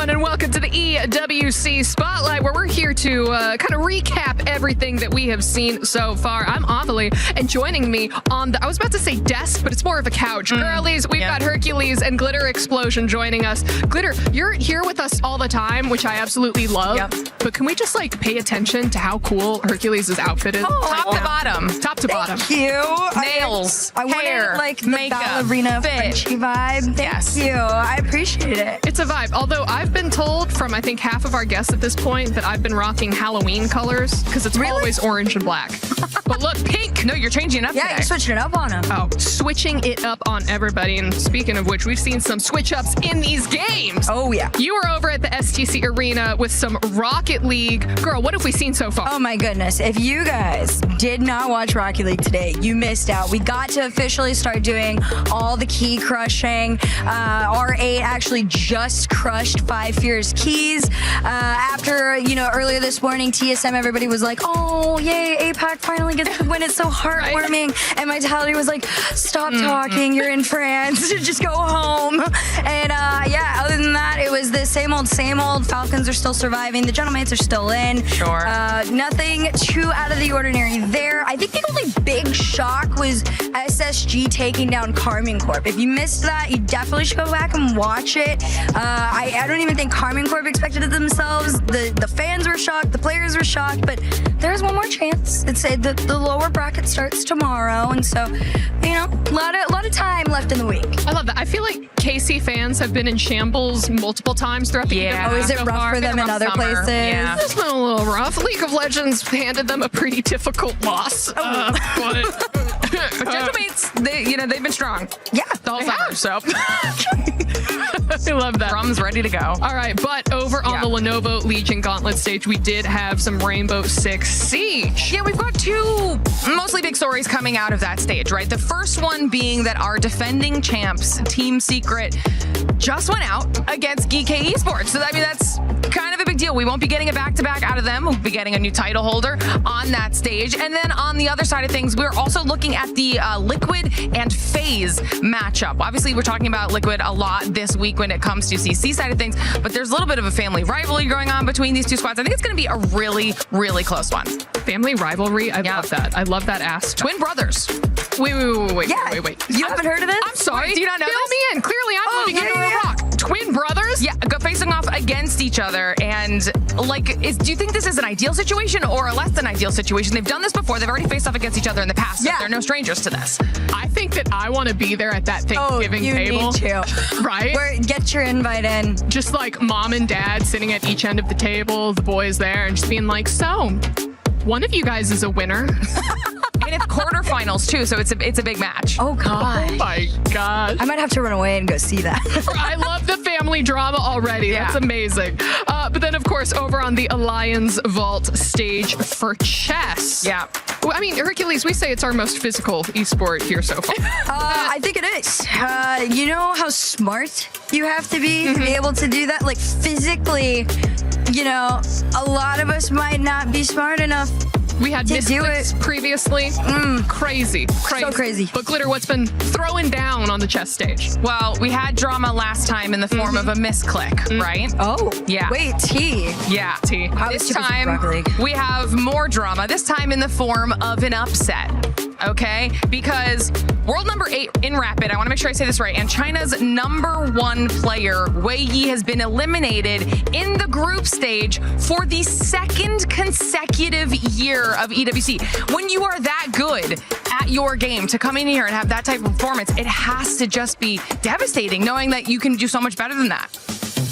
And welcome to the EWC Spotlight, where we're here to kind of recap everything that we have seen so far. I'm Amelie, and joining me on the, I was about to say desk, but it's more of a couch. Girlies, we've got Hercules and Glitter Explosion joining us. Glitter, you're here with us all the time, which I absolutely love. But can we just like pay attention to how cool Hercules is outfitted? Top to bottom. Top to bottom. Thank you. Nails, I hair, wanted like the makeup, ballerina fit. Frenchy vibe. Thank you. I appreciate it. It's a vibe. Although I've been told from I think half of our guests at this point that I've been rocking Halloween colors because it's always orange and black. But look, pink. No, you're changing it up Yeah, today. you're switching it up on him. Oh, switching it up on everybody. And speaking of which, we've seen some switch ups in these games. Oh, yeah. You were over at the STC Arena with some Rocket League. Girl, what have we seen so far? Oh my goodness. If you guys did not watch Rocket League today, you missed out. We got to officially start doing all the key crushing. R8 actually just crushed 5 Fierce keys. After, earlier this morning, TSM, everybody was like, oh, yay, APAC finally gets to win. It's so heartwarming. And my Vitality was like, stop talking. You're in France. Just go home. And other than that, it was the same old, same old. Falcons are still surviving. The Gentlemates are still in. Sure. Nothing too out of the ordinary there. I think the only big shock was SSG taking down Carmine Corp. If you missed that, you definitely should go back and watch it. I don't even think Carmine Corp expected it themselves. The fans were shocked. The players were shocked. But there's one more chance. It's the lower bracket starts tomorrow. And so, a lot of time left in the week. I love that. I feel like KC fans have been in shambles multiple times throughout the year. Oh, is it rough for them in other places? Yeah. It's been a little rough. League of Legends handed them a pretty difficult loss. But Gentlemates, they've been strong. Yeah. The whole summer, so. I love that. Drum's ready to go. All right, but over on the Lenovo Legion Gauntlet stage, we did have some Rainbow Six Siege. Yeah, we've got two mostly big stories coming out of that stage, right? The first one being that our defending champs, Team Secret, just went out against GK Esports. So, that's kind of a big deal. We won't be getting a back-to-back out of them. We'll be getting a new title holder on that stage. And then on the other side of things, we're also looking at the Liquid and FaZe matchup. Obviously, we're talking about Liquid a lot this week when it comes to CC side of things, but there's a little bit of a family rivalry going on between these two squads. I think it's going to be a really, really close one. Family rivalry? I love that. I love that ass. Twin brothers. Wait. Yeah. You haven't heard of this? I'm sorry. Wait, do you not know Fill this? me in. Clearly, I'm living under a rock. Twin brothers? Yeah, go facing off against each other. And do you think this is an ideal situation or a less than ideal situation? They've done this before. They've already faced off against each other in the past. So they're no strangers to this. I think that I want to be there at that Thanksgiving you table. Need to. Right? Get your invite in. Just like mom and dad sitting at each end of the table, the boys there, and just being like, so, one of you guys is a winner. And it's quarterfinals too, so it's a big match. Oh, God. Oh, my God. I might have to run away and go see that. I love the family drama already. That's amazing. But then, of course, over on the Alliance Vault stage for chess. Yeah. Well, I mean, Hercules, we say it's our most physical esport here so far. I think it is. You know how smart you have to be able to do that? Like, physically, a lot of us might not be smart enough We had misclicks previously. Crazy. So crazy. But Glitter, what's been throwing down on the chess stage? Well, we had drama last time in the form of a misclick, right? Oh. Yeah. Wait, T. Yeah. T. This time, we have more drama, this time in the form of an upset. Okay, because world number 8 in Rapid, I want to make sure I say this right, and China's number 1 player, Wei Yi, has been eliminated in the group stage for the 2nd consecutive year of EWC. When you are that good at your game, to come in here and have that type of performance, it has to just be devastating, knowing that you can do so much better than that.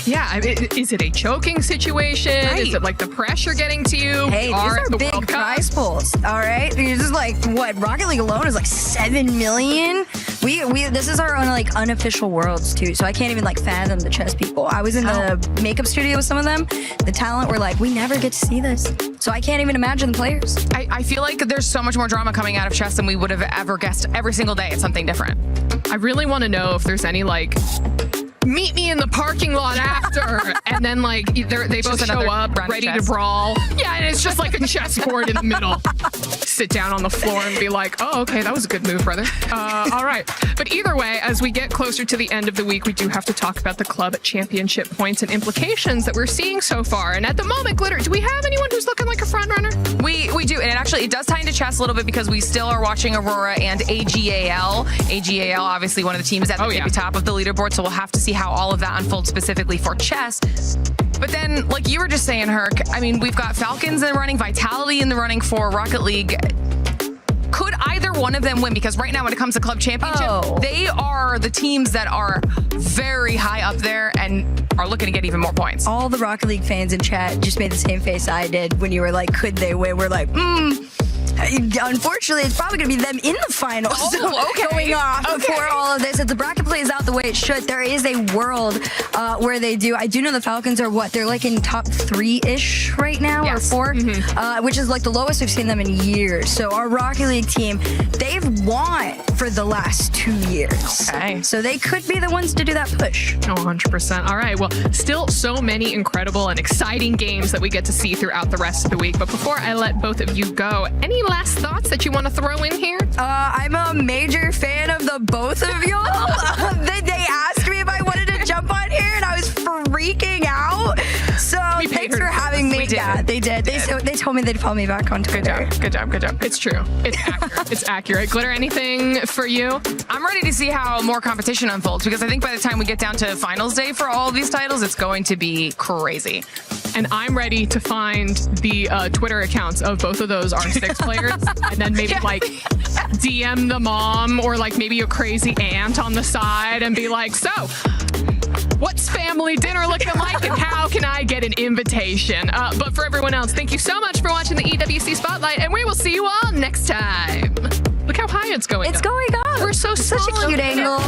Yeah, I mean, is it a choking situation? Right. Is it like the pressure getting to you? Hey, these are big World Cup? prize pools, all right? You're just like, what, Rocket League alone is like 7 million? This is our own like unofficial worlds too, so I can't even like fathom the chess people. I was in the makeup studio with some of them. The talent were like, we never get to see this. So I can't even imagine the players. I feel like there's so much more drama coming out of chess than we would have ever guessed. Every single day it's something different. I really want to know if there's any like meet me in the parking lot after, and then like they both show up ready to brawl. Yeah, and it's just like a chessboard in the middle. Sit down on the floor and be like, oh, okay, that was a good move, brother. All right. But either way, as we get closer to the end of the week, we do have to talk about the club championship points and implications that we're seeing so far. And at the moment, Glitter, do we have anyone who's looking like a front runner? We do, and it does tie into chess a little bit because we still are watching Aurora and AGAL. AGAL, obviously one of the teams at the top of the leaderboard, so we'll have to see how all of that unfolds specifically for chess. But then, like you were just saying, Herc, I mean, we've got Falcons in the running, Vitality in the running for Rocket League. Could either one of them win? Because right now, when it comes to club championship, they are the teams that are very high up there and are looking to get even more points. All the Rocket League fans in chat just made the same face I did when you were like, could they win? We're like, unfortunately, it's probably going to be them in the finals going off before all of this. If the bracket plays out the way it should, there is a world where they do. I do know the Falcons are they're like in top 3-ish right now, or 4, which is like the lowest we've seen them in years. So our Rocket League team, they've won for the last 2 years. Okay. So they could be the ones to do that push. Oh, 100%. All right. Well, still so many incredible and exciting games that we get to see throughout the rest of the week. But before I let both of you go, any last thoughts that you want to throw in here? I'm a major fan of the both of y'all. They asked me if I wanted to jump on here, and I was freaking out. So thanks for having me. Yeah, they did. They told me they'd follow me back on Twitter. Good job. It's true. It's accurate. It's accurate. Glitter, anything for you? I'm ready to see how more competition unfolds, because I think by the time we get down to finals day for all of these titles, it's going to be crazy. And I'm ready to find the Twitter accounts of both of those R6 players, and then maybe like DM the mom or like maybe a crazy aunt on the side and be like, so what's family dinner looking like and how can I get an invitation? But for everyone else, thank you so much for watching the EWC Spotlight, and we will see you all next time. Look how high it's going. It's going up. We're so such a cute angle.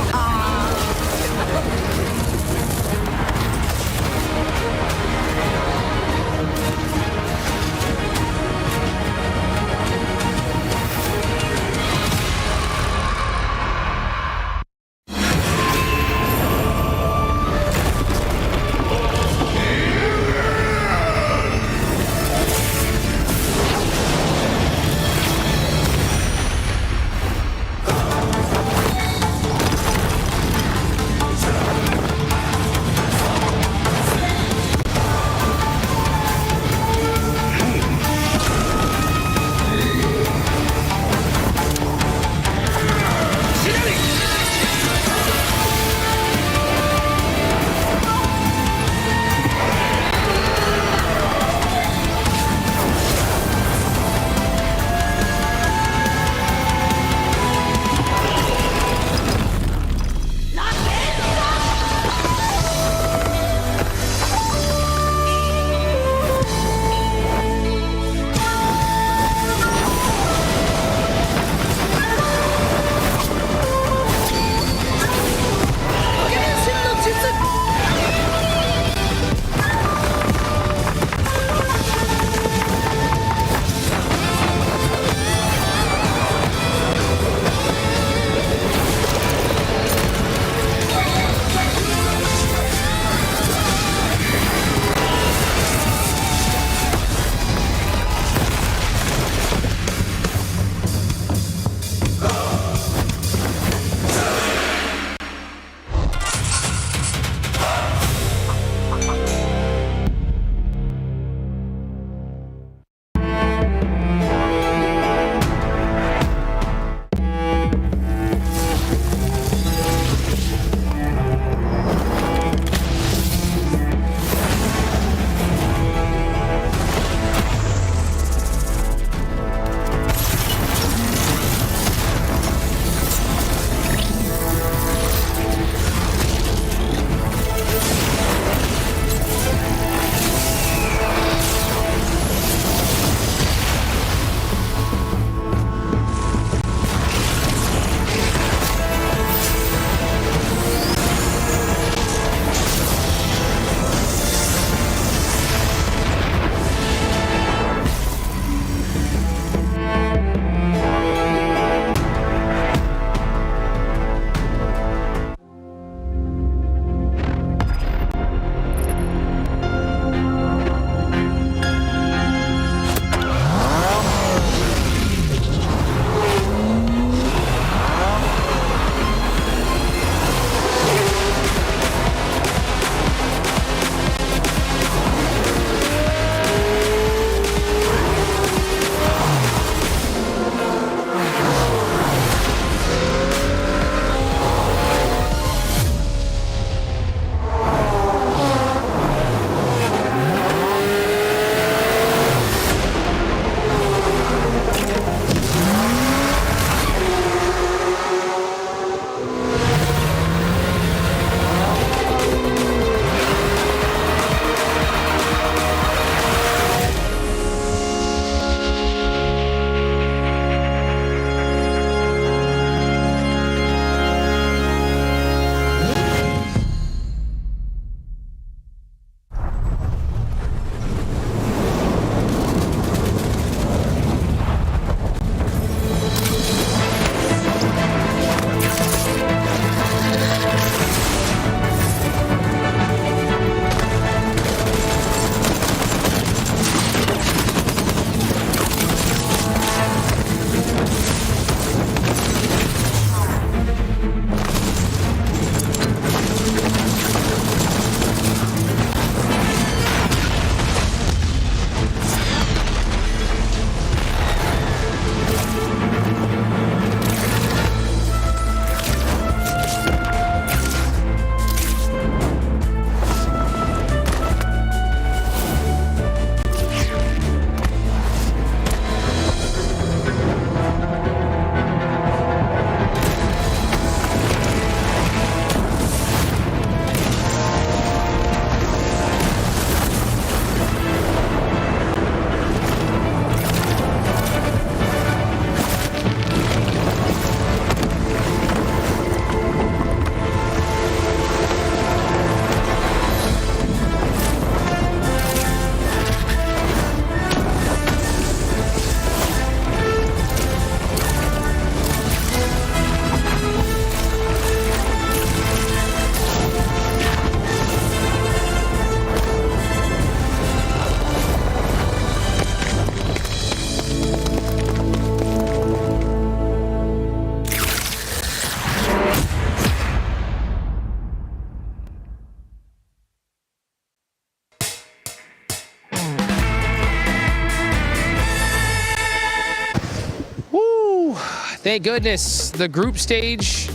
thank goodness the group stage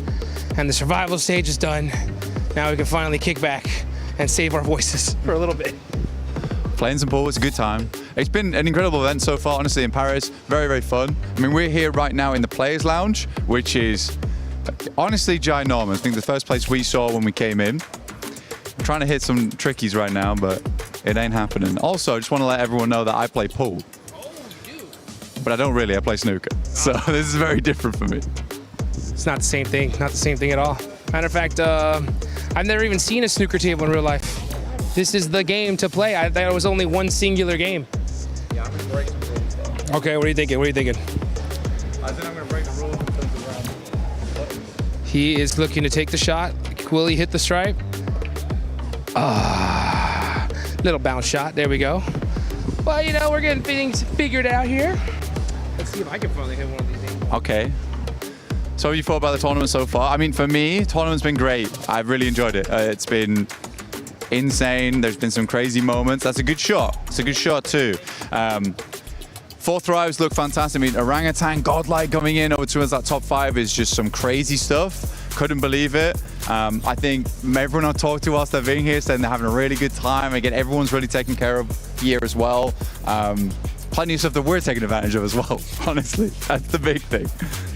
and the survival stage is done. Now we can finally kick back and save our voices for a little bit. Playing some pool was a good time. It's been an incredible event so far, honestly, in Paris. Very, very fun. I mean, we're here right now in the Players Lounge, which is honestly ginormous. I think the first place we saw when we came in. I'm trying to hit some trickies right now, but it ain't happening. Also, I just want to let everyone know that I play pool. But I don't really, I play snooker. So this is very different for me. It's not the same thing, not the same thing at all. Matter of fact, I've never even seen a snooker table in real life. This is the game to play. I thought it was only one singular game. Yeah, I'm gonna break some rules though. Okay, what are you thinking? What are you thinking? I think I'm gonna break the rules in terms of round. He is looking to take the shot. Will he hit the stripe? Little bounce shot. There we go. Well, you know, we're getting things figured out here. Let's see if I can finally hit one of these things. Okay. So what have you thought about the tournament so far? I mean, for me, the tournament's been great. I've really enjoyed it. It's been insane. There's been some crazy moments. That's a good shot. It's a good shot too. Fourth thrives look fantastic. I mean, Orangutan, Godlike coming in over towards that top 5 is just some crazy stuff. Couldn't believe it. I think everyone I've talked to whilst they've been here said they're having a really good time. Again, everyone's really taken care of here as well. Plenty of stuff that we're taking advantage of as well, honestly. That's the big thing.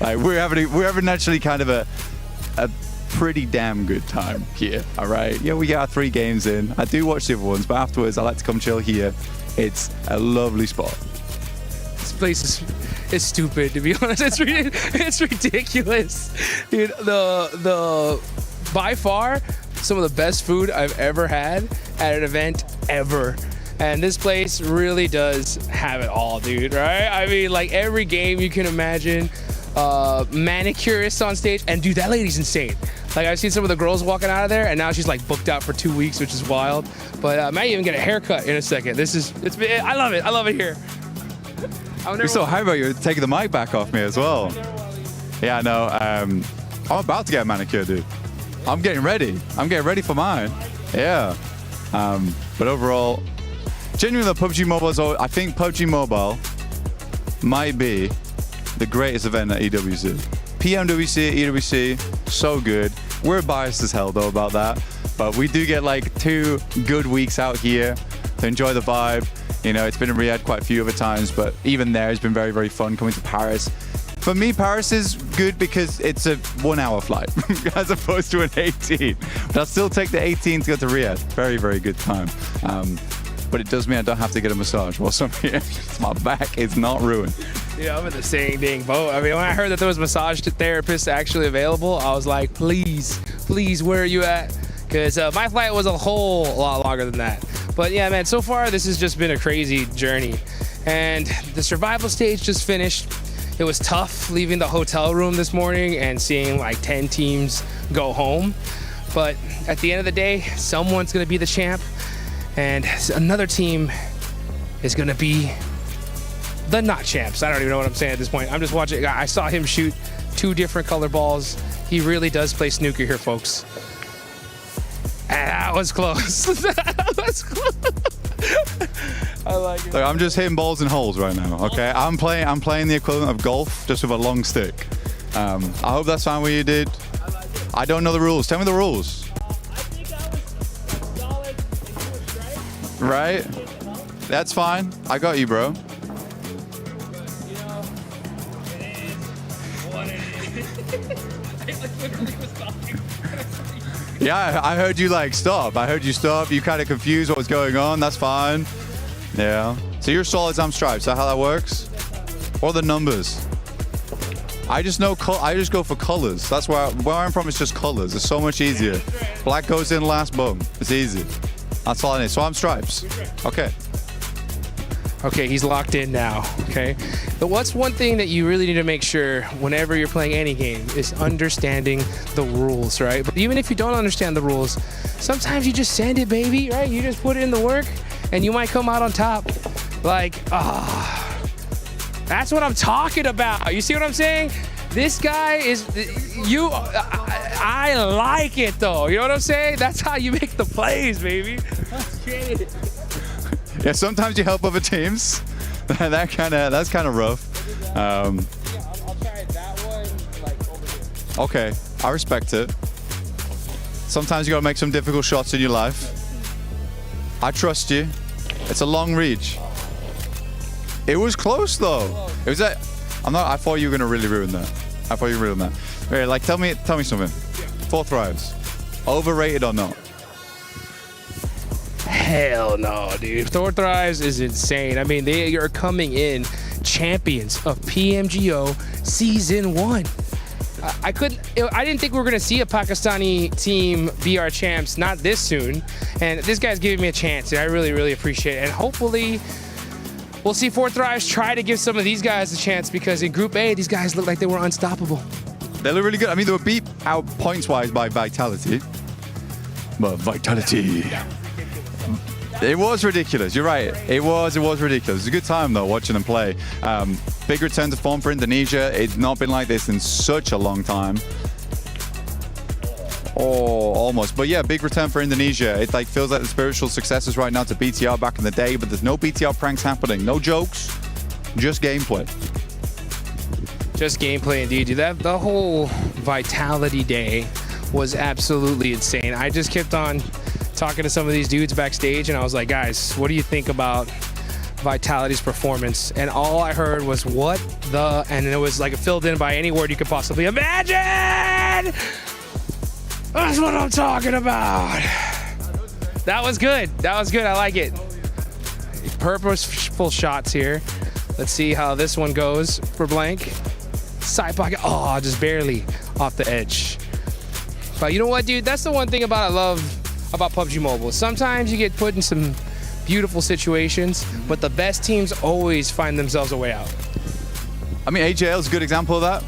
Like, we're having actually kind of a pretty damn good time here, all right? Yeah, we get our 3 games in. I do watch the other ones, but afterwards I like to come chill here. It's a lovely spot. This place is stupid, to be honest. It's ridiculous. Dude, by far, some of the best food I've ever had at an event ever. And this place really does have it all, dude, right? I mean, like every game you can imagine, manicurists on stage, and dude, that lady's insane. Like I've seen some of the girls walking out of there, and now she's like booked out for 2 weeks, which is wild. But I might even get a haircut in a second. I love it. I love it here. You're so hype about you taking the mic back off me as well. Yeah, I know. I'm about to get a manicure, dude. I'm getting ready. I'm getting ready for mine. Yeah. But overall, genuinely, PUBG Mobile is I think PUBG Mobile might be the greatest event at EWC. PMWC, EWC, so good. We're biased as hell though about that, but we do get like 2 good weeks out here to enjoy the vibe. You know, it's been in Riyadh quite a few other times, but even there it's been very, very fun coming to Paris. For me, Paris is good because it's a 1-hour flight as opposed to an 18. But I'll still take the 18 to go to Riyadh. Very, very good time. But it does mean I don't have to get a massage while I'm here. My back is not ruined. Yeah, I'm in the same dang boat. I mean, when I heard that there was massage therapists actually available, I was like, please, where are you at? Because my flight was a whole lot longer than that. But yeah, man, so far this has just been a crazy journey. And the survival stage just finished. It was tough leaving the hotel room this morning and seeing like 10 teams go home. But at the end of the day, someone's gonna be the champ. And another team is gonna be the not champs. I don't even know what I'm saying at this point. I'm just watching. I saw him shoot 2 different color balls. He really does play snooker here, folks. And that was close. That was close. I like it. Look, I'm just hitting balls in holes right now, okay? I'm playing the equivalent of golf, just with a long stick. I hope that's fine what you did. I don't know the rules. Tell me the rules. I think I was solid and you were straight. Right? That's fine. I got you, bro. You know, it is what it is. I literally was talking. Yeah, I heard you like stop. I heard you stop. You kind of confused what was going on. That's fine. Yeah. So you're solids, I'm stripes. Is that how that works? Or the numbers? I just know. I just go for colors. That's where I'm from. It's just colors. It's so much easier. Black goes in last. Boom. It's easy. That's all I need. So I'm stripes. Okay. Okay, he's locked in now, okay? But what's one thing that you really need to make sure whenever you're playing any game is understanding the rules, right? But even if you don't understand the rules, sometimes you just send it, baby, right? You just put in the work and you might come out on top. Like, that's what I'm talking about. You see what I'm saying? This guy is, I like it though. You know what I'm saying? That's how you make the plays, baby. Let's get it. Yeah, sometimes you help other teams. That's kind of rough. I'll try it that way. Okay, I respect it. Sometimes you gotta make some difficult shots in your life. I trust you. It's a long reach. It was close though. It was I thought you were gonna really ruin that. I thought you were ruin that. Okay, like tell me something. 4 thrives. Overrated or not? Hell no, dude. 4 thrives is insane. I mean, they are coming in champions of PMGO Season 1. I didn't think we were going to see a Pakistani team be our champs, not this soon. And this guy's giving me a chance, and I really, really appreciate it. And hopefully, we'll see 4 thrives try to give some of these guys a chance, because in Group A, these guys look like they were unstoppable. They look really good. I mean, they were beat out points-wise by Vitality. But Vitality... It was ridiculous. You're right. It was ridiculous. It was a good time though watching them play. Big return to form for Indonesia. It's not been like this in such a long time. Oh, almost. But yeah, big return for Indonesia. It like feels like the spiritual successors right now to BTR back in the day, but there's no BTR pranks happening. No jokes. Just gameplay. Just gameplay indeed, dude. The whole Vitality Day was absolutely insane. I just kept on talking to some of these dudes backstage, and I was like, guys, what do you think about Vitality's performance? And all I heard was, what the, and it was like filled in by any word you could possibly imagine. That's what I'm talking about. That was good. That was good. I like it. Purposeful shots here. Let's see how this one goes for Blank. Side pocket. Oh, just barely off the edge. But you know what, dude? That's the one thing I love about PUBG Mobile. Sometimes you get put in some beautiful situations, but the best teams always find themselves a way out. I mean, AJL is a good example of that.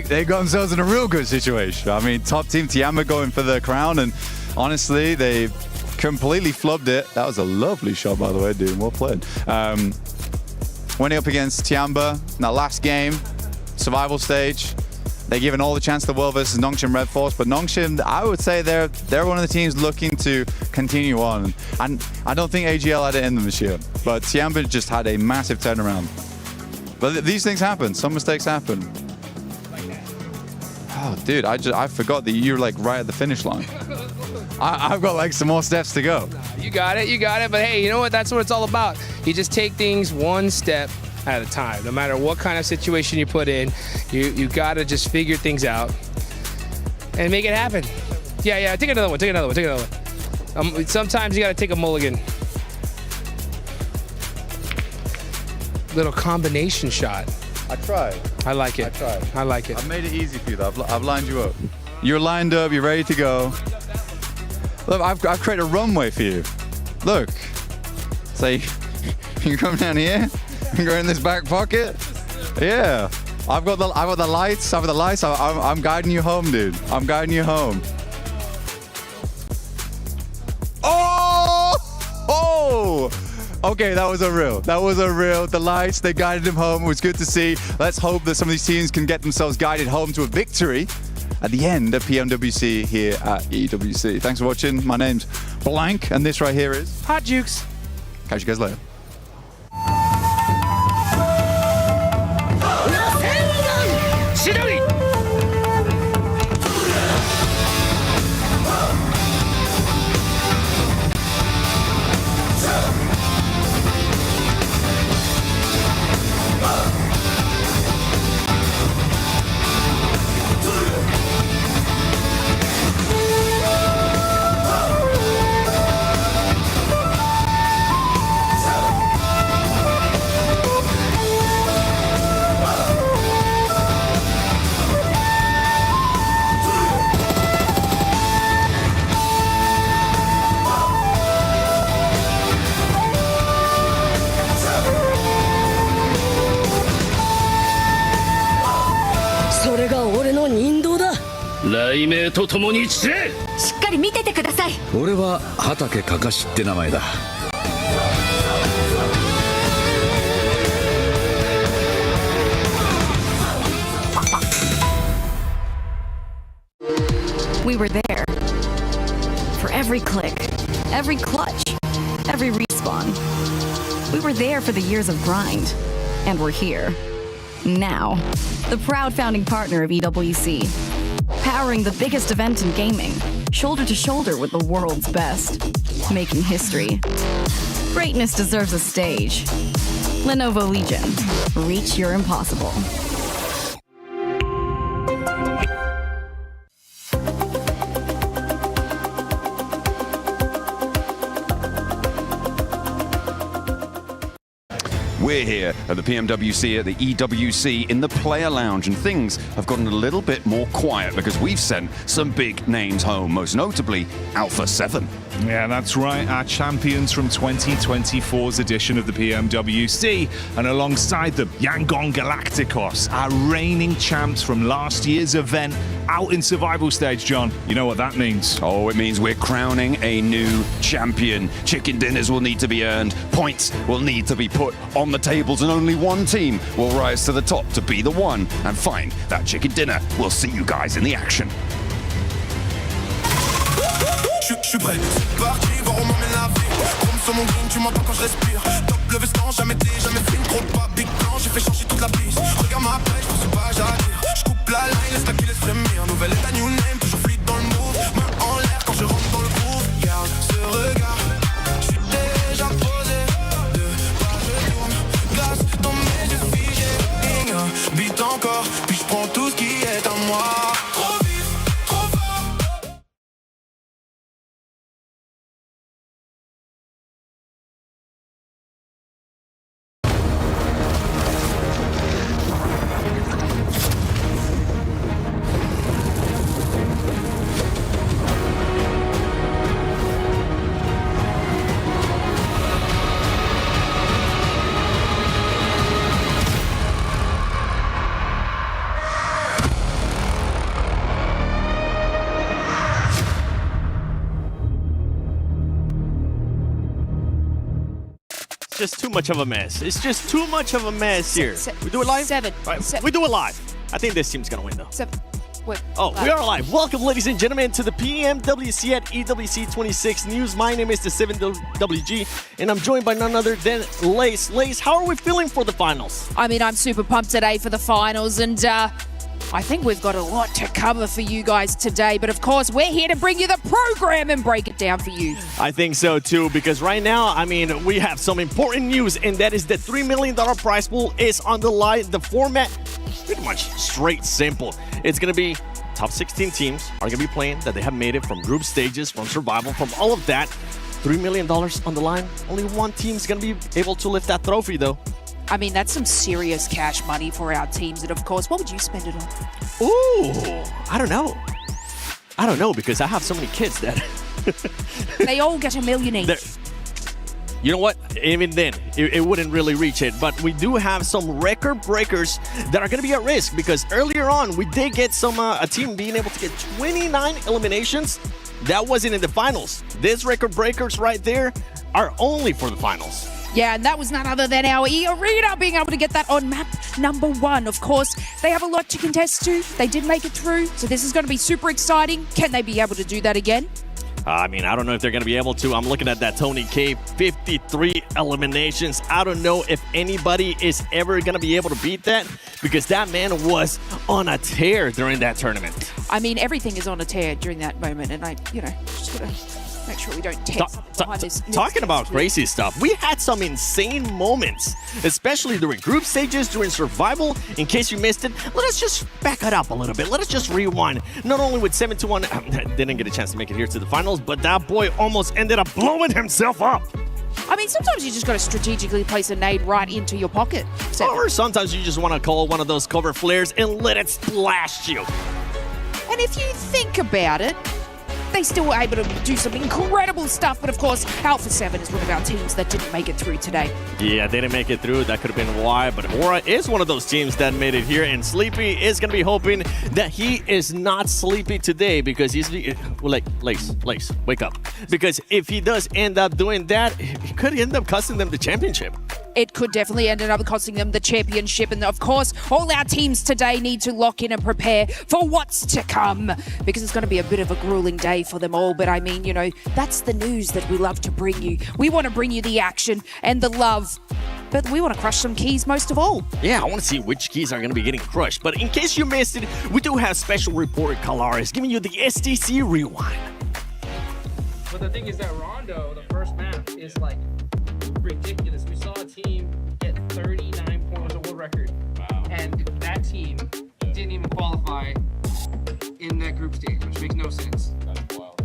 They got themselves in a real good situation. I mean, top team Tiamba going for the crown, and honestly, they completely flubbed it. That was a lovely shot, by the way, dude. Well played. Went up against Tiamba in that last game, survival stage. They're given all the chance in the world versus Nongshim Red Force, but Nongshim, I would say they're one of the teams looking to continue on. And I don't think AGL had it in them this year, but Tiamba just had a massive turnaround. But these things happen. Some mistakes happen. Oh, dude, I forgot that you're like right at the finish line. I've got like some more steps to go. You got it. But hey, you know what? That's what it's all about. You just take things one step at a time. No matter what kind of situation you put in, you gotta just figure things out and make it happen. Yeah. Take another one. Sometimes you gotta take a mulligan. Little combination shot. I tried. I like it. I like it. I've made it easy for you though. I've lined you up. You're lined up. You're ready to go. Look, I've created a runway for you. Look. Say, you come down here. Go in this back pocket. Yeah, I've got the lights. I'm guiding you home, dude. I'm guiding you home. Oh! Okay, that was a real. The lights, they guided him home. It was good to see. Let's hope that some of these teams can get themselves guided home to a victory at the end of PMWC here at EWC. Thanks for watching. My name's Blank, and this right here is Hot Jukes. Catch you guys later.雷鳴と共に散れ。しっかり見ててください。俺は畑かかしって名前だ。We were there for every click, every clutch, every respawn. We were there for the years of grind, and we're here now. The proud founding partner of EWC. Powering the biggest event in gaming, shoulder to shoulder with the world's best. Making history. Greatness deserves a stage. Lenovo Legion. Reach your impossible. We're here at the PMWC at the EWC in the player lounge, and things have gotten a little bit more quiet because we've sent some big names home, most notably Alpha 7. Yeah, that's right. Our champions from 2024's edition of the PMWC. And alongside them, Yangon Galacticos, our reigning champs from last year's event, out in survival stage, John. You know what that means. Oh, it means we're crowning a new champion. Chicken dinners will need to be earned, points will need to be put on the tables, and only one team will rise to the top to be the one and find that chicken dinner. We'll see you guys in the action. Je suis prêt, c'est parti, voir où m'emmène la vie. Comme sur mon green, tu m'entends quand je respire. Top le veston, jamais dit, jamais fait une trop pas big plan, j'ai fait changer toute la piste. Regarde ma pêche, je sais pas, j'attire. Je coupe la line, laisse la qui laisse frémir. Nouvelle état, new name, toujours fluide dans le move. Main en l'air quand je rentre dans le groove. Garde ce regard, je suis déjà posé. Deux pas, je tourne, glace dans mes yeux figés. Beat encore, puis je prends tout ce qui est à moi. Just too much of a mess. It's just too much of a mess here. We do it live? Seven. Right. We do it live. I think this team's gonna win though. Seven. What? Oh, we are live. Welcome, ladies and gentlemen, to the PMWC at EWC 26 News. My name is the 7WG, and I'm joined by none other than Lace. Lace, how are we feeling for the finals? I mean, I'm super pumped today for the finals, and I think we've got a lot to cover for you guys today. But of course, we're here to bring you the program and break it down for you. I think so too, because right now, I mean, we have some important news, and that is the $3 million prize pool is on the line. The format, pretty much straight simple. It's going to be top 16 teams are going to be playing that they have made it from group stages, from survival, from all of that. $3 million on the line. Only one team's going to be able to lift that trophy, though. I mean, that's some serious cash money for our teams. And of course, what would you spend it on? Ooh, I don't know. I don't know, because I have so many kids that... They all get $1 million each. You know what? Even then, it wouldn't really reach it. But we do have some record breakers that are going to be at risk, because earlier on, we did get some a team being able to get 29 eliminations. That wasn't in the finals. These record breakers right there are only for the finals. Yeah, and that was none other than our E-Arena being able to get that on map number 1. Of course, they have a lot to contest to. They did make it through, so this is going to be super exciting. Can they be able to do that again? I mean, I don't know if they're going to be able to. I'm looking at that Tony K, 53 eliminations. I don't know if anybody is ever going to be able to beat that, because that man was on a tear during that tournament. I mean, everything is on a tear during that moment, and just got to make sure we don't tear something behind this. Talking about crazy stuff, we had some insane moments, especially during group stages, during survival. In case you missed it, let us just back it up a little bit. Let us just rewind. Not only with 7-1, didn't get a chance to make it here to the finals, but that boy almost ended up blowing himself up. I mean, sometimes you just got to strategically place a nade right into your pocket. Or sometimes you just want to call one of those cover flares and let it splash you. And if you think about it, they still were able to do some incredible stuff, but of course, Alpha 7 is one of our teams that didn't make it through today. Yeah, they didn't make it through. That could have been why, but Aura is one of those teams that made it here, and Sleepy is going to be hoping that he is not sleepy today, because he's like, Lace, wake up. Because if he does end up doing that, he could end up costing them the championship. It could definitely end up costing them the championship. And of course, all our teams today need to lock in and prepare for what's to come, because it's going to be a bit of a grueling day for them all. But I mean, that's the news that we love to bring you. We want to bring you the action and the love but we want to crush some keys most of all. Yeah, I want to see which keys are going to be getting crushed. But in case you missed it, we do have special reporter Kalaris giving you the STC rewind. But the thing is that Rondo, the first map, is like ridiculous. We saw a team get 39 points, a world record. Wow. And that team didn't even qualify in that group stage, which makes no sense. That's wild.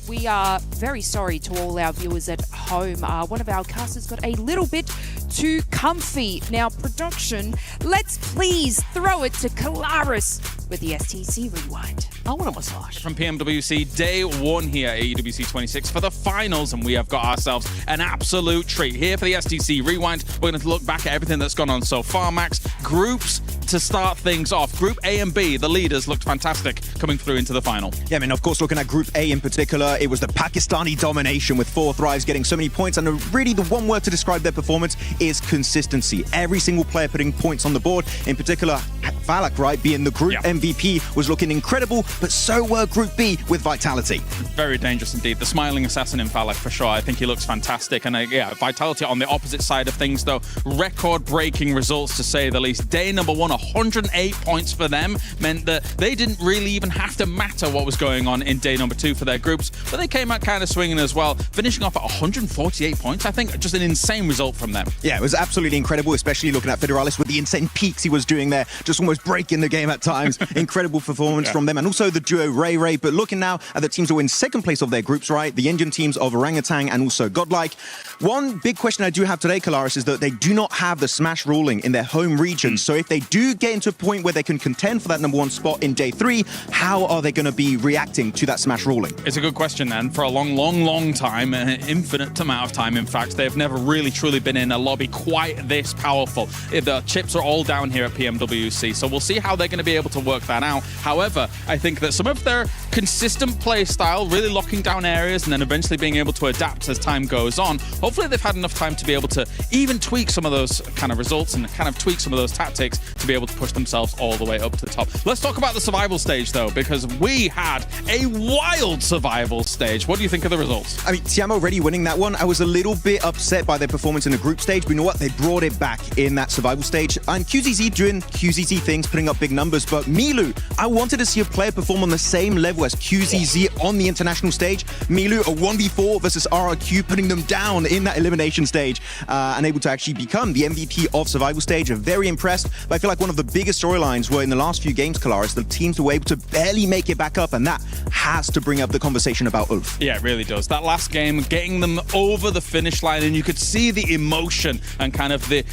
We are very sorry to all our viewers at home. One of our casters got a little bit too comfy. Now, production, let's please throw it to Kalaris with the STC rewind. I want a massage. From PMWC, day one here at EWC 26 for the finals, and we have got ourselves an absolute treat. Here for the STC rewind, we're going to look back at everything that's gone on so far, Max. Groups to start things off. Group A and B, the leaders looked fantastic coming through into the final. Yeah, I mean, of course, looking at Group A in particular, it was the Pakistani domination with 4 Thrives getting so many points, and really the one word to describe their performance is consistency. Every single player putting points on the board, in particular, Valak, right, being the group MVP, was looking incredible, but so were Group B with Vitality. Very dangerous indeed. The smiling assassin in Valak for sure. I think he looks fantastic. And yeah, Vitality on the opposite side of things, though, record-breaking results to say the least. Day number 1, 108 points for them, meant that they didn't really even have to matter what was going on in day number 2 for their groups, but they came out kind of swinging as well, finishing off at 148 points. I think just an insane result from them. Yeah, it was absolutely incredible, especially looking at Federalis with the insane peaks he was doing there, just almost breaking the game at times. Incredible performance from them, and also the duo Ray Ray. But looking now at the teams who are in second place of their groups, right, the Indian teams of Orangutan and also Godlike. One big question I do have today, Kalaris, is that they do not have the Smash ruling in their home region. So if they do get into a point where they can contend for that number 1 spot in day 3, how are they going to be reacting to that Smash ruling? It's a good question, then. For a long time, an infinite amount of time, in fact, they've never really truly been in a lobby quite this powerful. The chips are all down here at PMWC, so we'll see how they're going to be able to work that out. However, I think that some of their consistent play style, really locking down areas and then eventually being able to adapt as time goes on, hopefully they've had enough time to be able to even tweak some of those kind of results and kind of tweak some of those tactics to be able to push themselves all the way up to the top. Let's talk about the survival stage, though, because we had a wild survival stage. What do you think of the results? I mean, Tiam already winning that one. I was a little bit upset by their performance in the group stage, but you know what? They brought it back in that survival stage. And QZZ doing QZZ things, putting up big numbers. But Milu, I wanted to see a player perform on the same level as QZZ on the international stage. Milu, a 1v4 versus RRQ, putting them down in that elimination stage, and able to actually become the MVP of survival stage. I'm very impressed. But I feel like one of the biggest storylines were in the last few games, Kalaris, the teams were able to barely make it back up, and that has to bring up the conversation about Ulf. Yeah, it really does. That last game, getting them over the finish line, and you could see the emotion and kind of the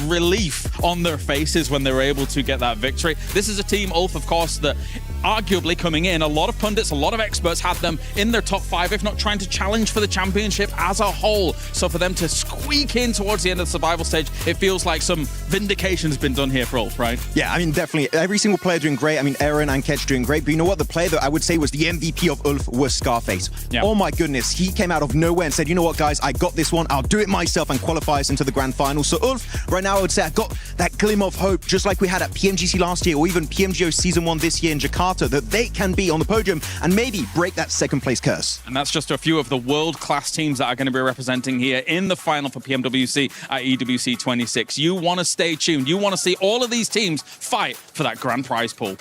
relief on their faces when they were able to get that victory. This is a team, Ulf, of course, that arguably coming in, a lot of pundits, a lot of experts had them in their top 5, if not trying to challenge for the championship as a whole. So for them to squeak in towards the end of the survival stage, it feels like some vindication has been done here for Ulf, right? Yeah, I mean, definitely. Every single player doing great. I mean, Aaron and Ketch doing great. But you know what? The player that I would say was the MVP of Ulf was Scarface. Yeah. Oh my goodness. He came out of nowhere and said, you know what, guys, I got this one. I'll do it myself and qualify us into the grand final. So Ulf, right now, I would say I got that glimmer of hope, just like we had at PMGC last year, or even PMGO Season 1 this year in Jakarta, that they can be on the podium and maybe break that second place curse. And that's just a few of the world-class teams that are going to be representing here in the final for PMWC at EWC 26. You want to stay tuned. You want to see all of these teams fight for that grand prize pool.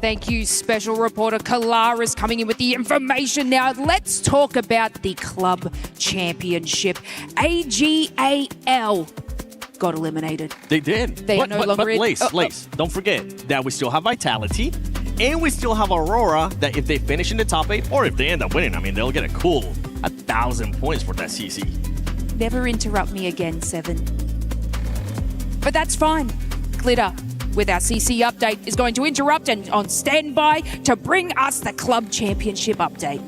Thank you, special reporter Kalaris, coming in with the information. Now, let's talk about the club championship. AGAL got eliminated. They did. They are no longer in. Lace, don't forget that we still have Vitality, and we still have Aurora, that if they finish in the top 8, or if they end up winning, I mean, they'll get a cool 1,000 points for that CC. Never interrupt me again, Seven. But that's fine. Glitter, with our CC update, is going to interrupt and on standby to bring us the club championship update.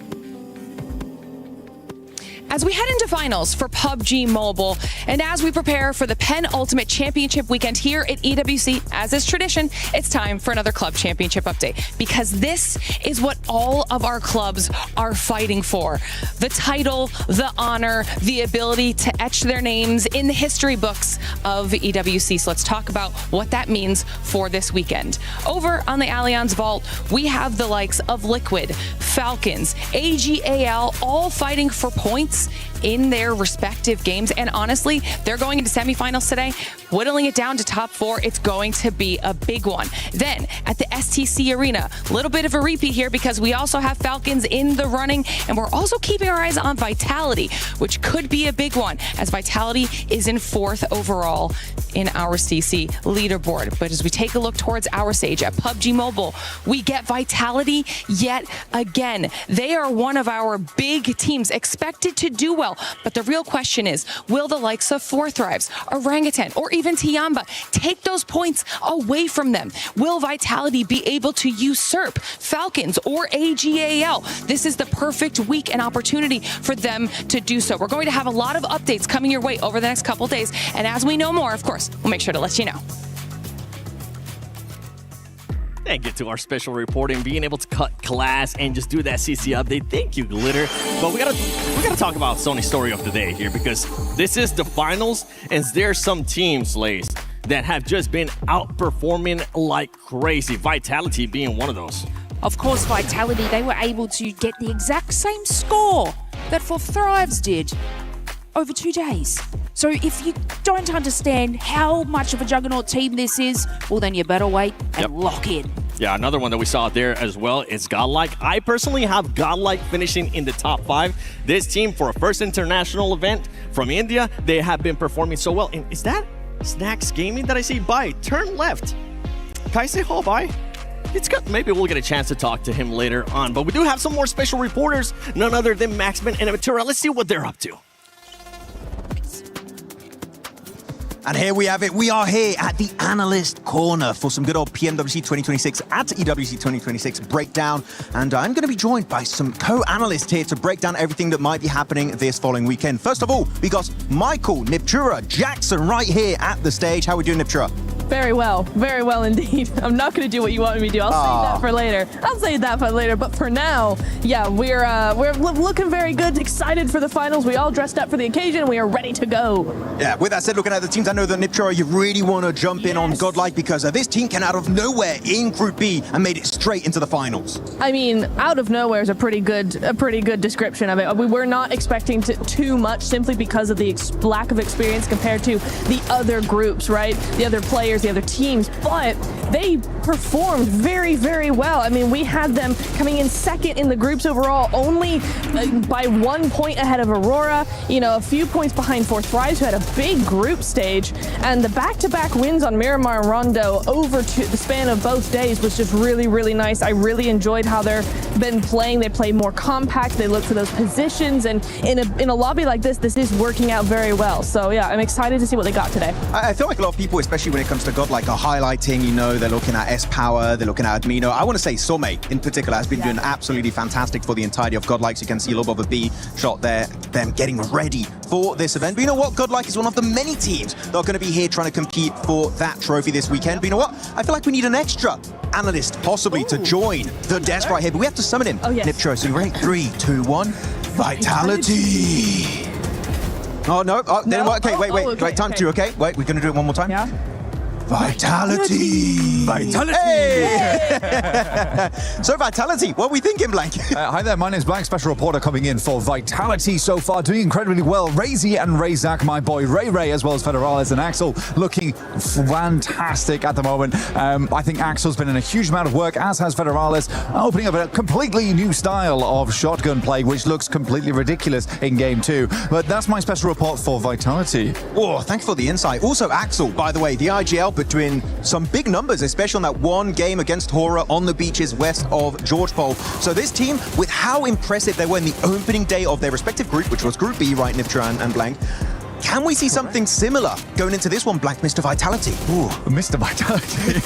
as we head into finals for PUBG Mobile, and as we prepare for the penultimate championship weekend here at EWC, as is tradition, it's time for another club championship update, because this is what all of our clubs are fighting for. The title, the honor, the ability to etch their names in the history books of EWC. So let's talk about what that means for this weekend. Over on the Allianz Vault, we have the likes of Liquid, Falcons, AGAL, all fighting for points in their respective games. And honestly, they're going into semifinals today, whittling it down to top 4. It's going to be a big one. Then at the STC Arena, a little bit of a repeat here because we also have Falcons in the running, and we're also keeping our eyes on Vitality, which could be a big one, as Vitality is in 4th overall in our CC leaderboard. But as we take a look towards our stage at PUBG Mobile, we get Vitality yet again. They are one of our big teams expected to do well. But the real question is, will the likes of Four Thrives, Orangutan, or even Tiamba take those points away from them? Will Vitality be able to usurp Falcons or AGAL? This is the perfect week and opportunity for them to do so. We're going to have a lot of updates coming your way over the next couple days. And as we know more, of course, we'll make sure to let you know. And get to our special reporting, being able to cut class and just do that CC update. Thank you, Glitter. But we gotta talk about Sony's story of the day here, because this is the finals, and there's some teams, Lace, that have just been outperforming like crazy. Vitality being one of those. Of course, Vitality, they were able to get the exact same score that For Thrives did over 2 days. So if you don't understand how much of a juggernaut team this is, well, then you better wait and lock in. Yeah, another one that we saw there as well is Godlike. I personally have Godlike finishing in the top 5. This team, for a first international event from India, they have been performing so well. And is that Snacks Gaming that I see? Bye. Turn left. Can I say hello? Bye. It's good. Maybe we'll get a chance to talk to him later on. But we do have some more special reporters, none other than Maxman and Amatura. Let's see what they're up to. And here we have it. We are here at the Analyst Corner for some good old PMWC 2026 at EWC 2026 breakdown. And I'm going to be joined by some co-analysts here to break down everything that might be happening this following weekend. First of all, we got Michael, Niptura, Jackson right here at the stage. How are we doing, Niptura? Very well indeed. I'm not going to do what you want me to do. I'll save that for later. But for now, yeah, we're looking very good, excited for the finals. We all dressed up for the occasion. We are ready to go. Yeah, with that said, looking at the teams, I know that Niptura, you really want to jump in on Godlike, because this team came out of nowhere in Group B and made it straight into the finals. I mean, out of nowhere is a pretty good description of it. We were not expecting too much, simply because of the lack of experience compared to the other groups, right? The other players, the other teams, but they performed very, very well. I mean, we had them coming in second in the groups overall, only by 1 point ahead of Aurora, a few points behind Four Thrives, who had a big group stage, and the back-to-back wins on Miramar and Rondo over the span of both days was just really, really nice. I really enjoyed how they've been playing. They play more compact, they look for those positions, and in a lobby like this is working out very well. So yeah, I'm excited to see what they got today. I feel like a lot of people, especially when it comes to Godlike, are highlighting, they're looking at S-Power, they're looking at Admino. I want to say Some in particular has been doing absolutely fantastic for the entirety of Godlike. So you can see a little bit of a B shot there, them getting ready for this event. But you know what? Godlike is one of the many teams that are going to be here trying to compete for that trophy this weekend. But you know what? I feel like we need an extra analyst possibly to join the desk right here. But we have to summon him. Niptro, so you ready? 3, 2, 1. Vitality. Oh, no. Didn't work. Okay, wait. Time 2, okay? Wait, we're going to do it one more time. Yeah. Vitality! Hey! So Vitality, what are we thinking, Blank? Hi there, my name's Blank, special reporter coming in for Vitality so far, doing incredibly well. Razy and Razak, my boy Ray, as well as Federalis and Axel, looking fantastic at the moment. I think Axel's been in a huge amount of work, as has Federalis, opening up a completely new style of shotgun play, which looks completely ridiculous in Game 2. But that's my special report for Vitality. Oh, thank you for the insight. Also, Axel, by the way, the IGL between some big numbers, especially on that one game against Hora on the beaches west of George Pole. So this team, with how impressive they were in the opening day of their respective group, which was Group B, right, Niptra and Blank, Can we see something similar going into this one, Black Mr. Vitality? Ooh, Mr. Vitality.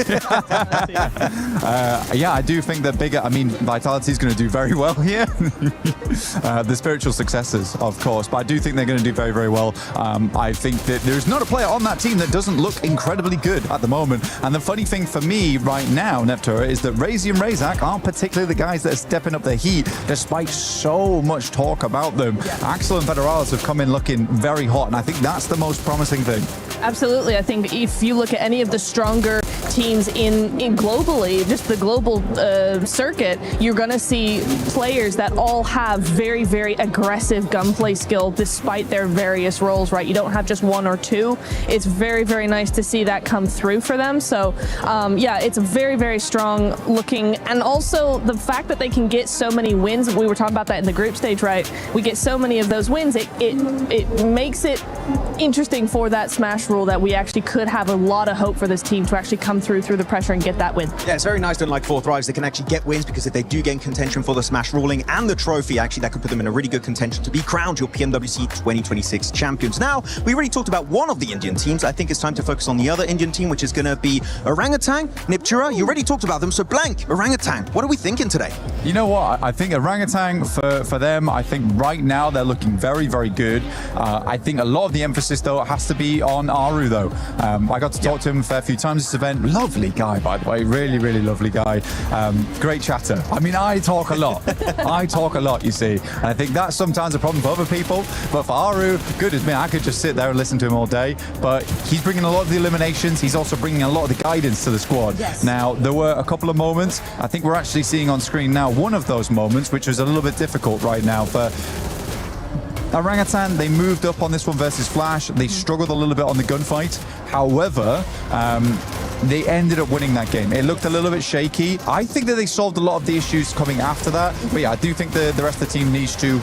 Yeah, I do think that Vitality is going to do very well here. The spiritual successors, of course, but I do think they're going to do very, very well. I think that there's not a player on that team that doesn't look incredibly good at the moment. And the funny thing for me right now, Neptura, is that Razy and Razak aren't particularly the guys that are stepping up the heat, despite so much talk about them. Axel and Federales have come in looking very hot, and I think that's the most promising thing. Absolutely. I think if you look at any of the stronger teams in globally, just the global circuit, you're going to see players that all have very, very aggressive gunplay skill despite their various roles, right? You don't have just one or two. It's very, very nice to see that come through for them. So, yeah, it's very, very strong looking. And also the fact that they can get so many wins, we were talking about that in the group stage, right? We get so many of those wins, it makes it interesting for that smash rule that we actually could have a lot of hope for this team to actually come through the pressure and get that win. Yeah, it's very nice that like 4 Thrives, they can actually get wins, because if they do gain contention for the smash ruling and the trophy, actually that could put them in a really good contention to be crowned your PMWC 2026 champions. Now, we already talked about one of the Indian teams. I think it's time to focus on the other Indian team, which is going to be Orangutan. Niptura, you already talked about them, so Blank, Orangutan, what are we thinking today? You know what? I think Orangutan, for them, I think right now they're looking very, very good. I think a lot of the emphasis, though, has to be on Aru, though. I got to talk to him a fair few times this event. Lovely guy, by the way. Really, really lovely guy. Great chatter. I mean, I talk a lot. I talk a lot, you see. And I think that's sometimes a problem for other people. But for Aru, goodness me, I could just sit there and listen to him all day. But he's bringing a lot of the eliminations. He's also bringing a lot of the guidance to the squad. Yes. Now, there were a couple of moments. I think we're actually seeing on screen now one of those moments, which was a little bit difficult right now for Orangutan. They moved up on this one versus Flash. They struggled a little bit on the gunfight. However, they ended up winning that game. It looked a little bit shaky. I think that they solved a lot of the issues coming after that. But yeah, I do think the rest of the team needs to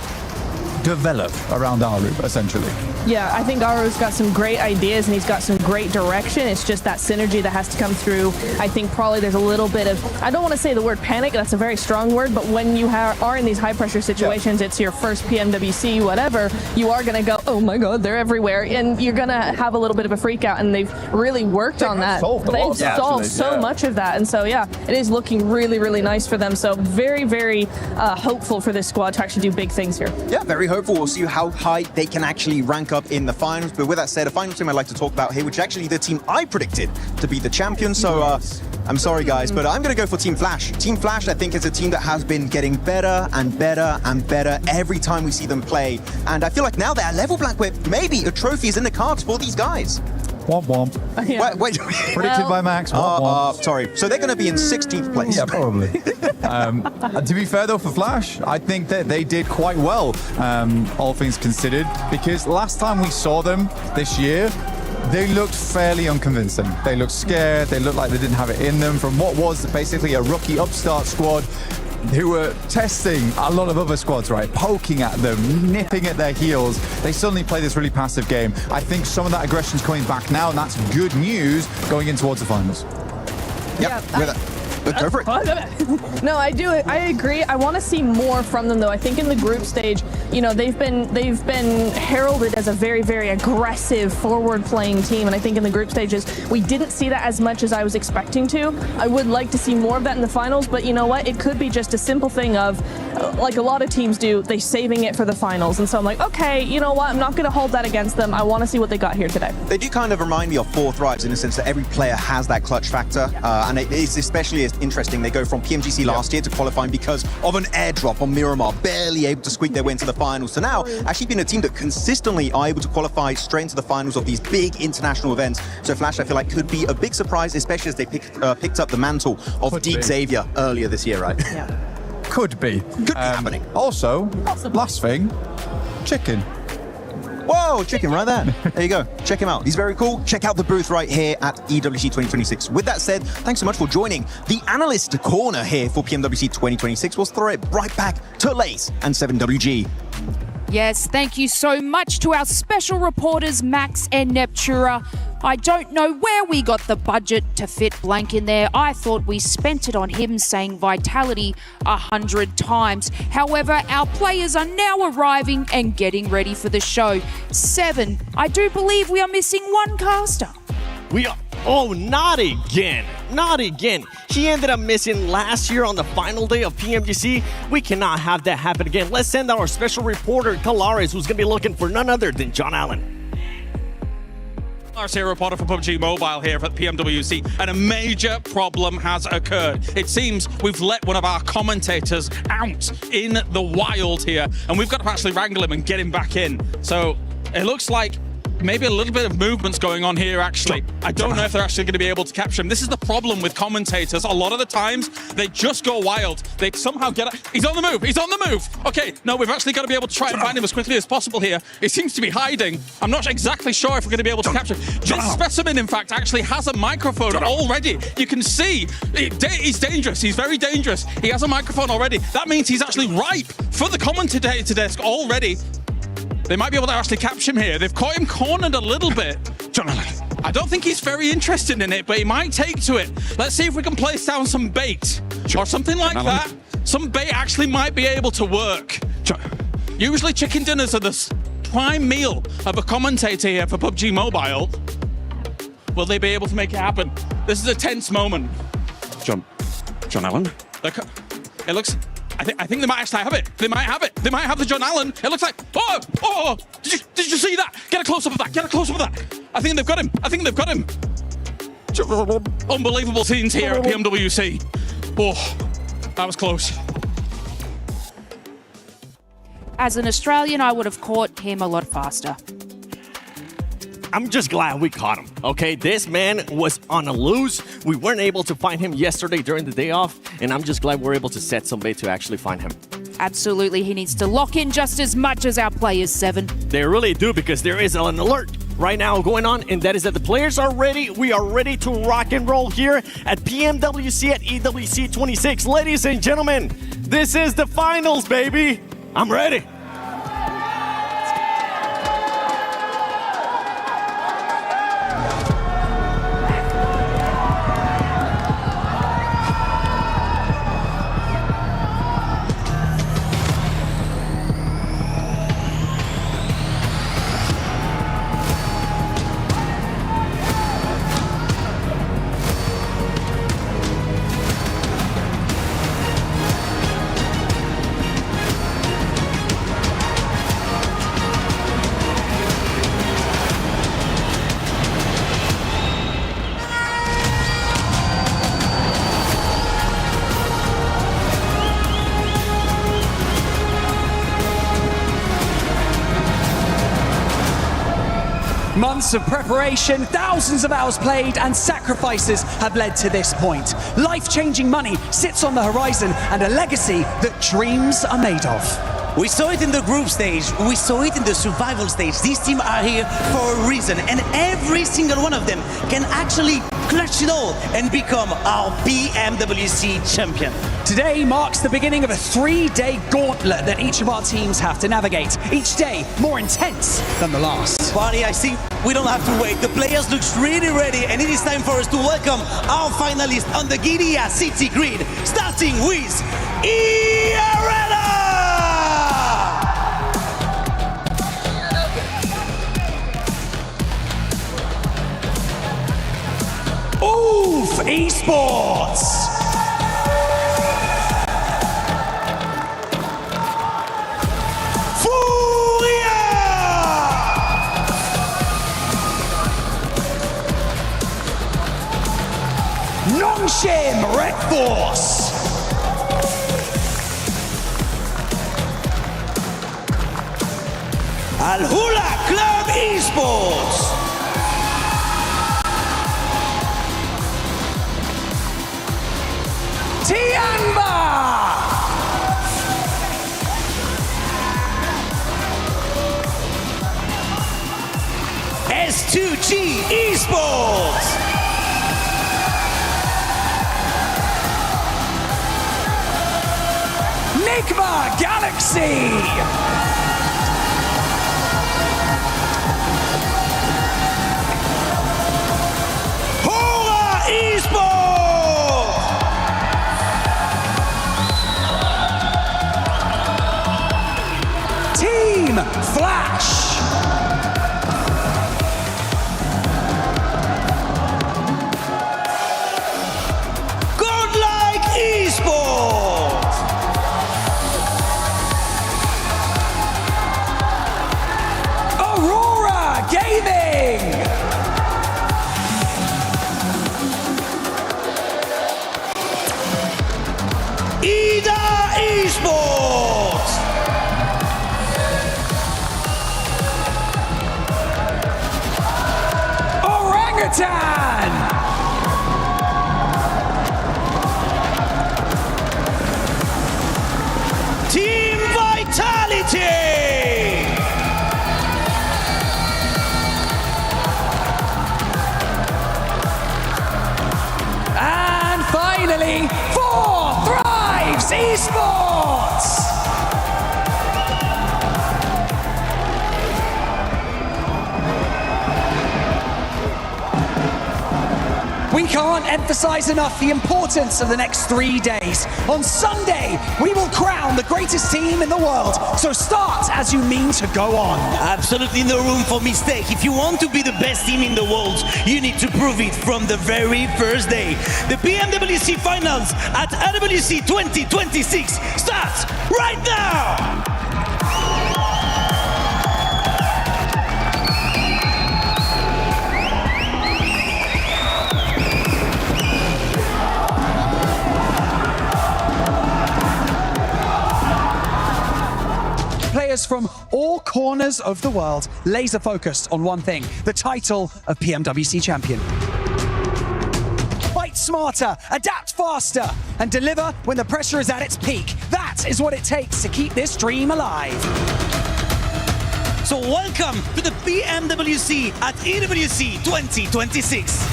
develop around Aru, essentially. Yeah, I think Aru's got some great ideas and he's got some great direction. It's just that synergy that has to come through. I think probably there's a little bit of, I don't want to say the word panic, that's a very strong word, but when you are in these high pressure situations, it's your first PMWC, whatever, you are going to go, oh my God, they're everywhere. And you're going to have a little bit of a freak out, and they've really worked on that. They've solved so much of that. And so, yeah, it is looking really, really nice for them. So very, very hopeful for this squad to actually do big things here. Yeah, very hopeful. We'll see how high they can actually rank up in the finals. But with that said, a final team I'd like to talk about here, which is actually the team I predicted to be the champion. So I'm sorry, guys, but I'm going to go for Team Flash. Team Flash, I think, is a team that has been getting better and better and better every time we see them play. And I feel like now they're at level, Black, where maybe a trophy is in the cards for these guys. Womp womp. Yeah. Wait. Predicted by Max. Womp womp. Sorry. So they're going to be in 16th place. Yeah, probably. To be fair, though, for Flash, I think that they did quite well, all things considered, because last time we saw them this year, they looked fairly unconvincing. They looked scared. They looked like they didn't have it in them from what was basically a rookie upstart squad who were testing a lot of other squads, right? Poking at them, nipping at their heels. They suddenly play this really passive game. I think some of that aggression's coming back now, and that's good news going in towards the finals. Yep. Go for it. No, I do. I agree. I want to see more from them, though. I think in the group stage, you know, they've been heralded as a very, very aggressive, forward-playing team, and I think in the group stages we didn't see that as much as I was expecting to. I would like to see more of that in the finals, but you know what? It could be just a simple thing of, like a lot of teams do, they saving it for the finals, and so I'm like, okay, you know what? I'm not going to hold that against them. I want to see what they got here today. They do kind of remind me of 4 Thrives in the sense that every player has that clutch factor, and it is especially interesting. They go from PMGC last year to qualifying because of an airdrop on Miramar, barely able to squeak their way into the finals. So now, actually being a team that consistently are able to qualify straight into the finals of these big international events. So Flash, I feel like, could be a big surprise, especially as they picked up the mantle of Deep Xavier earlier this year, right? Yeah. Could be. Could be happening. Also, last thing, Chicken. Whoa, Chicken right there. There you go. Check him out. He's very cool. Check out the booth right here at EWC 2026. With that said, thanks so much for joining the analyst corner here for PMWC 2026. We'll throw it right back to Lace and 7WG. Yes, thank you so much to our special reporters, Max and Neptura. I don't know where we got the budget to fit Blank in there. I thought we spent it on him saying Vitality 100 times. However, our players are now arriving and getting ready for the show. 7, I do believe we are missing one caster. We are... Oh, not again. Not again. He ended up missing last year on the final day of PMWC. We cannot have that happen again. Let's send out our special reporter, Calares, who's going to be looking for none other than John Allen. Our senior reporter for PUBG Mobile here at PMWC, and a major problem has occurred. It seems we've let one of our commentators out in the wild here, and we've got to actually wrangle him and get him back in. So it looks like maybe a little bit of movement's going on here, actually. I don't know if they're actually going to be able to capture him. This is the problem with commentators. A lot of the times, they just go wild. They somehow get... He's on the move! He's on the move! Okay, no, we've actually got to be able to try and find him as quickly as possible here. He seems to be hiding. I'm not exactly sure if we're going to be able to capture him. This specimen, in fact, actually has a microphone already. You can see. He's dangerous. He's very dangerous. He has a microphone already. That means he's actually ripe for the commentator desk already. They might be able to actually capture him here. They've caught him cornered a little bit. I don't think he's very interested in it, but he might take to it. Let's see if we can place down some bait or something like that. Some bait actually might be able to work. Usually chicken dinners are the prime meal of a commentator here for PUBG Mobile. Will they be able to make it happen? This is a tense moment. John Allen? It looks... I think they might actually have it. They might have it. They might have the John Allen. It looks like... Oh! Did you see that? Get a close-up of that. Get a close-up of that. I think they've got him. Unbelievable scenes here at PMWC. Oh, that was close. As an Australian, I would have caught him a lot faster. I'm just glad we caught him, okay? This man was on a loose. We weren't able to find him yesterday during the day off, and I'm just glad we're able to set some bait to actually find him. Absolutely, he needs to lock in just as much as our players, 7. They really do, because there is an alert right now going on, and that is that the players are ready. We are ready to rock and roll here at PMWC at EWC 26. Ladies and gentlemen, this is the finals, baby. I'm ready. Months of preparation, thousands of hours played, and sacrifices have led to this point. Life-changing money sits on the horizon, and a legacy that dreams are made of. We saw it in the group stage, we saw it in the survival stage. These teams are here for a reason, and every single one of them can actually clutch it all and become our PMWC champion. Today marks the beginning of a 3-day gauntlet that each of our teams have to navigate. Each day more intense than the last. Buddy, I think we don't have to wait. The players look really ready, and it is time for us to welcome our finalists on the Gidia City grid, starting with Arena! Oof! Esports! Nongshim Red Force! Al-Hula Club Esports! Tianba! S2G Esports! Nigma Galaxy! Flash. Godlike Esports. Aurora Gaming. Esports. Orangutan. Team Vitality. And finally, 4 Thrives Esports. We can't emphasize enough the importance of the next 3 days. On Sunday, we will crown the greatest team in the world. So start as you mean to go on. Absolutely no room for mistake. If you want to be the best team in the world, you need to prove it from the very first day. The PMWC Finals at EWC 2026 starts right now! Players from all corners of the world laser focused on one thing, the title of PMWC champion. Fight smarter, adapt faster, and deliver when the pressure is at its peak. That is what it takes to keep this dream alive. So welcome to the PMWC at EWC 2026.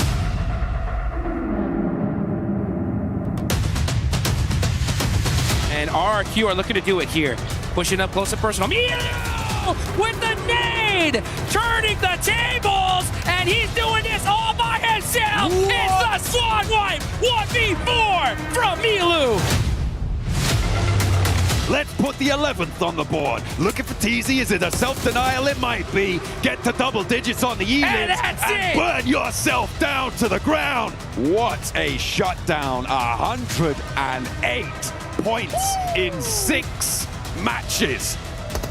And RRQ are looking to do it here. Pushing up close and personal. With the nade, turning the tables, and he's doing this all by himself. What? It's the Swan Wipe 1v4 from Milu. Let's put the 11th on the board. Looking for TZ, is it a self-denial? It might be. Get to double digits on the And evens that's and it. burn yourself down to the ground. What a shutdown. 108 points in 6 matches.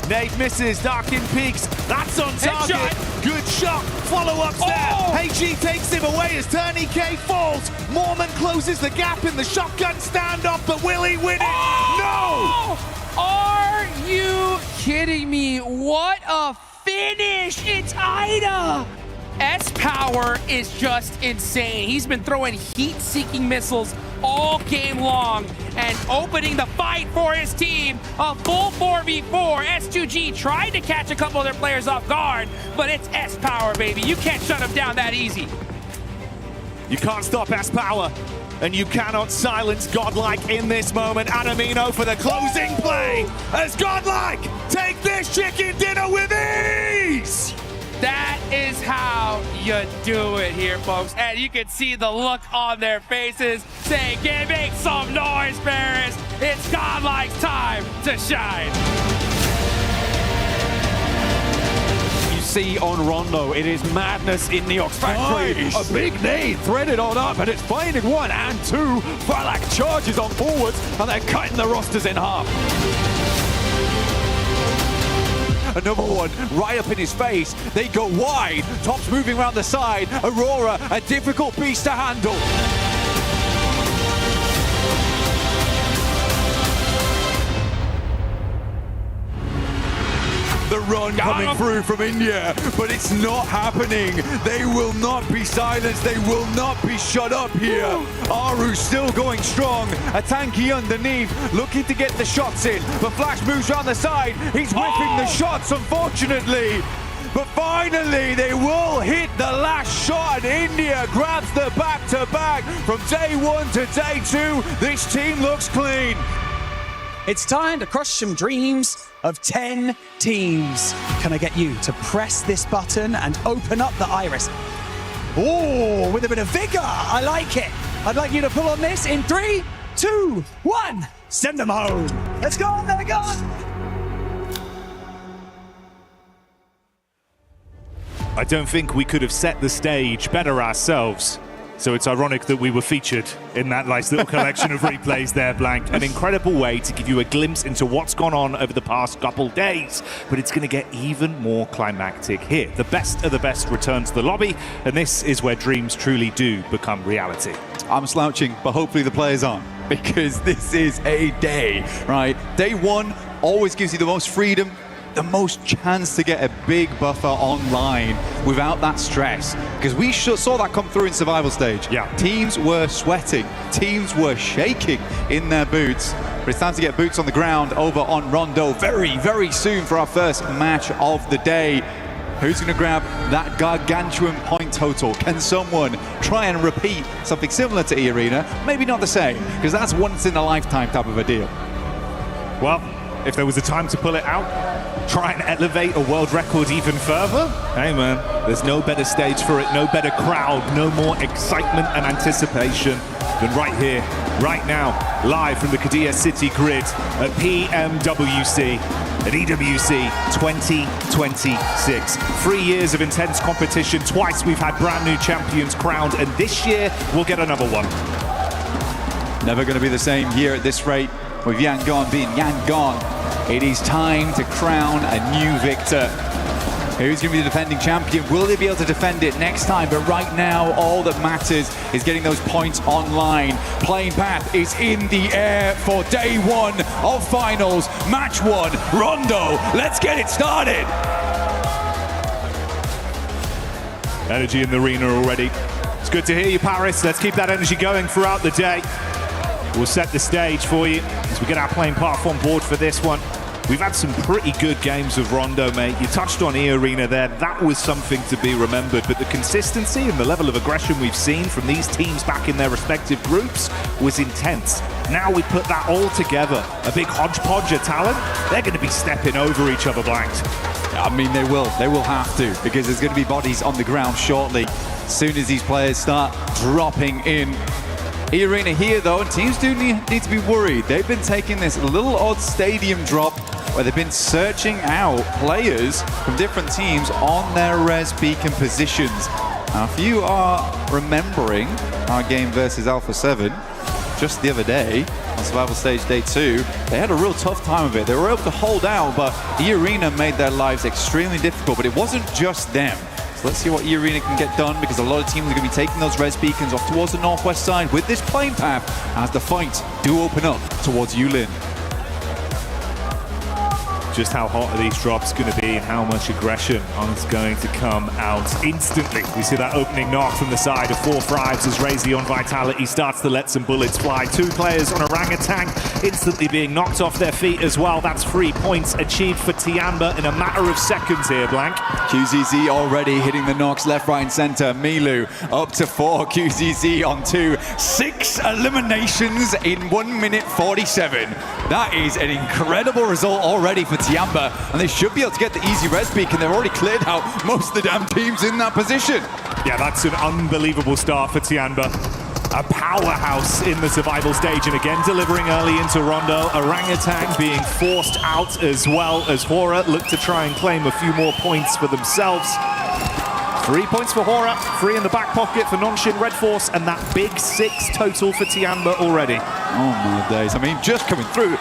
Nate misses, Darkin peaks. That's on target. Headshot. Good shot. Follow-up there. Oh. HG takes him away as Turney K falls. Mormon closes the gap in the shotgun standoff, but will he win it? Oh! Are you kidding me? What a finish! It's Ida! S-Power is just insane. He's been throwing heat-seeking missiles all game long and opening the fight for his team. A full 4v4. S2G tried to catch a couple of their players off guard, but it's S-Power, baby. You can't shut him down that easy. You can't stop S-Power, and you cannot silence Godlike in this moment. Adamino for the closing play as Godlike take this chicken dinner with ease! That is how you do it here, folks. And you can see the look on their faces saying, make some noise, Paris. It's Godlike's time to shine. You see on Rondo, it is madness in the Ox Factory. Nice. A big nade threaded on up, and it's finding 1 and 2. Falak charges on forwards, and they're cutting the rosters in half. Another one right up in his face. They go wide. Top's moving around the side. Aurora, a difficult beast to handle. The run coming through from India, but it's not happening. They will not be silenced. They will not be shut up here. Aru still going strong. A tanky underneath, looking to get the shots in. But Flash moves around the side. He's whipping the shots, unfortunately. But finally, they will hit the last shot. India grabs the back-to-back. From day 1 to day 2, this team looks clean. It's time to crush some dreams of 10 teams. Can I get you to press this button and open up the iris? Oh, with a bit of vigor. I like it. I'd like you to pull on this in 3, 2, 1. Send them home. Let's go. There we go. I don't think we could have set the stage better ourselves. So it's ironic that we were featured in that nice little collection of replays there, Blank. An incredible way to give you a glimpse into what's gone on over the past couple days. But it's going to get even more climactic here. The best of the best return to the lobby, and this is where dreams truly do become reality. I'm slouching, but hopefully the players aren't, because this is a day, right? Day one always gives you the most freedom, the most chance to get a big buffer online without that stress, because we saw that come through in survival stage. Yeah, teams were sweating, teams were shaking in their boots, but it's time to get boots on the ground over on Rondo very, very soon for our first match of the day. Who's going to grab that gargantuan point total? Can someone try and repeat something similar to E-Arena? Maybe not the same, because that's once in a lifetime type of a deal. Well, if there was a time to pull it out, try and elevate a world record even further, hey man, there's no better stage for it, no better crowd, no more excitement and anticipation than right here, right now, live from the Qiddiya City grid at PMWC, at EWC 2026. 3 years of intense competition, twice we've had brand new champions crowned, and this year we'll get another one. Never going to be the same here at this rate, with Yangon being Yangon. It is time to crown a new victor. Who's going to be the defending champion? Will they be able to defend it next time? But right now, all that matters is getting those points online. Playing path is in the air for day one of finals. Match one, Rondo. Let's get it started. Energy in the arena already. It's good to hear you, Paris. Let's keep that energy going throughout the day. We'll set the stage for you as we get our playing path on board for this one. We've had some pretty good games of Rondo, mate. You touched on E-Arena there. That was something to be remembered. But the consistency and the level of aggression we've seen from these teams back in their respective groups was intense. Now we put that all together. A big hodgepodge of talent. They're going to be stepping over each other, Blanked. I mean, they will. They will have to, because there's going to be bodies on the ground shortly, as soon as these players start dropping in. E-Arena here, though, and teams do need to be worried. They've been taking this little odd stadium drop where they've been searching out players from different teams on their res beacon positions. Now, if you are remembering our game versus Alpha 7 just the other day on Survival Stage Day 2, they had a real tough time of it. They were able to hold out, but E-Arena made their lives extremely difficult, but it wasn't just them. Let's see what E-Arena can get done, because a lot of teams are going to be taking those res beacons off towards the northwest side with this playing path as the fights do open up towards Yulin. Just how hot are these drops going to be, and how much aggression is going to come out instantly. We see that opening knock from the side of 4 Thrives as Razy on Vitality starts to let some bullets fly. 2 players on Orangutan instantly being knocked off their feet as well. That's 3 points achieved for Tiamba in a matter of seconds here, Blank. QZZ already hitting the knocks left, right, and center. Milu up to 4, QZZ on 2. 6 eliminations in 1 minute 47. That is an incredible result already for Tiamba, and they should be able to get the easy res beacon. They've already cleared out most of the damn teams in that position. Yeah, that's an unbelievable start for Tiamba. A powerhouse in the survival stage, and again delivering early into Rondo. Orangutan being forced out as well as Hora look to try and claim a few more points for themselves. 3 points for Hora, 3 in the back pocket for Nonshin Red Force, and that big 6 total for Tiamba already. Oh my days, I mean, just coming through,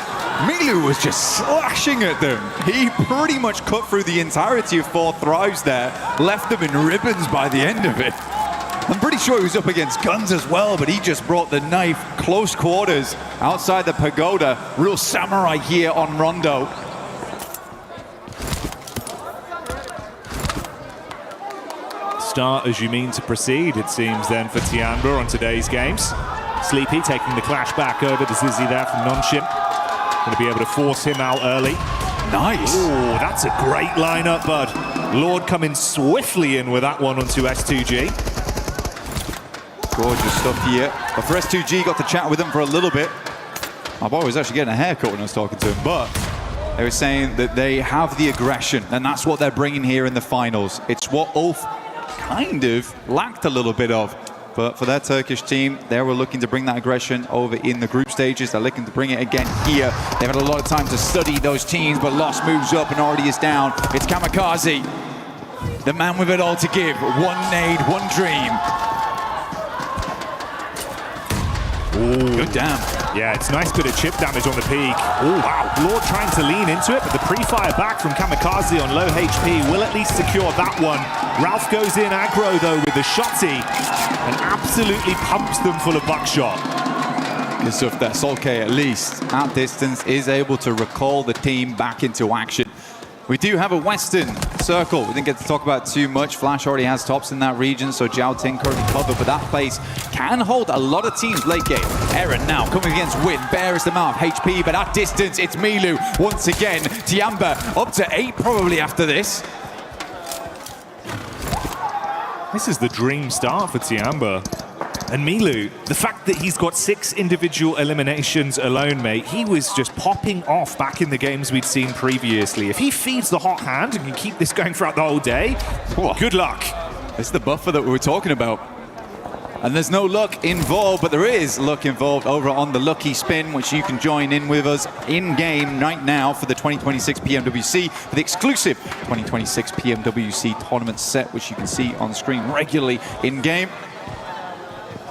Milu was just slashing at them. He pretty much cut through the entirety of 4 Thrives there, left them in ribbons by the end of it. I'm pretty sure he was up against guns as well, but he just brought the knife close quarters outside the pagoda. Real samurai here on Rondo. Start as you mean to proceed, it seems then, for Tiamba on today's games. Sleepy taking the clash back over to Zizzy there from Nonshin. Going to be able to force him out early. Nice. Oh, that's a great lineup, bud. Lord coming swiftly in with that one onto S2G. Gorgeous stuff here. But for S2G, got to chat with him for a little bit. My boy was actually getting a haircut when I was talking to him, but they were saying that they have the aggression, and that's what they're bringing here in the finals. It's what Ulf kind of lacked a little bit of. But for their Turkish team, they were looking to bring that aggression over in the group stages. They're looking to bring it again here. They've had a lot of time to study those teams, but Lost moves up and already is down. It's Kamikaze. the man with it all to give. One nade, one dream. Ooh. Good damn. Yeah, it's nice bit of chip damage on the peak. Oh, wow. Lord trying to lean into it, but the pre-fire back from Kamikaze on low HP will at least secure that one. Ralph goes in aggro, though, with the shotty and absolutely pumps them full of buckshot. Good stuff there. Solkay, at least at distance, is able to recall the team back into action. We do have a Western circle. We didn't get to talk about too much. Flash already has tops in that region, so Jiao Ting currently covered, but that place can hold a lot of teams late game. Eren now coming against Win, barest amount of HP, but at distance, it's Milu once again. Tiamba up to 8 probably after this. This is the dream start for Tiamba. And Milu, the fact that he's got 6 individual eliminations alone, mate, he was just popping off back in the games we'd seen previously. If he feeds the hot hand and can keep this going throughout the whole day, good luck. It's the buffer that we were talking about. And there's no luck involved, but there is luck involved over on the Lucky Spin, which you can join in with us in-game right now for the 2026 PMWC, for the exclusive 2026 PMWC tournament set, which you can see on screen regularly in-game.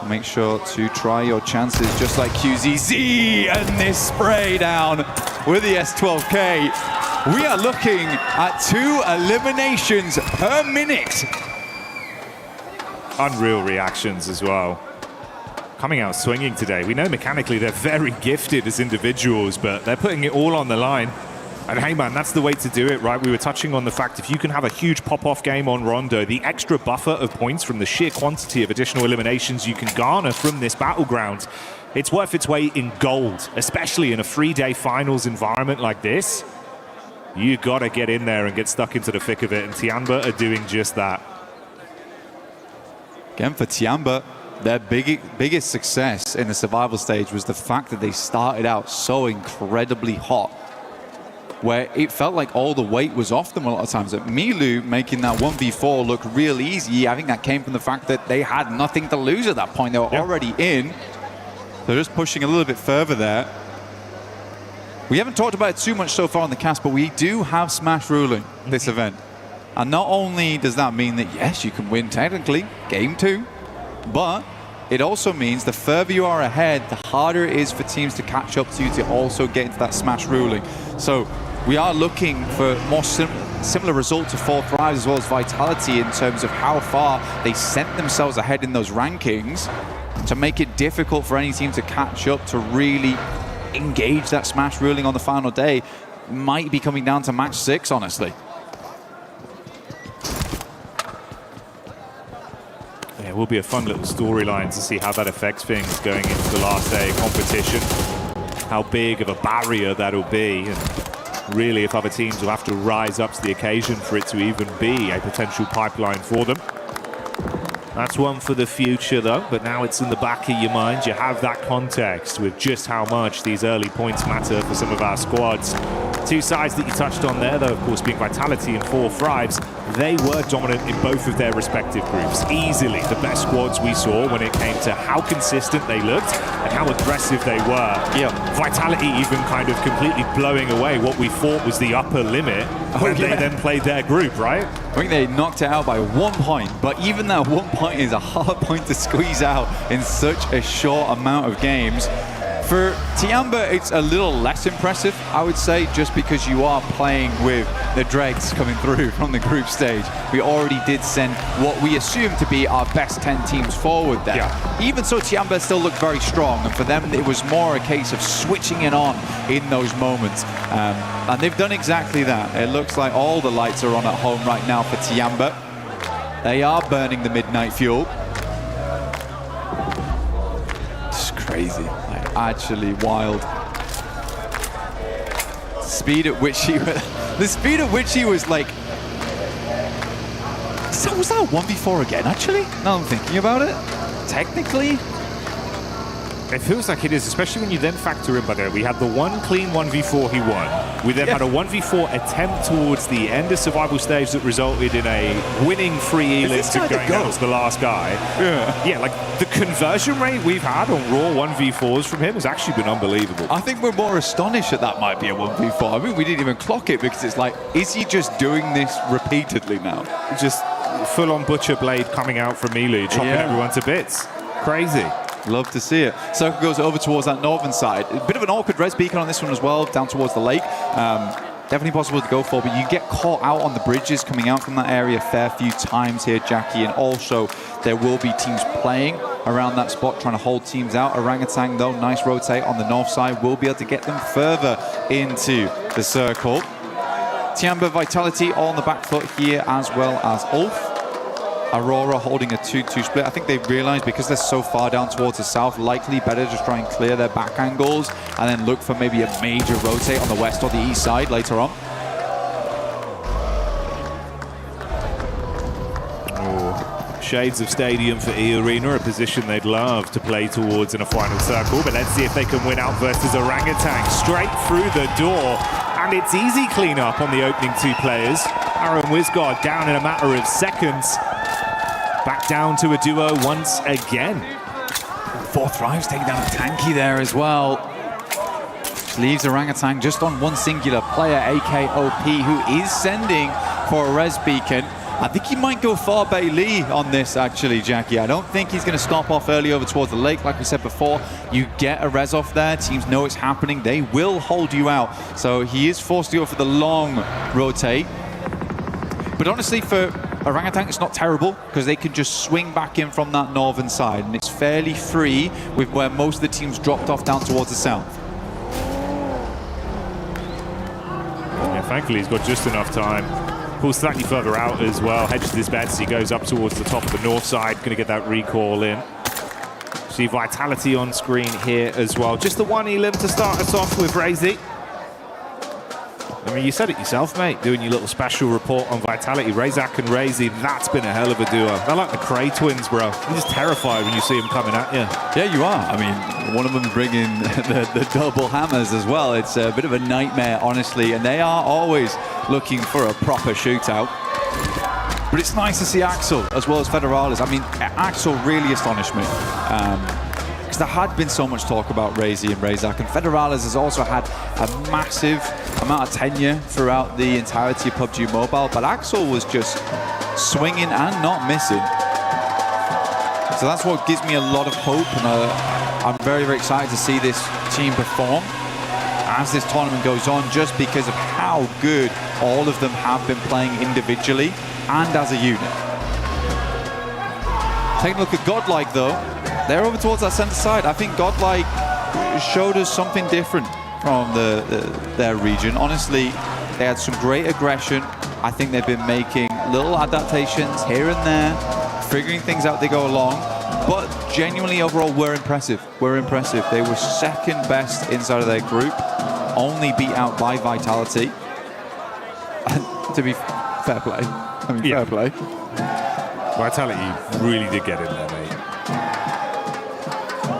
Make sure to try your chances just like QZZ and this spray down with the S12K. We are looking at 2 eliminations per minute. Unreal reactions as well. Coming out swinging today. We know mechanically they're very gifted as individuals, but they're putting it all on the line. And hey man, that's the way to do it, right? We were touching on the fact if you can have a huge pop-off game on Rondo, the extra buffer of points from the sheer quantity of additional eliminations you can garner from this battleground, it's worth its weight in gold, especially in a 3-day finals environment like this. You gotta get in there and get stuck into the thick of it, and Tiamba are doing just that. Again, for Tiamba, their biggest success in the survival stage was the fact that they started out so incredibly hot, where it felt like all the weight was off them a lot of times. At Milu making that 1v4 look real easy, I think that came from the fact that they had nothing to lose at that point. They were already in. They're just pushing a little bit further there. We haven't talked about it too much so far on the cast, but we do have Smash ruling this event. And not only does that mean that, yes, you can win technically, game 2, but it also means the further you are ahead, the harder it is for teams to catch up to you to also get into that Smash ruling. So we are looking for more similar results to 4 Thrives as well as Vitality in terms of how far they sent themselves ahead in those rankings to make it difficult for any team to catch up to really engage that Smash ruling on the final day. Might be coming down to match 6, honestly. Yeah, it will be a fun little storyline to see how that affects things going into the last day of competition. How big of a barrier that'll be, and really if other teams will have to rise up to the occasion for it to even be a potential pipeline for them. That's one for the future though, but now it's in the back of your mind. You have that context with just how much these early points matter for some of our squads. 2 sides that you touched on there, though, of course, being Vitality and 4 Thrives. They were dominant in both of their respective groups. Easily the best squads we saw when it came to how consistent they looked and how aggressive they were. Yeah. Vitality even kind of completely blowing away what we thought was the upper limit when they then played their group, right? I think they knocked it out by 1 point, but even that 1 point is a hard point to squeeze out in such a short amount of games. For Tiamba, it's a little less impressive, I would say, just because you are playing with the dregs coming through from the group stage. We already did send what we assume to be our best 10 teams forward there. Yeah. Even so, Tiamba still looked very strong, and for them, it was more a case of switching it on in those moments. And they've done exactly that. It looks like all the lights are on at home right now for Tiamba. They are burning the midnight fuel. It's crazy. Actually wild. Speed at which he was, the speed at which he was like, so was that 1v4 again actually? Now I'm thinking about it. Technically, It feels like it is, especially when you then factor in, by the way, we had the one clean 1v4 he won. We then had a 1v4 attempt towards the end of survival stage that resulted in a winning free elim to going out as the last guy. Yeah, like the conversion rate we've had on raw 1v4s from him has actually been unbelievable. I think we're more astonished that might be a 1v4. I mean, we didn't even clock it because it's like, is he just doing this repeatedly now? Just full-on butcher blade coming out from Milu, chopping everyone to bits. Crazy. Love to see it. Circle goes over towards that northern side. A bit of an awkward res beacon on this one as well, down towards the lake. Definitely possible to go for, but you get caught out on the bridges coming out from that area a fair few times here, Jackie, and also there will be teams playing around that spot, trying to hold teams out. Orangutan, though, nice rotate on the north side, will be able to get them further into the circle. Tiamba, Vitality all on the back foot here, as well as Ulf. Aurora holding a 2-2 split. I think they've realized because they're so far down towards the south, likely better just try and clear their back angles and then look for maybe a major rotate on the west or the east side later on. Shades of stadium for E-Arena, a position they'd love to play towards in a final circle, but let's see if they can win out versus Orangutan. Straight through the door, and it's easy cleanup on the opening two players. Aaron Wisgard down in a matter of seconds. Back down to a duo once again. 4 Thrives taking down a tanky there as well. Which leaves Orangutan just on one singular player, AKOP, who is sending for a res beacon. I think he might go far Bay Lee on this, actually, Jackie. I don't think he's going to stop off early over towards the lake. Like we said before, you get a res off there. Teams know it's happening. They will hold you out. So he is forced to go for the long rotate. But honestly, for Orangutan, it's not terrible because they can just swing back in from that northern side. And it's fairly free with where most of the teams dropped off down towards the south. Yeah, thankfully, he's got just enough time. Pulls slightly further out as well, hedges his bets. He goes up towards the top of the north side, going to get that recall in. See Vitality on screen here as well. Just the one elim to start us off with, Razy. I mean, you said it yourself, mate, doing your little special report on Vitality. Razak and Razy, that's been a hell of a duo. They're like the Cray twins, bro. You're just terrified when you see them coming at you. Yeah, you are. I mean, one of them bringing the double hammers as well. It's a bit of a nightmare, honestly, and they are always looking for a proper shootout. But it's nice to see Axel as well as Federales. I mean, Axel really astonished me. Because there had been so much talk about Razy and Razak, and Federales has also had a massive amount of tenure throughout the entirety of PUBG Mobile, but Axel was just swinging and not missing. So that's what gives me a lot of hope, and I'm very, very excited to see this team perform as this tournament goes on, just because of how good all of them have been playing individually and as a unit. Taking a look at Godlike, though. They're over towards that center side. I think Godlike showed us something different from their region. Honestly, they had some great aggression. I think they've been making little adaptations here and there, figuring things out as they go along. But genuinely, overall, we're impressive. We're impressive. They were second best inside of their group, only beat out by Vitality. And to be fair play. I mean, fair play. Vitality really did get in there, mate.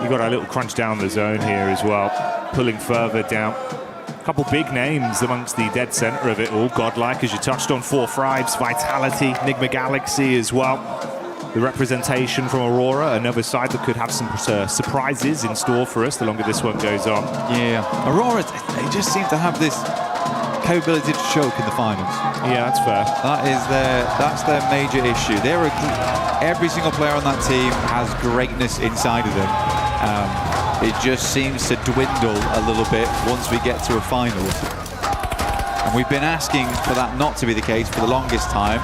You got a little crunch down the zone here as well, pulling further down. A couple big names amongst the dead center of it all. Godlike, as you touched on, 4 Thrives, Vitality, Enigma Galaxy as well. The representation from Aurora, another side that could have some surprises in store for us the longer this one goes on. Yeah, Aurora, they just seem to have this capability to choke in the finals. Yeah, that's fair. That's their major issue. Every single player on that team has greatness inside of them. It just seems to dwindle a little bit once we get to a finals. And we've been asking for that not to be the case for the longest time.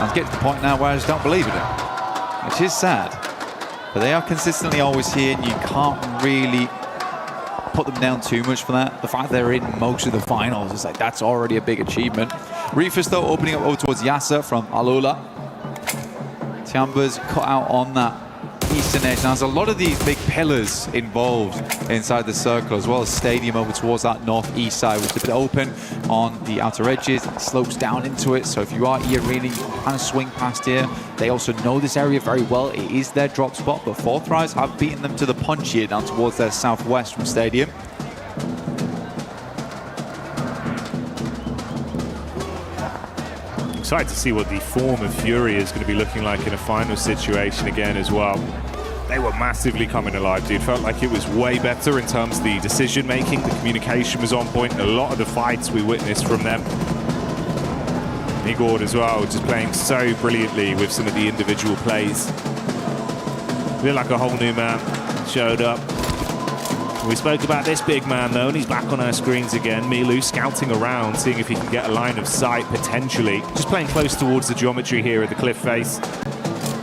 And get to the point now where I just don't believe in it, which is sad. But they are consistently always here, and you can't really put them down too much for that. The fact they're in most of the finals is like, that's already a big achievement. Reefus, though, opening up over towards Yasser from Alula. Tiamba's cut out on that eastern edge. Now, there's a lot of these big pillars involved inside the circle, as well as stadium over towards that northeast side, which is a bit open on the outer edges. It slopes down into it, so if you are E-Arena, you can kind of swing past here. They also know this area very well. It is their drop spot, but Fourth Rise have beaten them to the punch here down towards their southwest from stadium. Excited to see what the form of Fury is going to be looking like in a final situation again as well. They were massively coming alive, dude. Felt like it was way better in terms of the decision making. The communication was on point. A lot of the fights we witnessed from them. Igor as well, just playing so brilliantly with some of the individual plays. Feel like a whole new man showed up. We spoke about this big man though, and he's back on our screens again. Milu scouting around, seeing if he can get a line of sight potentially. Just playing close towards the geometry here at the cliff face.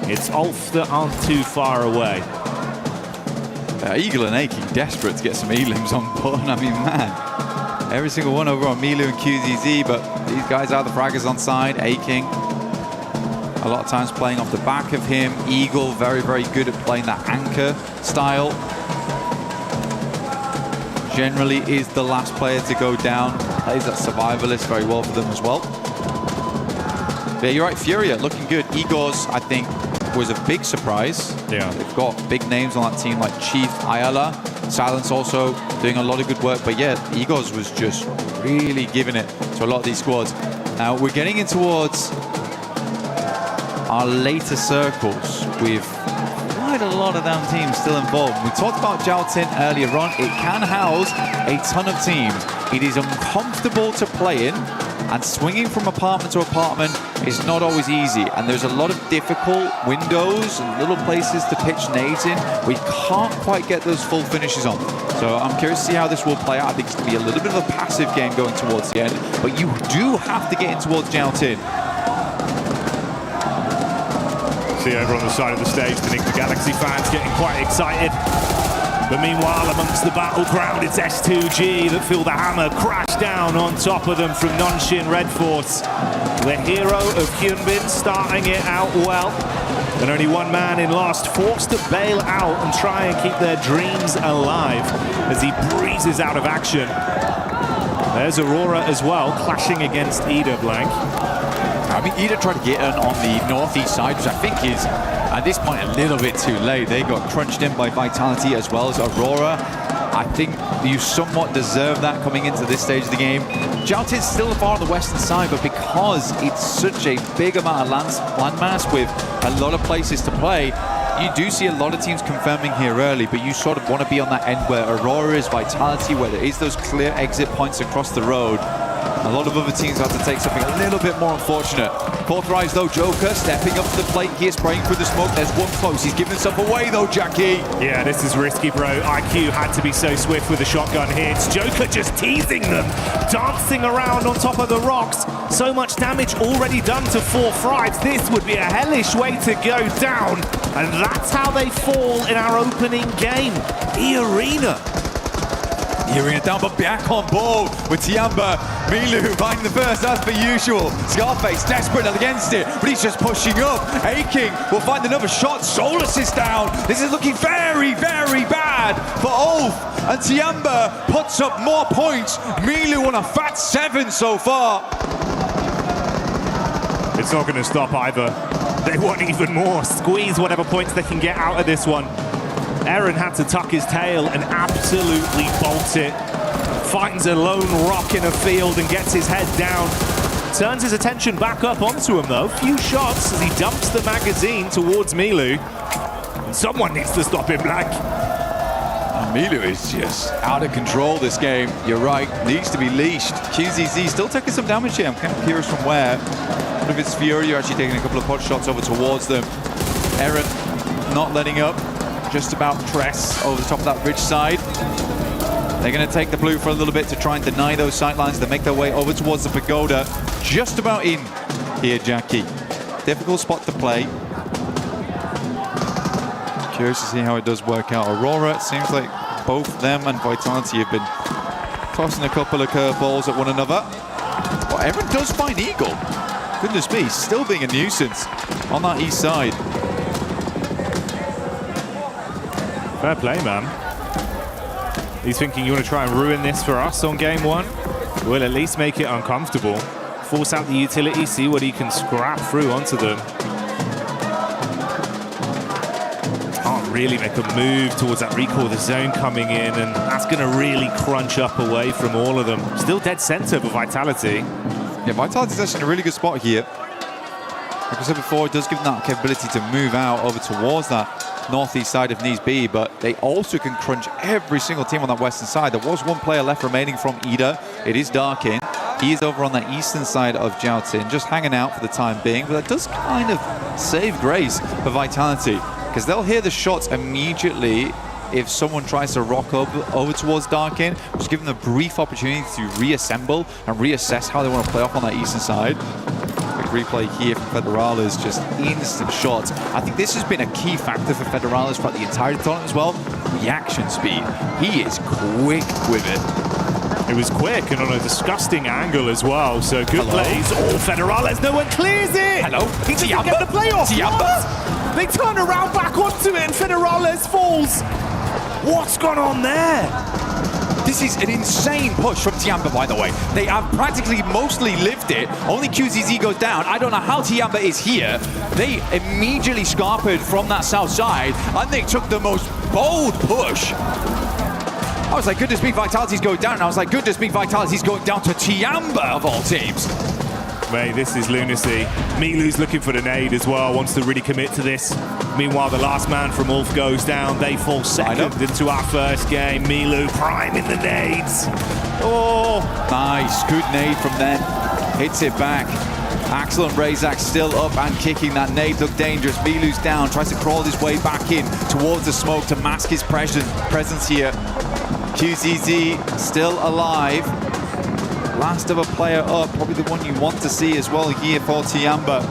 It's Ulf that aren't too far away. Eagle and Aching desperate to get some elims on board. I mean, man, every single one over on Milu and QZZ, but these guys are the fraggers on side. Aching, a lot of times playing off the back of him. Eagle, very, very good at playing that anchor style. Generally is the last player to go down. Plays that survivalist very well for them as well. But yeah, you're right, Furia looking good. Igor's, I think, was a big surprise. Yeah. They've got big names on that team like Chief, Ayala. Silence also doing a lot of good work. But yeah, Igor's was just really giving it to a lot of these squads. Now, we're getting in towards our later circles with quite a lot of them teams still involved. We talked about Jiaotin earlier on. It can house a ton of teams. It is uncomfortable to play in, and swinging from apartment to apartment is not always easy. And there's a lot of difficult windows and little places to pitch nades in. We can't quite get those full finishes on. So I'm curious to see how this will play out. I think it's going to be a little bit of a passive game going towards the end, but you do have to get in towards Jiaotin. See over on the side of the stage, the Nick the Galaxy fans getting quite excited. But meanwhile, amongst the battleground, it's S2G that feel the hammer crash down on top of them from Nonshin Red Force. The hero of Hyunbin starting it out well. And only one man in last, forced to bail out and try and keep their dreams alive as he breezes out of action. There's Aurora as well, clashing against Ida Blank. I mean, Ida tried to get in on the northeast side, which I think is, at this point, a little bit too late. They got crunched in by Vitality as well as Aurora. I think you somewhat deserve that coming into this stage of the game. Jiaotin's still far on the western side, but because it's such a big amount of landmass with a lot of places to play, you do see a lot of teams confirming here early, but you sort of want to be on that end where Aurora is, Vitality, where there is those clear exit points across the road. A lot of other teams have to take something a little bit more unfortunate. Fourth Rise, though, Joker stepping up to the plate here, spraying through the smoke. There's one close. He's giving himself away, though, Jackie. Yeah, this is risky, bro. IQ had to be so swift with the shotgun here. It's Joker just teasing them, dancing around on top of the rocks. So much damage already done to Fourth Rise. This would be a hellish way to go down. And that's how they fall in our opening game. E-Arena. E-Arena down, but back on board with Tiamba. Milu finding the first, as per usual. Scarface desperate against it, but he's just pushing up. Aching will find another shot. Solus is down. This is looking very, very bad for Ulf. And Tiamba puts up more points. Milu on a fat 7 so far. It's not going to stop either. They want even more. Squeeze whatever points they can get out of this one. Eren had to tuck his tail and absolutely bolt it. Finds a lone rock in a field and gets his head down. Turns his attention back up onto him though. Few shots as he dumps the magazine towards Milu. And someone needs to stop him, Black. Milu is just out of control this game. You're right, needs to be leashed. QZZ still taking some damage here. I'm kind of curious from where. One of his Fury, you're actually taking a couple of pot shots over towards them. Eren not letting up. Just about press over the top of that ridge side. They're going to take the blue for a little bit to try and deny those sightlines. They make their way over towards the pagoda. Just about in here, Jackie. Difficult spot to play. Curious to see how it does work out. Aurora, it seems like both them and Vitality have been tossing a couple of curveballs at one another. But Eren does find Eagle. Goodness me, still being a nuisance on that east side. Fair play, man. He's thinking, you want to try and ruin this for us on game one? We'll at least make it uncomfortable. Force out the utility, see what he can scrap through onto them. Can't really make a move towards that recall, the zone coming in, and that's going to really crunch up away from all of them. Still dead center for Vitality. Yeah, Vitality's actually in a really good spot here. Like I said before, it does give them that capability to move out over towards that northeast side of Knees B, but they also can crunch every single team on that western side. There was one player left remaining from Ida. It is Darkin. He is over on the eastern side of Jiaotin, just hanging out for the time being, but that does kind of save grace for Vitality, because they'll hear the shots immediately if someone tries to rock up over towards Darkin, just give them a brief opportunity to reassemble and reassess how they want to play off on that eastern side. Quick replay here from Federales, just instant shots. I think this has been a key factor for Federales throughout the entire tournament as well. Reaction speed. He is quick with it. It was quick and on a disgusting angle as well, so good plays. Oh, Federales, no one clears it! Hello? He doesn't get the playoff! What? They turn around back onto it and Federales falls! What's gone on there? This is an insane push from Tiamba, by the way. They have practically mostly lived it. Only QZZ goes down. I don't know how Tiamba is here. They immediately scarpered from that south side, and they took the most bold push. I was like, goodness me, Vitality's going down. And I was like, goodness me, Vitality's going down to Tiamba of all teams. Mate, this is lunacy. Milu's looking for the nade as well, wants to really commit to this. Meanwhile, the last man from Ulf goes down. They fall second into our first game. Milu priming the nades. Oh! Nice, good nade from them. Hits it back. Axel and Razak still up and kicking. That nade looked dangerous. Milu's down, tries to crawl his way back in towards the smoke to mask his presence here. QZZ still alive. Last of a player up, probably the one you want to see as well here for Tiamba.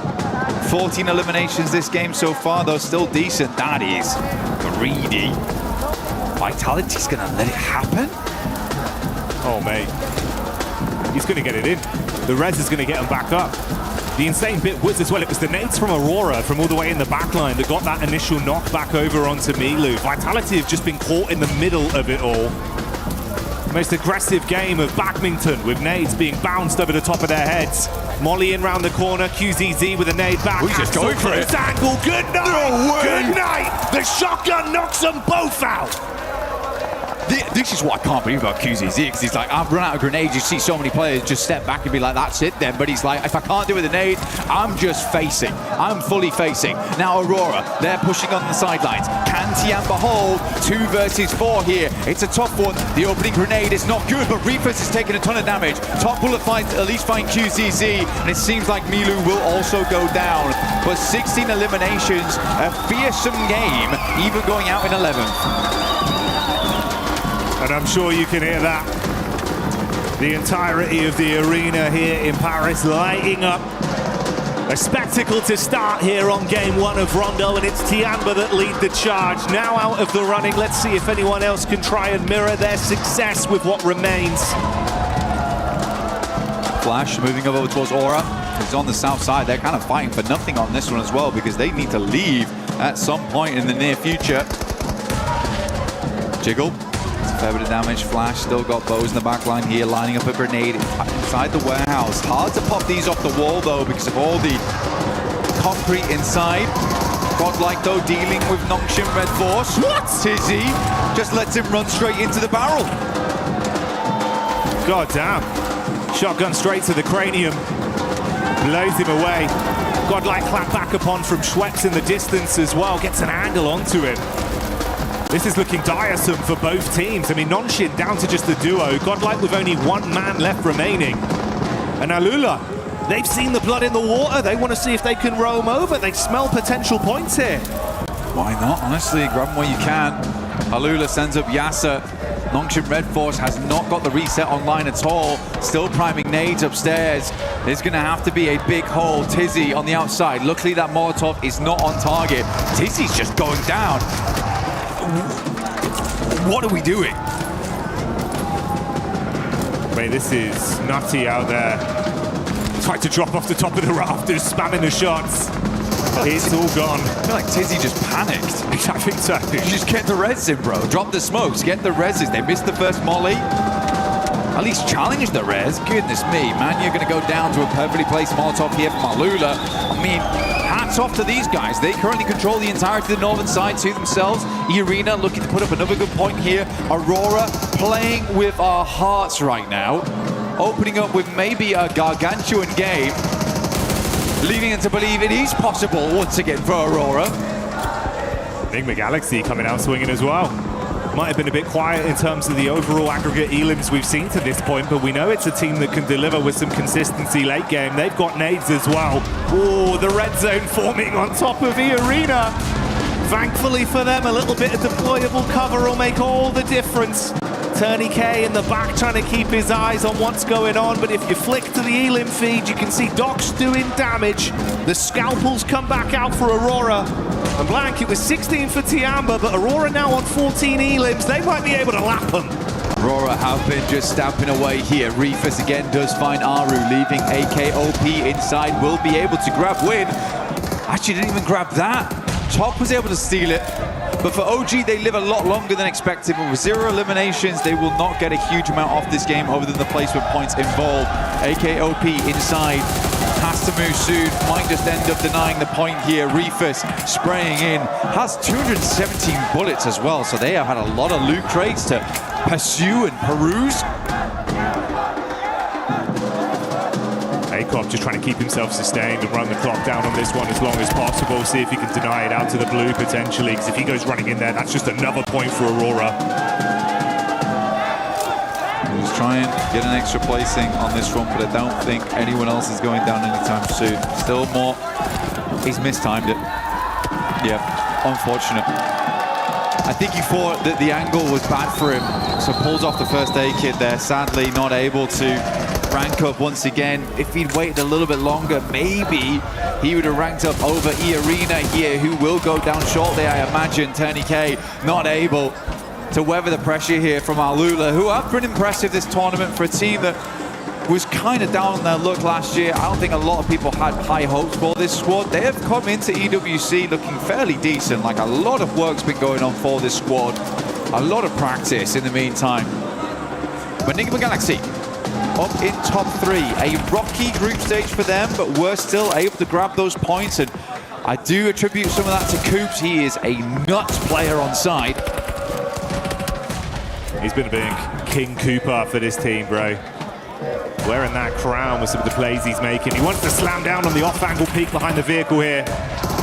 14 eliminations this game so far, though still decent. That is greedy. Vitality's gonna let it happen? Oh, mate. He's gonna get it in. The res is gonna get him back up. The insane bit was as well, it was the nades from Aurora from all the way in the back line that got that initial knock back over onto Milu. Vitality have just been caught in the middle of it all. Most aggressive game of badminton with nades being bounced over the top of their heads. Molly in round the corner, QZZ with a nade back. He's just going for it. Angle, good night! No way. Good night! The shotgun knocks them both out! This is what I can't believe about QZZ, because he's like, I've run out of grenades. You see so many players just step back and be like, that's it then. But he's like, if I can't do it with a nade, I'm just facing. I'm fully facing. Now Aurora, they're pushing on the sidelines. Can Tiamba hold 2 versus 4 here? It's a tough one. The opening grenade is not good, but Reefers is taking a ton of damage. Top bullet finds at least find QZZ, and it seems like Milu will also go down. But 16 eliminations, a fearsome game, even going out in 11th. And I'm sure you can hear that. The entirety of the arena here in Paris lighting up. A spectacle to start here on game 1 of Rondo, and it's Tiamba that lead the charge. Now out of the running, let's see if anyone else can try and mirror their success with what remains. Flash moving over towards Aura. He's on the south side. They're kind of fighting for nothing on this one as well, because they need to leave at some point in the near future. Jiggle. Fair bit of damage. Flash still got bows in the back line here, lining up a grenade inside the warehouse. Hard to pop these off the wall though, because of all the concrete inside. Godlike though, dealing with Nongshim Red Force. What? Tizzy just lets him run straight into the barrel. God damn. Shotgun straight to the cranium. Blows him away. Godlike clap back upon from Schweppes in the distance as well. Gets an angle onto him. This is looking tiresome for both teams. I mean, Nongshim down to just the duo. Godlike with only 1 man left remaining. And Alula, they've seen the blood in the water. They want to see if they can roam over. They smell potential points here. Why not? Honestly, grab them where you can. Alula sends up Yasser. Nongshim Red Force has not got the reset online at all. Still priming nades upstairs. There's going to have to be a big hole. Tizzy on the outside. Luckily, that Molotov is not on target. Tizzy's just going down. What are we doing? Mate, this is nutty out there. Tried to drop off the top of the rafters, spamming the shots. It's all gone. I feel like Tizzy just panicked. I think so. Just get the res in, bro. Drop the smokes, get the reses. They missed the first molly. At least challenge the res. Goodness me, man, you're going to go down to a perfectly placed Molotov here from Alula. I mean, hats off to these guys. They currently control the entirety of the northern side to themselves. Irina looking to put up another good point here. Aurora playing with our hearts right now. Opening up with maybe a gargantuan game. Leading us to believe it is possible once again for Aurora. Enigma Galaxy coming out swinging as well. Might have been a bit quiet in terms of the overall aggregate elims we've seen to this point, but we know it's a team that can deliver with some consistency late game. They've got nades as well. Oh, the red zone forming on top of the arena. Thankfully for them, a little bit of deployable cover will make all the difference. Turney K in the back trying to keep his eyes on what's going on, but if you flick to the elim feed, you can see Doc's doing damage. The scalpels come back out for Aurora. And Blank, it was 16 for Tiamba, but Aurora now on 14 elims. They might be able to lap them. Aurora have been just stamping away here. Reefus again does find Aru, leaving AKOP inside. Will be able to grab win. Actually didn't even grab that. Top was able to steal it. But for OG, they live a lot longer than expected. But with 0 eliminations, they will not get a huge amount off this game other than the placement points involved. AKOP inside. Has to move soon, might just end up denying the point here. Reefus spraying in, has 217 bullets as well, so they have had a lot of loot crates to pursue and peruse. Akop just trying to keep himself sustained and run the clock down on this one as long as possible, see if he can deny it out to the blue potentially, because if he goes running in there, that's just another point for Aurora. Just try and get an extra placing on this run, but I don't think anyone else is going down anytime soon. Still more. He's mistimed it. Yeah, unfortunate. I think he thought that the angle was bad for him, so pulls off the first aid kit there. Sadly, not able to rank up once again. If he'd waited a little bit longer, maybe he would have ranked up over E-Arena here, who will go down shortly, I imagine. Turney K not able to weather the pressure here from Alula, who have been impressive this tournament for a team that was kind of down on their luck last year. I don't think a lot of people had high hopes for this squad. They have come into EWC looking fairly decent, like a lot of work's been going on for this squad. A lot of practice in the meantime. But Enigma Galaxy up in top 3. A rocky group stage for them, but we're still able to grab those points, and I do attribute some of that to Coops. He is a nuts player on side. He's been a big King Cooper for this team, bro. Wearing that crown with some of the plays he's making. He wants to slam down on the off-angle peak behind the vehicle here.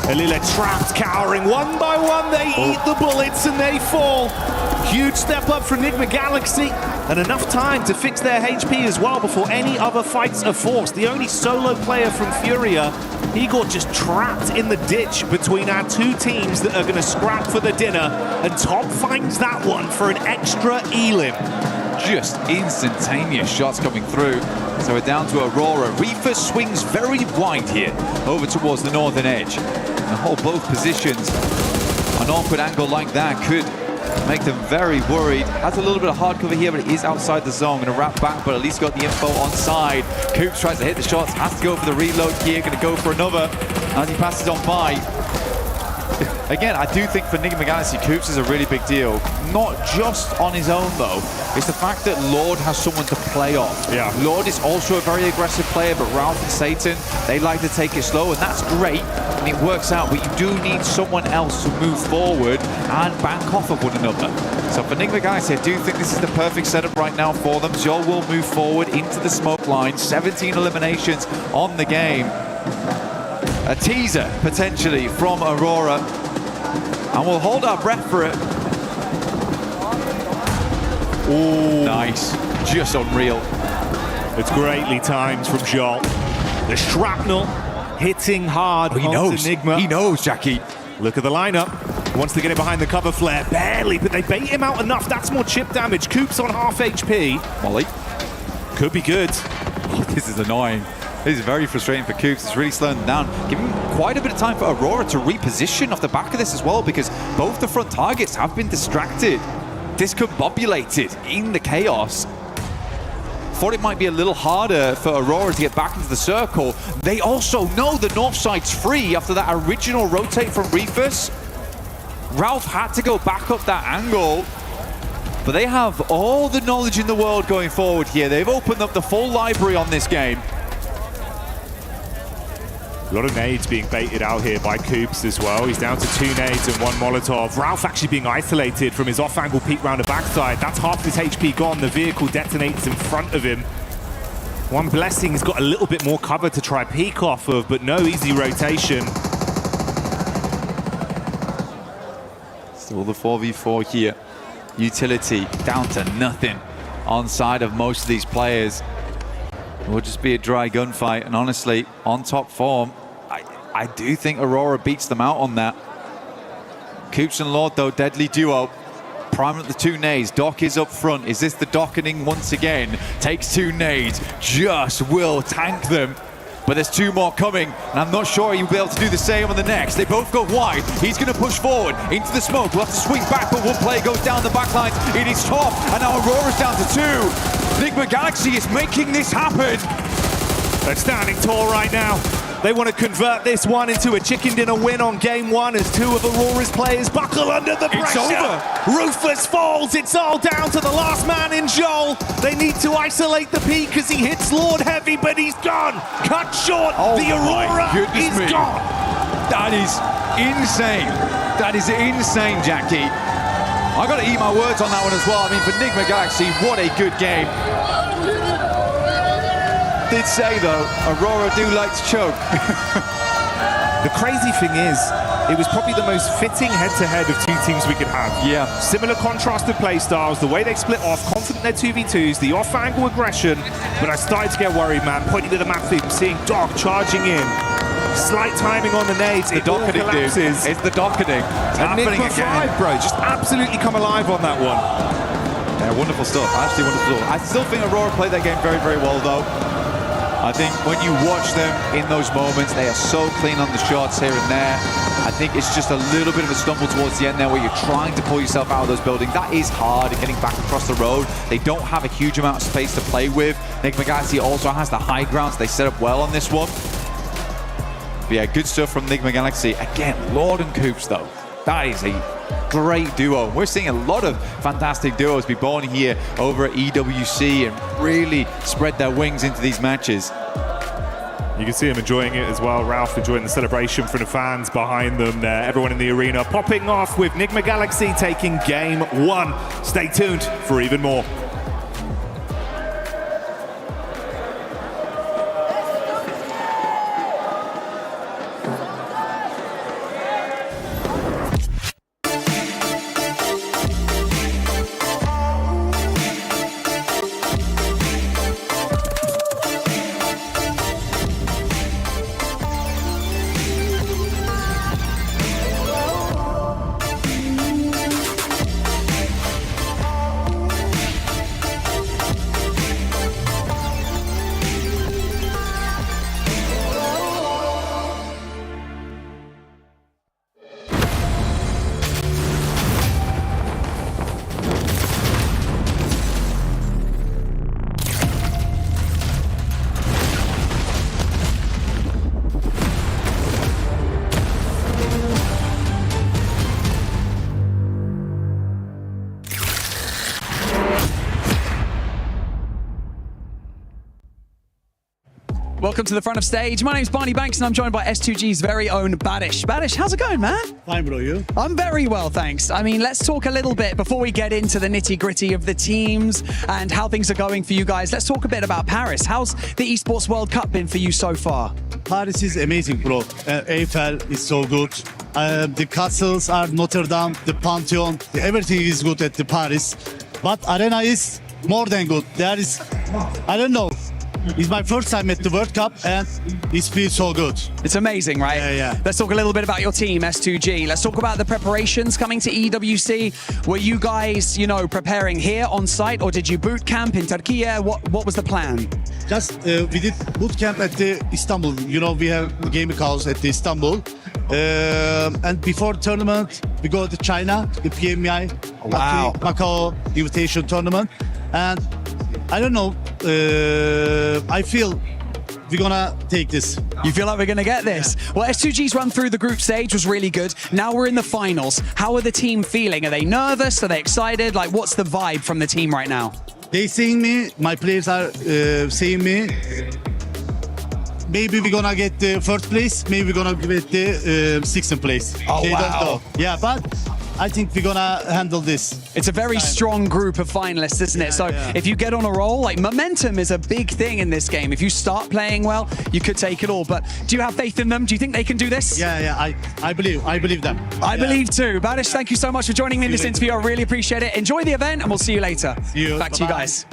Alila trapped, cowering. One by one, they eat the bullets and they fall. Huge step up for Enigma Galaxy, and enough time to fix their HP as well before any other fights are forced. The only solo player from Furia, he got just trapped in the ditch between our two teams that are going to scrap for the dinner, and Top finds that one for an extra elim. Just instantaneous shots coming through. So we're down to Aurora. Reefer swings very wide here over towards the northern edge. And hold both positions. An awkward angle like that could make them very worried. Has a little bit of hard cover here, but it is outside the zone. Going to wrap back, but at least got the info on side. Coops tries to hit the shots, has to go for the reload here. Going to go for another as he passes on by. Again, I do think for Enigma Galaxy, Coops is a really big deal. Not just on his own, though. It's the fact that Lord has someone to play off. Yeah. Lord is also a very aggressive player, but Ralph and Satan, they like to take it slow, and that's great, and it works out, but you do need someone else to move forward and bank off of one another. So for Enigma Galaxy, I do think this is the perfect setup right now for them. Joel will move forward into the smoke line. 17 eliminations on the game. A teaser, potentially, from Aurora. And we'll hold our breath for it. Ooh. Nice. Just unreal. It's greatly timed from Joel. The shrapnel hitting hard. He knows. Enigma. He knows, Jackie. Look at the lineup. Wants to get it behind the cover flare. Barely, but they bait him out enough. That's more chip damage. Coops on half HP. Molly. Could be good. Oh, this is annoying. This is very frustrating for Coops. It's really slowing them down. Giving quite a bit of time for Aurora to reposition off the back of this as well, because both the front targets have been distracted, discombobulated in the chaos. thought it might be a little harder for Aurora to get back into the circle. They also know the north side's free after that original rotate from Reefus. Ralph had to go back up that angle. But they have all the knowledge in the world going forward here. They've opened up the full library on this game. A lot of nades being baited out here by Coops as well. He's down to 2 nades and 1 Molotov. Ralph actually being isolated from his off-angle peek round the backside. That's half his HP gone. The vehicle detonates in front of him. One Blessing has got a little bit more cover to try peek off of, but no easy rotation. Still the 4v4 here. Utility down to nothing on side of most of these players. It will just be a dry gunfight, and honestly, on top form, I do think Aurora beats them out on that. Coops and Lord, though, deadly duo. Prime at the 2 nades. Doc is up front. Is this the dockening once again? Takes 2 nades. Just will tank them. But there's 2 more coming, and I'm not sure he'll be able to do the same on the next. They both go wide. He's going to push forward into the smoke. We'll have to swing back, but one player goes down the back lines. It is top, and now Aurora's down to 2. Enigma Galaxy is making this happen. They're standing tall right now. They want to convert this one into a chicken dinner win on game 1 as 2 of Aurora's players buckle under the pressure. It's over. Rufus falls. It's all down to the last man in Joel. They need to isolate the peak as he hits Lord heavy, but he's gone. Cut short. The Aurora is gone. That is insane. That is insane, Jackie. I got to eat my words on that one as well. I mean, for Enigma Galaxy, what a good game. Did say though, Aurora do like to choke. The crazy thing is, it was probably the most fitting head-to-head of 2 teams we could have. Yeah. Similar contrasted play styles, the way they split off, confident their 2v2s, the off-angle aggression. But I started to get worried, man. Pointing to the map feed, seeing Doc charging in. Slight timing on the nades. The docketing, dude. It's the docketing. It's happening again. 5, bro. Just absolutely come alive on that one. Yeah, wonderful stuff. Actually wonderful stuff. I still think Aurora played that game very, very well, though. I think when you watch them in those moments, they are so clean on the shots here and there. I think it's just a little bit of a stumble towards the end there where you're trying to pull yourself out of those buildings. That is hard, getting back across the road. They don't have a huge amount of space to play with. Enigma Galaxy also has the high ground, so they set up well on this one. But yeah, good stuff from Enigma Galaxy. Again, Lord and Coops, though. That is a great duo. We're seeing a lot of fantastic duos be born here over at EWC and really spread their wings into these matches. You can see him enjoying it as well. Ralph enjoying the celebration from the fans behind them there. Everyone in the arena popping off with Enigma Galaxy taking game 1. Stay tuned for even more. Welcome to the front of stage. My name's Barney Banks and I'm joined by S2G's very own Badish. Badish, how's it going, man? Fine, bro, you? I'm very well, thanks. I mean, let's talk a little bit before we get into the nitty-gritty of the teams and how things are going for you guys. Let's talk a bit about Paris. How's the Esports World Cup been for you so far? Paris is amazing, bro. Eiffel is so good. The castles are Notre Dame, the Pantheon. Everything is good at the Paris. But Arena is more than good. There is, I don't know. It's my first time at the World Cup and it feels so good. It's amazing, right? Yeah. Let's talk a little bit about your team, S2G. Let's talk about the preparations coming to EWC. Were you guys, preparing here on site or did you boot camp in Turkey? What was the plan? Just we did boot camp at the Istanbul. We have the gaming house at the Istanbul. And before the tournament, we go to China, the PMI, wow. Macau invitation tournament. And I don't know, I feel we're gonna take this. You feel like we're gonna get this? Yeah. Well, S2G's run through the group stage was really good. Now we're in the finals. How are the team feeling? Are they nervous? Are they excited? Like, what's the vibe from the team right now? They seeing me. My players are seeing me. Maybe we're gonna get the first place. Maybe we're gonna get the sixth place. Oh, they wow. don't know. Yeah, but I think we're gonna handle this. It's a very strong group of finalists, isn't it? So if you get on a roll, like momentum is a big thing in this game. If you start playing well, you could take it all. But do you have faith in them? Do you think they can do this? Yeah, I believe them. I believe too. Badish, thank you so much for joining me in this interview. I really appreciate it. Enjoy the event, and we'll see you later. Back to you guys.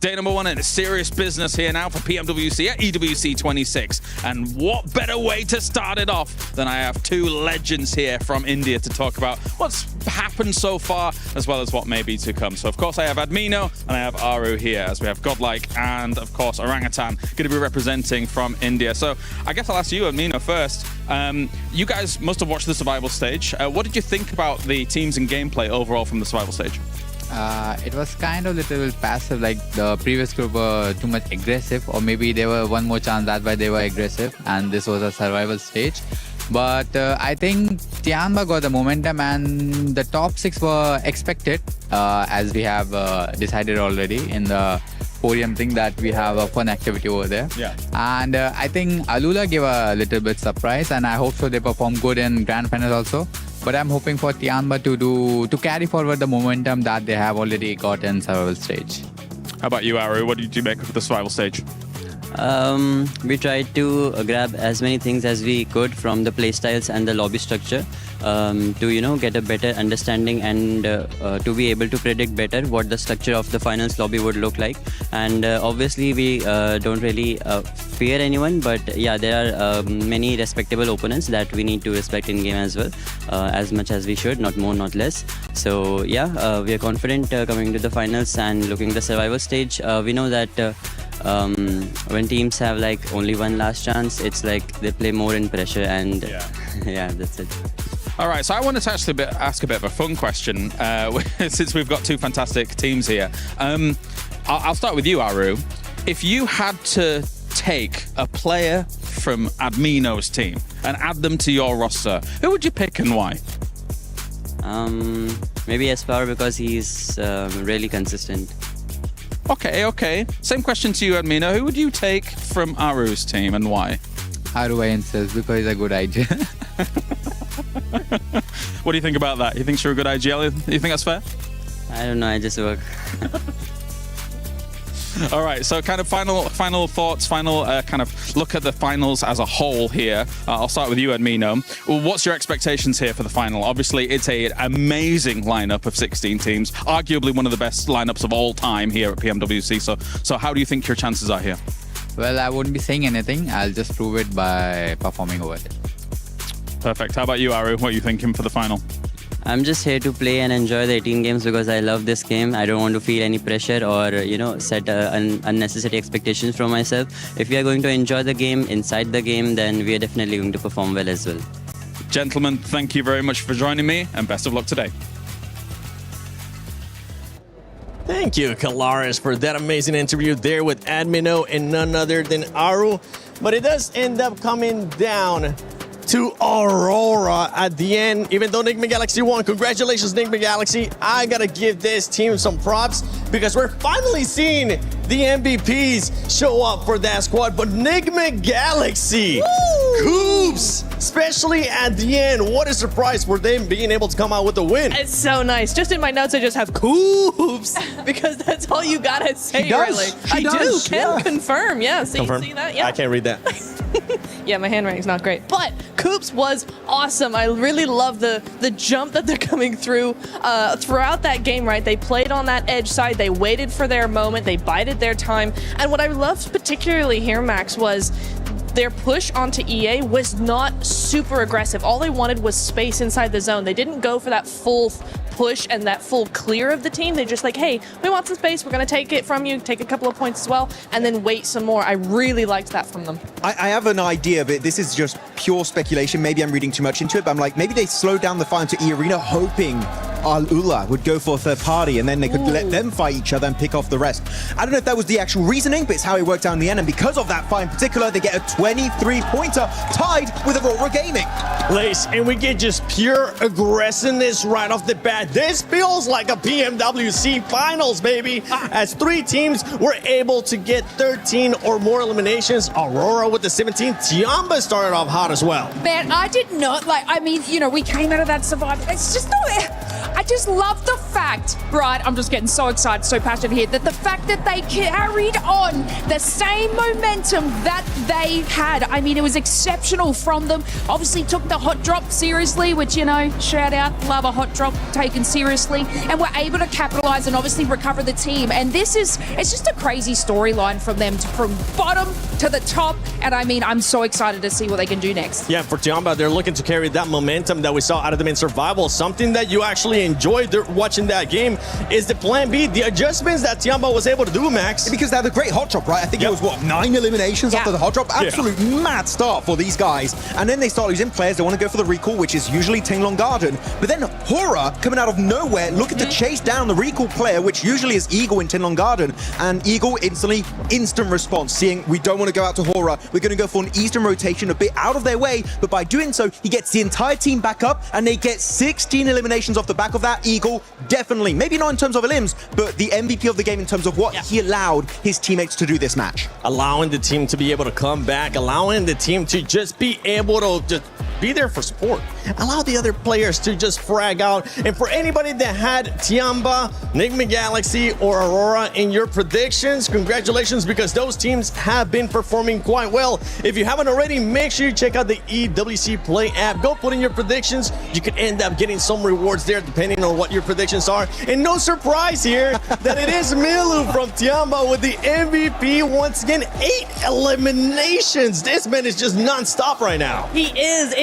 Day number one in serious business here now for PMWC at EWC 26. And what better way to start it off than I have two legends here from India to talk about what's happened so far as well as what may be to come. So, of course, I have Admino and I have Aru here as we have Godlike and, of course, Orangutan going to be representing from India. So I guess I'll ask you, Admino, first. You guys must have watched the survival stage. What did you think about the teams and gameplay overall from the survival stage? It was kind of little passive, like the previous group were too much aggressive, or maybe they were one more chance, that's why they were aggressive, and this was a survival stage. But I think Tianba got the momentum, and the top 6 were expected, as we have decided already in the podium thing that we have a fun activity over there. Yeah. And I think Alula gave a little bit surprise, and I hope so they perform good in grand finals also. But I'm hoping for Tianba to carry forward the momentum that they have already got in survival stage. How about you, Aru? What did you make of the survival stage? We tried to grab as many things as we could from the playstyles and the lobby structure to get a better understanding and to be able to predict better what the structure of the finals lobby would look like. And obviously we don't really fear anyone, but yeah, there are many respectable opponents that we need to respect in game as well, as much as we should, not more, not less. So yeah, we are confident coming to the finals and looking at the survival stage. We know that when teams have like only one last chance, it's like they play more in pressure, and yeah, that's it. All right, so I wanted to actually ask a bit of a fun question since we've got two fantastic teams here. I'll start with you, Aru. If you had to take a player from Admino's team and add them to your roster, who would you pick and why? Maybe Espoir, because he's really consistent. Okay. Same question to you, Admino. Who would you take from Aru's team and why? Aru, I insist, because it's a good idea. What do you think about that? You think she's a good IGL? You think that's fair? I don't know, I just work. All right, so kind of final thoughts, final kind of look at the finals as a whole here. I'll start with you, Admino. Well, what's your expectations here for the final? Obviously, it's an amazing lineup of 16 teams, arguably one of the best lineups of all time here at PMWC. So how do you think your chances are here? Well, I wouldn't be saying anything. I'll just prove it by performing over it. Perfect. How about you, Aru? What are you thinking for the final? I'm just here to play and enjoy the 18 games because I love this game. I don't want to feel any pressure or, set unnecessary expectations from myself. If we are going to enjoy the game, inside the game, then we are definitely going to perform well as well. Gentlemen, thank you very much for joining me and best of luck today. Thank you, Kalaris, for that amazing interview there with Admino and none other than Aru. But it does end up coming down to Aurora at the end. Even though Nigma Galaxy won, congratulations, Nigma Galaxy. I gotta give this team some props because we're finally seeing the MVPs show up for that squad. But Nigma Galaxy, Coops, especially at the end, what a surprise for them being able to come out with a win. It's so nice. Just in my notes, I just have Coops because that's all you gotta say, really. I do. Can confirm. Yeah, see that? Yeah. I can't read that. Yeah, my handwriting's not great. But Coops was awesome. I really love the jump that they're coming through throughout that game, right? They played on that edge side. They waited for their moment. They bided their time. And what I loved particularly here, Max, was their push onto EA was not super aggressive. All they wanted was space inside the zone. They didn't go for that full push and that full clear of the team. They're just like, hey, we want some space. We're going to take it from you, take a couple of points as well, and then wait some more. I really liked that from them. I have an idea, but this is just pure speculation. Maybe I'm reading too much into it, but I'm like, maybe they slowed down the fire into E-Arena hoping Al-Ula would go for a third party, and then they could let them fight each other and pick off the rest. I don't know if that was the actual reasoning, but it's how it worked out in the end. And because of that fight in particular, they get a 23-pointer tied with Aurora Gaming. Lace, and we get just pure aggressiveness right off the bat. This feels like a PMWC finals, baby. As 3 teams were able to get 13 or more eliminations. Aurora with the 17. Tiamba started off hot as well. Man, I did not like, I mean, you know, we came out of that survival. It's just not, I just love the fact, right? I'm just getting so excited, so passionate here, that the fact that they carried on the same momentum that they had. I mean, it was exceptional from them. Obviously took the hot drop seriously, which, you know, shout out, love a hot drop taken seriously, and were able to capitalize and obviously recover the team. And this is, it's just a crazy storyline from them, from bottom to the top. And I mean, I'm so excited to see what they can do next. Yeah, for Tiamba, they're looking to carry that momentum that we saw out of them in survival. Something that you actually enjoyed watching that game is the plan B, the adjustments that Tiamba was able to do, Max. Because they had a great hot drop, right? I think it was, what, 9 eliminations after the hot drop? Absolute mad start for these guys. And then they start losing players. They want to go for the recall, which is usually Tinglong Garden. But then Hora, coming out of nowhere, looking to chase down the recall player, which usually is Eagle in Tinglong Garden. And Eagle instantly, instant response, seeing we don't want to go out to Hora. We're going to go for an Eastern rotation, a bit out of their way. But by doing so, he gets the entire team back up, and they get 16 eliminations off the back of that. Eagle, definitely, maybe not in terms of elims, but the MVP of the game in terms of what he allowed his teammates to do this match. Allowing the team to be able to come back, allowing the team to just be able to just be there for support. Allow the other players to just frag out. And for anybody that had Tiamba, Enigma Galaxy, or Aurora in your predictions, congratulations, because those teams have been performing quite well. If you haven't already, make sure you check out the EWC Play app. Go put in your predictions. You could end up getting some rewards there depending on what your predictions are. And no surprise here that it is Milu from Tiamba with the MVP once again. 8 eliminations. This man is just non-stop right now. He is.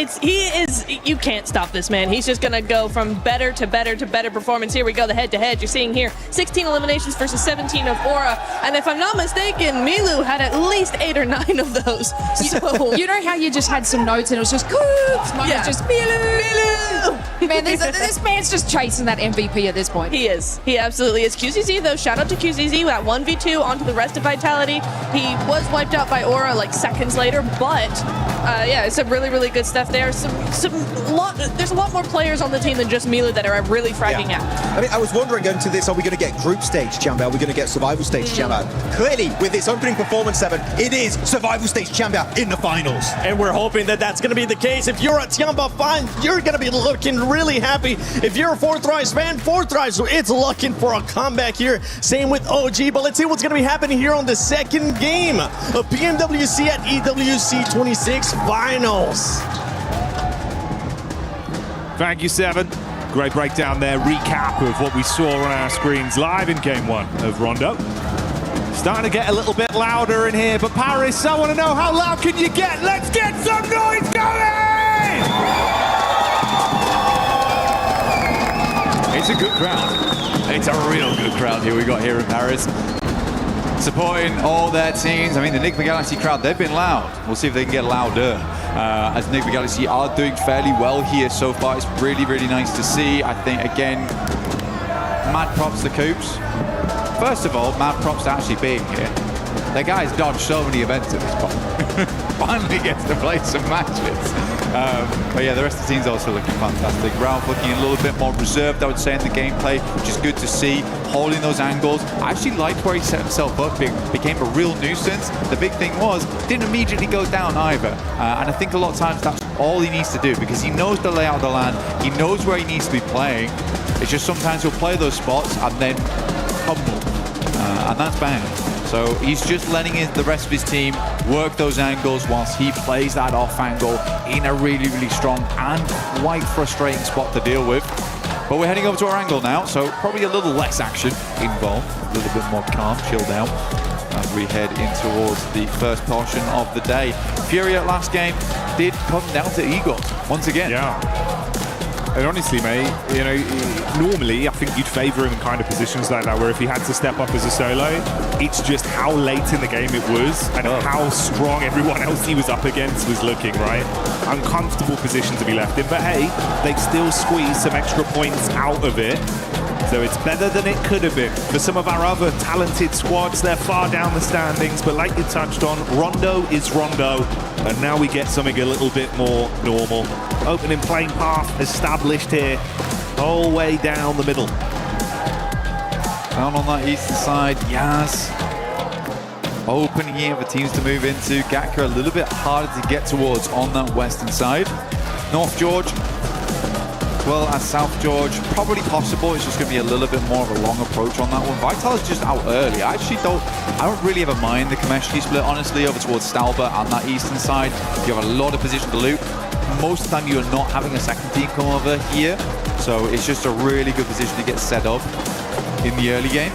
You can't stop this man. He's just gonna go from better to better to better performance. Here we go, the head-to-head. You're seeing here 16 eliminations versus 17 of Aura. And if I'm not mistaken, Milu had at least 8 or 9 of those. So, you know how you just had some notes and it was just Coops, just Milu. Man, this man's just chasing that MVP at this point. He is. He absolutely is. QZZ though, shout out to QZZ, that 1v2 onto the rest of Vitality. He was wiped out by Aura like seconds later, but yeah, it's some really, really good stuff there. There's a lot more players on the team than just Milu that are really fragging out. I mean, I was wondering going to this, are we going to get group stage Champion? Are we going to get survival stage Champion? Clearly, with this opening performance 7, it is survival stage Champion in the finals. And we're hoping that that's going to be the case. If you're a Tiamba fan, you're going to be looking really happy. If you're a Fourth Rise fan, Fourth Rise, it's looking for a comeback here. Same with OG, but let's see what's going to be happening here on the second game of PMWC at EWC 26 Finals. Thank you, Seven. Great breakdown there, recap of what we saw on our screens live in Game 1 of Rondo. Starting to get a little bit louder in here, but Paris, I want to know, how loud can you get? Let's get some noise going! It's a good crowd. It's a real good crowd here we got here in Paris. Supporting all their teams. I mean, the Enigma Galaxy crowd, they've been loud. We'll see if they can get louder. As Enigma Galaxy are doing fairly well here so far. It's really, really nice to see. I think, again, mad props to Coops. First of all, mad props to actually being here. The guy's dodged so many events at this point. Finally gets to play some matches. But yeah, the rest of the team's also looking fantastic. Ralph looking a little bit more reserved, I would say, in the gameplay, which is good to see. Holding those angles. I actually liked where he set himself up. Became a real nuisance. The big thing was, didn't immediately go down either. And I think a lot of times that's all he needs to do, because he knows the layout of the land. He knows where he needs to be playing. It's just sometimes he'll play those spots and then humble. And that's bad. So he's just letting the rest of his team work those angles whilst he plays that off angle in a really, really strong and quite frustrating spot to deal with. But we're heading over to our angle now, so probably a little less action involved, a little bit more calm, chilled out as we head in towards the first portion of the day. Fury at last game did come down to Eagle once again. Yeah. And honestly, mate, you know, normally I think you'd favour him in kind of positions like that, where if he had to step up as a solo, it's just how late in the game it was and how strong everyone else he was up against was looking, right? Uncomfortable position to be left in, but hey, they still squeeze some extra points out of it. So it's better than it could have been. For some of our other talented squads, they're far down the standings, but like you touched on, Rondo is Rondo, and now we get something a little bit more normal. Opening playing path established here, whole way down the middle. Down on that eastern side, Yaz. Opening here for teams to move into. Gatka a little bit harder to get towards on that western side. North George, well as South George, probably possible. It's just going to be a little bit more of a long approach on that one. Vital is just out early. I don't really ever mind the Kameshki split, honestly, over towards Stalbert on that eastern side. You have a lot of position to loot. Most of the time you are not having a second team come over here, so it's just a really good position to get set up in the early game.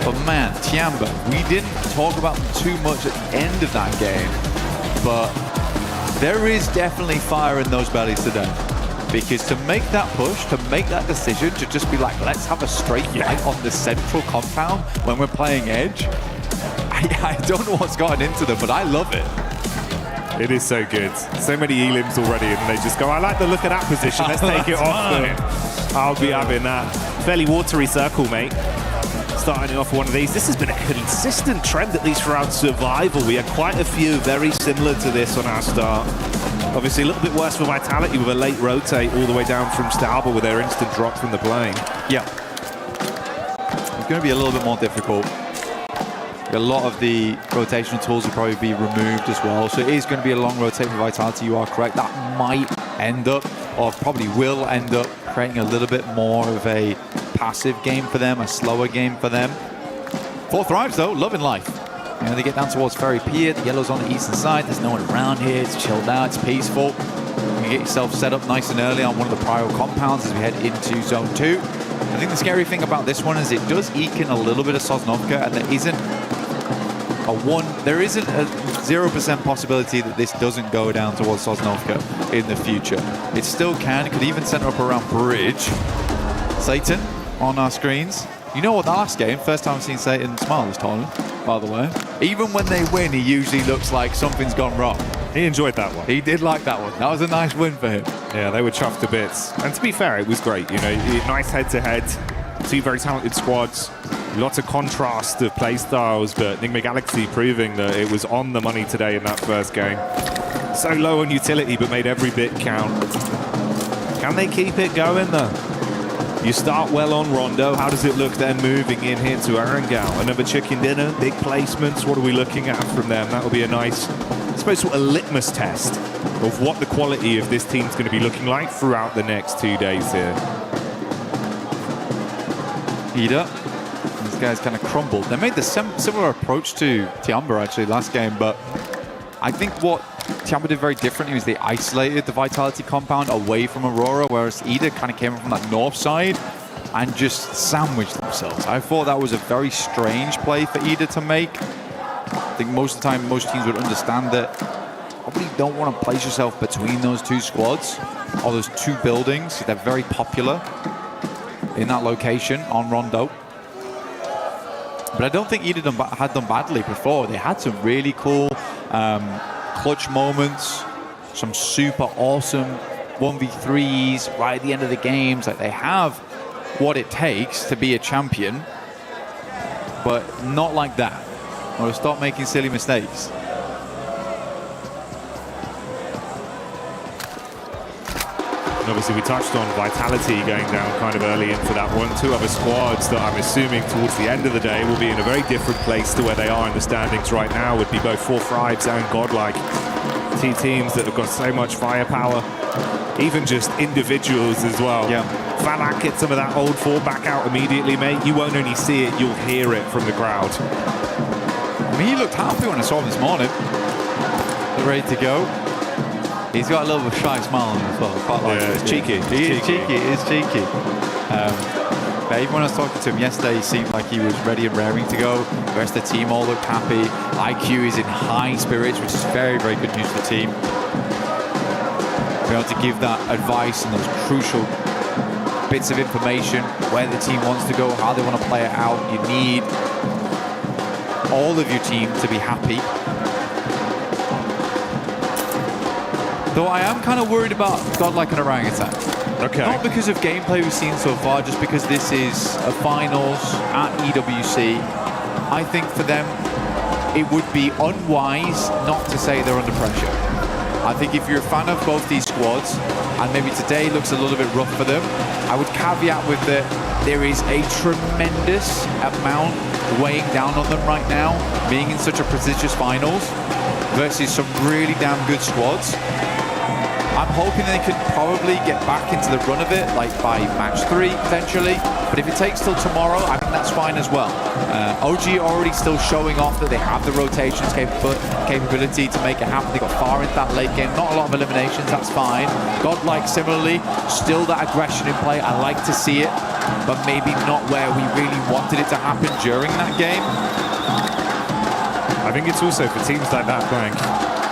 But man, Tiamba, we didn't talk about them too much at the end of that game, but there is definitely fire in those bellies today. Because to make that push, to make that decision, to just be like, let's have a straight fight on the central compound when we're playing Edge, I don't know what's gotten into them, but I love it. It is so good. So many elims already, and they just go, I like the look of that position. Let's take it off them. I'll be having that. Fairly watery circle, mate. Starting off one of these. This has been a consistent trend, at least throughout Survival. We had quite a few very similar to this on our start. Obviously, a little bit worse for Vitality with a late rotate all the way down from Stauber with their instant drop from the plane. Yeah. It's going to be a little bit more difficult. A lot of the rotational tools will probably be removed as well. So it is going to be a long rotate for Vitality. You are correct. That might end up, or probably will end up, creating a little bit more of a passive game for them, a slower game for them. 4 Thrives, though, loving life. You know, they get down towards Ferry Pier. The yellow's on the eastern side. There's no one around here. It's chilled out. It's peaceful. You get yourself set up nice and early on one of the prior compounds as we head into Zone 2. I think the scary thing about this one is it does eke in a little bit of Sosnovka, and there isn't a 0% possibility that this doesn't go down towards Sosnovka in the future. It still can. It could even center up around Bridge. Satan on our screens. You know what, the last game, first time I've seen Satan smile this tournament, by the way. Even when they win, he usually looks like something's gone wrong. He enjoyed that one. He did like that one. That was a nice win for him. Yeah, they were chuffed to bits. And to be fair, it was great. You know, nice head-to-head. 2 very talented squads. Lots of contrast of play styles, but Enigma Galaxy proving that it was on the money today in that first game. So low on utility, but made every bit count. Can they keep it going, though? You start well on Rondo. How does it look then moving in here to Arangao? Another chicken dinner, big placements. What are we looking at from them? That will be a nice, I suppose, sort of litmus test of what the quality of this team's going to be looking like throughout the next 2 days here. Ida. These guys kind of crumbled. They made the similar approach to Tiamba actually last game, but I think what Tiamba did very differently was they isolated the Vitality compound away from Aurora, whereas Ida kind of came from that north side and just sandwiched themselves. I thought that was a very strange play for Ida to make. I think most of the time most teams would understand that probably don't want to place yourself between those 2 squads or those 2 buildings. They're very popular in that location on Rondo. But I don't think Ida had done badly before. They had some really cool clutch moments, some super awesome 1v3s right at the end of the games. Like, they have what it takes to be a champion, but not like that. Or stop making silly mistakes. And obviously we touched on Vitality going down kind of early into that one. 2 other squads that I'm assuming towards the end of the day will be in a very different place to where they are in the standings right now, would be both 4 Thrives and Godlike. 2 teams that have got so much firepower, even just individuals as well. Yeah. Valak gets some of that old 4 back out immediately, mate. You won't only see it, you'll hear it from the crowd. I mean, he looked happy when I saw him this morning. They're ready to go. He's got a little bit of a shy smile on him as well. Quite like it's cheeky. He is cheeky. It is cheeky. But even when I was talking to him yesterday, he seemed like he was ready and raring to go. The rest of the team all looked happy. IQ is in high spirits, which is very, very good news for the team. be able to give that advice and those crucial bits of information, where the team wants to go, how they want to play it out. You need all of your team to be happy. Though I am kind of worried about Godlike and Orangutan. Okay. Not because of gameplay we've seen so far, just because this is a finals at EWC. I think for them, it would be unwise not to say they're under pressure. I think if you're a fan of both these squads, and maybe today looks a little bit rough for them, I would caveat with that there is a tremendous amount weighing down on them right now, being in such a prestigious finals versus some really damn good squads. I'm hoping they could probably get back into the run of it, like by match 3 potentially. But if it takes till tomorrow, I think that's fine as well. OG already still showing off that they have the rotations capability to make it happen. They got far into that late game. Not a lot of eliminations, that's fine. Godlike similarly, still that aggression in play. I like to see it, but maybe not where we really wanted it to happen during that game. I think it's also for teams like that, Blank.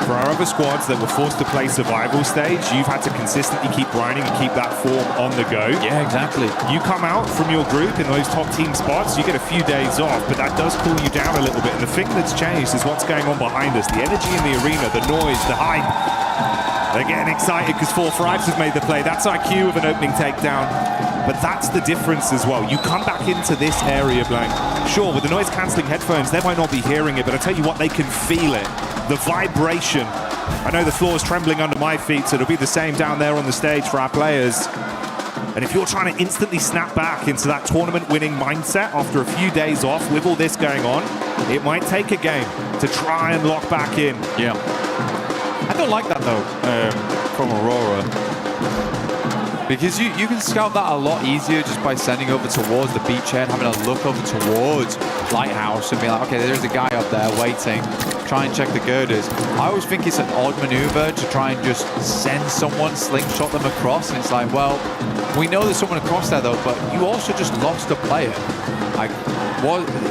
For our other squads that were forced to play survival stage, you've had to consistently keep grinding and keep that form on the go. Yeah, exactly. You come out from your group in those top team spots, you get a few days off, but that does cool you down a little bit. And the thing that's changed is what's going on behind us. The energy in the arena, the noise, the hype. They're getting excited because 4-5 has made the play. That's IQ with an opening takedown. But that's the difference as well. You come back into this area, Blank. Sure, with the noise-cancelling headphones, they might not be hearing it, but I tell you what, they can feel it. The vibration. I know the floor is trembling under my feet, so it'll be the same down there on the stage for our players. And if you're trying to instantly snap back into that tournament-winning mindset after a few days off with all this going on, it might take a game to try and lock back in. Yeah. I don't like that, though, from Aurora. Because you can scout that a lot easier just by sending over towards the beachhead, having a look over towards Lighthouse and be like, okay, there's a guy up there waiting. Try and check the girders. I always think it's an odd maneuver to try and just send someone, slingshot them across. And it's like, well, we know there's someone across there, though, but you also just lost a player. Like,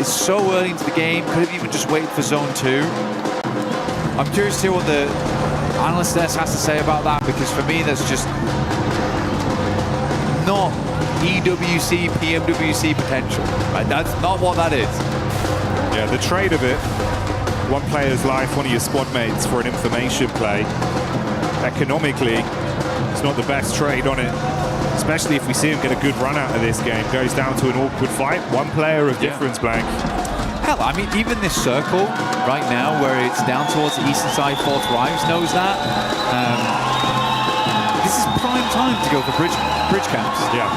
it's so early into the game. Could have even just waited for zone 2. I'm curious to hear what the analyst desk has to say about that, because for me, that's just not EWC, PMWC potential. Right? That's not what that is. Yeah, the trade of it, one player's life, one of your squad mates for an information play, economically, it's not the best trade on it. Especially if we see him get a good run out of this game. Goes down to an awkward fight. One player of difference, Blank. Hell, I mean, even this circle right now, where it's down towards the eastern side, Fourth Rives knows that. This is prime time to go for bridge camps. Yeah.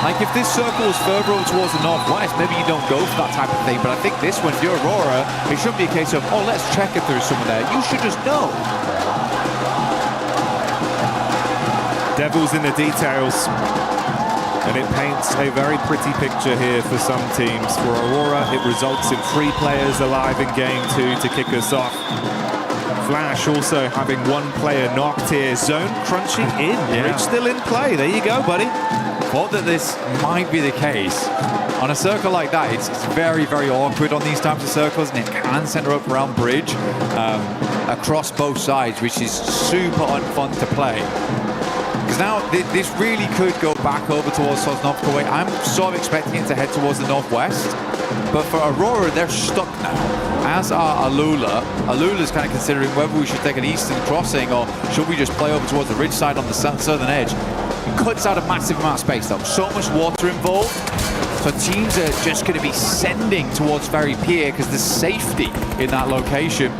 Like, if this circle was further over towards the northwest, maybe you don't go for that type of thing. But I think this one, if you're Aurora, it shouldn't be a case of, oh, let's check if there's someone there. You should just know. Devil's in the details. And it paints a very pretty picture here for some teams. For Aurora, it results in 3 players alive in game 2 to kick us off. Flash also having 1 player knocked here. Zone crunching in. Yeah. Bridge still in play. There you go, buddy. Thought that this might be the case. On a circle like that, it's very, very awkward on these types of circles, and it can center up around bridge across both sides, which is super unfun to play. Because now this really could go back over towards Sosnovka. I'm sort of expecting it to head towards the northwest, but for Aurora, they're stuck now. As are Alula. Alula's kind of considering whether we should take an eastern crossing or should we just play over towards the ridge side on the southern edge. It cuts out a massive amount of space, though. So much water involved. So teams are just going to be sending towards Ferry Pier because there's safety in that location.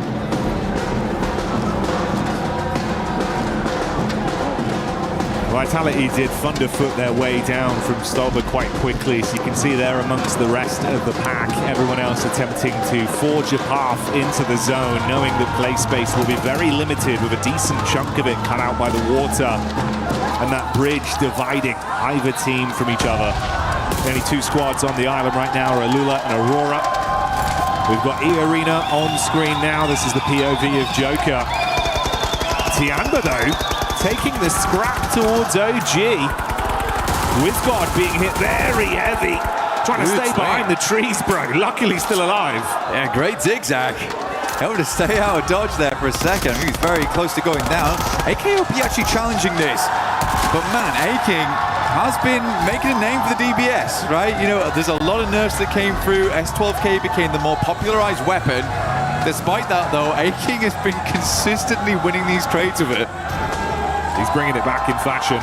Vitality did thunderfoot their way down from Stolber quite quickly, so you can see there amongst the rest of the pack, everyone else attempting to forge a path into the zone, knowing that play space will be very limited with a decent chunk of it cut out by the water and that bridge dividing either team from each other. The only 2 squads on the island right now are Alula and Aurora. We've got E-Arena on screen now. This is the POV of Joker. Tianba, though, taking the scrap towards OG. Wizgod being hit very heavy. Trying to stay behind the trees, bro. Luckily still alive. Yeah, great zigzag. Able to stay out of dodge there for a second. I think he's very close to going down. AKOP actually challenging this. But man, A-King has been making a name for the DBS, right? You know, there's a lot of nerfs that came through. S12K became the more popularized weapon. Despite that, though, A-King has been consistently winning these trades with it. He's bringing it back in fashion.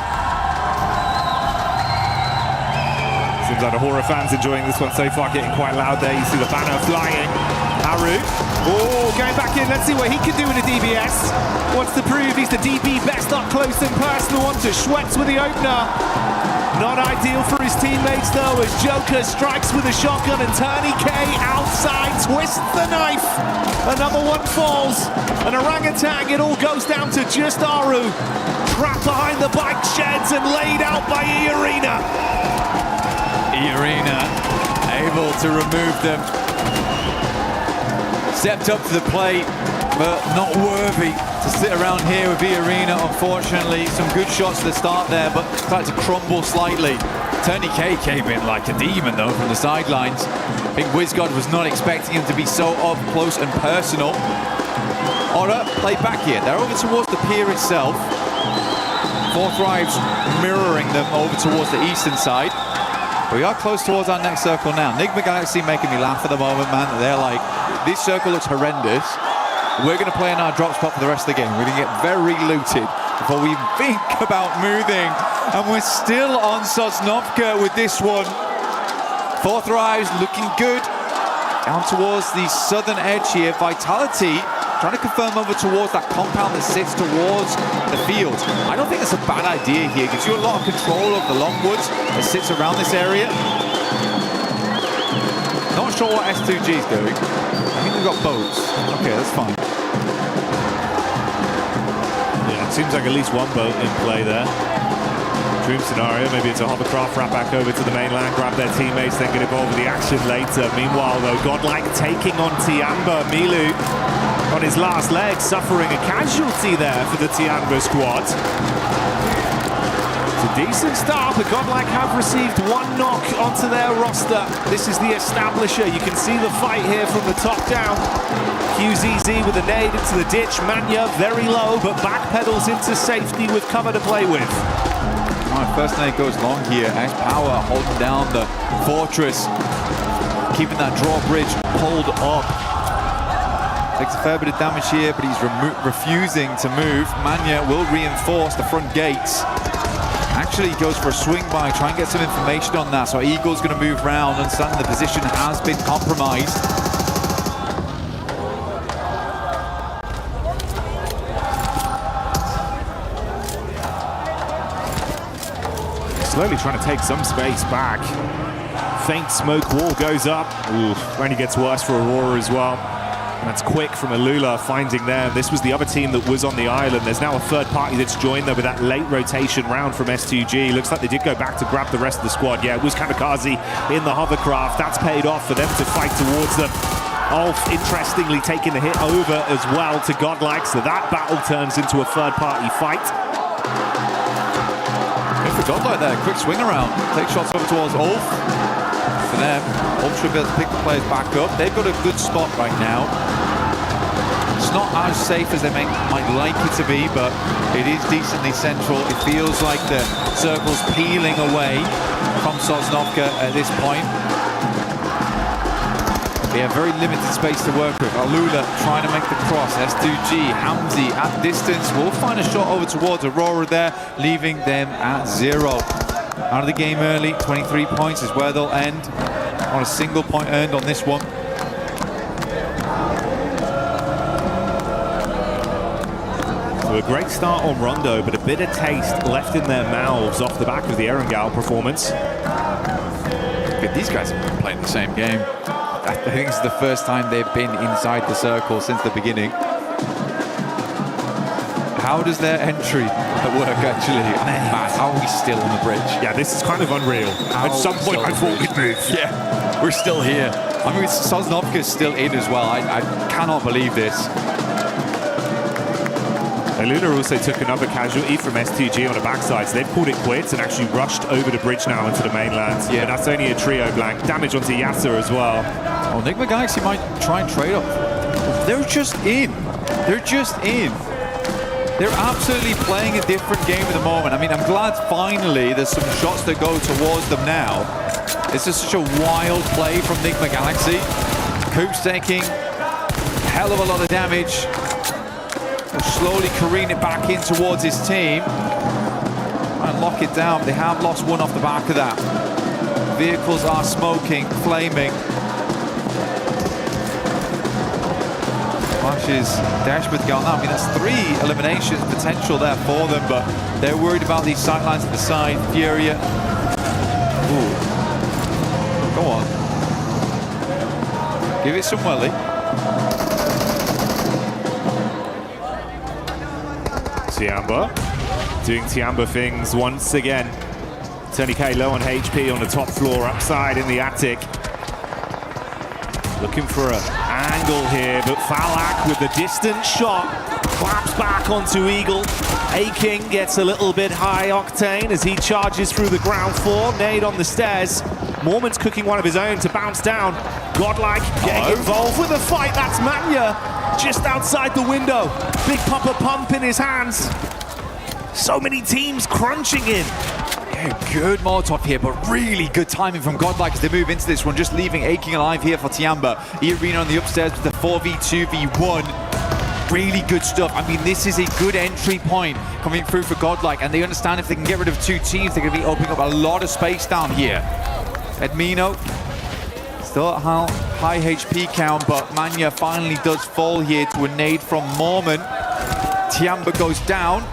Seems like the horror fans enjoying this one so far, getting quite loud there. You see the banner flying. Haru. Oh, going back in. Let's see what he can do with a DBS. Wants to prove he's the DB best up close and personal. On to Schwetz with the opener. Not ideal for his teammates though, as Joker strikes with a shotgun and Turney K outside twists the knife. Another one falls. An orangutan, it all goes down to just Aru. Trapped behind the bike sheds and laid out by E-Arena. E-Arena able to remove them. Stepped up to the plate, but not worthy to sit around here with E-Arena, unfortunately. Some good shots at the start there, but started to crumble slightly. Turney K came in like a demon, though, from the sidelines. I think WizGod was not expecting him to be so up close and personal. Aura played back here. They're over towards the pier itself. Fourth Drive's mirroring them over towards the eastern side. We are close towards our next circle now. Nigma Galaxy making me laugh at the moment, man. They're like, this circle looks horrendous. We're going to play in our drop spot for the rest of the game. We're going to get very looted before we even think about moving. And we're still on Sosnovka with this one. Fourth Rise looking good. Down towards the southern edge here. Vitality trying to confirm over towards that compound that sits towards the field. I don't think that's a bad idea here. Gives you a lot of control of the long woods that sits around this area. Not sure what S2G is doing. I think they've got boats. Okay, that's fine. Yeah, it seems like at least one boat in play there. Dream scenario, maybe it's a hovercraft wrap back over to the mainland, grab their teammates, then get involved with the action later. Meanwhile, though, Godlike taking on Tiamba. Milu on his last leg, suffering a casualty there for the Tiamba squad. It's a decent start, but Godlike have received one knock onto their roster. This is the establisher. You can see the fight here from the top down. QZZ with a nade into the ditch. Manya very low, but backpedals into safety with cover to play with. Right, first nade goes long here. Ash Power holding down the fortress, keeping that drawbridge pulled up. Takes a fair bit of damage here, but he's refusing to move. Manya will reinforce the front gates. Actually goes for a swing by, try and get some information on that. So Eagle's going to move round, understanding the position has been compromised. Slowly trying to take some space back. Faint smoke wall goes up. Ooh, only gets worse for Aurora as well. And that's quick from Alula finding them. This was the other team that was on the island. There's now a third party that's joined them with that late rotation round from S2G. Looks like they did go back to grab the rest of the squad. Yeah, it was Kamikaze in the hovercraft. That's paid off for them to fight towards them. Ulf, interestingly, taking the hit over as well to Godlike. So that battle turns into a third party fight. Good for Godlike there, quick swing around. Take shots over towards Ulf. For them, Ulf should be able to pick the players back up. They've got a good spot right now. It's not as safe as they might like it to be, but it is decently central. It feels like the circle's peeling away from Sosnovka at this point. They have very limited space to work with. Alula trying to make the cross. S2G, Hamzi at distance. Will find a shot over towards Aurora there, leaving them at 0. Out of the game early, 23 points is where they'll end. On a single point earned on this one. So a great start on Rondo, but a bit of taste left in their mouths off the back of the Erangel performance. But these guys have been playing the same game. I think it's the first time they've been inside the circle since the beginning. How does their entry work, actually? Man, how are we still on the bridge? Yeah, this is kind of unreal. At some point, I thought we'd move. Yeah, we're still here. I mean, Sosnovka's still in as well. I cannot believe this. Aluna also took another casualty from S2G on the backside, so they've called it quits and actually rushed over the bridge now into the mainland. Yeah, and that's only a trio blank. Damage onto Yasser as well. Oh, Enigma Galaxy might try and trade up. They're just in. They're just in. They're absolutely playing a different game at the moment. I mean, I'm glad finally there's some shots that go towards them now. It's just such a wild play from Nigma Galaxy. Coop's taking a hell of a lot of damage. Will slowly careen it back in towards his team. And lock it down. They have lost one off the back of that. Vehicles are smoking, flaming. Flash's dash with gone. I mean, that's 3 eliminations potential there for them, but they're worried about these sightlines at the side. Furia. Ooh. Go on. Give it some welly. Tiamba doing Tiamba things once again. Tony K low on HP on the top floor, upside in the attic. Looking for an angle here, but Falak with the distant shot claps back onto Eagle. A-King gets a little bit high octane as he charges through the ground floor. Nade on the stairs. Mormon's cooking one of his own to bounce down. Godlike getting involved with a fight. That's Manya just outside the window. Big Papa Pump in his hands. So many teams crunching in. Yeah, good Molotov here, but really good timing from Godlike as they move into this one, just leaving A-King alive here for Tiamba. Irina on the upstairs with the 4v2v1. Really good stuff. I mean, this is a good entry point coming through for Godlike, and they understand if they can get rid of 2 teams, they're going to be opening up a lot of space down here. Edmino still at high HP count, but Manya finally does fall here to a nade from Mormon. Tiamba goes down.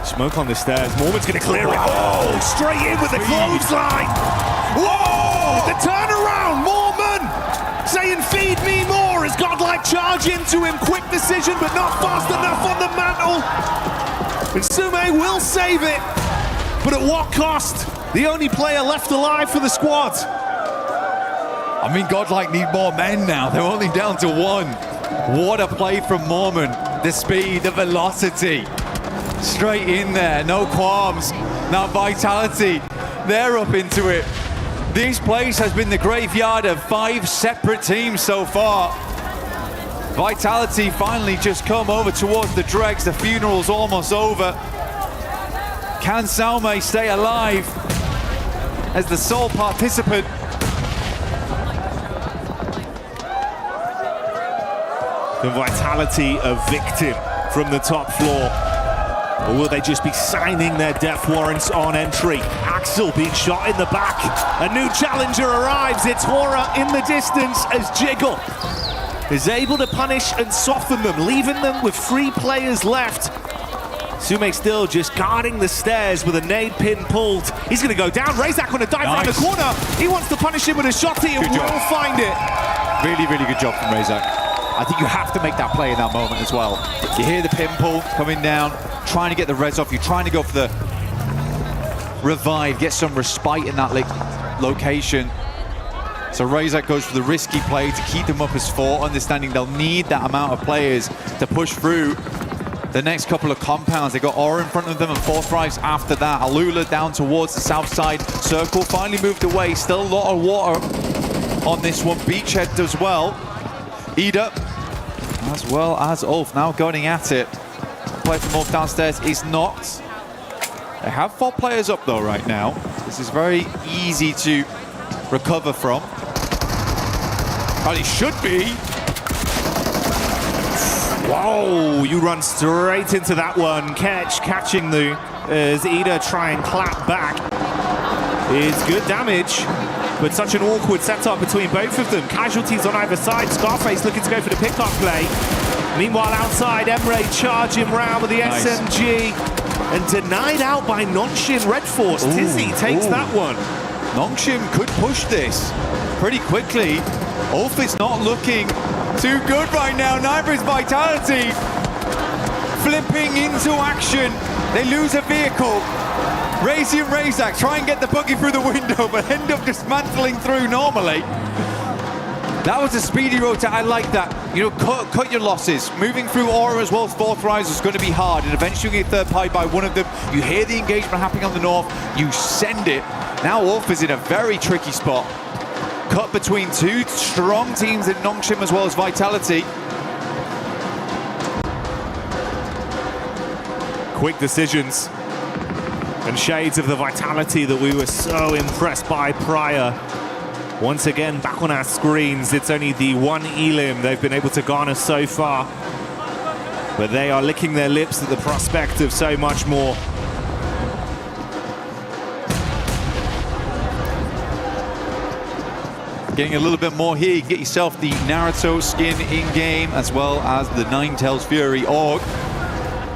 Smoke on the stairs. Mormon's going to clear it. Oh, straight in with the clothesline. Whoa! The turnaround. Mormon saying, "Feed me more," as Godlike charge into him. Quick decision, but not fast enough on the mantle. And Sume will save it. But at what cost? The only player left alive for the squad. I mean, Godlike need more men now. They're only down to 1. What a play from Mormon. The speed, the velocity. Straight in there, no qualms. Now Vitality, they're up into it. This place has been the graveyard of 5 separate teams so far. Vitality finally just come over towards the dregs. The funeral's almost over. Can Salme stay alive as the sole participant? The Vitality a victim from the top floor. Or will they just be signing their death warrants on entry? Axel being shot in the back. A new challenger arrives. It's Hora in the distance as Jiggle is able to punish and soften them, leaving them with 3 players left. Sume still just guarding the stairs with a nade pin pulled. He's going to go down. Razak on a dive around the corner. He wants to punish him with a shotty and will find it. Really, really good job from Razak. I think you have to make that play in that moment as well. You hear the pin pull coming down, trying to get the res off. You're trying to go for the revive, get some respite in that location. So Razak goes for the risky play to keep them up as 4, understanding they'll need that amount of players to push through the next couple of compounds. They got Aura in front of them and 4 thrives after that. Alula down towards the south side. Circle finally moved away. Still a lot of water on this one. Beachhead does well. Ida, as well as Ulf, now going at it. Play from Ulf downstairs is knocked. They have 4 players up though right now. This is very easy to recover from. Well, it should be. Whoa, you run straight into that one. Catching the as Ida try and clap back. It's good damage, but such an awkward setup between both of them. Casualties on either side. Scarface looking to go for the pickup play. Meanwhile, outside, Emre charging round with the SMG and denied out by Nongshim Red Force. Tizzy takes that one. Nongshim could push this pretty quickly. Ulf is not looking too good right now. Neither is Vitality. Flipping into action. They lose a vehicle. Razy and Razak try and get the buggy through the window, but end up dismantling through normally. That was a speedy rotate. I like that. You know, cut your losses. Moving through Aura as well as 4th Rise is going to be hard, and eventually you get third pied by one of them. You hear the engagement happening on the north. You send it. Now Wolf is in a very tricky spot. cut between two strong teams in Nongshim as well as Vitality. Quick decisions and shades of the Vitality that we were so impressed by prior. Once again, back on our screens, it's only the one elim they've been able to garner so far. But they are licking their lips at the prospect of so much more. Getting a little bit more here, you can get yourself the Naruto skin in-game as well as the Ninetales Fury Org.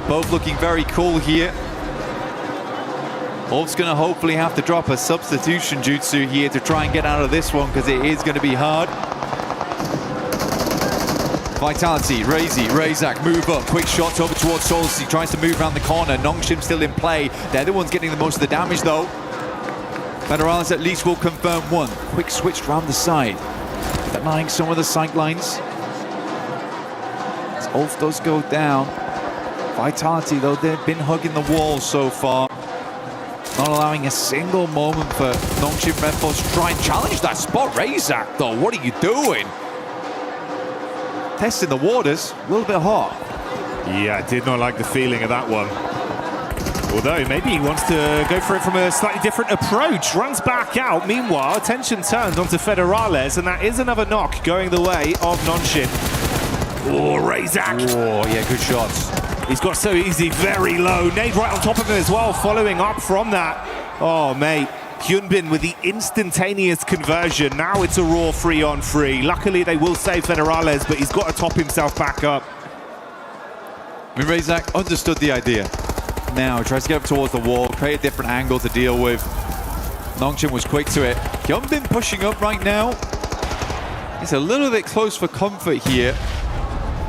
Both looking very cool here. Ulf's going to hopefully have to drop a substitution jutsu here to try and get out of this one because it is going to be hard. Vitality, Razak move up, quick shot over towards Souls. He tries to move around the corner. Nongshim still in play. They're the ones getting the most of the damage though. Federales at least will confirm one. Quick switch around the side. Denying some of the sight lines. As Ulf does go down. Vitality though, they've been hugging the wall so far. Not allowing a single moment for Nongshim Red Force to try and challenge that spot. Razak though, what are you doing? Testing the waters, a little bit hot. Yeah, did not like the feeling of that one. Although maybe he wants to go for it from a slightly different approach. Runs back out. Meanwhile, attention turns onto Federales, and that is another knock going the way of Nongshim. Oh, Razak. Oh, yeah, good shots. He's got so easy, very low. Nade right on top of him as well, following up from that. Oh, mate. Hyunbin with the instantaneous conversion. Now it's a raw 3-on-3. Luckily, they will save Federales, but he's got to top himself back up. I mean, Razak understood the idea. Now tries to get up towards the wall, create a different angle to deal with. Nongshim was quick to it. Hyunbin pushing up right now. It's a little bit close for comfort here.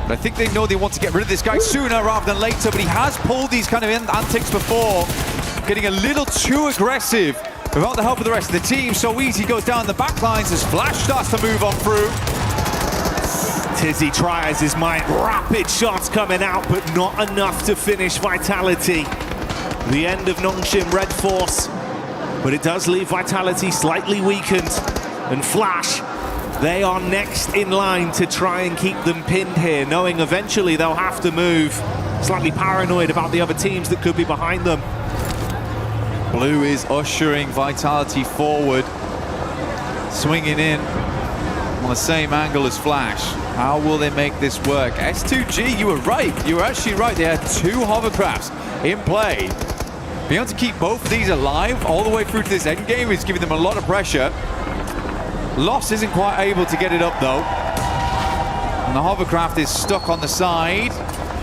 But I think they know they want to get rid of this guy sooner rather than later, but he has pulled these kind of antics before. Getting a little too aggressive without the help of the rest of the team. So easy goes down the back lines as Flash starts to move on through. Tizzy tries his might. Rapid shots coming out, but not enough to finish Vitality. The end of Nongshim Red Force. But it does leave Vitality slightly weakened. And Flash, they are next in line to try and keep them pinned here, knowing eventually they'll have to move. Slightly paranoid about the other teams that could be behind them. Blue is ushering Vitality forward. Swinging in on the same angle as Flash. How will they make this work? S2G, you were right. You were actually right. They had two hovercrafts in play. Being able to keep both of these alive all the way through to this end game is giving them a lot of pressure. Loss isn't quite able to get it up though. And the hovercraft is stuck on the side.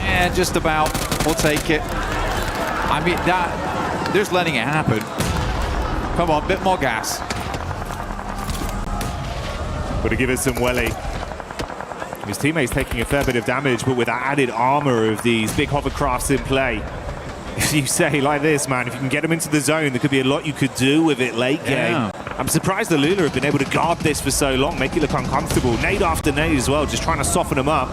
Yeah, just about. We'll take it. I mean, that, they're just letting it happen. Come on, bit more gas. Got to give it some welly. His teammate's taking a fair bit of damage, but with that added armor of these big hovercrafts in play, if you say like this, man, if you can get them into the zone, there could be a lot you could do with it late game. I'm surprised the Lula have been able to guard this for so long, make it look uncomfortable. Nade after nade as well, just trying to soften them up.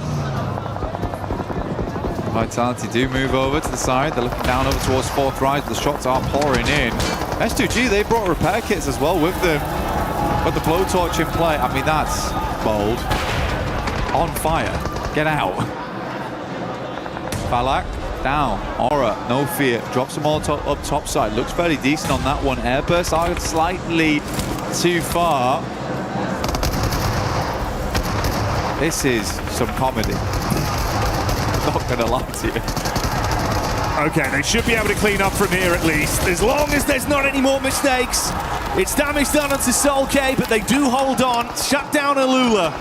Vitality do move over to the side. They're looking down over towards fourth rise. The shots are pouring in. S2G, they brought repair kits as well with them. But the blowtorch in play, I mean, that's bold. On fire. Get out. Falak down. Aura, no fear. Drops them all up top side. Looks fairly decent on that one. Airbursts are slightly too far. This is some comedy. Not gonna lie to you. Okay, they should be able to clean up from here at least. As long as there's not any more mistakes. It's damage done onto Soul K, but they do hold on. Shut down Alula.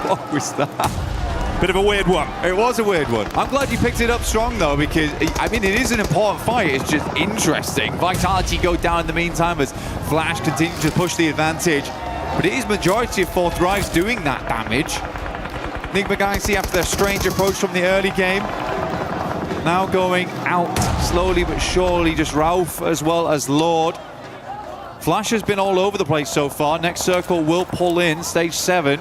What was that? Bit of a weird one. It was a weird one. I'm glad you picked it up strong though, because I mean it is an important fight. It's just interesting. Vitality go down in the meantime as Flash continues to push the advantage, but it is majority of fourth rise doing that damage. Enigma Galaxy, after their strange approach from the early game, now going out slowly but surely. Just Ralph as well as Lord. Flash has been all over the place so far. Next circle will pull in stage 7.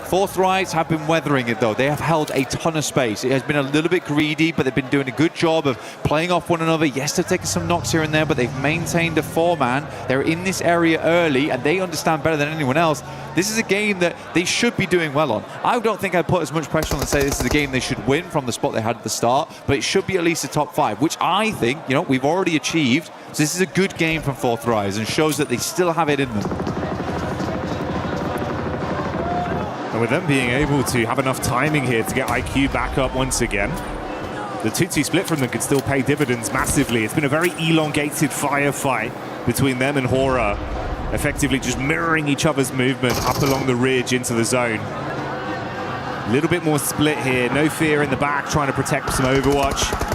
Fourth Rise have been weathering it though. They have held a ton of space. It has been a little bit greedy, but they've been doing a good job of playing off one another. Yes, they've taken some knocks here and there, but they've maintained a 4-man. They're in this area early, and they understand better than anyone else. This is a game that they should be doing well on. I don't think I'd put as much pressure on and say this is a game they should win from the spot they had at the start, but it should be at least a top 5, which I think, you know, we've already achieved. So this is a good game from Fourth Rise and shows that they still have it in them. And with them being able to have enough timing here to get IQ back up once again, the 2-2 split from them could still pay dividends massively. It's been a very elongated firefight between them and Hora, effectively just mirroring each other's movement up along the ridge into the zone. A little bit more split here. No Fear in the back, trying to protect some Overwatch.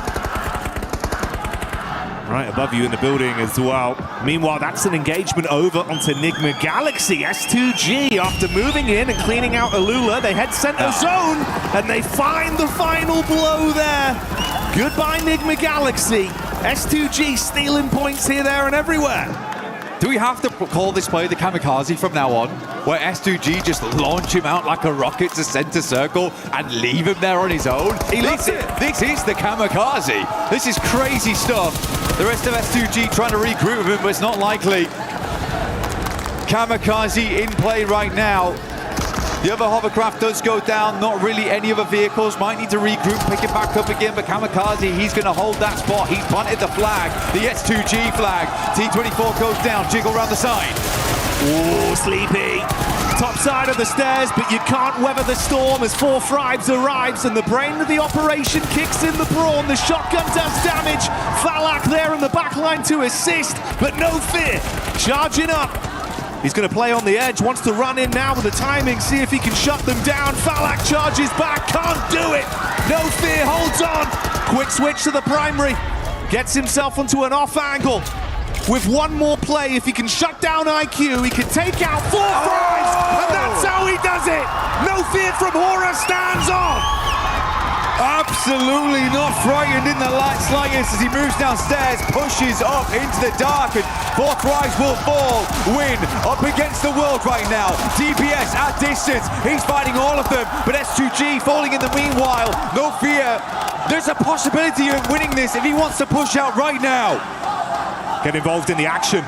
Right above you in the building as well. Meanwhile, that's an engagement over onto Enigma Galaxy. S2G, after moving in and cleaning out Alula, they head center zone, and they find the final blow there. Goodbye, Enigma Galaxy. S2G stealing points here, there, and everywhere. Do we have to call this play the kamikaze from now on, where S2G just launch him out like a rocket to center circle and leave him there on his own? This is the kamikaze. This is crazy stuff. The rest of S2G trying to regroup with him, but it's not likely. Kamikaze in play right now. The other hovercraft does go down, not really any other vehicles. Might need to regroup, pick it back up again, but Kamikaze, he's going to hold that spot. He's planted the flag, the S2G flag. T24 goes down, jiggle around the side. Ooh, Sleepy. Top side of the stairs, but you can't weather the storm as Fourth Rise arrives, and the brain of the operation kicks in the brawn. The shotgun does damage. Falak there in the back line to assist, but no Fear. Charging up. He's going to play on the edge, wants to run in now with the timing, see if he can shut them down. Falak charges back, can't do it. No Fear holds on. Quick switch to the primary. Gets himself onto an off angle. With one more play, if he can shut down IQ, he can take out Fourth Rise, and that's how he does it. No Fear from Hora stands on. Absolutely not frightened in the slightest as he moves downstairs, pushes up into the dark, and Fourth Rise will fall. Win up against the world right now. DPS at distance, he's fighting all of them, but S2G falling in the meanwhile. No Fear. There's a possibility of winning this if he wants to push out right now. Get involved in the action.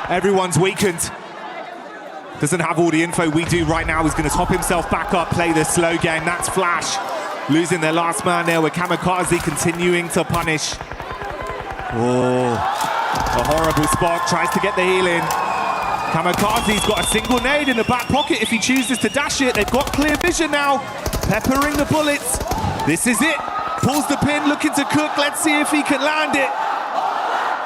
Everyone's weakened. Doesn't have all the info we do right now. He's going to top himself back up, play the slow game. That's Flash. Losing their last man there with Kamikaze continuing to punish. Oh, a horrible spot. Tries to get the heal in. Kamikaze's got a single nade in the back pocket if he chooses to dash it. They've got clear vision now. Peppering the bullets. This is it. Pulls the pin, looking to cook. Let's see if he can land it.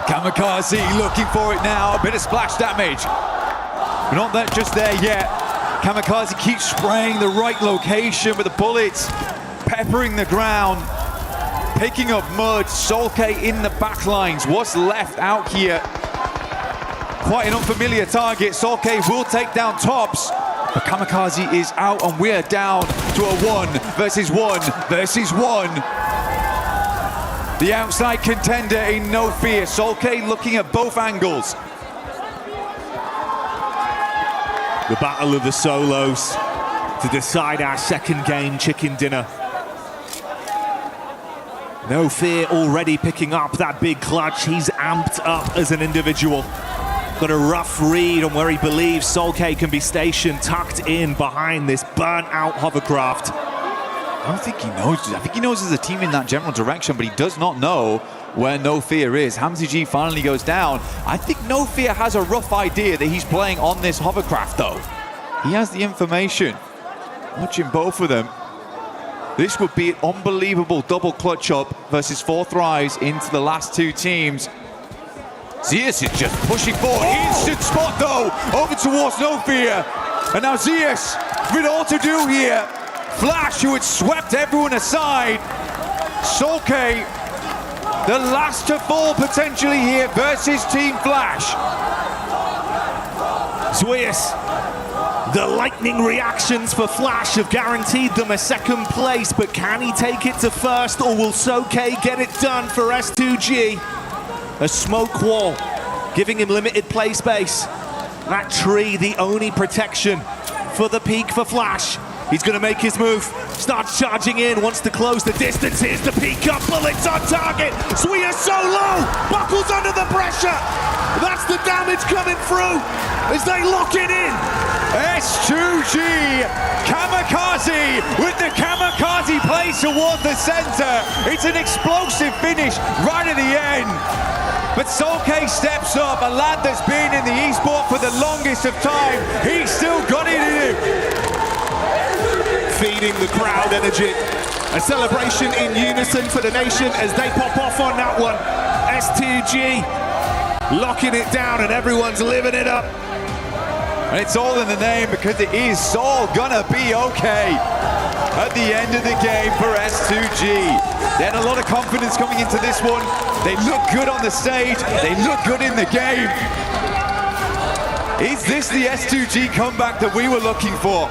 Kamikaze looking for it now. A bit of splash damage. But not that just there yet. Kamikaze keeps spraying the right location with the bullets. Peppering the ground, picking up mud. Solke in the backlines. What's left out here? Quite an unfamiliar target. Solke will take down Tops, but Kamikaze is out, and we're down to a 1 versus 1 versus 1. The outside contender in No Fear. Solke looking at both angles. The battle of the solos to decide our second game, Chicken Dinner. No Fear already picking up that big clutch. He's amped up as an individual. Got a rough read on where he believes Solke can be stationed, tucked in behind this burnt-out hovercraft. I don't think he knows. I think he knows there's a team in that general direction, but he does not know where No Fear is. Hamzy G finally goes down. I think No Fear has a rough idea that he's playing on this hovercraft, though. He has the information. Watching both of them. This would be an unbelievable double clutch up versus Fourth Rise into the last two teams. Zeus is just pushing forward. Instant spot though, over towards No Fear. And now Zeus with all to do here. Flash, who had swept everyone aside. Solke, the last to fall potentially here versus Team Flash. Zeus. The lightning reactions for Flash have guaranteed them a second place, but can he take it to first, or will Soke get it done for S2G? A smoke wall, giving him limited play space. That tree, the only protection for the peak for Flash. He's going to make his move. Starts charging in, wants to close the distance. Here's the peak up, bullets on target. Sui is so low, buckles under the pressure. That's the damage coming through as they lock it in. S2G Kamikaze with the Kamikaze play towards the center. It's an explosive finish right at the end. But Solke steps up, a lad that's been in the esport for the longest of time. He's still got it in him. Feeding the crowd energy. A celebration in unison for the nation as they pop off on that one. S2G locking it down and everyone's living it up. And it's all in the name because it is all gonna be okay at the end of the game for S2G. They had a lot of confidence coming into this one. They look good on the stage. They look good in the game. Is this the S2G comeback that we were looking for?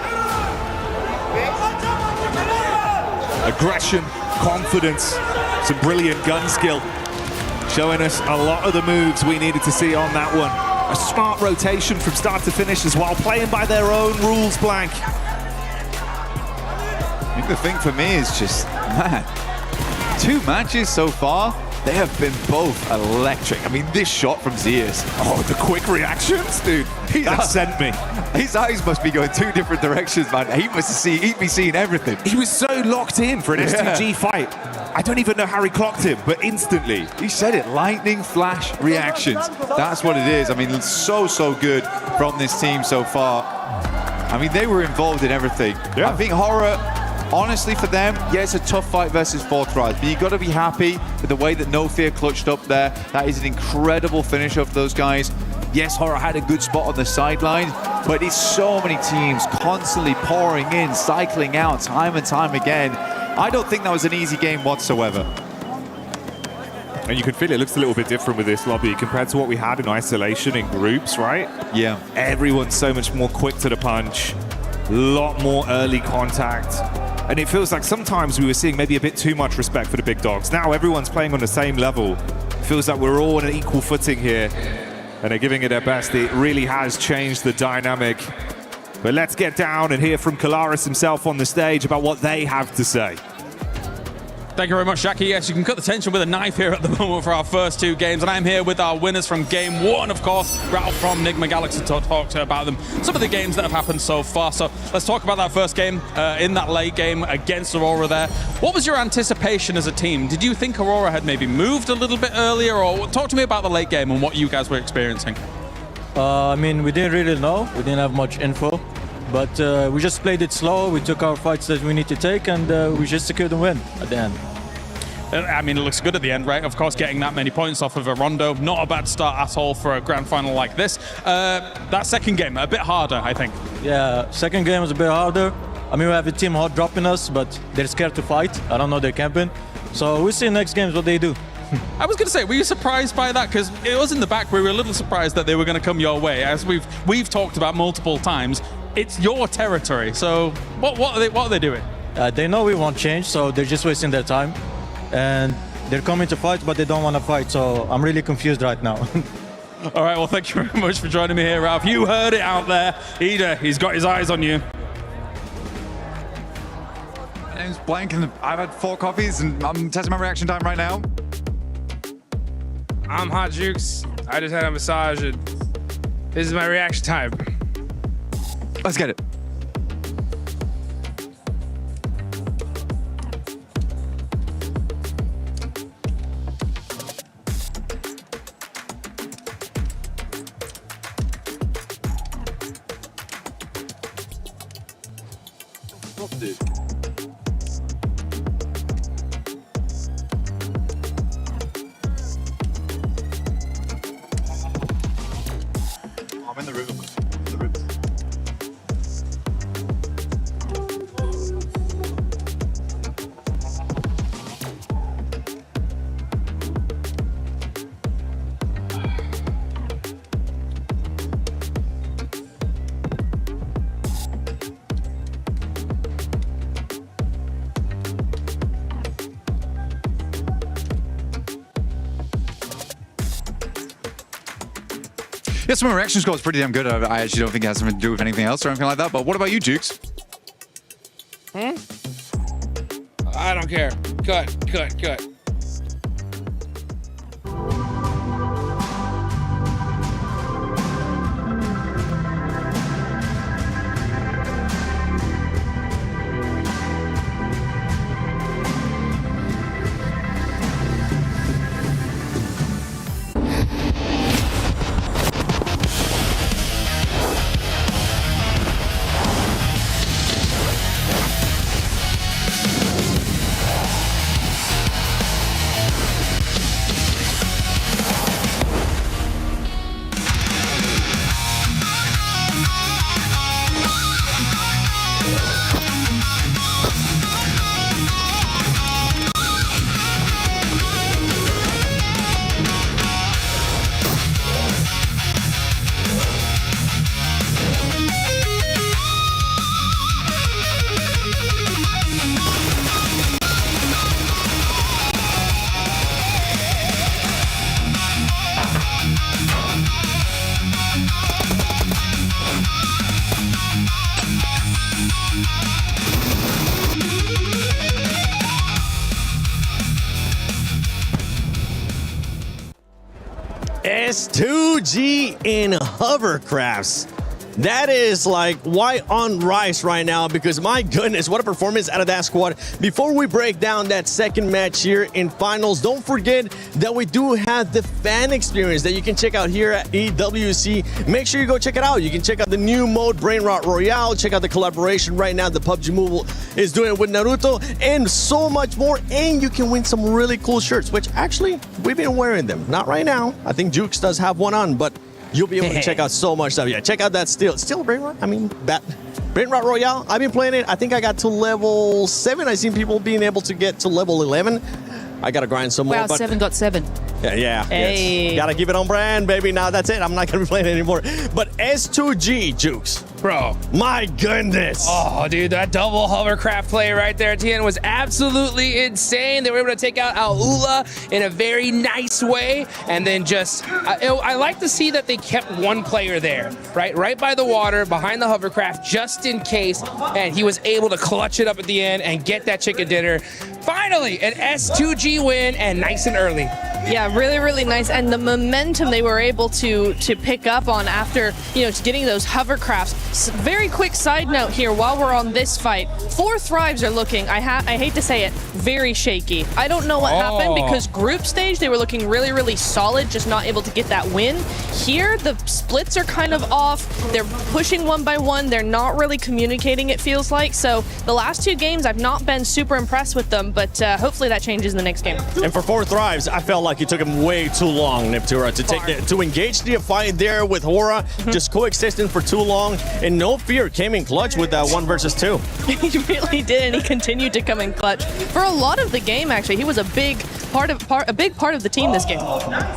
Aggression, confidence, some brilliant gun skill. Showing us a lot of the moves we needed to see on that one. A smart rotation from start to finish as well, playing by their own rules, Blank. I think the thing for me is just, man, 2 matches so far, they have been both electric. I mean, this shot from Zeus. Oh, the quick reactions, dude. That sent me. His eyes must be going 2 different directions, man. He'd be seeing everything. He was so locked in for an S2G fight. I don't even know how he clocked him, but instantly. He said it, lightning flash reactions. That's what it is. I mean, it's so good from this team so far. I mean, they were involved in everything. Yeah. I think Horror, honestly for them, yeah, it's a tough fight versus Fortrise, but you got to be happy with the way that No Fear clutched up there. That is an incredible finish of those guys. Yes, Horror had a good spot on the sideline, but it's so many teams constantly pouring in, cycling out time and time again. I don't think that was an easy game whatsoever. And you can feel it looks a little bit different with this lobby compared to what we had in isolation in groups, right? Yeah. Everyone's so much more quick to the punch, a lot more early contact. And it feels like sometimes we were seeing maybe a bit too much respect for the big dogs. Now everyone's playing on the same level. It feels like we're all on an equal footing here. And they're giving it their best. It really has changed the dynamic. But let's get down and hear from Kalaris himself on the stage about what they have to say. Thank you very much, Jackie. Yes, you can cut the tension with a knife here at the moment for our first 2 games. And I'm here with our winners from game 1, of course, Ralph from Nigma Galaxy to talk to about them. Some of the games that have happened so far. So let's talk about that first game, in that late game against Aurora there. What was your anticipation as a team? Did you think Aurora had maybe moved a little bit earlier? Or talk to me about the late game and what you guys were experiencing. I mean, we didn't really know. We didn't have much info. But we just played it slow. We took our fights that we need to take, and we just secured the win at the end. I mean, it looks good at the end, right? Of course, getting that many points off of a Rondo. Not a bad start at all for a grand final like this. That second game, a bit harder, I think. Yeah, second game was a bit harder. I mean, we have a team hot dropping us, but they're scared to fight. I don't know, they're camping. So we'll see next games what they do. I was going to say, were you surprised by that? Because it was in the back. We were a little surprised that they were going to come your way. As we've talked about multiple times, it's your territory. So what are they doing? They know we won't change, so they're just wasting their time. And they're coming to fight, but they don't want to fight. So I'm really confused right now. All right, well, thank you very much for joining me here, Ralph. You heard it out there. He's got his eyes on you. My name's Blank, and I've had 4 coffees, and I'm testing my reaction time right now. I'm Hot Jukes. I just had a massage, and this is my reaction time. Let's get it. I'm in the room. Yeah, so my reaction score is pretty damn good. I actually don't think it has something to do with anything else or anything like that. But what about you, Jukes? I don't care. Cut. S2G in hovercrafts. That is like white on rice right now, because my goodness, what a performance out of that squad. Before we break down that second match here in finals, don't forget that we do have the fan experience that you can check out here at EWC. Make sure you go check it out. You can check out the new mode, Brain Rot Royale. Check out the collaboration right now the PUBG Mobile is doing with Naruto, and so much more. And you can win some really cool shirts, which actually we've been wearing them. Not right now. I think Jukes does have one on, but you'll be able to check out so much stuff. Yeah, check out that still Brain Rot. Brain Rot Royale. I've been playing it. I think I got to level 7. I've seen people being able to get to level 11. I gotta grind some more. Wow, 7 got 7. Yeah. Hey. Yes. Gotta keep it on brand, baby. Now that's it. I'm not gonna be playing it anymore. But S2G, Jukes. Bro. My goodness. Oh, dude, that double hovercraft play right there at the end was absolutely insane. They were able to take out Aula in a very nice way. And then just, I like to see that they kept one player there, right by the water, behind the hovercraft, just in case. And he was able to clutch it up at the end and get that chicken dinner. Finally, an S2G win, and nice and early. Yeah, really, really nice. And the momentum they were able to pick up on after, getting those hovercrafts. Very quick side note here while we're on this fight. 4 Thrives are looking, I hate to say it, very shaky. I don't know what happened, because group stage, they were looking really, really solid, just not able to get that win. Here, the splits are kind of off. They're pushing one by one. They're not really communicating, it feels like. So the last 2 games, I've not been super impressed with them, but hopefully that changes in the next game. And for 4 Thrives, I felt like it took him way too long, Neptura, to engage the fight there with Hora, just coexisting for too long, and No Fear came in clutch with that 1 versus 2. He really did, and he continued to come in clutch for a lot of the game. Actually, he was a big part of the team this game.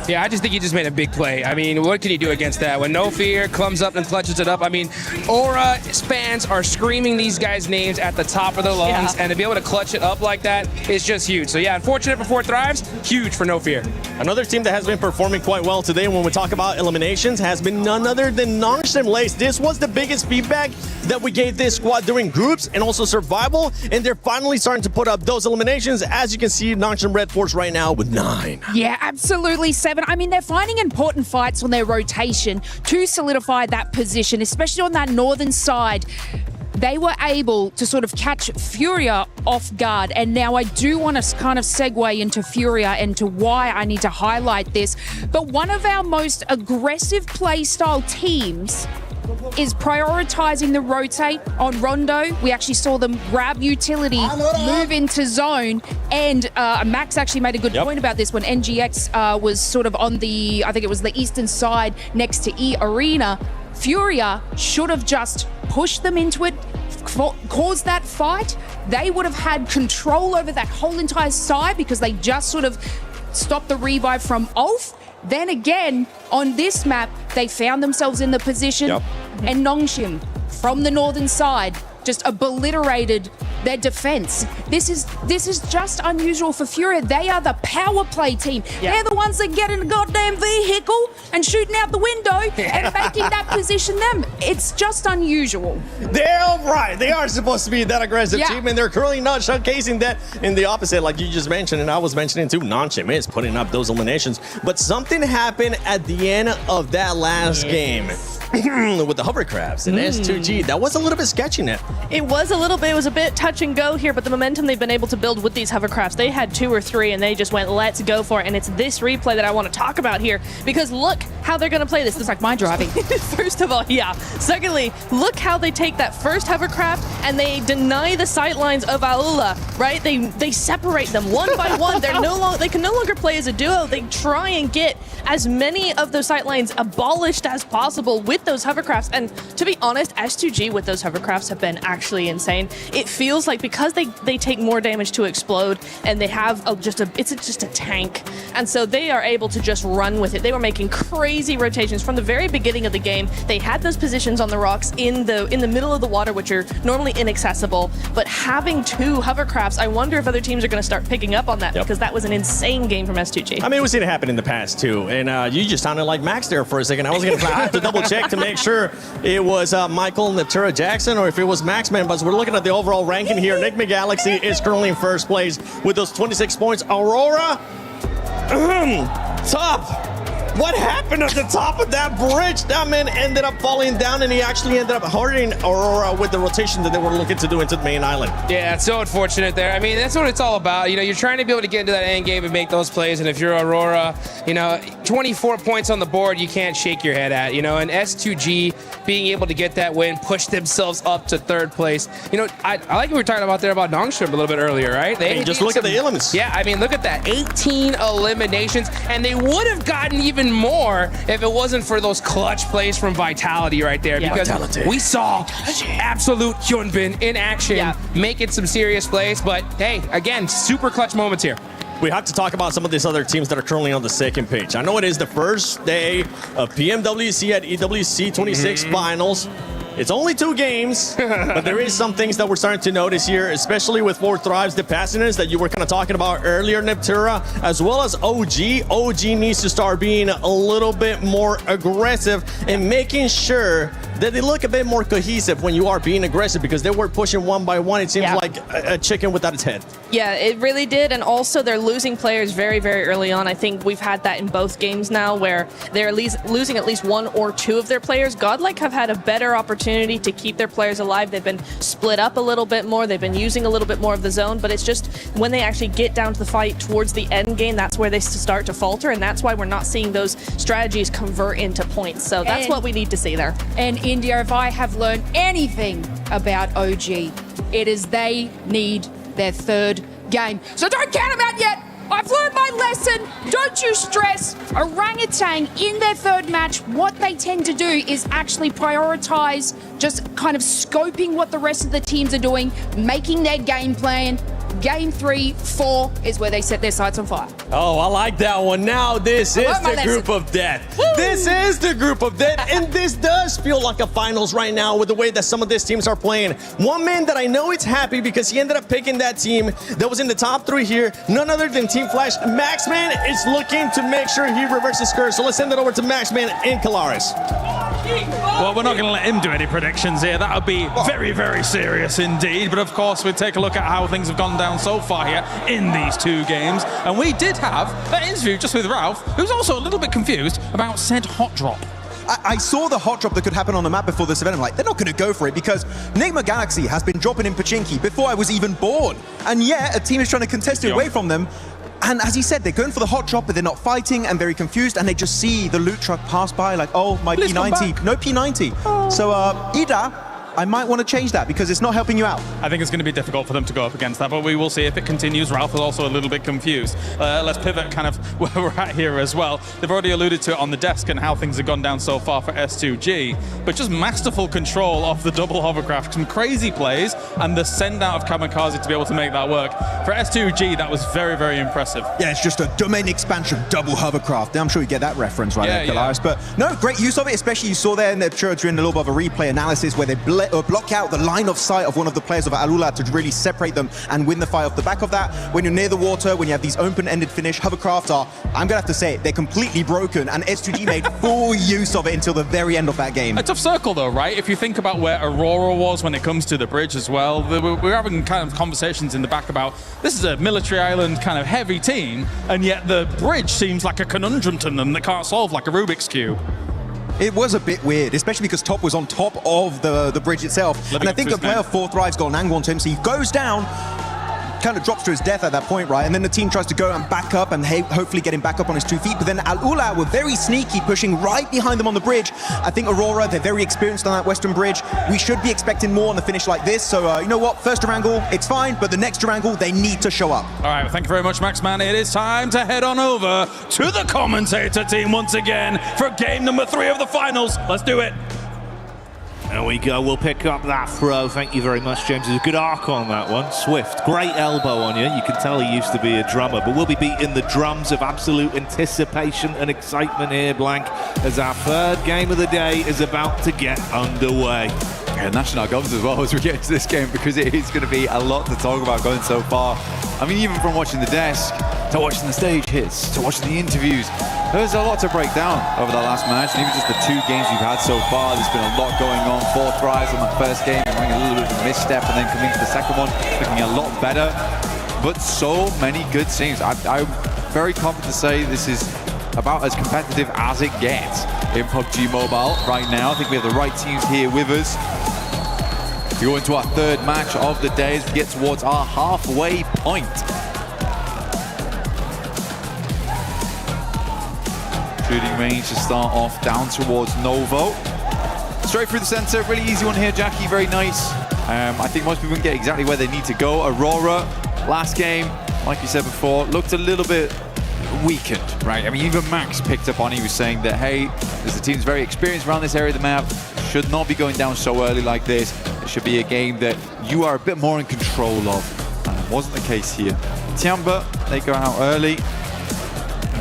Yeah, I just think he just made a big play. I mean, what can you do against that? When No Fear comes up and clutches it up, I mean, Aura fans are screaming these guys' names at the top of their lungs, and to be able to clutch it up like that is just huge. So yeah, unfortunate for 4 Thrives, huge for No Fear. Another team that has been performing quite well today when we talk about eliminations has been none other than Nongshim Lace. This was the biggest feedback that we gave this squad during groups and also survival, and they're finally starting to put up those eliminations. As you can see, Nongshim Red Force right now with 9. Yeah, absolutely, 7. I mean, they're finding important fights on their rotation to solidify that position, especially on that northern side. They were able to sort of catch Furia off guard. And now I do want to kind of segue into Furia and to why I need to highlight this. But one of our most aggressive playstyle teams is prioritizing the rotate on Rondo. We actually saw them grab utility, move into zone, and Max actually made a good point about this when NGX was sort of on the, I think it was the eastern side next to E Arena. Furia should have just pushed them into it, caused that fight. They would have had control over that whole entire side because they just sort of stopped the revive from Ulf. Then again, on this map, they found themselves in the position, and Nongshim from the northern side just obliterated their defense. This is just unusual for Furia. They are the power play team. Yeah. They're the ones that get in a goddamn vehicle and shooting out the window and making that position them. It's just unusual. They're all right. They are supposed to be that aggressive Yeah. team, and they're currently not showcasing that in the opposite, like you just mentioned, and I was mentioning too. Nanchim is putting up those eliminations, but something happened at the end of that last game with the hovercrafts and S2G. That was a little bit sketchy, Net. It was a little bit. It was a bit touch and go here, but the momentum they've been able to build with these hovercrafts, they had 2 or 3, and they just went, let's go for it. And it's this replay that I want to talk about here, because look how they're going to play this. Looks like my driving. First of all, yeah. Secondly, look how they take that first hovercraft and they deny the sightlines of Aula, right? They separate them one by one. They can no longer play as a duo. They try and get as many of those sightlines abolished as possible with those hovercrafts. And to be honest, S2G with those hovercrafts have been actually insane. It feels like because they take more damage to explode, and they have just a tank, and so they are able to just run with it. They were making crazy rotations from the very beginning of the game. They had those positions on the rocks in the middle of the water, which are normally inaccessible, but having 2 hovercrafts, I wonder if other teams are going to start picking up on that, because that was an insane game from S2G. I mean, we've seen it happen in the past too, and you just sounded like Max there for a second. I have to double check to make sure it was Michael Natura Jackson or if it was Max, man. But we're looking at the overall ranking here. Nick McGalaxy is currently in first place with those 26 points. Aurora, top. What happened at the top of that bridge? That man ended up falling down, and he actually ended up hurting Aurora with the rotation that they were looking to do into the main island. Yeah, it's so unfortunate there. I mean, that's what it's all about. You know, you're trying to be able to get into that end game and make those plays, and if you're Aurora, 24 points on the board, you can't shake your head at, and S2G being able to get that win, push themselves up to 3rd place. I like what we were talking about there about Nongshim a little bit earlier, right? Hey, just look at the elements. Yeah, I mean, look at that. 18 eliminations, and they would have gotten even more if it wasn't for those clutch plays from Vitality right there, because we saw absolute Hyunbin in action making some serious plays. But hey, again, super clutch moments here. We have to talk about some of these other teams that are currently on the second page. I know it is the first day of PMWC at EWC 26 finals. It's only 2 games, but there is some things that we're starting to notice here, especially with 4 Thrives, the passionate that you were kind of talking about earlier, Neptura, as well as OG. OG needs to start being a little bit more aggressive and making sure that they look a bit more cohesive when you are being aggressive, because they were pushing one by one. It seems like a chicken without its head. Yeah, it really did. And also they're losing players very, very early on. I think we've had that in both games now, where they're losing at least 1 or 2 of their players. Godlike have had a better opportunity to keep their players alive. They've been split up a little bit more. They've been using a little bit more of the zone, but it's just when they actually get down to the fight towards the end game, that's where they start to falter, and that's why we're not seeing those strategies convert into points. So that's what we need to see there. And India, if I have learned anything about OG, it is they need their 3rd game. So don't count them out yet. I've learned my lesson. Don't you stress. Orangutan in their 3rd match, what they tend to do is actually prioritize just kind of scoping what the rest of the teams are doing, making their game plan. Game 3, 4 is where they set their sights on fire. Oh, I like that one. Now this is the group of death. Woo! This is the group of death, and this does feel like a finals right now with the way that some of these teams are playing. One man that I know is happy because he ended up picking that team that was in the top 3 here, none other than Team Flash. Maxman is looking to make sure he reverses curse. So let's send it over to Maxman in Calaris. Well, we're not going to let him do any predictions here. That would be very, very serious indeed. But of course, we take a look at how things have gone down so far here in these 2 games. And we did have that interview just with Ralph, who's also a little bit confused about said hot drop. I saw the hot drop that could happen on the map before this event. I'm like, they're not going to go for it because Nigma Galaxy has been dropping in Pachinki before I was even born. And yet, a team is trying to contest it away from them. And as he said, they're going for the hot drop, but they're not fighting and very confused. And they just see the loot truck pass by like, oh, my P90. No P90. Oh. So, Ida, I might want to change that because it's not helping you out. I think it's going to be difficult for them to go up against that, but we will see if it continues. Ralph is also a little bit confused. Let's pivot kind of where we're at here as well. They've already alluded to it on the desk and how things have gone down so far for S2G, but just masterful control of the double hovercraft, some crazy plays, and the send out of Kamikaze to be able to make that work. For S2G, that was very, very impressive. Yeah, it's just a domain expansion double hovercraft. I'm sure you get that reference right there, Calaris. But no, great use of it, especially you saw there in the during a little bit of a replay analysis where they block out the line of sight of one of the players of Alula to really separate them and win the fight off the back of that. When you're near the water, when you have these open-ended finish, hovercraft are, I'm gonna have to say it, they're completely broken, and S2G made full use of it until the very end of that game. A tough circle though, right? If you think about where Aurora was when it comes to the bridge as well, we're having kind of conversations in the back about this is a military island kind of heavy team, and yet the bridge seems like a conundrum to them that can't solve, like a Rubik's Cube. It was a bit weird, especially because Top was on top of the bridge itself. And I think the player 4 Thrive's got an angle onto him, so he goes down, kind of drops to his death at that point, right? And then the team tries to go and back up and hopefully get him back up on his 2 feet. But then Al-Ula were very sneaky, pushing right behind them on the bridge. I think Aurora, they're very experienced on that western bridge. We should be expecting more on the finish like this. So, you know what? First Durangle, it's fine. But the next Durangle, they need to show up. All right, well, thank you very much, Maxman. It is time to head on over to the commentator team once again for game number 3 of the finals. Let's do it. There we go, we'll pick up that throw. Thank you very much, James. There's a good arc on that one. Swift, great elbow on you. You can tell he used to be a drummer, but we'll be beating the drums of absolute anticipation and excitement here, Blank, as our 3rd game of the day is about to get underway. Yeah, national gods as well as we get into this game, because it is going to be a lot to talk about going so far. I mean, even from watching the desk, to watching the stage hits, to watching the interviews, there's a lot to break down over the last match, and even just the 2 games we've had so far. There's been a lot going on. 4 tries on the first game, having a little bit of a misstep, and then coming to the second one, looking a lot better. But so many good teams. I'm very confident to say this is about as competitive as it gets in PUBG Mobile right now. I think we have the right teams here with us. We go into our 3rd match of the day as we get towards our halfway point. Shooting range to start off down towards Novo. Straight through the center, really easy one here, Jackie, very nice. I think most people can get exactly where they need to go. Aurora, last game, like you said before, looked a little bit weakened, right? I mean, even Max picked up on it. He was saying that, hey, as the team's very experienced around this area of the map, should not be going down so early like this. It should be a game that you are a bit more in control of. Wasn't the case here. Tiamba, they go out early.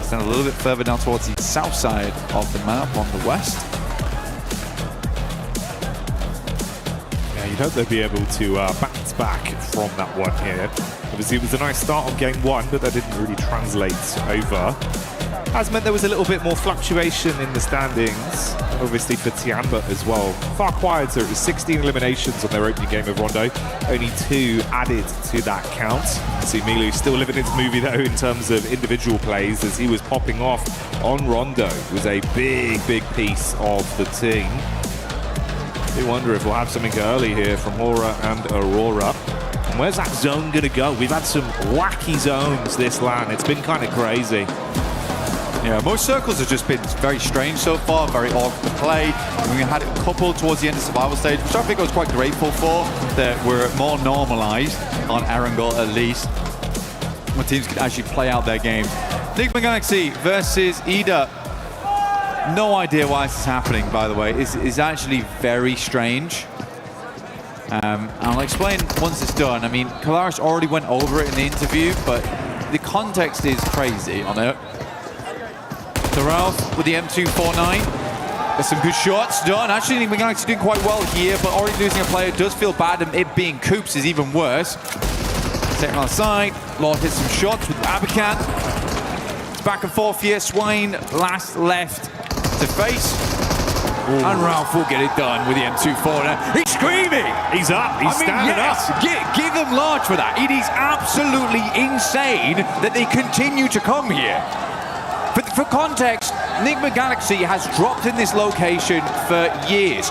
Stand a little bit further down towards the south side of the map on the west. Yeah, you'd hope they'd be able to bounce back from that one here. Obviously, it was a nice start on game 1, but that didn't really translate over. Has meant there was a little bit more fluctuation in the standings, obviously for Tiamba as well. Far quieter, it was 16 eliminations on their opening game of Rondo, only 2 added to that count. See Milu still living his movie though in terms of individual plays, as he was popping off on Rondo. It was a big piece of the team. I do wonder if we'll have something early here from Hora and Aurora. And where's that zone gonna go? We've had some wacky zones this LAN. It's been kind of crazy. Yeah, most circles have just been very strange so far, very odd to play. We had a couple towards the end of survival stage, which I think I was quite grateful for, that were more normalized on Erangel at least, where teams could actually play out their games. Enigma Galaxy versus Ida. No idea why this is happening, by the way. It's actually very strange. I'll explain once it's done. I mean, Kalaris already went over it in the interview, but the context is crazy on it. Ralph with the M249. There's some good shots done. Actually, Enigma Galaxy doing quite well here, but already losing a player does feel bad, and it being Coops is even worse. Taking on the side. Lord hits some shots with Abacan. It's back and forth here. Swine last left to face. Ooh. And Ralph will get it done with the M249. He's screaming! He's up, he's standing up. Give them large for that. It is absolutely insane that they continue to come here. For context, Enigma Galaxy has dropped in this location for years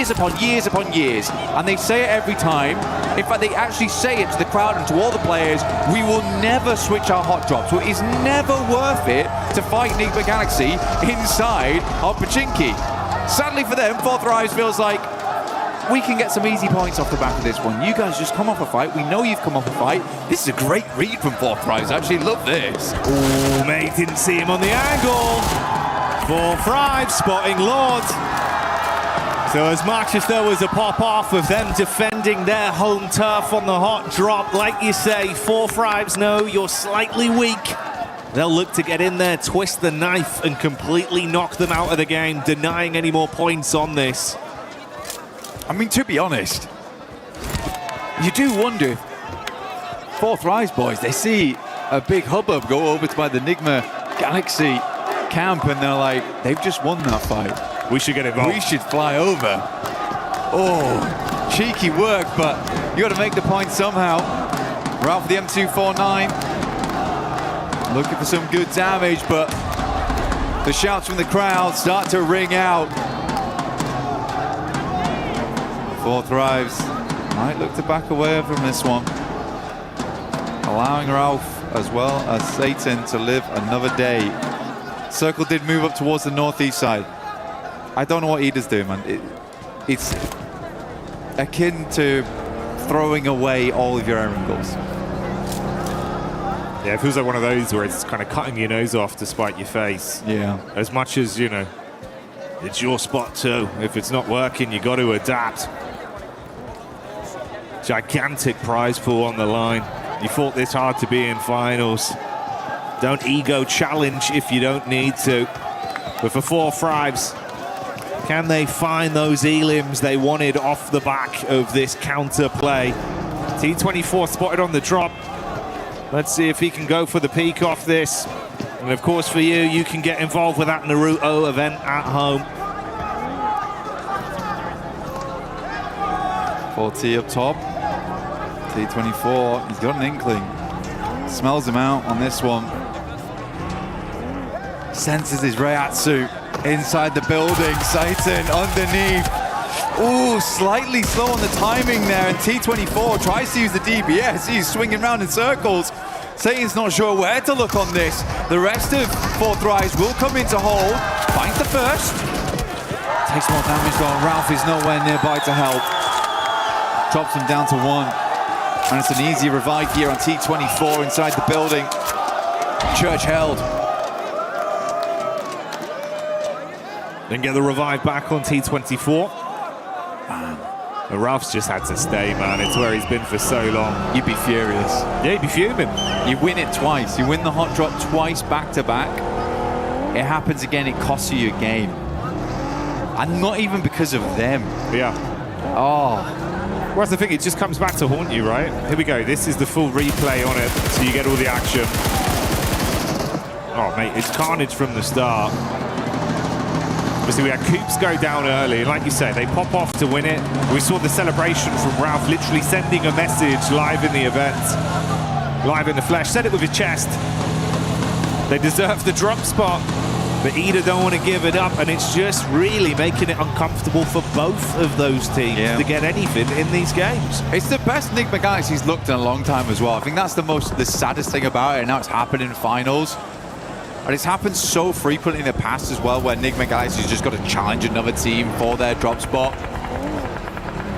upon years upon years, and they say it every time. In fact, they actually say it to the crowd and to all the players, we will never switch our hot drop, so it is never worth it to fight Enigma Galaxy inside of Pachinki. Sadly for them, Fourth Rise feels like we can get some easy points off the back of this one. You guys just come off a fight. We know you've come off a fight. This is a great read from Fourth Rise. I actually love this. Oh, mate, didn't see him on the angle. Fourth Rise spotting Lord. So as much as there was a pop-off of them defending their home turf on the hot drop, like you say, Fourth Rise know you're slightly weak. They'll look to get in there, twist the knife, and completely knock them out of the game, denying any more points on this. I mean, to be honest, you do wonder if Fourth Rise boys, they see a big hubbub go over to by the Enigma Galaxy camp and they're like, they've just won that fight. We should get involved. We should fly over. Oh, cheeky work, but you got to make the point somehow. Ralph the M249 looking for some good damage, but the shouts from the crowd start to ring out. Fourth Rise might look to back away from this one, allowing Ralph as well as Satan to live another day. Circle did move up towards the northeast side. I don't know what Ida's doing, man. It's akin to throwing away all of your errand goals. Yeah, it feels like one of those where it's kind of cutting your nose off to spite your face. Yeah. As much as, you know, it's your spot too. If it's not working, you got to adapt. Gigantic prize pool on the line. You fought this hard to be in finals. Don't ego challenge if you don't need to. But for Fourth Rise, can they find those elims they wanted off the back of this counter play? T24 spotted on the drop. Let's see if he can go for the peak off this. And of course for you, you can get involved with that Naruto event at home. Porte up top. T24, he's got an inkling. Smells him out on this one. Senses his Reiatsu inside the building. Satan underneath. Ooh, slightly slow on the timing there, and T24 tries to use the DBS. He's swinging around in circles. Satan's not sure where to look on this. The rest of Fourth Rise will come into hold. Finds the first. Takes more damage though. Ralph is nowhere nearby to help. Drops him down to 1. And it's an easy revive here on T24 inside the building. Church held. Then get the revive back on T24. And Ralph's just had to stay, man. It's where he's been for so long. You'd be furious. Yeah, you'd be fuming. You win it twice. You win the hot drop twice back to back. It happens again, it costs you your game. And not even because of them. Yeah. Oh. Well, that's the thing, it just comes back to haunt you, right? Here we go, this is the full replay on it, so you get all the action. Oh, mate, it's carnage from the start. Obviously, we had Coops go down early, and like you say, they pop off to win it. We saw the celebration from Ralph literally sending a message live in the event, live in the flesh. Said it with his chest. They deserve the drop spot, but Ida don't want to give it up, and it's just really making it uncomfortable for both of those teams to get anything in these games. It's the best Enigma Galaxy's looked in a long time as well. I think that's the saddest thing about it, and now it's happened in finals. And it's happened so frequently in the past as well, where Enigma Galaxy's just got to challenge another team for their drop spot.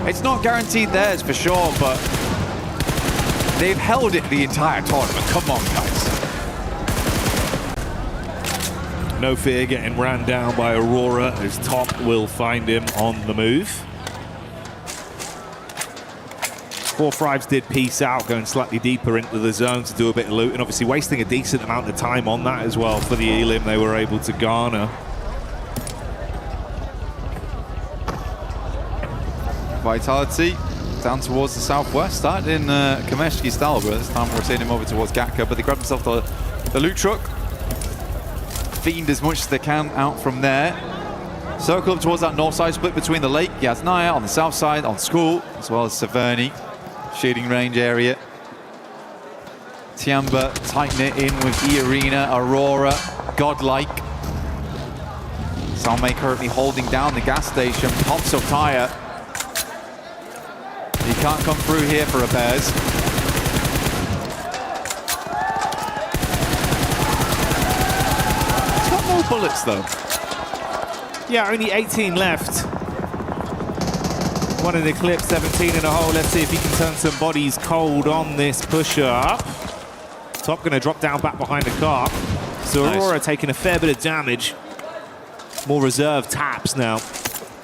It's not guaranteed theirs for sure, but they've held it the entire tournament. Come on, guys. No fear getting ran down by Aurora, as Top will find him on the move. Fourth Rise did peace out, going slightly deeper into the zone to do a bit of loot, and obviously wasting a decent amount of time on that as well for the elim they were able to garner. Vitality down towards the southwest, started in Kameshki style, but this time we're seeing him over towards Gatka, but they grabbed themselves the loot truck. Fiend as much as they can out from there. Circle up towards that north side, split between the lake, Yasnaya on the south side, on School, as well as Severny, shooting range area. Tiamba tighten it in with E-Arena, Aurora, Godlike. Salme currently holding down the gas station, pops up tire. He can't come through here for repairs. He's got no bullets though. Yeah, only 18 left. One in the clip, 17 in a hole. Let's see if he can turn some bodies cold on this push-up. Top going to drop down back behind the car. So Aurora taking a fair bit of damage. More reserve taps now.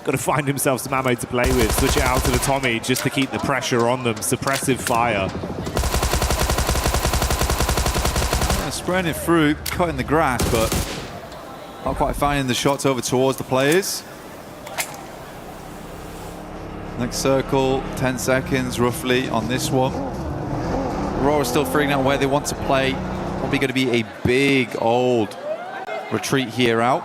Got to find himself some ammo to play with. Switch it out to the Tommy just to keep the pressure on them. Suppressive fire. Spraying it through, cutting the grass, but not quite finding the shots over towards the players. Next circle, 10 seconds roughly on this one. Aurora still figuring out where they want to play. Probably going to be a big old retreat here out.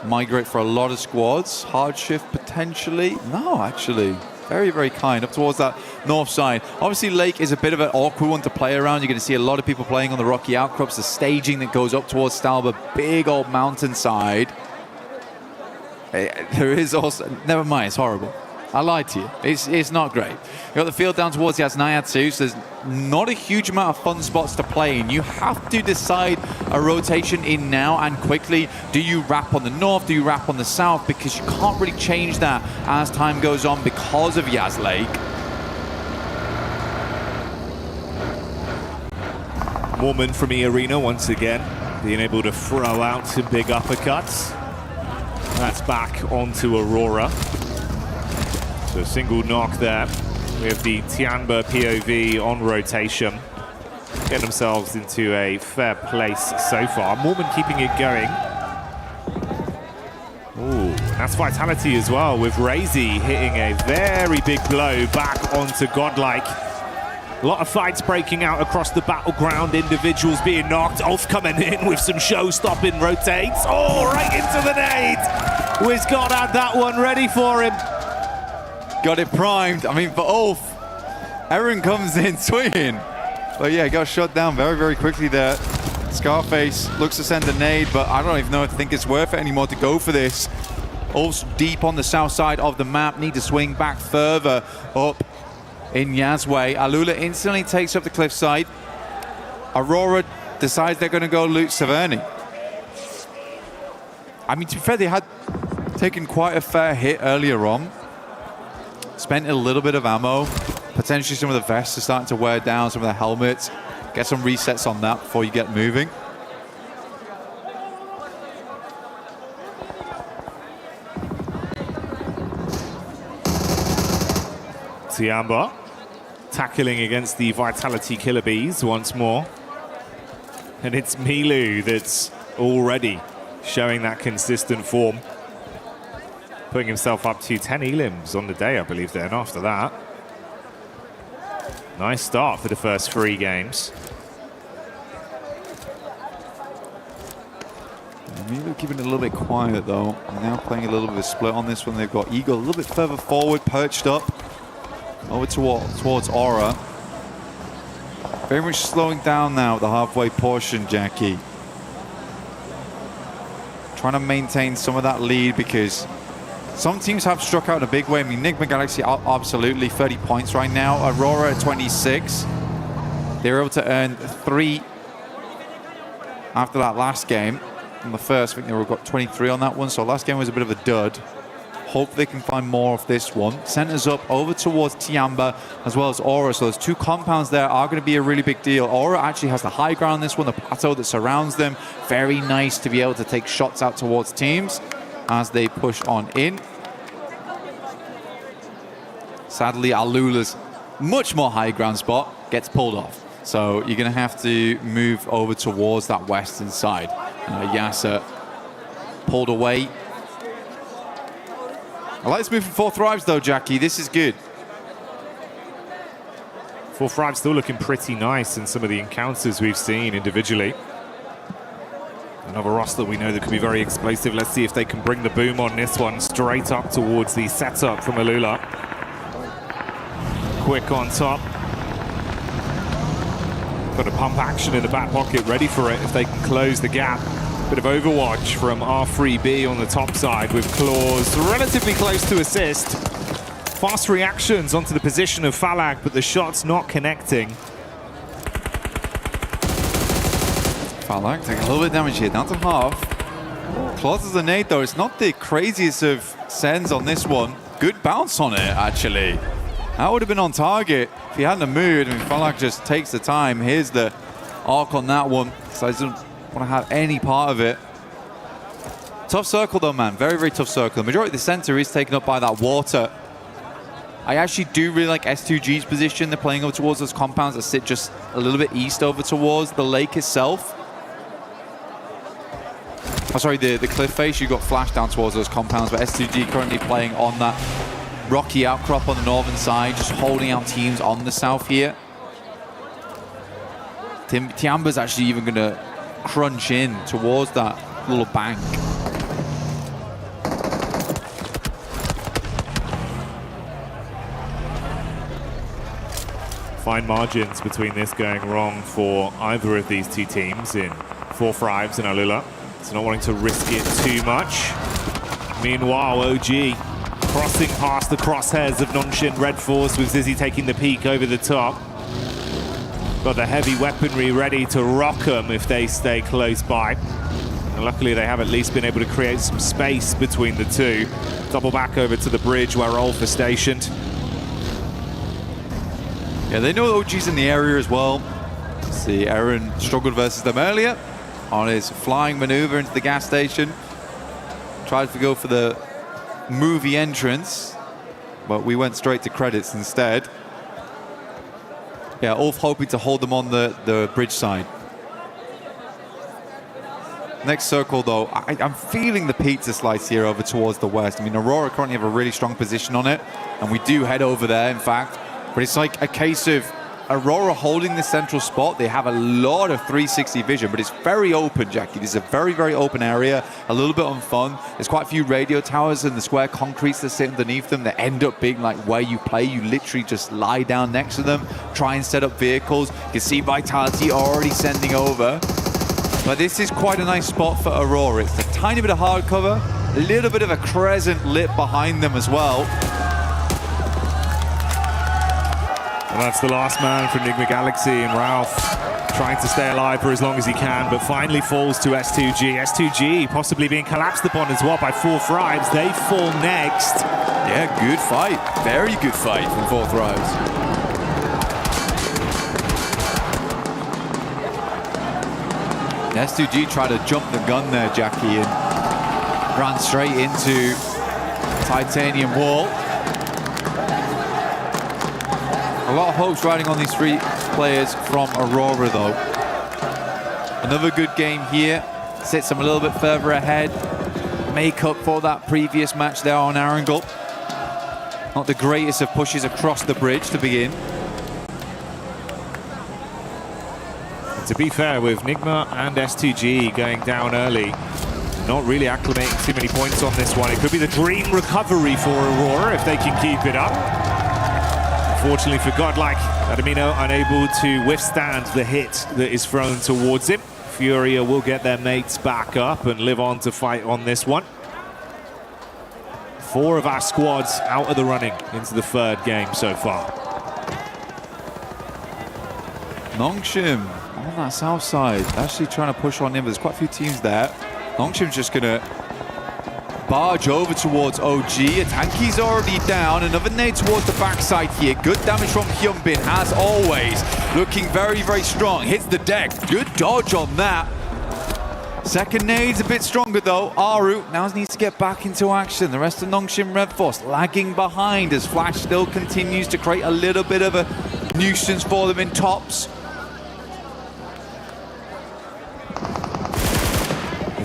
Migrate for a lot of squads. Hard shift potentially. No, actually. Very, very kind. Up towards that north side. Obviously, Lake is a bit of an awkward one to play around. You're going to see a lot of people playing on the rocky outcrops. The staging that goes up towards Stalba. Big old mountainside. There is also... Never mind, it's horrible. I lied to you. It's not great. You got the field down towards the Asnayatsu, so there's not a huge amount of fun spots to play in. You have to decide a rotation in now and quickly. Do you wrap on the north? Do you wrap on the south? Because you can't really change that as time goes on because of Yaz Lake. Mormon from E Arena once again, being able to throw out some big uppercuts. That's back onto Aurora. So a single knock there. We have the Tianba POV on rotation. Get themselves into a fair place so far. Mormon keeping it going. Ooh, that's Vitality as well, with Razy hitting a very big blow back onto Godlike. A lot of fights breaking out across the battleground. Individuals being knocked. Ulf coming in with some show-stopping rotates. Oh, right into the nade. Wizgod had that one ready for him. Got it primed. I mean, for Ulf, Aaron comes in swinging. But yeah, got shot down very, very quickly there. Scarface looks to send a nade, but I don't even know if I think it's worth it anymore to go for this. Ulf's deep on the south side of the map. Need to swing back further up in Yazway. Alula instantly takes up the cliffside. Aurora decides they're going to go loot Severny. I mean, to be fair, they had taken quite a fair hit earlier on. Spent a little bit of ammo. Potentially some of the vests are starting to wear down, some of the helmets. Get some resets on that before you get moving. Tiamba tackling against the Vitality Killer Bees once more. And it's Milu that's already showing that consistent form. Putting himself up to 10 elims on the day, I believe, then after that. Nice start for the first 3 games. Milu keeping it a little bit quiet, though. Now playing a little bit of a split on this one. They've got Eagle a little bit further forward, perched up. Over towards Aura. Very much slowing down now at the halfway portion, Jackie. Trying to maintain some of that lead because some teams have struck out in a big way. I mean, Enigma Galaxy absolutely 30 points right now. Aurora at 26. They were able to earn 3 after that last game. In the first, I think they got 23 on that one. So last game was a bit of a dud. Hope they can find more of this one. Centers up over towards Tiamba as well as Aura. So those 2 compounds there are going to be a really big deal. Aura actually has the high ground on this one, the plateau that surrounds them. Very nice to be able to take shots out towards teams as they push on in. Sadly, Alula's much more high ground spot gets pulled off. So you're going to have to move over towards that western side. Yasser pulled away. I like this move from 4 Thrives though, Jackie. This is good. 4 Thrives still looking pretty nice in some of the encounters we've seen individually. Another roster we know that could be very explosive. Let's see if they can bring the boom on this one straight up towards the setup from Alula. Quick on top. Got a pump action in the back pocket ready for it if they can close the gap. Bit of overwatch from R3B on the top side with Claws relatively close to assist. Fast reactions onto the position of Falag, but the shot's not connecting. Falag taking a little bit of damage here, down to half. Claws as a nade though, it's not the craziest of sends on this one. Good bounce on it, actually. That would have been on target if he hadn't moved. I mean, Falag just takes the time. Here's the arc on that one. So he doesn't want to have any part of it. Tough circle though, man. Very, very tough circle. The majority of the center is taken up by that water. I actually do really like S2G's position. They're playing over towards those compounds that sit just a little bit east over towards the lake itself. Oh, sorry, the cliff face. You got flashed down towards those compounds, but S2G currently playing on that rocky outcrop on the northern side, just holding out teams on the south here. Tiamba's actually even going to crunch in towards that little bank. Fine margins between this going wrong for either of these two teams in 4-5s and Alula. So not wanting to risk it too much. Meanwhile, OG crossing past the crosshairs of Nongshim Red Force with Zizzy taking the peak over the top. Got the heavy weaponry ready to rock them if they stay close by. And luckily they have at least been able to create some space between the two. Double back over to the bridge where Rolf is stationed. Yeah, they know OG's in the area as well. See, Aaron struggled versus them earlier on his flying maneuver into the gas station. Tried to go for the movie entrance, but we went straight to credits instead. Yeah, Ulf hoping to hold them on the bridge side. Next circle, though, I'm feeling the pizza slice here over towards the west. I mean, Aurora currently have a really strong position on it, and we do head over there, in fact. But it's like a case of Aurora holding the central spot. They have a lot of 360 vision, but it's very open, Jackie. This is a very, very open area, a little bit unfun. There's quite a few radio towers and the square concretes that sit underneath them that end up being like where you play. You literally just lie down next to them, try and set up vehicles. You can see Vitality already sending over. But this is quite a nice spot for Aurora. It's a tiny bit of hard cover, a little bit of a crescent lit behind them as well. And that's the last man for Enigma Galaxy, and Ralph trying to stay alive for as long as he can, but finally falls to S2G. S2G possibly being collapsed upon as well by 4-5s. They fall next. Yeah, good fight. Very good fight from 4-5s. S2G tried to jump the gun there, Jackie, and ran straight into titanium wall. A lot of hopes riding on these three players from Aurora, though. Another good game here. Sets them a little bit further ahead. Make up for that previous match there on Arundel. Not the greatest of pushes across the bridge to begin. To be fair, with Nigma and S2G going down early, not really acclimating too many points on this one. It could be the dream recovery for Aurora if they can keep it up. Unfortunately for Godlike, Adamino unable to withstand the hit that is thrown towards him. Furia will get their mates back up and live on to fight on this one. 4 of our squads out of the running into the third game so far. Nongshim on that south side, actually trying to push on in, but there's quite a few teams there. Nongshim's just going to barge over towards OG. Atanki's already down. Another nade towards the backside here. Good damage from Hyunbin, as always. Looking very, very strong. Hits the deck. Good dodge on that. Second nade's a bit stronger, though. Aru now needs to get back into action. The rest of Nongshim Red Force lagging behind as Flash still continues to create a little bit of a nuisance for them in tops.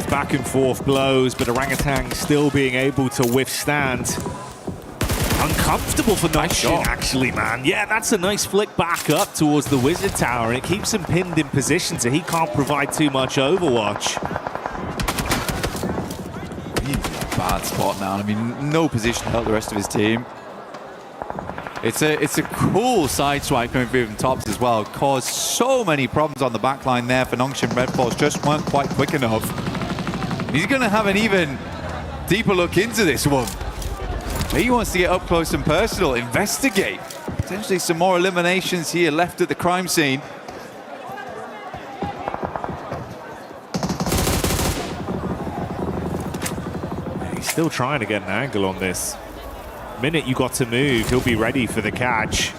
Back and forth blows, but Orangutan still being able to withstand. Uncomfortable for Nongshim, actually, man. Yeah, that's a nice flick back up towards the Wizard Tower, and it keeps him pinned in position, so he can't provide too much Overwatch. He's in a bad spot now. I mean, no position to help the rest of his team. It's a cool side swipe coming through from tops as well. Caused so many problems on the back line there for Nongshim Red Force, just weren't quite quick enough. He's going to have an even deeper look into this one. He wants to get up close and personal, investigate. Potentially some more eliminations here left at the crime scene. He's still trying to get an angle on this. The minute you got to move, he'll be ready for the catch.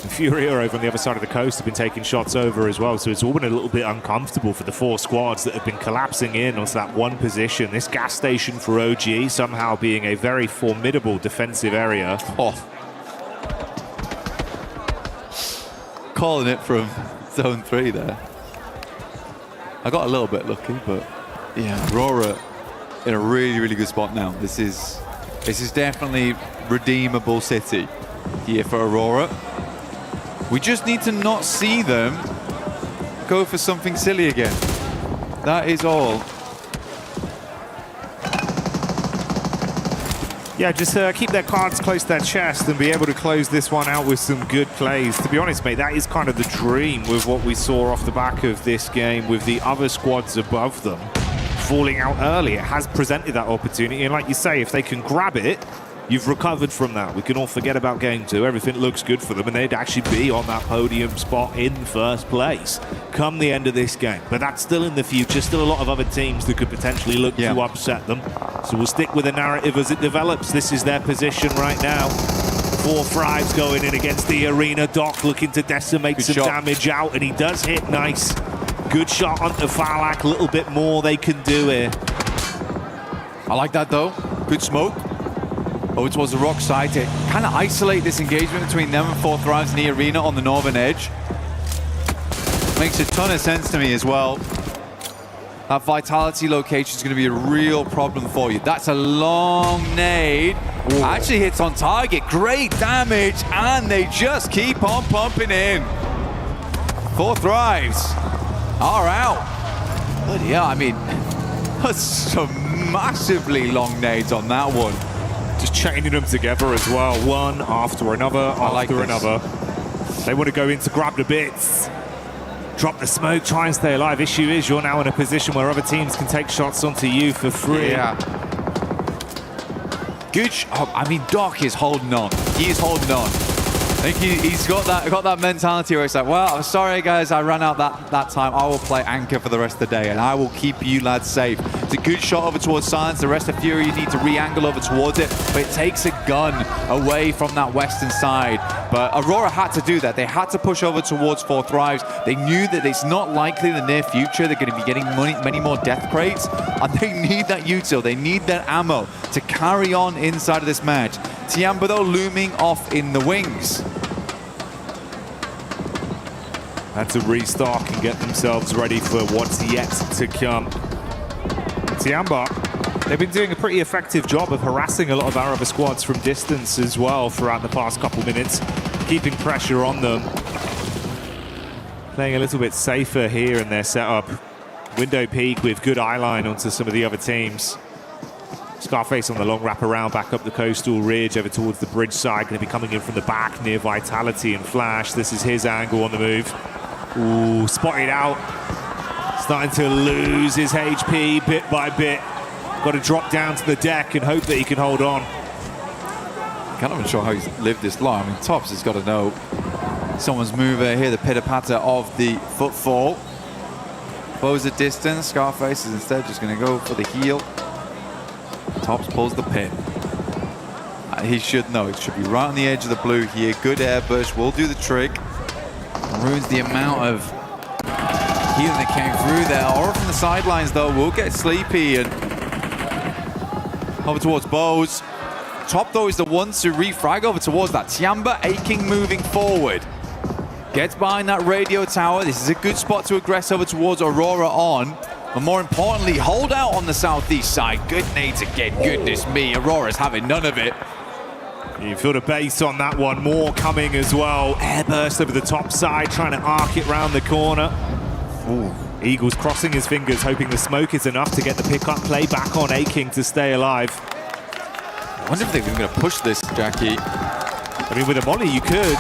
And Furia over on the other side of the coast have been taking shots over as well, so it's all been a little bit uncomfortable for the 4 squads that have been collapsing in onto that one position. This gas station for OG somehow being a very formidable defensive area. Oh. Calling it from zone 3 there. I got a little bit lucky, but yeah, Aurora in a really, really good spot now. This is definitely redeemable city here for Aurora. We just need to not see them go for something silly again. That is all. Yeah, just keep their cards close to their chest and be able to close this one out with some good plays. To be honest, mate, that is kind of the dream with what we saw off the back of this game with the other squads above them falling out early. It has presented that opportunity, and like you say, if they can grab it, you've recovered from that. We can all forget about game two. Everything looks good for them, and they'd actually be on that podium spot in first place come the end of this game. But that's still in the future. Still a lot of other teams that could potentially look to upset them. So we'll stick with the narrative as it develops. This is their position right now. 4 Thrives going in against the arena. Doc looking to decimate some damage out, and he does hit nice. Good shot onto Falak. A little bit more they can do here. I like that though. Good smoke. Over towards the rock side to kind of isolate this engagement between them and 4 Thrives in the arena on the northern edge. Makes a ton of sense to me as well. That vitality location is going to be a real problem for you. That's a long nade. Ooh. Actually hits on target. Great damage, and they just keep on pumping in. 4 Thrives are out. But yeah, I mean, that's some massively long nades on that one. Just chaining them together as well. One after another, after another. They want to go in to grab the bits. Drop the smoke, try and stay alive. Issue is you're now in a position where other teams can take shots onto you for free. Yeah. Good I mean, Doc is holding on. He is holding on. I think he's got that mentality where it's like, well, I'm sorry guys, I ran out that time. I will play anchor for the rest of the day, and I will keep you lads safe. It's a good shot over towards Silence. The rest of Fury need to re-angle over towards it, but it takes a gun away from that western side. But Aurora had to do that. They had to push over towards 4 Thrives. They knew that it's not likely in the near future they're going to be getting many more death crates, and they need that util. They need that ammo to carry on inside of this match. Tiamba though looming off in the wings. Had to restock and get themselves ready for what's yet to come. Tiamba, they've been doing a pretty effective job of harassing a lot of our other squads from distance as well throughout the past couple minutes, keeping pressure on them. Playing a little bit safer here in their setup. Window peak with good eyeline onto some of the other teams. Scarface on the long wrap around back up the coastal ridge over towards the bridge side, going to be coming in from the back near Vitality and Flash. This is his angle on the move. Ooh, spotted out. Starting to lose his HP bit by bit. Got to drop down to the deck and hope that he can hold on. Kind of unsure how he's lived this long. I mean, Tops has got to know someone's mover here, the pitter-patter of the footfall. Close the distance. Scarface is instead just going to go for the heel. Tops pulls the pin. He should know. It should be right on the edge of the blue here. Good airburst will do the trick. Ruins the amount of healing that came through there. Aura from the sidelines, though, will get sleepy and over towards Bose. Top, though, is the one to refrag over towards that. Tiamba aching moving forward. Gets behind that radio tower. This is a good spot to aggress over towards Aurora on. But more importantly, hold out on the southeast side. Good nades again. Goodness me, Aurora's having none of it. You feel the base on that one. More coming as well. Airburst over the top side, trying to arc it round the corner. Ooh. Eagles crossing his fingers, hoping the smoke is enough to get the pickup play back on Aching to stay alive. I wonder if they're going to push this, Jackie. I mean, with a molly, you could.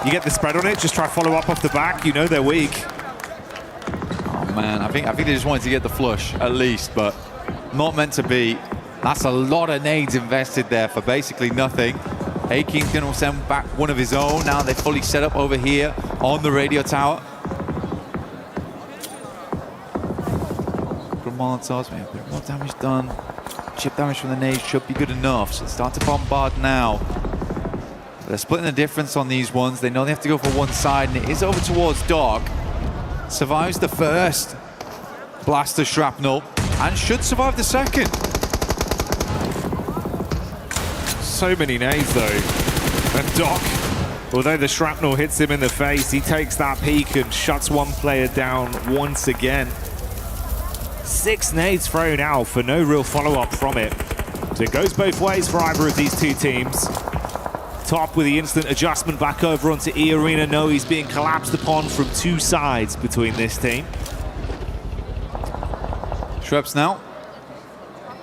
You get the spread on it, just try follow up off the back. You know they're weak. Oh, man. I think they just wanted to get the flush, at least, but not meant to be. That's a lot of nades invested there for basically nothing. Aking's going to send back one of his own. Now they're fully set up over here on the radio tower. Good Molotovs, man. A bit more damage done. Chip damage from the nades should be good enough. So start to bombard now. They're splitting the difference on these ones. They know they have to go for one side, and it is over towards Dog. Survives the first blaster shrapnel and should survive the second. So many nades though. And Doc, although the shrapnel hits him in the face, he takes that peek and shuts one player down once again. 6 nades thrown out for no real follow-up from it. So it goes both ways for either of these two teams. Top with the instant adjustment back over onto E-Arena. No, he's being collapsed upon from two sides between this team. Schweppes now.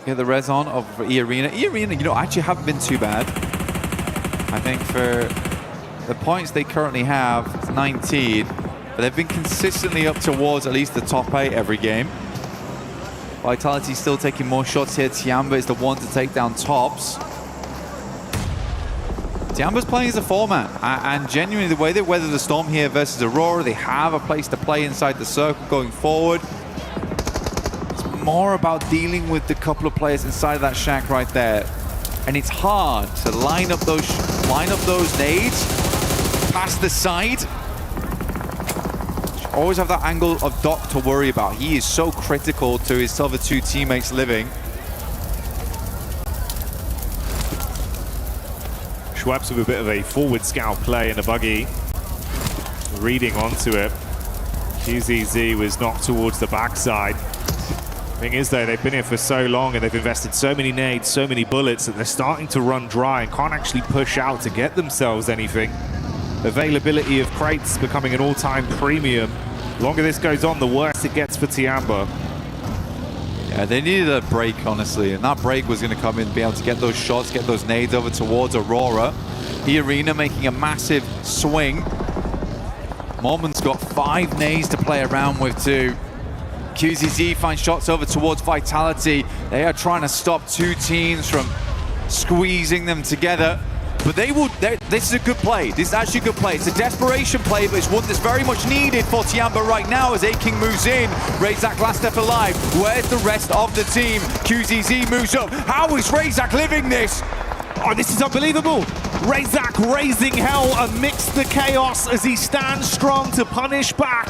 Get the res on of E-Arena. E-Arena, you know, actually haven't been too bad. I think for the points they currently have, it's 19. But they've been consistently up towards at least the top 8 every game. Vitality's still taking more shots here. Tiamba is the one to take down tops. Tiamba's playing as a 4-man, and genuinely the way they weather the storm here versus Aurora, they have a place to play inside the circle going forward. It's more about dealing with the couple of players inside of that shack right there. And it's hard to line up those nades past the side. Always have that angle of Doc to worry about. He is so critical to his other two teammates living. Schweppes with a bit of a forward scout play in the buggy. Reading onto it. QZZ was knocked towards the backside. Thing is though, they've been here for so long and they've invested so many nades, so many bullets that they're starting to run dry and can't actually push out to get themselves anything. Availability of crates becoming an all-time premium. The longer this goes on, the worse it gets for Tiamba. Yeah, they needed a break, honestly, and that break was going to come in, be able to get those shots, get those nades over towards Aurora. E-Arena making a massive swing. Mormon's got 5 nades to play around with too. QZZ finds shots over towards Vitality. They are trying to stop two teams from squeezing them together. But this is a good play. This is actually a good play. It's a desperation play, but it's one that's very much needed for Tiamba right now as A-King moves in. Razak last step alive. Where's the rest of the team? QZZ moves up. How is Razak living this? Oh, this is unbelievable. Razak raising hell amidst the chaos as he stands strong to punish back.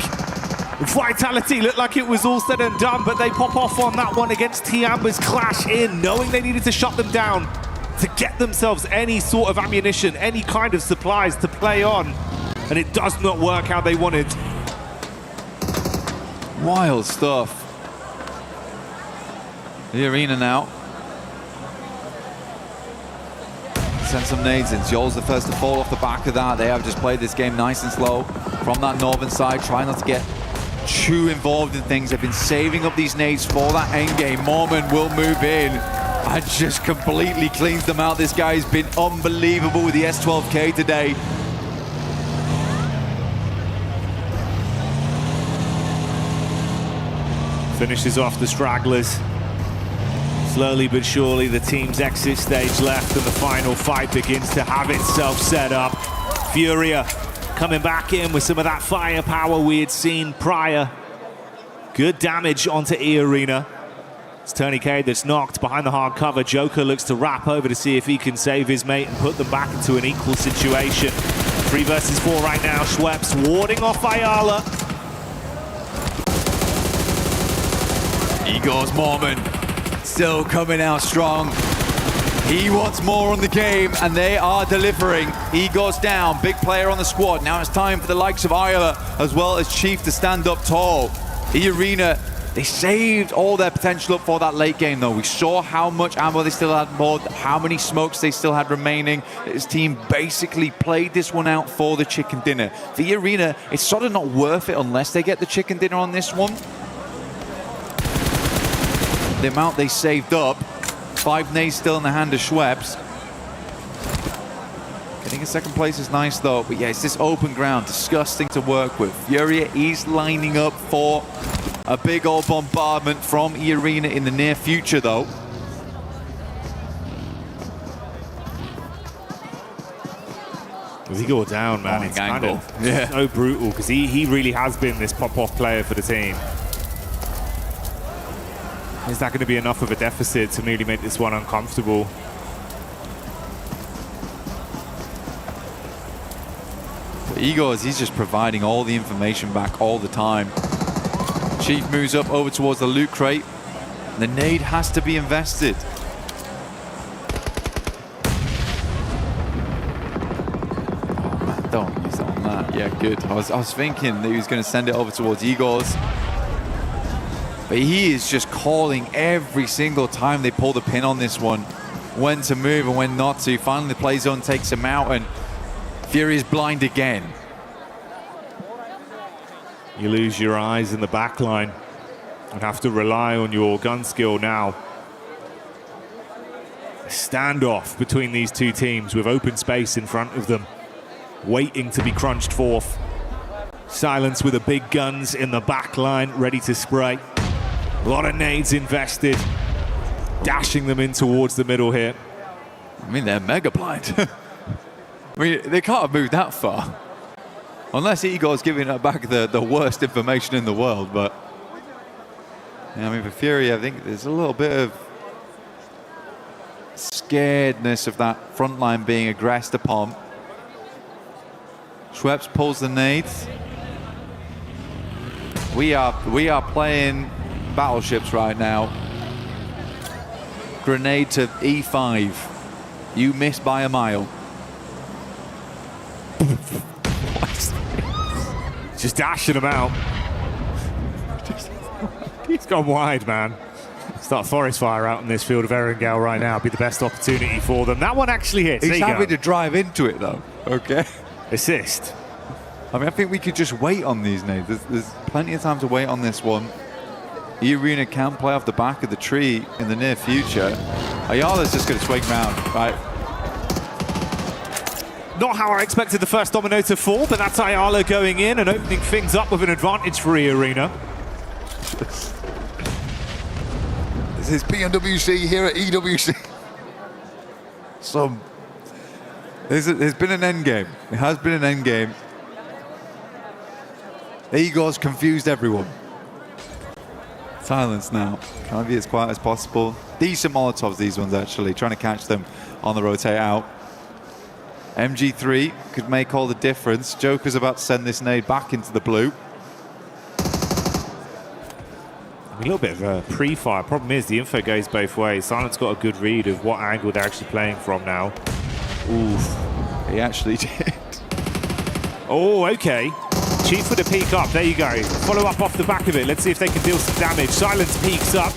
Vitality looked like it was all said and done, but they pop off on that one against Tiamba's clash in, knowing they needed to shut them down to get themselves any sort of ammunition, any kind of supplies to play on. And it does not work how they wanted. Wild stuff. The arena now. Send some nades in. Joel's the first to fall off the back of that. They have just played this game nice and slow from that northern side, trying not to get too involved in things. They've been saving up these nades for that end game. Mormon will move in and just completely cleans them out. This guy's been unbelievable with the S12K today. Finishes off the stragglers. Slowly but surely, the team's exit stage left and the final fight begins to have itself set up. Furia coming back in with some of that firepower we had seen prior. Good damage onto E-Arena. It's Tony K that's knocked behind the hard cover. Joker looks to wrap over to see if he can save his mate and put them back into an equal situation. 3 versus 4 right now. Schweppes warding off Ayala. Igor's Mormon still coming out strong. He wants more on the game, and they are delivering. Igor's down, big player on the squad. Now it's time for the likes of Ayala as well as Chief to stand up tall. E-Arena, they saved all their potential up for that late game though. We saw how much ammo they still had more, how many smokes they still had remaining. This team basically played this one out for the chicken dinner. For E-Arena, it's sort of not worth it unless they get the chicken dinner on this one. The amount they saved up, 5 nades still in the hand of Schweppes. Getting a second place is nice though, but yeah, it's this open ground, disgusting to work with. Furia is lining up for a big old bombardment from E-Arena in the near future though. Does he go down, man? It's kind of so brutal because he really has been this pop-off player for the team. Is that going to be enough of a deficit to really make this one uncomfortable? For Igor, he's just providing all the information back all the time. Chief moves up over towards the loot crate. The nade has to be invested. Oh man, don't miss on that. Yeah, good. I was thinking that he was going to send it over towards Igor's. But he is just calling every single time they pull the pin on this one. when to move and when not to. Finally, the play zone takes him out, and Fury is blind again. You lose your eyes in the back line and have to rely on your gun skill now. A standoff between these two teams with open space in front of them, waiting to be crunched forth. Silence with the big guns in the back line, ready to spray. A lot of nades invested, dashing them in towards the middle here. I mean, they're mega blind. I mean, they can't have moved that far. Unless Igor's giving it back the worst information in the world, but... Yeah, I mean, for Fury, I think there's a little bit of scaredness of that front line being aggressed upon. Schweppes pulls the nades. We are playing battleships right now. Grenade to E5. You missed by a mile. Just dashing them out. He's gone wide, man. Start forest fire out in this field of Erangel right now. Be the best opportunity for them. That one actually hits. He's having to drive into it, though. Okay. Assist. I mean, I think we could just wait on these nades. There's plenty of time to wait on this one. E-Arena can play off the back of the tree in the near future. Ayala's just going to swing round, right? Not how I expected the first domino to fall, but that's Ayala going in and opening things up with an advantage for E-Arena. This is PMWC here at EWC. There's been an end game. It has been an end game. Igor's confused everyone. Silence now. Trying to be as quiet as possible. Decent Molotovs, these ones, actually. Trying to catch them on the rotate out. MG3 could make all the difference. Joker's about to send this nade back into the blue. A little bit of a pre-fire. Problem is, the info goes both ways. Silence got a good read of what angle they're actually playing from now. Oof. He actually did. Oh, okay. Chief with a peek up. There you go. Follow up off the back of it. Let's see if they can deal some damage. Silence peeks up.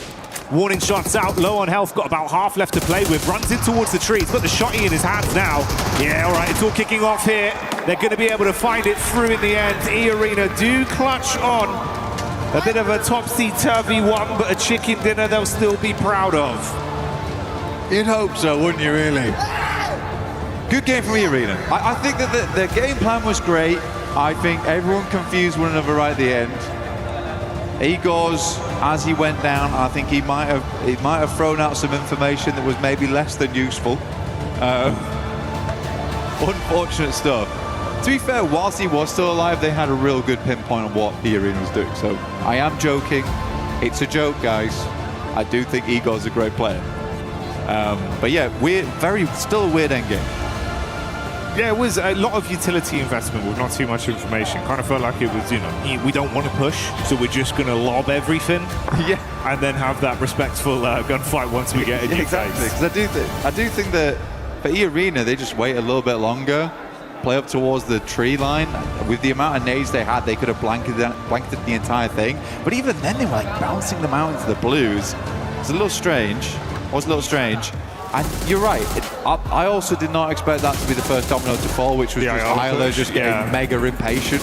Warning shots out. Low on health. Got about half left to play with. Runs in towards the tree. He's got the shotty in his hands now. Yeah, all right. It's all kicking off here. They're going to be able to find it through in the end. E-Arena do clutch on. A bit of a topsy-turvy one, but a chicken dinner they'll still be proud of. You'd hope so, wouldn't you, really? Good game from E-Arena. I think that the game plan was great. I think everyone confused one another right at the end. Igor's, as he went down, I think he might have thrown out some information that was maybe less than useful. Unfortunate stuff. To be fair, whilst he was still alive, they had a real good pinpoint on what E-Arena was doing. So I am joking. It's a joke, guys. I do think Igor's a great player. But yeah, still a weird endgame. Yeah, it was a lot of utility investment with not too much information. Kind of felt like it was, we don't want to push, so we're just going to lob everything. Yeah. And then have that respectful gunfight once we get in your exactly. face. Because I do think that for E-Arena, they just wait a little bit longer, play up towards the tree line. With the amount of nades they had, they could have blanketed the entire thing. But even then, they were like bouncing them out into the blues. It's a little strange. It was a little strange. And you're right. I also did not expect that to be the first domino to fall, which was just Isla just getting mega impatient.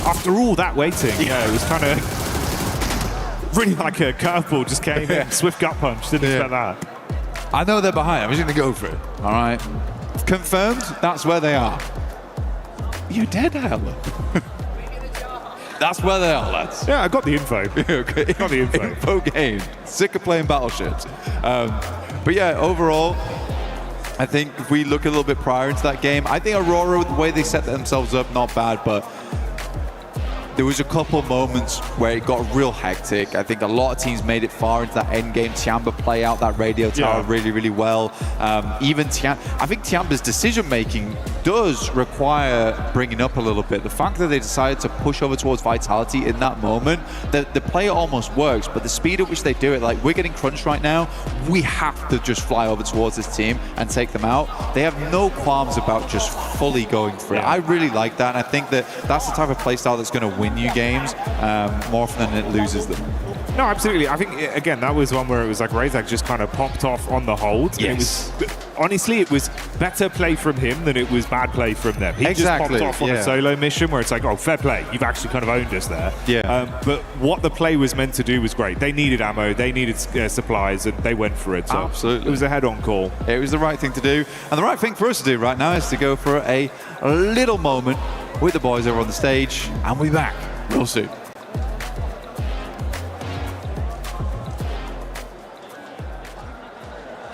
After all that waiting, it was kind of really like a curveball just came in. Swift gut punch. Didn't expect that. I know they're behind. I'm just going to go for it. All right. Confirmed, that's where they are. You're dead, Isla. That's where they are, lads. Yeah, I got the info. Okay. Got the info. Info gained. Sick of playing battleships. But yeah, overall, I think if we look a little bit prior into that game, I think Aurora, the way they set themselves up, not bad, but there was a couple moments where it got real hectic. I think a lot of teams made it far into that end game. Tiamba play out that radio tower really, really well. Even I think Tiamba's decision-making does require bringing up a little bit. The fact that they decided to push over towards Vitality in that moment, the play almost works, but the speed at which they do it, like we're getting crunched right now, we have to just fly over towards this team and take them out. They have no qualms about just fully going for it. I really like that, and I think that that's the type of playstyle that's going to win you games more often than it loses them. No, absolutely. I think, again, that was one where it was like Razak just kind of popped off on the hold. Yes. Honestly, it was better play from him than it was bad play from them. He Exactly, just popped off on a solo mission where it's like, oh, fair play. You've actually kind of owned us there. Yeah. But what the play was meant to do was great. They needed ammo, they needed supplies, and they went for it. So Absolutely. it was a head-on call. It was the right thing to do. And the right thing for us to do right now is to go for a little moment with the boys over on the stage. And we'll be back real soon.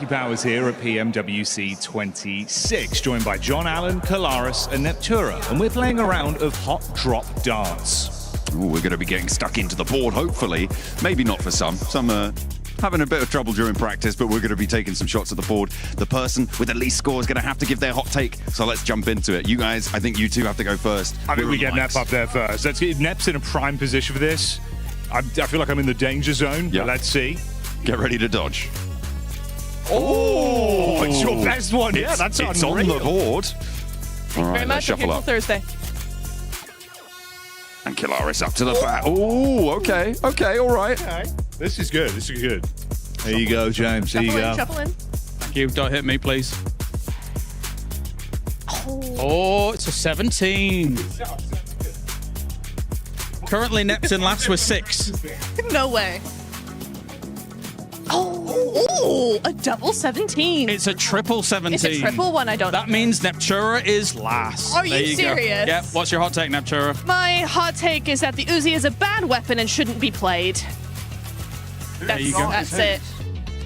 Powers here at PMWC 26, joined by John Allen, Kalaris, and Neptura, and we're playing a round of hot drop darts. Ooh, we're going to be getting stuck into the board, hopefully. Maybe not for some. Some are having a bit of trouble during practice, but we're going to be taking some shots at the board. The person with the least score is going to have to give their hot take, so let's jump into it. You guys, I think you two have to go first. I think we get Nep up there first. Let's get Nep's in a prime position for this. I feel like I'm in the danger zone, but let's see. Get ready to dodge. Oh, it's your best one. Yeah, that's it's on the board. All right, Very much. shuffle up. Thursday. And Kalaris up to the bat. Oh, okay, all right. Okay. This is good. This is good. There you go, James. There you go. Shuffle in. Thank you. Don't hit me, please. Oh, it's a 17. Currently, Nep's in last with 6. No way. Oh, a double 17. It's a triple 17. It's a triple one, I don't know. That means Neptura is last. Are There you go. serious? Yep. What's your hot take, Neptura? My hot take is that the Uzi is a bad weapon and shouldn't be played. There you go. That's it.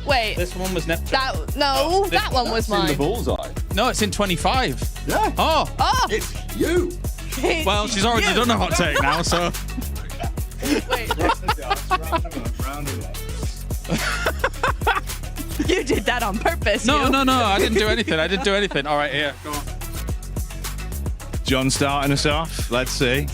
Wait. This one was Neptura. That one was mine. bullseye. No, it's in 25. Yeah. Oh. It's you. Well, she's already done a hot take now, so. Wait. You did that on purpose. No, I didn't do anything. All right, here. Go on. John starting us off. Let's see.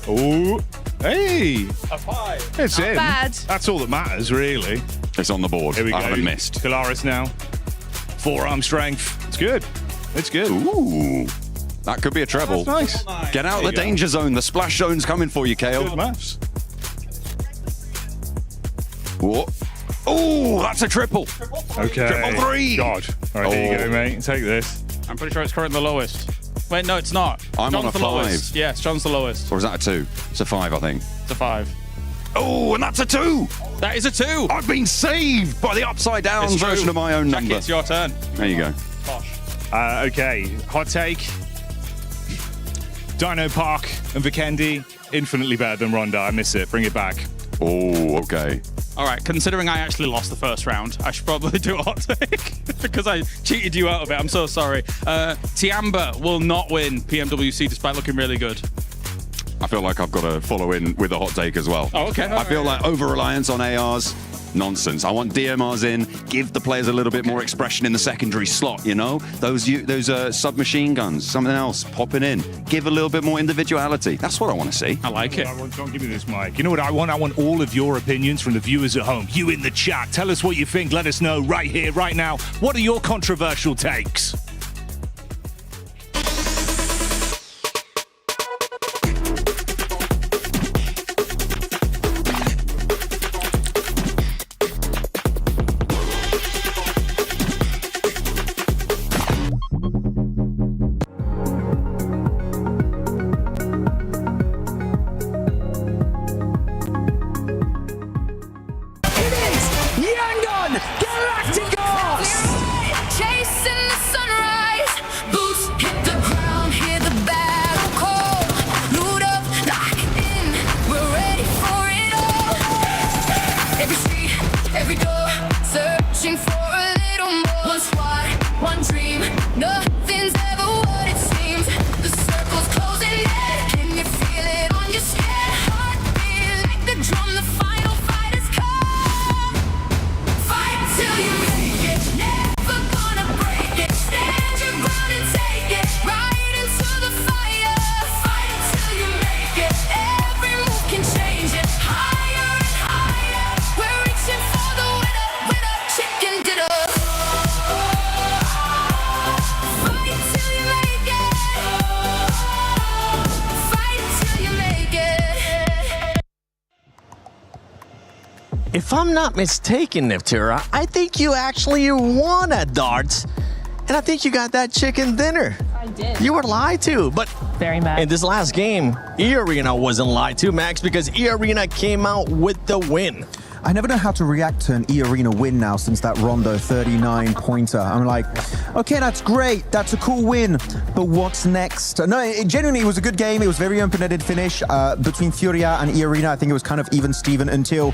Oh, hey. A 5. It's Not in. bad. That's all that matters, really. It's on the board. Here we go. I haven't missed. Kalaris now. Forearm strength. It's good. It's good. Ooh. That could be a treble. That's nice. Get out of the danger zone. The splash zone's coming for you, Kale. Good maths. Whoa. Oh, that's a triple. Okay. Triple 3. God. All right, here you go, mate. Take this. I'm pretty sure it's currently the lowest. Wait, no, it's not. I'm John's on a the 5. lowest. Yes, John's the lowest. Or is that a 2? It's a 5, I think. It's a 5. Oh, and that's a 2. That is a 2. I've been saved by the upside down It's version true. of my own Jackie, number. it's your turn. There you go. Okay. Hot take. Dino Park and Vikendi, infinitely better than Ronda. I miss it. Bring it back. Oh, okay. All right, considering I actually lost the first round, I should probably do a hot take because I cheated you out of it. I'm so sorry. Tiamba will not win PMWC despite looking really good. I feel like I've got to follow in with a hot take as well. Oh, okay. I feel like over-reliance on ARs, nonsense. I want DMRs in, give the players a little bit more expression in the secondary slot, you know? Those submachine guns, something else popping in. Give a little bit more individuality. That's what I want to see. I like it. Don't give me this, Mike. You know what I want? I want all of your opinions from the viewers at home. You in the chat. Tell us what you think. Let us know right here, right now. What are your controversial takes? It is Yangon Galacticos! Chasing the sunrise. if I'm not mistaken, Niftura, I think you actually won at darts. And I think you got that chicken dinner. I did. You were lied to, but very mad. In this last game, E-Arena wasn't lied to, Max, because E-Arena came out with the win. I never know how to react to an E-Arena win now since that Rondo 39-pointer. I'm like, okay, that's great. That's a cool win. But what's next? No, it genuinely was a good game. It was a very open-ended finish between Furia and E-Arena. I think it was kind of even-steven until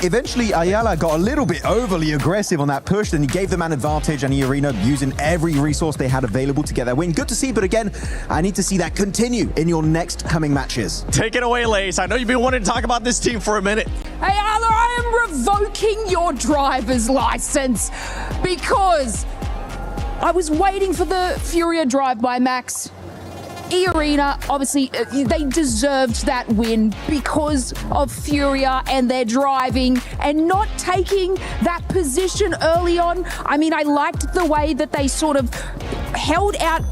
eventually Ayala got a little bit overly aggressive on that push. Then he gave them an advantage, and E-Arena using every resource they had available to get that win. Good to see, but again, I need to see that continue in your next coming matches. Take it away, Lace. I know you've been wanting to talk about this team for a minute. Hey, Ayala, I am revoking your driver's license because I was waiting for the Furia drive by Max. E-Arena, obviously, they deserved that win because of Furia and their driving and not taking that position early on. I mean, I liked the way that they sort of held out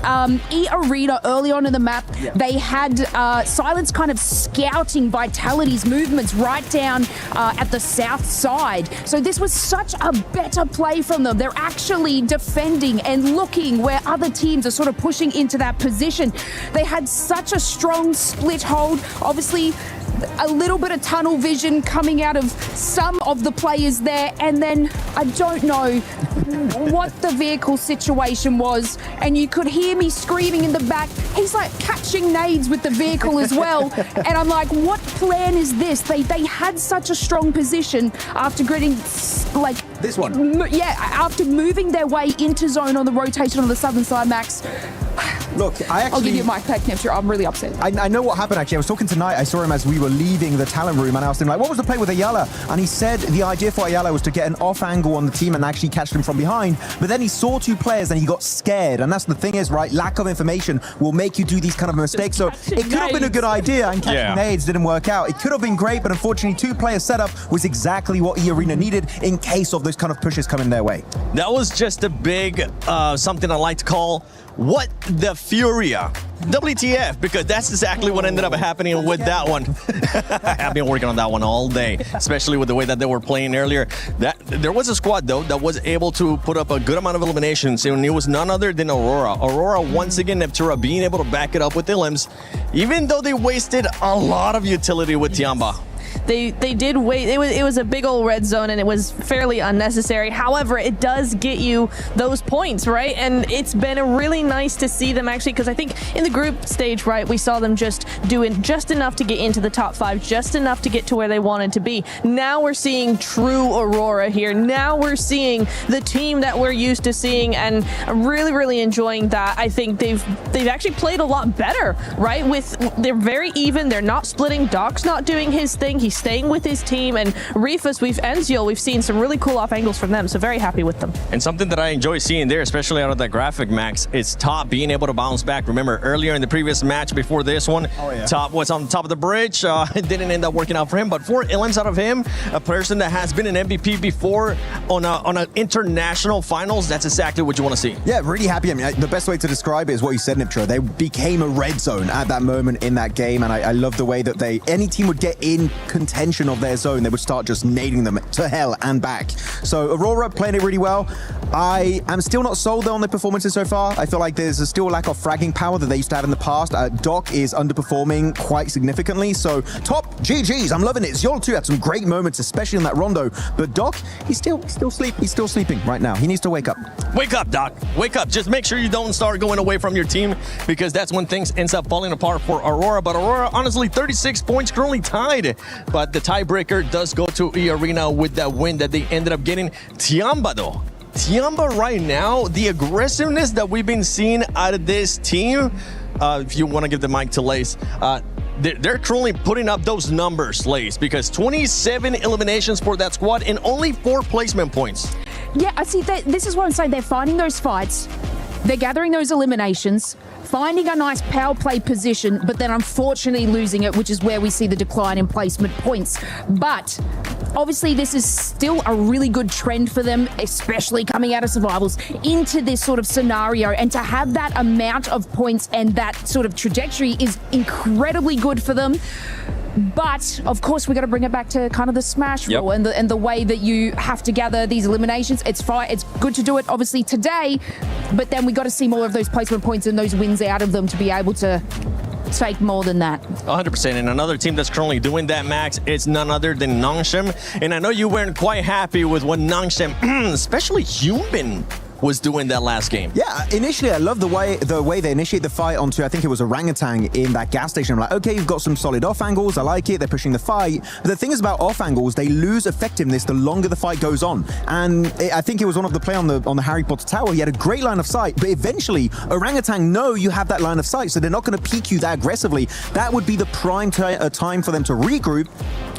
E-Arena early on in the map. Yeah. They had Silence kind of scouting Vitality's movements right down at the south side. So this was such a better play from them. They're actually defending and looking where other teams are sort of pushing into that position. They had such a strong split hold. Obviously, a little bit of tunnel vision coming out of some of the players there, and then I don't know what the vehicle situation was, and you could hear me screaming in the back, he's like catching nades with the vehicle as well, and I'm like, what plan is this? They had such a strong position after getting like this one. After moving their way into zone on the rotation on the southern side, Max. Look, I'll give you a mic back, Neptune. I'm really upset. I know what happened, actually. I was talking tonight. I saw him as we were leaving the talent room, and I asked him, like, what was the play with Ayala? And he said the idea for Ayala was to get an off angle on the team and actually catch them from behind. But then he saw two players and he got scared. And that's the thing is, right, lack of information will make you do these kind of mistakes. So it could have been a good idea, and catching nades didn't work out. It could have been great, but unfortunately, two-player setup was exactly what E-Arena needed in case of those kind of pushes coming their way. That was just a big, something I like to call, what the Furia? WTF, because that's exactly what ended up happening with that one. I've been working on that one all day, especially with the way that they were playing earlier. There was a squad, though, that was able to put up a good amount of eliminations, and it was none other than Aurora. Aurora, once again, Neptura being able to back it up with the limbs, even though they wasted a lot of utility with Tiamba. They did wait. It was a big old red zone, and it was fairly unnecessary. However, it does get you those points, right? And it's been really nice to see them actually, because I think in the group stage, right, we saw them just doing just enough to get into the top 5, just enough to get to where they wanted to be. Now we're seeing true Aurora here. Now we're seeing the team that we're used to seeing, and I'm really enjoying that. I think they've actually played a lot better, right? They're very even. They're not splitting. Doc's not doing his thing. He's staying with his team, and Rifus, we've seen some really cool off angles from them, so very happy with them. And something that I enjoy seeing there, especially out of that graphic, Max, is Top being able to bounce back. Remember earlier in the previous match before this one, Top was on top of the bridge. It didn't end up working out for him, but 4 elims out of him, a person that has been an MVP before on an international finals, that's exactly what you want to see. Yeah, really happy. I mean, the best way to describe it is what you said, Niptra. They became a red zone at that moment in that game, and I love the way that any team would get in contention of their zone, they would start just nading them to hell and back. So Aurora playing it really well. I am still not sold though on their performances so far. I feel like there's still a lack of fragging power that they used to have in the past. Doc is underperforming quite significantly. So Top, GG's, I'm loving it. Ziol too had some great moments, especially in that Rondo. But Doc, he's still sleeping right now. He needs to wake up. Wake up, Doc. Wake up. Just make sure you don't start going away from your team, because that's when things ends up falling apart for Aurora. But Aurora, honestly, 36 points currently tied. But the tiebreaker does go to E-Arena with that win that they ended up getting. Tiamba, though. Tiamba right now, the aggressiveness that we've been seeing out of this team, if you want to give the mic to Lace, they're currently putting up those numbers, Lace, because 27 eliminations for that squad and only 4 placement points. Yeah, I see. This is what I'm saying. They're finding those fights. They're gathering those eliminations, finding a nice power play position, but then unfortunately losing it, which is where we see the decline in placement points. But obviously this is still a really good trend for them, especially coming out of survivals into this sort of scenario. And to have that amount of points and that sort of trajectory is incredibly good for them. But of course, we got to bring it back to kind of the smash rule and the way that you have to gather these eliminations. It's fine. It's good to do it obviously today, but then we got to see more of those placement points and those wins out of them to be able to take more than that. 100%. And another team that's currently doing that, Max, it's none other than Nongshim. And I know you weren't quite happy with what Nongshim, especially Human, was doing that last game. Yeah, initially I love the way they initiate the fight onto, I think it was Orangutan in that gas station. I'm like, okay, you've got some solid off angles, I like it, they're pushing the fight. But the thing is about off angles, they lose effectiveness the longer the fight goes on. And I think it was one of the play on the Harry Potter Tower, he had a great line of sight, but eventually Orangutan know you have that line of sight, so they're not going to peek you that aggressively. That would be the prime time for them to regroup,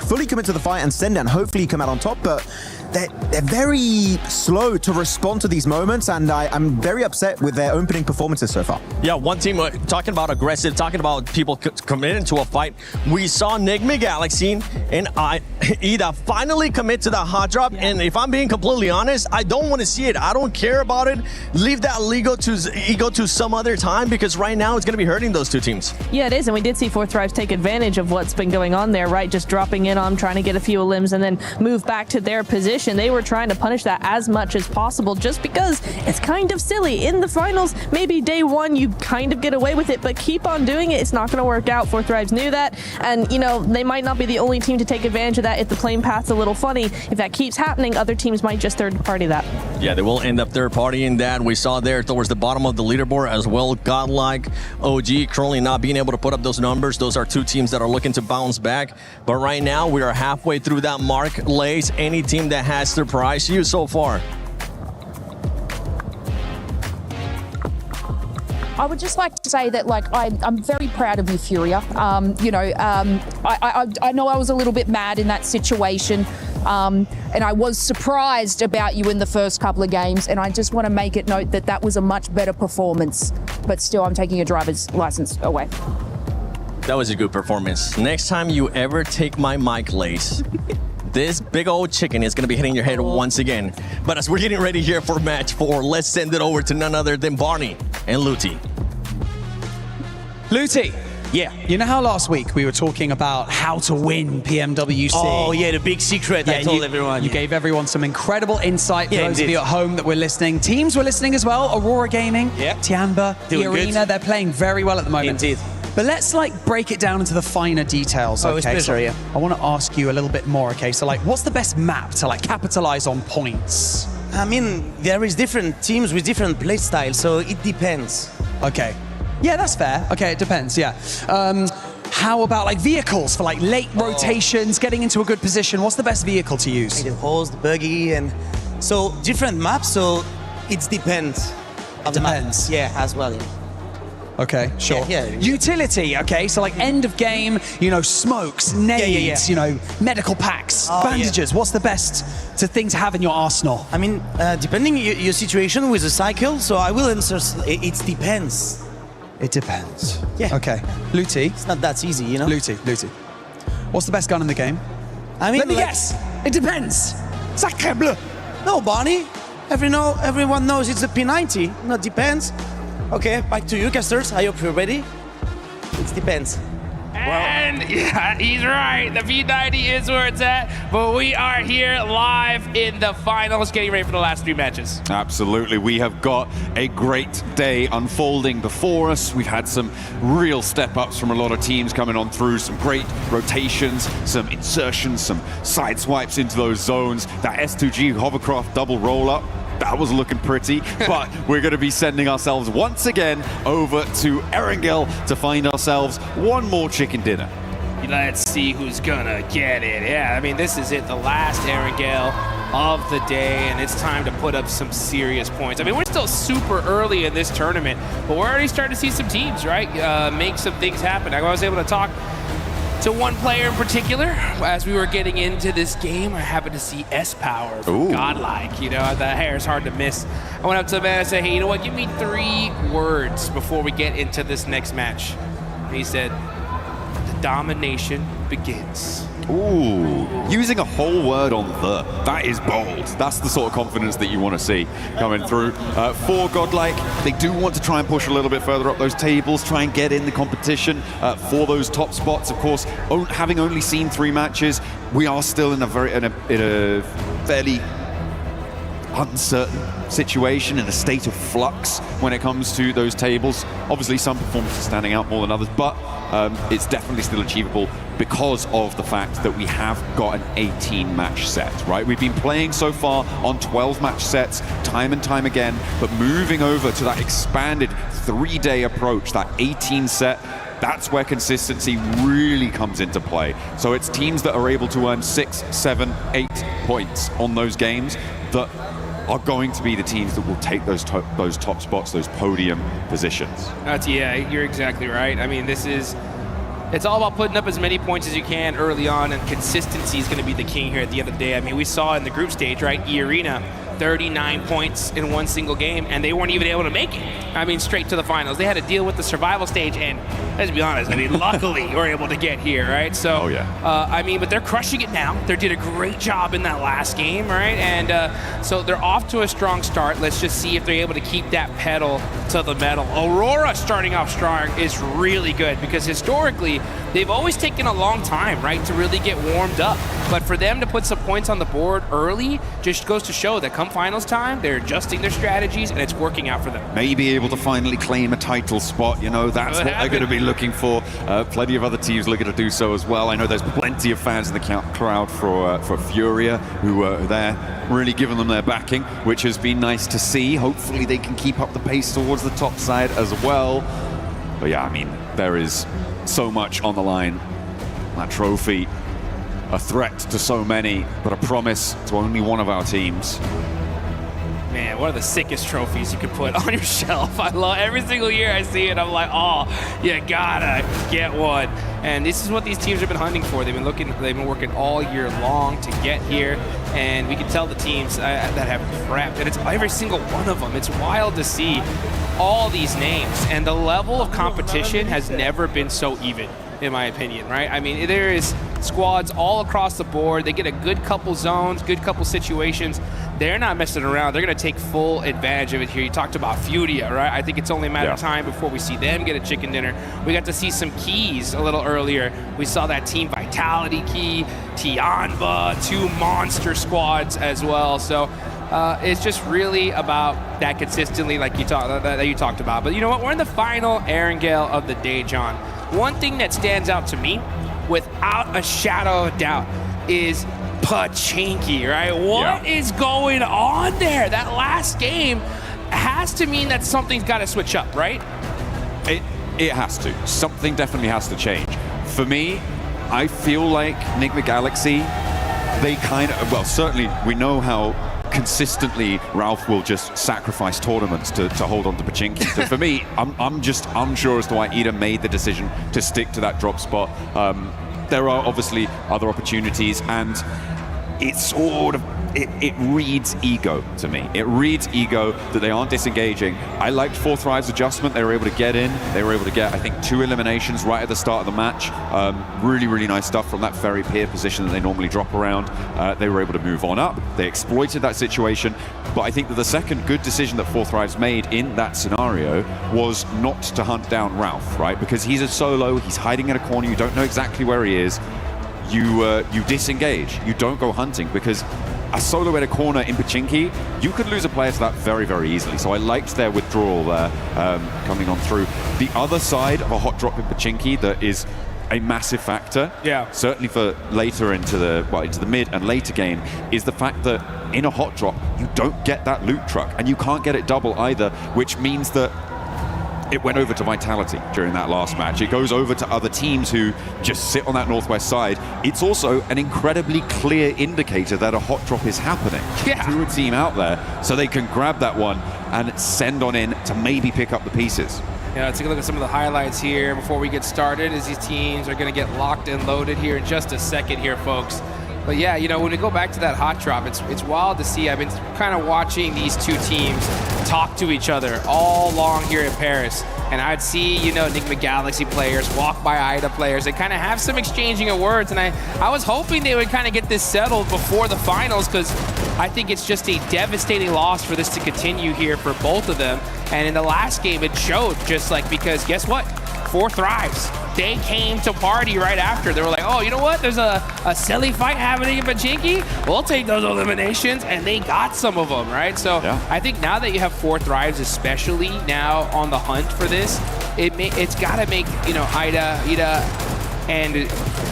fully commit to the fight and send it, and hopefully come out on top. But they're very slow to respond to these moments, and I'm very upset with their opening performances so far. Yeah, one team talking about aggressive, talking about people committing to a fight. We saw Nigma Galaxy and Ida finally commit to the hot drop, and if I'm being completely honest, I don't want to see it. I don't care about it. Leave that ego to some other time, because right now it's going to be hurting those two teams. Yeah, it is, and we did see Fourth Thrives take advantage of what's been going on there, right? Just dropping in on them, trying to get a few limbs, and then move back to their position. They were trying to punish that as much as possible, just because it's kind of silly. In the finals, maybe day one you kind of get away with it, but keep on doing it, it's not going to work out. Fourth Thrives knew that, and you know, they might not be the only team to take advantage of that. If the playing path's a little funny, if that keeps happening, other teams might just third party that. Yeah, they will end up third partying that. We saw there towards the bottom of the leaderboard as well. Godlike, OG currently not being able to put up those numbers. Those are two teams that are looking to bounce back, but right now we are halfway through that mark. Lace, any team that has surprised you so far? I would just like to say that, like, I'm very proud of you, Furia. You know, I know I was a little bit mad in that situation, and I was surprised about you in the first couple of games, and I just want to make it note that that was a much better performance, but still I'm taking your driver's license away. That was a good performance. Next time you ever take my mic, Lace, this big old chicken is going to be hitting your head once again. But as we're getting ready here for match 4, let's send it over to none other than Barney and Luti. Luti, yeah. You know how last week we were talking about how to win PMWC? Oh, yeah, the big secret I told everyone. You gave everyone some incredible insight for those of you at home that were listening. Teams were listening as well. Aurora Gaming, Tiamba, The Arena, they're playing very well at the moment. Indeed. But let's break it down into the finer details. Okay, so I want to ask you a little bit more. Okay, so what's the best map to capitalize on points? I mean, there is different teams with different play styles, so it depends. Okay, yeah, that's fair. Okay, it depends. Yeah. How about vehicles for late rotations, getting into a good position? What's the best vehicle to use? The horse, the buggy, and so different maps. So it depends. It depends. Yeah, as well. Yeah. Okay, sure. Yeah. Utility, okay, so end of game, smokes, nades, medical packs, bandages. What's the best thing to have in your arsenal? I mean, depending your situation with the cycle, so I will answer, it depends. It depends. Yeah. Okay. Luti. It's not that easy, Luti. What's the best gun in the game? I mean, let me guess. It depends. Sacre bleu. No, Barney. Everyone knows it's a P90. No, depends. Okay, back to you, casters. I hope you're ready. It depends. And yeah, he's right. The P90 is where it's at. But we are here live in the finals, getting ready for the last 3 matches. Absolutely. We have got a great day unfolding before us. We've had some real step-ups from a lot of teams coming on through, some great rotations, some insertions, some side swipes into those zones. That S2G hovercraft double roll-up, that was looking pretty, but we're going to be sending ourselves once again over to Erangel to find ourselves one more chicken dinner. Let's see who's gonna get it. Yeah, I mean, this is it, the last Erangel of the day, and it's time to put up some serious points. I mean, we're still super early in this tournament, but we're already starting to see some teams, right, make some things happen. I was able to talk to one player in particular. As we were getting into this game, I happened to see S-Power from Godlike. The hair is hard to miss. I went up to the man and said, hey, you know what, give me 3 words before we get into this next match. And he said, the domination begins. Ooh, using a whole word on the. That is bold. That's the sort of confidence that you want to see coming through. For Godlike, they do want to try and push a little bit further up those tables, try and get in the competition for those top spots. Of course, having only seen 3 matches, we are still in a fairly uncertain situation, in a state of flux when it comes to those tables. Obviously, some performances standing out more than others, but it's definitely still achievable because of the fact that we have got an 18-match set, right? We've been playing so far on 12-match sets time and time again, but moving over to that expanded 3-day approach, that 18 set, that's where consistency really comes into play. So it's teams that are able to earn 6, 7, 8 points on those games that are going to be the teams that will take those top spots, those podium positions. Yeah, you're exactly right. I mean, it's all about putting up as many points as you can early on, and consistency is going to be the king here at the end of the day. I mean, we saw in the group stage, right, E-Arena, 39 points in one single game, and they weren't even able to make it. I mean, straight to the finals. They had to deal with the survival stage, and let's be honest, I mean, luckily we're able to get here, right? So, I mean, but they're crushing it now. They did a great job in that last game, right? And so they're off to a strong start. Let's just see if they're able to keep that pedal to the metal. Aurora starting off strong is really good because historically, they've always taken a long time, right, to really get warmed up. But for them to put some points on the board early just goes to show that come finals time, they're adjusting their strategies and it's working out for them. Maybe able to finally claim a title spot, you know, that's what they're going to be looking for. Plenty of other teams looking to do so as well. I know there's plenty of fans in the crowd for Furia who are there, really giving them their backing, which has been nice to see. Hopefully they can keep up the pace towards the top side as well. But yeah, I mean, there is so much on the line. That trophy, a threat to so many, but a promise to only one of our teams. Man, one of the sickest trophies you could put on your shelf. I love every single year I see it. I'm like, oh, you gotta get one. And this is what these teams have been hunting for. They've been working all year long to get here. And we can tell the teams that have prepped, and it's every single one of them. It's wild to see all these names, and the level of competition has never been so even, in my opinion, right? I mean, there is squads all across the board. They get a good couple zones, good couple situations. They're not messing around. They're going to take full advantage of it here. You talked about Furia, right? I think it's only a matter of time before we see them get a chicken dinner. We got to see some keys a little earlier. We saw that Team Vitality key, Tianba, 2 monster squads as well. So it's just really about that consistently, like you talked about. But you know what? We're in the final Erangel of the day, John. One thing that stands out to me, without a shadow of doubt, is Pachinki, right? What is going on there? That last game has to mean that something's got to switch up, right? It has to. Something definitely has to change. For me, I feel like Enigma Galaxy, they kind of, well, certainly we know how consistently Ralph will just sacrifice tournaments to hold on to Pachinki. So for me, I'm just unsure as to why Ida made the decision to stick to that drop spot. There are obviously other opportunities, and it's sort of, it reads ego to me. It reads ego that they aren't disengaging. I liked 4 Thrive's adjustment. They were able to get in. They were able to get, I think, 2 eliminations right at the start of the match. Really, really nice stuff from that very peer position that they normally drop around. They were able to move on up. They exploited that situation. But I think that the second good decision that 4 Thrive's made in that scenario was not to hunt down Ralph, right? Because he's a solo. He's hiding in a corner. You don't know exactly where he is. You disengage. You don't go hunting, because a solo in a corner in Pachinki, you could lose a player to that very, very easily. So I liked their withdrawal there coming on through. The other side of a hot drop in Pachinki that is a massive factor, certainly for later into the mid and later game, is the fact that in a hot drop, you don't get that loot truck, and you can't get it double either, which means that it went over to Vitality during that last match. It goes over to other teams who just sit on that northwest side. It's also an incredibly clear indicator that a hot drop is happening to a team out there, so they can grab that one and send on in to maybe pick up the pieces. Yeah, let's take a look at some of the highlights here before we get started, as these teams are going to get locked and loaded here in just a second here, folks. But yeah, you know, when we go back to that hot drop, it's wild to see. I've been kind of watching these two teams talk to each other all along here in Paris. and I'd see, you know, Enigma Galaxy players walk by IDA players and kind of have some exchanging of words. And I was hoping they would kind of get this settled before the finals, because I think it's just a devastating loss for this to continue here for both of them. And in the last game, it showed, just like, because guess what? 4 Thrives. They came to party right after. They were like, oh, you know what? There's a silly fight happening in Pachinki. We'll take those eliminations. And they got some of them, right? So I think now that you have 4 Thrives, especially now on the hunt for this, it's got to make, you know, IDA, and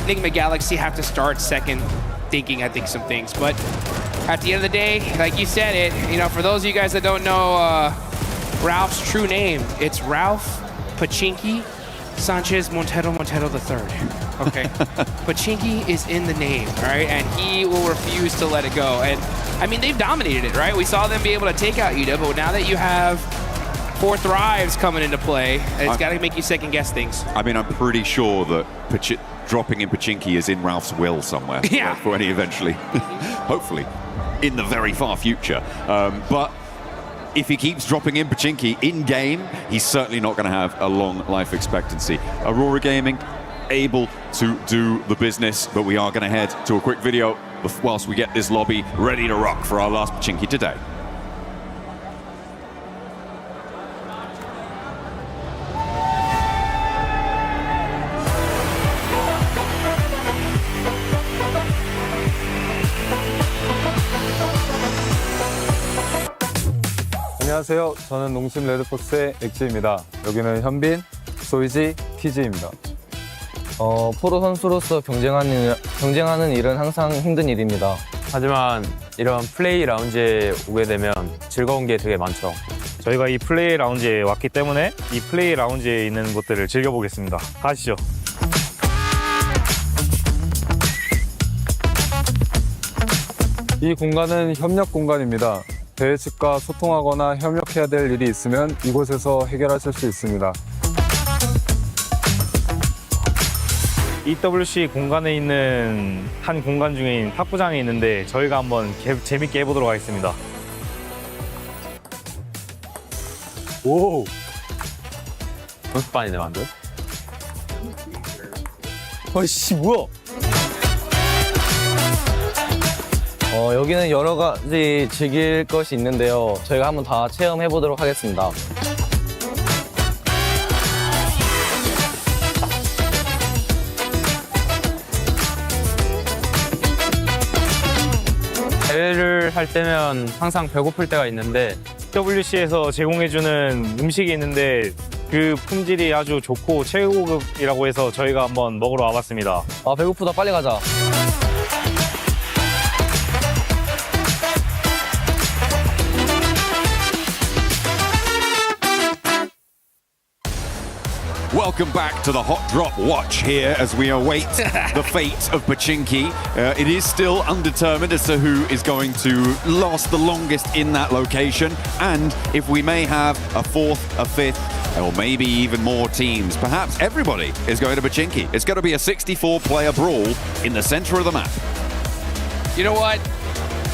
Enigma Galaxy have to start second thinking, I think, some things. But at the end of the day, like you said it, you know, for those of you guys that don't know Ralph's true name, it's Ralph Pachinki Sanchez Montero III. Okay. Pachinki is in the name, right? And he will refuse to let it go. And I mean, they've dominated it, right? We saw them be able to take out Ida, but now that you have 4 Thrives coming into play, it's got to make you second guess things. I mean, I'm pretty sure that dropping in Pachinki is in Ralph's will somewhere. Yeah. For when he eventually, hopefully, in the very far future. But if he keeps dropping in Pachinki in-game, he's certainly not going to have a long life expectancy. Aurora Gaming able to do the business, but we are going to head to a quick video whilst we get this lobby ready to rock for our last Pachinki today. 안녕하세요. 저는 농심 레드포스의 엑지입니다. 여기는 현빈, 소이지, 키즈입니다. 프로 선수로서 경쟁하는 일은 항상 힘든 일입니다. 하지만 이런 플레이 라운지에 오게 되면 즐거운 게 되게 많죠. 저희가 이 플레이 라운지에 왔기 때문에 이 플레이 라운지에 있는 것들을 즐겨보겠습니다. 가시죠. 이 공간은 협력 공간입니다. 대회 측과 소통하거나 협력해야 될 일이 있으면 이곳에서 해결하실 수 있습니다. EWC 공간에 있는 한 공간 중인 탁구장이 있는데 저희가 한번 재밌게 해보도록 하겠습니다. 오! 연습반이네 완전. 어이씨 뭐야? 여기는 여러 가지 즐길 것이 있는데요. 저희가 한번 다 체험해 보도록 하겠습니다. 대회를 할 때면 항상 배고플 때가 있는데 EWC에서 제공해주는 음식이 있는데 그 품질이 아주 좋고 최고급이라고 해서 저희가 한번 먹으러 와봤습니다. 아 배고프다 빨리 가자. Welcome back to the Hot Drop Watch here as we await the fate of Pachinki. It is still undetermined as to who is going to last the longest in that location, and if we may have a 4th, a 5th, or maybe even more teams. Perhaps everybody is going to Pachinki. It's going to be a 64-player brawl in the center of the map. You know what?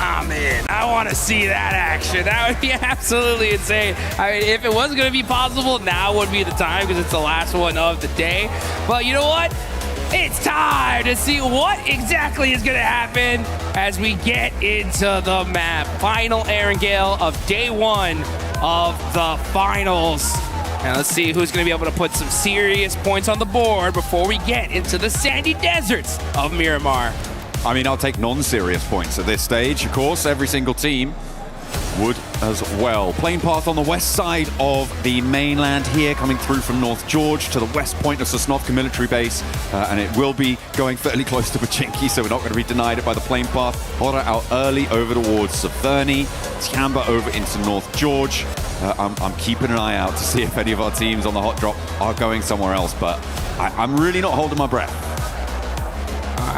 I'm in. I want to see that action. That would be absolutely insane. I mean, if it was going to be possible, now would be the time because it's the last one of the day. But you know what? It's time to see what exactly is going to happen as we get into the map. Final Erangel of day 1 of the finals. And let's see who's going to be able to put some serious points on the board before we get into the sandy deserts of Miramar. I mean, I'll take non-serious points at this stage, of course. Every single team would as well. Plane path on the west side of the mainland here, coming through from North George to the west point of Sosnovka military base. And it will be going fairly close to Pachinki, so we're not going to be denied it by the plane path. Hora out early over towards Severny. Tiamba over into North George. I'm keeping an eye out to see if any of our teams on the hot drop are going somewhere else, but I'm really not holding my breath.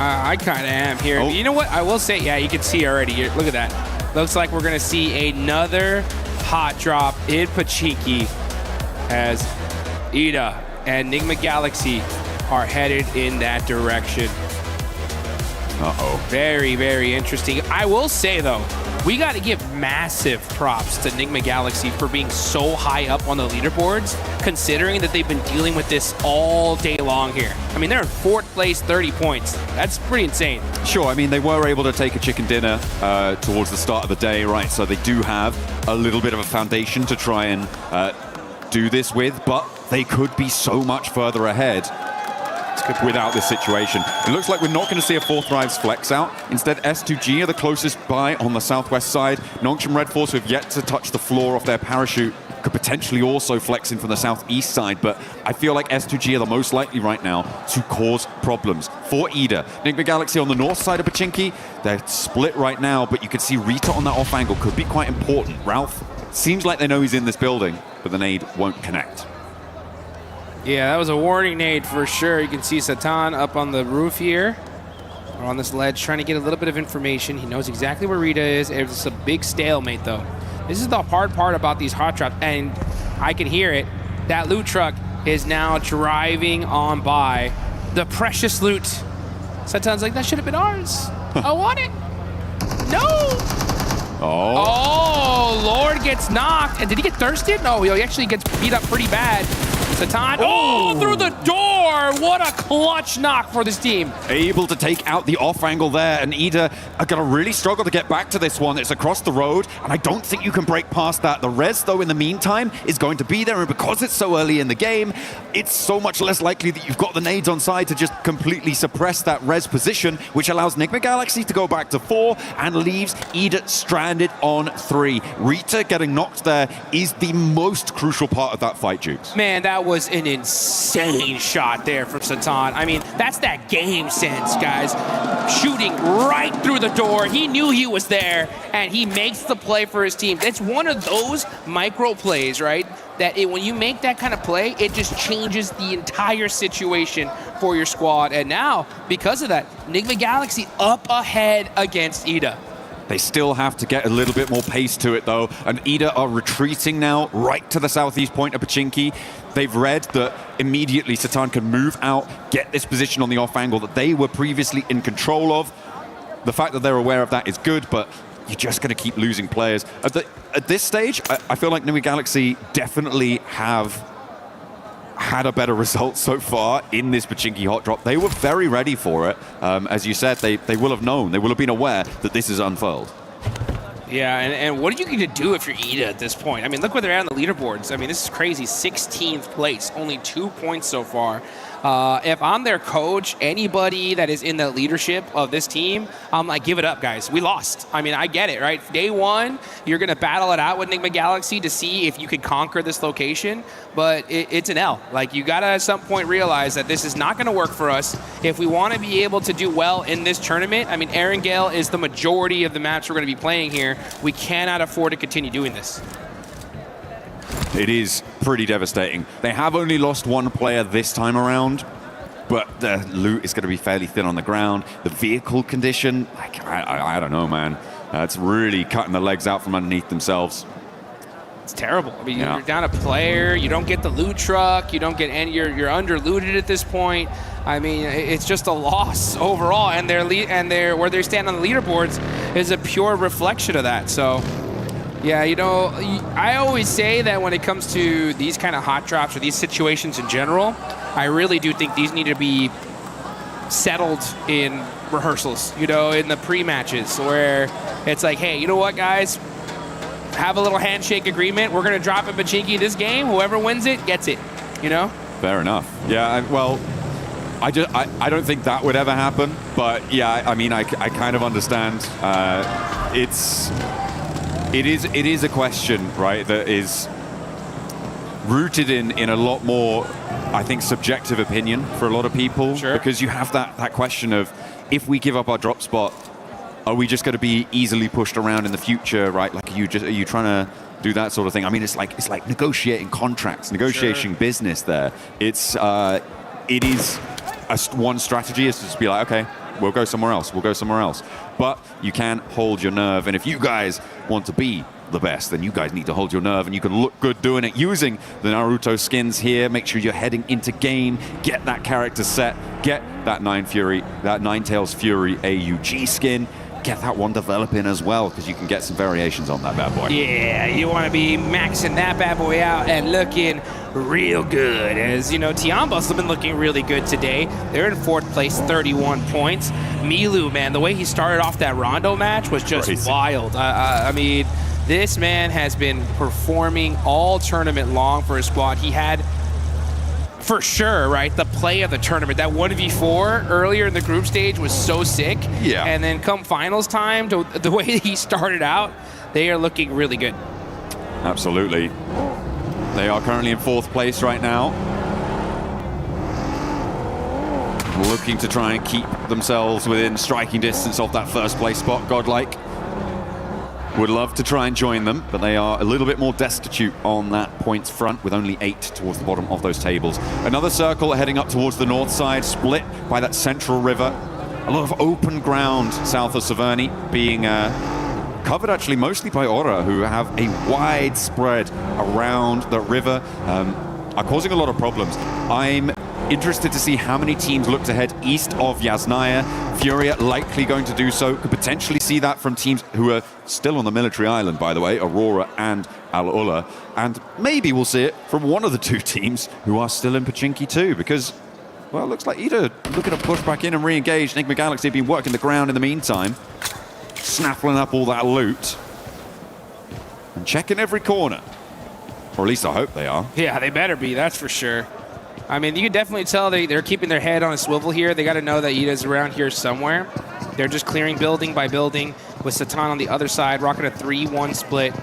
I kind of am here. Oh. You know what? I will say, yeah, you can see already here. Look at that. Looks like we're going to see another hot drop in Pachinki as Ida and Enigma Galaxy are headed in that direction. Uh-oh. Very, very interesting. I will say, though, we got to give massive props to Enigma Galaxy for being so high up on the leaderboards, considering that they've been dealing with this all day long here. I mean, they're in 4th place, 30 points. That's pretty insane. Sure, I mean, they were able to take a chicken dinner towards the start of the day, right? So they do have a little bit of a foundation to try and do this with, but they could be so much further ahead without this situation. It looks like we're not going to see a 4th Rise flex out. Instead, S2G are the closest by on the southwest side. Nongshim Red Force, who have yet to touch the floor off their parachute, could potentially also flex in from the southeast side, but I feel like S2G are the most likely right now to cause problems for Ida. Enigma Galaxy on the north side of Pachinki, they're split right now, but you can see Rita on that off angle could be quite important. Ralph seems like they know he's in this building, but the nade won't connect. Yeah, that was a warning nade for sure. You can see Satan up on the roof here, or on this ledge, trying to get a little bit of information. He knows exactly where Rita is. It's a big stalemate, though. This is the hard part about these hot drops, and I can hear it. That loot truck is now driving on by. The precious loot. Satan's like, that should have been ours. I want it. No! Oh, Lord gets knocked. And did he get thirsted? No, he actually gets beat up pretty bad. Satan, through the door! What a clutch knock for this team. Able to take out the off angle there, and Ida are going to really struggle to get back to this one. It's across the road, and I don't think you can break past that. The res, though, in the meantime, is going to be there, and because it's so early in the game, it's so much less likely that you've got the nades on side to just completely suppress that res position, which allows Enigma Galaxy to go back to 4 and leaves Ida stranded on 3. Rita getting knocked there is the most crucial part of that fight, Jukes. Man, that was an insane shot there from Satan. I mean, that's that game sense, guys. Shooting right through the door. He knew he was there, and he makes the play for his team. It's one of those micro plays, right? That when you make that kind of play, it just changes the entire situation for your squad. And now, because of that, Enigma Galaxy up ahead against Ida. They still have to get a little bit more pace to it, though, and Ida are retreating now right to the southeast point of Pachinki. They've read that immediately Satan can move out, get this position on the off angle that they were previously in control of. The fact that they're aware of that is good, but you're just going to keep losing players. At this stage, I feel like Enigma Galaxy definitely have had a better result so far in this Pachinki hot drop. They were very ready for it. As you said, they will have known, they will have been aware that this is unfurled. Yeah, and what are you going to do if you're Ida at this point? I mean, look where they're at on the leaderboards. I mean, this is crazy. 16th place, only 2 points so far. If I'm their coach, anybody that is in the leadership of this team, I'm like, give it up, guys. We lost. I mean, I get it, right? Day one, you're going to battle it out with Enigma Galaxy to see if you can conquer this location, but it's an L. Like, you got to at some point realize that this is not going to work for us. If we want to be able to do well in this tournament, I mean, Erangel is the majority of the maps we're going to be playing here. We cannot afford to continue doing this. It is pretty devastating. They have only lost 1 player this time around, but the loot is going to be fairly thin on the ground. The vehicle condition, I don't know, man. It's really cutting the legs out from underneath themselves. It's terrible. I mean, you're down a player. You don't get the loot truck. You don't get any. You're under looted at this point. I mean, it's just a loss overall, and where they stand on the leaderboards is a pure reflection of that. So. Yeah, you know, I always say that when it comes to these kind of hot drops or these situations in general, I really do think these need to be settled in rehearsals, you know, in the pre-matches where it's like, hey, you know what, guys? Have a little handshake agreement. We're going to drop in Pachinki this game. Whoever wins it gets it, you know? Fair enough. Yeah, well, I don't think that would ever happen, but yeah, I mean, I kind of understand. It is a question, right, that is rooted in a lot more, I think, subjective opinion for a lot of people. Sure. Because you have that question of, if we give up our drop spot, are we just going to be easily pushed around in the future, right? Like, are you trying to do that sort of thing? I mean, it's like negotiating contracts, negotiating business there. It is one strategy is to just be like, okay, we'll go somewhere else. We'll go somewhere else. But you can hold your nerve. And if you guys want to be the best, then you guys need to hold your nerve, and you can look good doing it using the Naruto skins here. Make sure you're heading into game, get that character set, get that Ninetales Fury AUG skin, get that one developing as well, because you can get some variations on that bad boy. Yeah, you want to be maxing that bad boy out and looking real good. As you know, Tiambas have been looking really good today. They're in 4th place, 31 points. Milu, man, the way he started off that Rondo match was just wild. I mean, this man has been performing all tournament long for his squad. He had, for sure, right, the play of the tournament. That 1v4 earlier in the group stage was so sick. Yeah. And then come finals time, the way he started out, they are looking really good. Absolutely. They are currently in 4th place right now. Looking to try and keep themselves within striking distance of that 1st place spot, Godlike. Would love to try and join them, but they are a little bit more destitute on that points front, with only 8 towards the bottom of those tables. Another circle heading up towards the north side, split by that central river. A lot of open ground south of Severny, being covered actually mostly by Aura, who have a wide spread around the river, are causing a lot of problems. I'm interested to see how many teams look to head east of Yasnaya. Furia likely going to do so. Could potentially see that from teams who are still on the military island, by the way, Aurora and Al-Ula. And maybe we'll see it from one of the 2 teams who are still in Pachinki too, because, well, it looks like either looking to push back in and re-engage. Enigma Galaxy have been working the ground in the meantime, snaffling up all that loot and checking every corner. Or at least I hope they are. Yeah, they better be, that's for sure. I mean, you can definitely tell they're keeping their head on a swivel here. They got to know that Ida's around here somewhere. They're just clearing building by building with Satan on the other side, rocking a 3-1 split.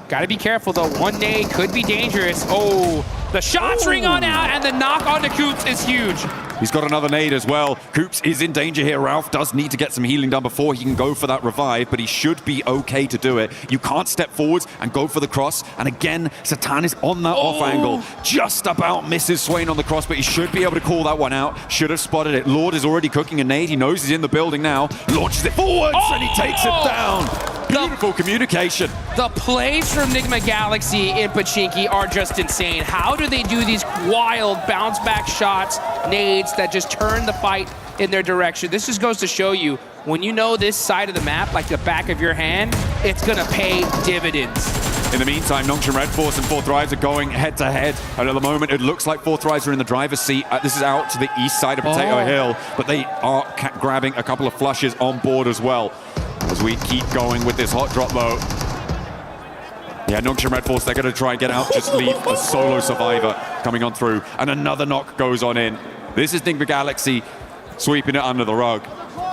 Got to be careful, though. One nade could be dangerous. Oh, the shots ring on out, and the knock on to Coops is huge. He's got another nade as well. Coops is in danger here. Ralph does need to get some healing done before he can go for that revive, but he should be okay to do it. You can't step forwards and go for the cross. And again, Satan is on that off angle. Just about misses Swain on the cross, but he should be able to call that one out. Should have spotted it. Lord is already cooking a nade. He knows he's in the building now. Launches it forwards, and he takes it down. Beautiful communication. The plays from Enigma Galaxy in Pachinki are just insane. How do they do these wild bounce back shots, nades that just turn the fight in their direction? This just goes to show you, when you know this side of the map like the back of your hand, it's gonna pay dividends. In the meantime, Nongshim Red Force and Fourth Rise are going head-to-head. And at the moment, it looks like Fourth Rise are in the driver's seat. This is out to the east side of Potato Hill, but they are grabbing a couple of flushes on board as well. As we keep going with this hot drop, though. Yeah, Nongshim Red Force, they're going to try and get out, just leave a solo survivor coming on through. And another knock goes on in. This is Enigma Galaxy sweeping it under the rug.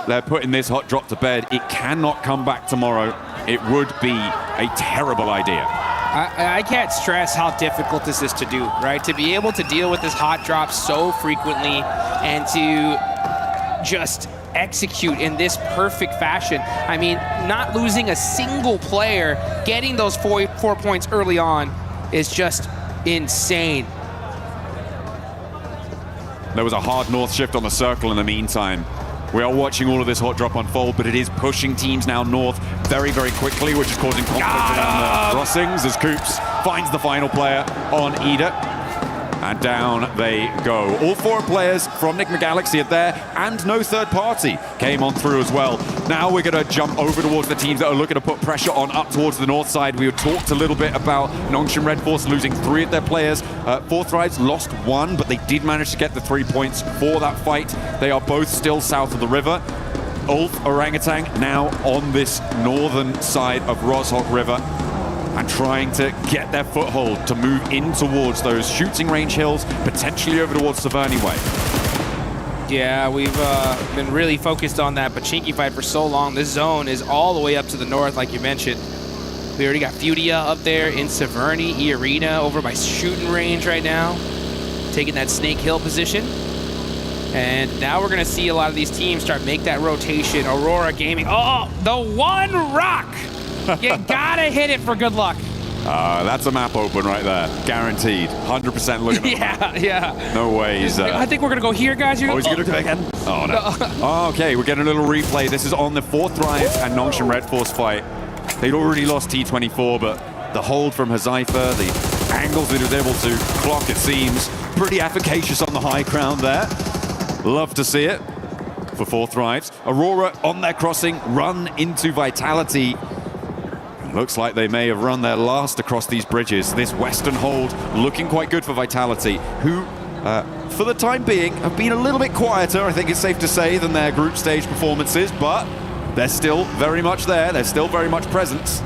They're putting this hot drop to bed. It cannot come back tomorrow. It would be a terrible idea. I can't stress how difficult this is to do, right? To be able to deal with this hot drop so frequently and to just execute in this perfect fashion. I mean, not losing a single player, getting those four points early on is just insane. There was a hard north shift on the circle in the meantime. We are watching all of this hot drop unfold, but it is pushing teams now north very, very quickly, which is causing conflict around the crossings as Coops finds the final player on Ida. And down they go. All 4 players from Enigma Galaxy are there, and no third party came on through as well. Now we're going to jump over towards the teams that are looking to put pressure on up towards the north side. We talked a little bit about Nongshim Red Force losing 3 of their players. Fourth Rise lost 1, but they did manage to get the 3 points for that fight. They are both still south of the river. Ulf Orangutan now on this northern side of Roshok River, and trying to get their foothold to move in towards those shooting range hills, potentially over towards Severny Way. Yeah, we've been really focused on that Pachinki fight for so long. This zone is all the way up to the north, like you mentioned. We already got Fudia up there in Severny, E-Arena over by shooting range right now, taking that Snake Hill position. And now we're going to see a lot of these teams start make that rotation. Aurora Gaming, oh, the one rock! You gotta hit it for good luck. That's a map open right there. Guaranteed. 100% looking at the map. Yeah. No ways. I think we're gonna go here, guys. Is he gonna do it again? Oh, no. Okay, we're getting a little replay. This is on the Fourth Rise and Nongshim Red Force fight. They'd already lost T24, but the hold from Hazaifa, the angles that he was able to clock, it seems, pretty efficacious on the high ground there. Love to see it. for fourth drives. Aurora on their crossing, run into Vitality. Looks like they may have run their last across these bridges. This western hold looking quite good for Vitality, who, for the time being, have been a little bit quieter, I think it's safe to say, than their group stage performances, but they're still very much there. They're still very much present.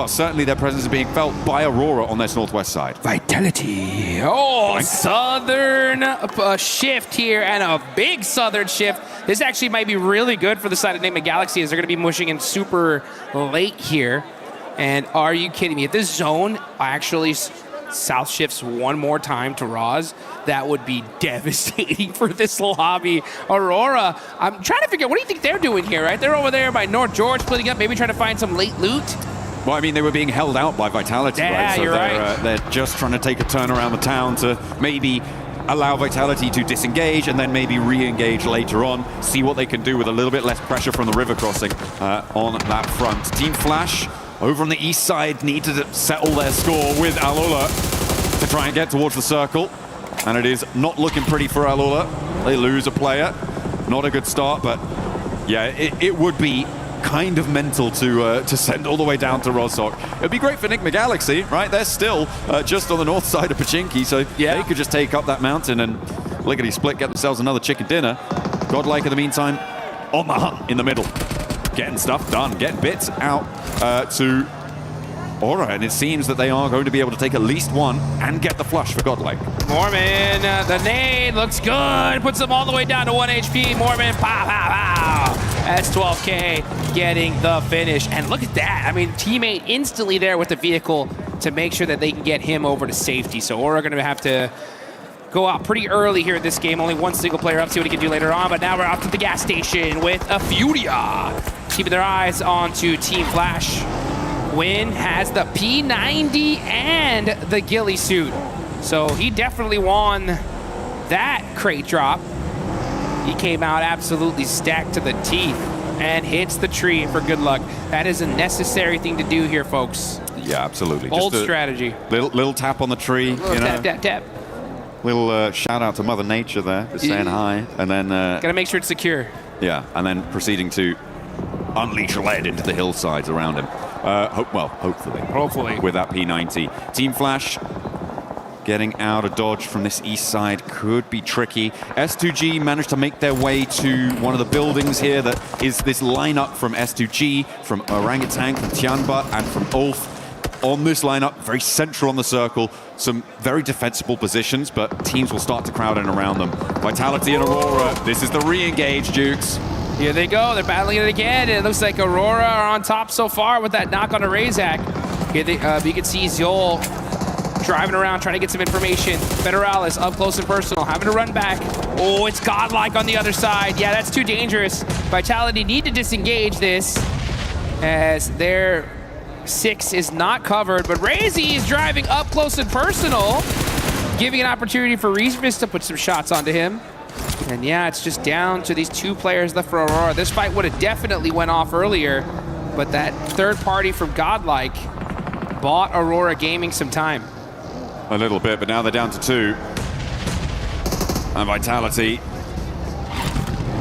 Certainly their presence is being felt by Aurora on this northwest side. Vitality. Oh, southern shift here, and a big southern shift. This actually might be really good for the side of Enigma Galaxy, as they're going to be mushing in super late here. And are you kidding me? If this zone actually south shifts one more time to Roz, that would be devastating for this lobby. Aurora, I'm trying to figure out, what do you think they're doing here, right? They're over there by North George, splitting up, maybe trying to find some late loot. Well, I mean, they were being held out by Vitality, yeah, right? So you're right. They're just trying to take a turn around the town to maybe allow Vitality to disengage and then maybe re-engage later on, see what they can do with a little bit less pressure from the river crossing on that front. Team Flash over on the east side need to settle their score with Alola to try and get towards the circle. And it is not looking pretty for Alola. They lose a player. Not a good start, but yeah, it would be kind of mental to send all the way down to Rozhok. It'd be great for Enigma Galaxy, right? They're still just on the north side of Pachinki, so yeah, they could just take up that mountain and lickety-split, get themselves another chicken dinner. Godlike, in the meantime, on the hunt in the middle. Getting stuff done, getting bits out to Aura, and it seems that they are going to be able to take at least one and get the flush for Godlike. Mormon, the nade looks good. Puts them all the way down to 1 HP. Mormon, pow, pow, pow. That's 12K getting the finish. And look at that. I mean, teammate instantly there with the vehicle to make sure that they can get him over to safety. So Aura going to have to go out pretty early here in this game. Only one single player up, see what he can do later on. But now we're off to the gas station with a Furia. Keeping their eyes onto Team Flash. Win has the P90 and the ghillie suit. So he definitely won that crate drop. He came out absolutely stacked to the teeth and hits the tree for good luck. That is a necessary thing to do here, folks. Yeah, absolutely. Bold just strategy. Little tap on the tree. Little tap, tap, tap. Little shout out to Mother Nature there for saying hi. And then... Gotta make sure it's secure. Yeah, and then proceeding to unleash lead into the hillsides around him. Hopefully. With that P90. Team Flash getting out of dodge from this east side could be tricky. S2G managed to make their way to one of the buildings here that is this lineup from S2G, from Orangutan, from Tianba, and from Ulf. On this lineup, very central on the circle, some very defensible positions, but teams will start to crowd in around them. Vitality and Aurora, this is the re-engage, Dukes. Here they go, they're battling it again, and it looks like Aurora are on top so far with that knock on a Razak. Here you can see Zol driving around, trying to get some information. Federalis up close and personal, having to run back. Oh, it's Godlike on the other side. Yeah, that's too dangerous. Vitality need to disengage this, as their 6 is not covered, but Razy is driving up close and personal, giving an opportunity for Reesmus to put some shots onto him. And yeah, it's just down to these 2 players left for Aurora. This fight would have definitely went off earlier, but that third party from Godlike bought Aurora Gaming some time. A little bit, but now they're down to 2. And Vitality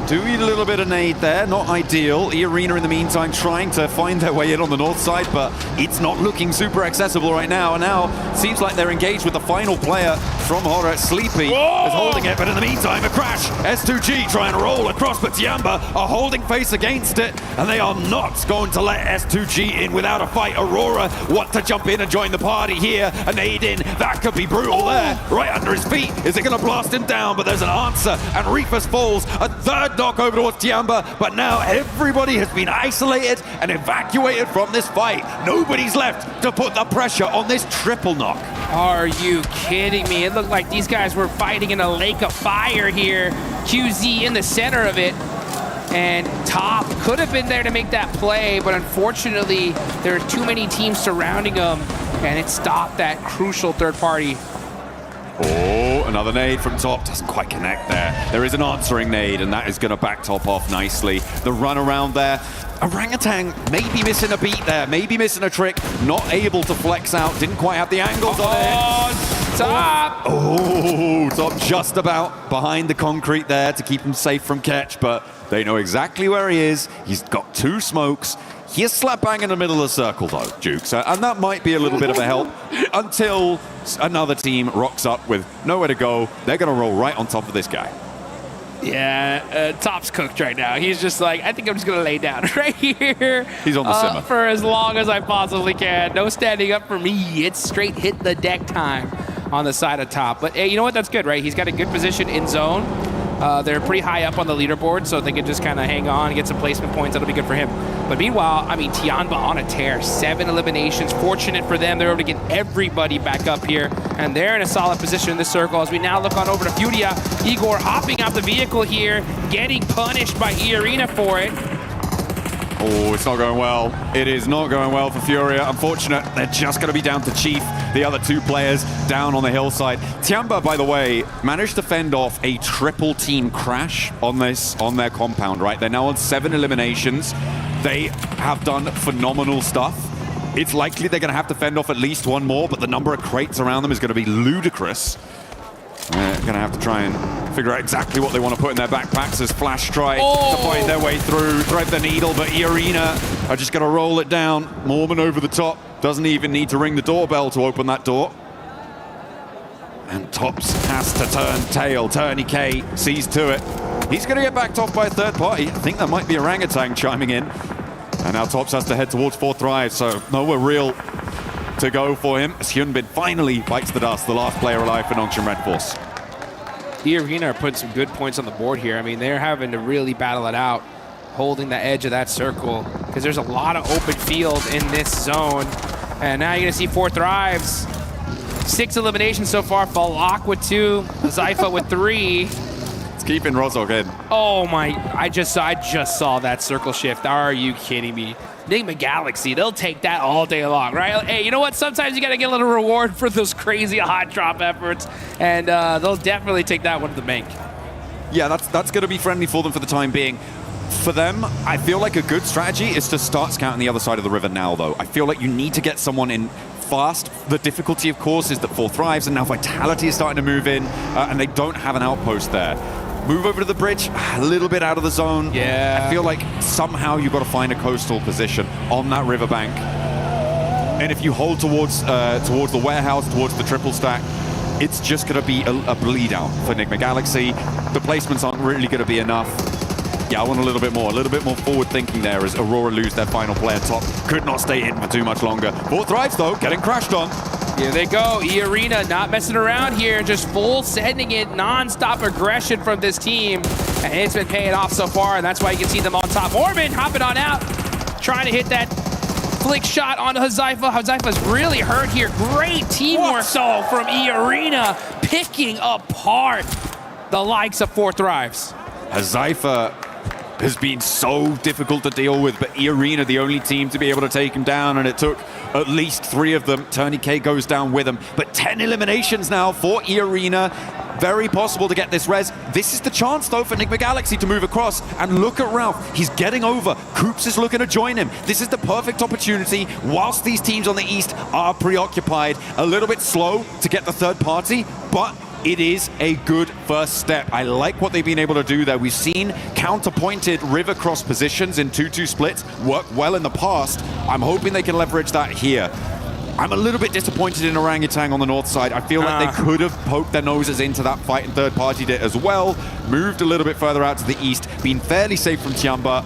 doing a little bit of nade there, not ideal. E-Arena in the meantime trying to find their way in on the north side, but it's not looking super accessible right now. And now seems like they're engaged with the final player from Horror. Sleepy is holding it, but in the meantime, a crash. S2G trying to roll across, but Tiamba are holding face against it, and they are not going to let S2G in without a fight. Aurora want to jump in and join the party here. A nade in, that could be brutal there, right under his feet. Is it going to blast him down? But there's an answer, and Reefus falls. A third knock over towards Tiamba, but now everybody has been isolated and evacuated from this fight. Nobody's left to put the pressure on this triple knock. Are you kidding me? It looked like these guys were fighting in a lake of fire here. QZ in the center of it. And Top could have been there to make that play, but unfortunately, there are too many teams surrounding him, and it stopped that crucial third party. Oh, another nade from top. Doesn't quite connect there. There is an answering nade, and that is going to back top off nicely. The run around there. Orangutan maybe missing a beat there, maybe missing a trick. Not able to flex out. Didn't quite have the angles on it. Top! Oh, top just about behind the concrete there to keep him safe from catch, but they know exactly where he is. He's got 2 smokes. He is slap bang in the middle of the circle though, Jukes, and that might be a little bit of a help until another team rocks up with nowhere to go. They're going to roll right on top of this guy. Yeah, Top's cooked right now. He's just like, I think I'm just going to lay down right here. He's on the simmer. For as long as I possibly can. No standing up for me. It's straight hit the deck time on the side of Top. But hey, you know what? That's good, right? He's got a good position in zone. They're pretty high up on the leaderboard, so if they can just kind of hang on and get some placement points, that'll be good for him. But meanwhile, I mean, Tianba on a tear. 7 eliminations. Fortunate for them. They're able to get everybody back up here, and they're in a solid position in this circle. As we now look on over to Furia, Igor hopping out the vehicle here, getting punished by E-Arena for it. Oh, it's not going well. It is not going well for Furia. Unfortunate, they're just going to be down to Chief, the other 2 players down on the hillside. Tianba, by the way, managed to fend off a triple team crash on their compound, right? They're now on 7 eliminations. They have done phenomenal stuff. It's likely they're going to have to fend off at least 1 more, but the number of crates around them is going to be ludicrous. They're going to have to try and figure out exactly what they want to put in their backpacks as Flash try to find their way through, thread the needle, but E-Arena are just going to roll it down. Mormon over the top. Doesn't even need to ring the doorbell to open that door. And Tops has to turn tail. Turney K sees to it. He's going to get backed off by a third party. I think that might be Orangutan chiming in. And now Tops has to head towards 4th Rise, so nowhere real to go for him as Hyunbin finally bites the dust, the last player alive for Nongshim Red Force. E-Arena are putting some good points on the board here. I mean, they're having to really battle it out, holding the edge of that circle, because there's a lot of open field in this zone. And now you're going to see 4th Thrives. 6 eliminations so far. Falak with 2, Zypha with 3. It's keeping Rozok in. Oh my, I just saw that circle shift. Are you kidding me? Enigma Galaxy, they'll take that all day long, right? Hey, you know what? Sometimes you got to get a little reward for those crazy hot drop efforts, and they'll definitely take that one to the bank. Yeah, that's going to be friendly for them for the time being. For them, I feel like a good strategy is to start scouting the other side of the river now, though. I feel like you need to get someone in fast. The difficulty, of course, is that 4 Thrives, and now Vitality is starting to move in, and they don't have an outpost there. Move over to the bridge, a little bit out of the zone. Yeah. I feel like somehow you've got to find a coastal position on that riverbank. And if you hold towards the warehouse, towards the triple stack, it's just going to be a bleed out for Enigma Galaxy. The placements aren't really going to be enough. Yeah, I want a little bit more forward thinking there as Aurora lose their final player top. Could not stay hidden for too much longer. 4 Thrives though, getting crashed on. Here they go. E-Arena not messing around here, just full sending it, non-stop aggression from this team. And it's been paying off so far, and that's why you can see them on top. Mormon hopping on out, trying to hit that flick shot onto Hazyfa. Hazyfa's really hurt here. Great teamwork though from E-Arena, picking apart the likes of 4 Thrives. Hazyfa has been so difficult to deal with, but E-Arena the only team to be able to take him down, and it took at least 3 of them. Turney K goes down with him, but 10 eliminations now for E-Arena. Very possible to get this res. This is the chance though for Enigma Galaxy to move across, and look at Ralph. He's getting over. Coops is looking to join him. This is the perfect opportunity whilst these teams on the east are preoccupied. A little bit slow to get the third party, but it is a good first step. I like what they've been able to do there. We've seen counterpointed river cross positions in 2-2 splits work well in the past. I'm hoping they can leverage that here. I'm a little bit disappointed in Orangutan on the north side. I feel like they could have poked their noses into that fight and third partied it as well. Moved a little bit further out to the east, been fairly safe from Tianba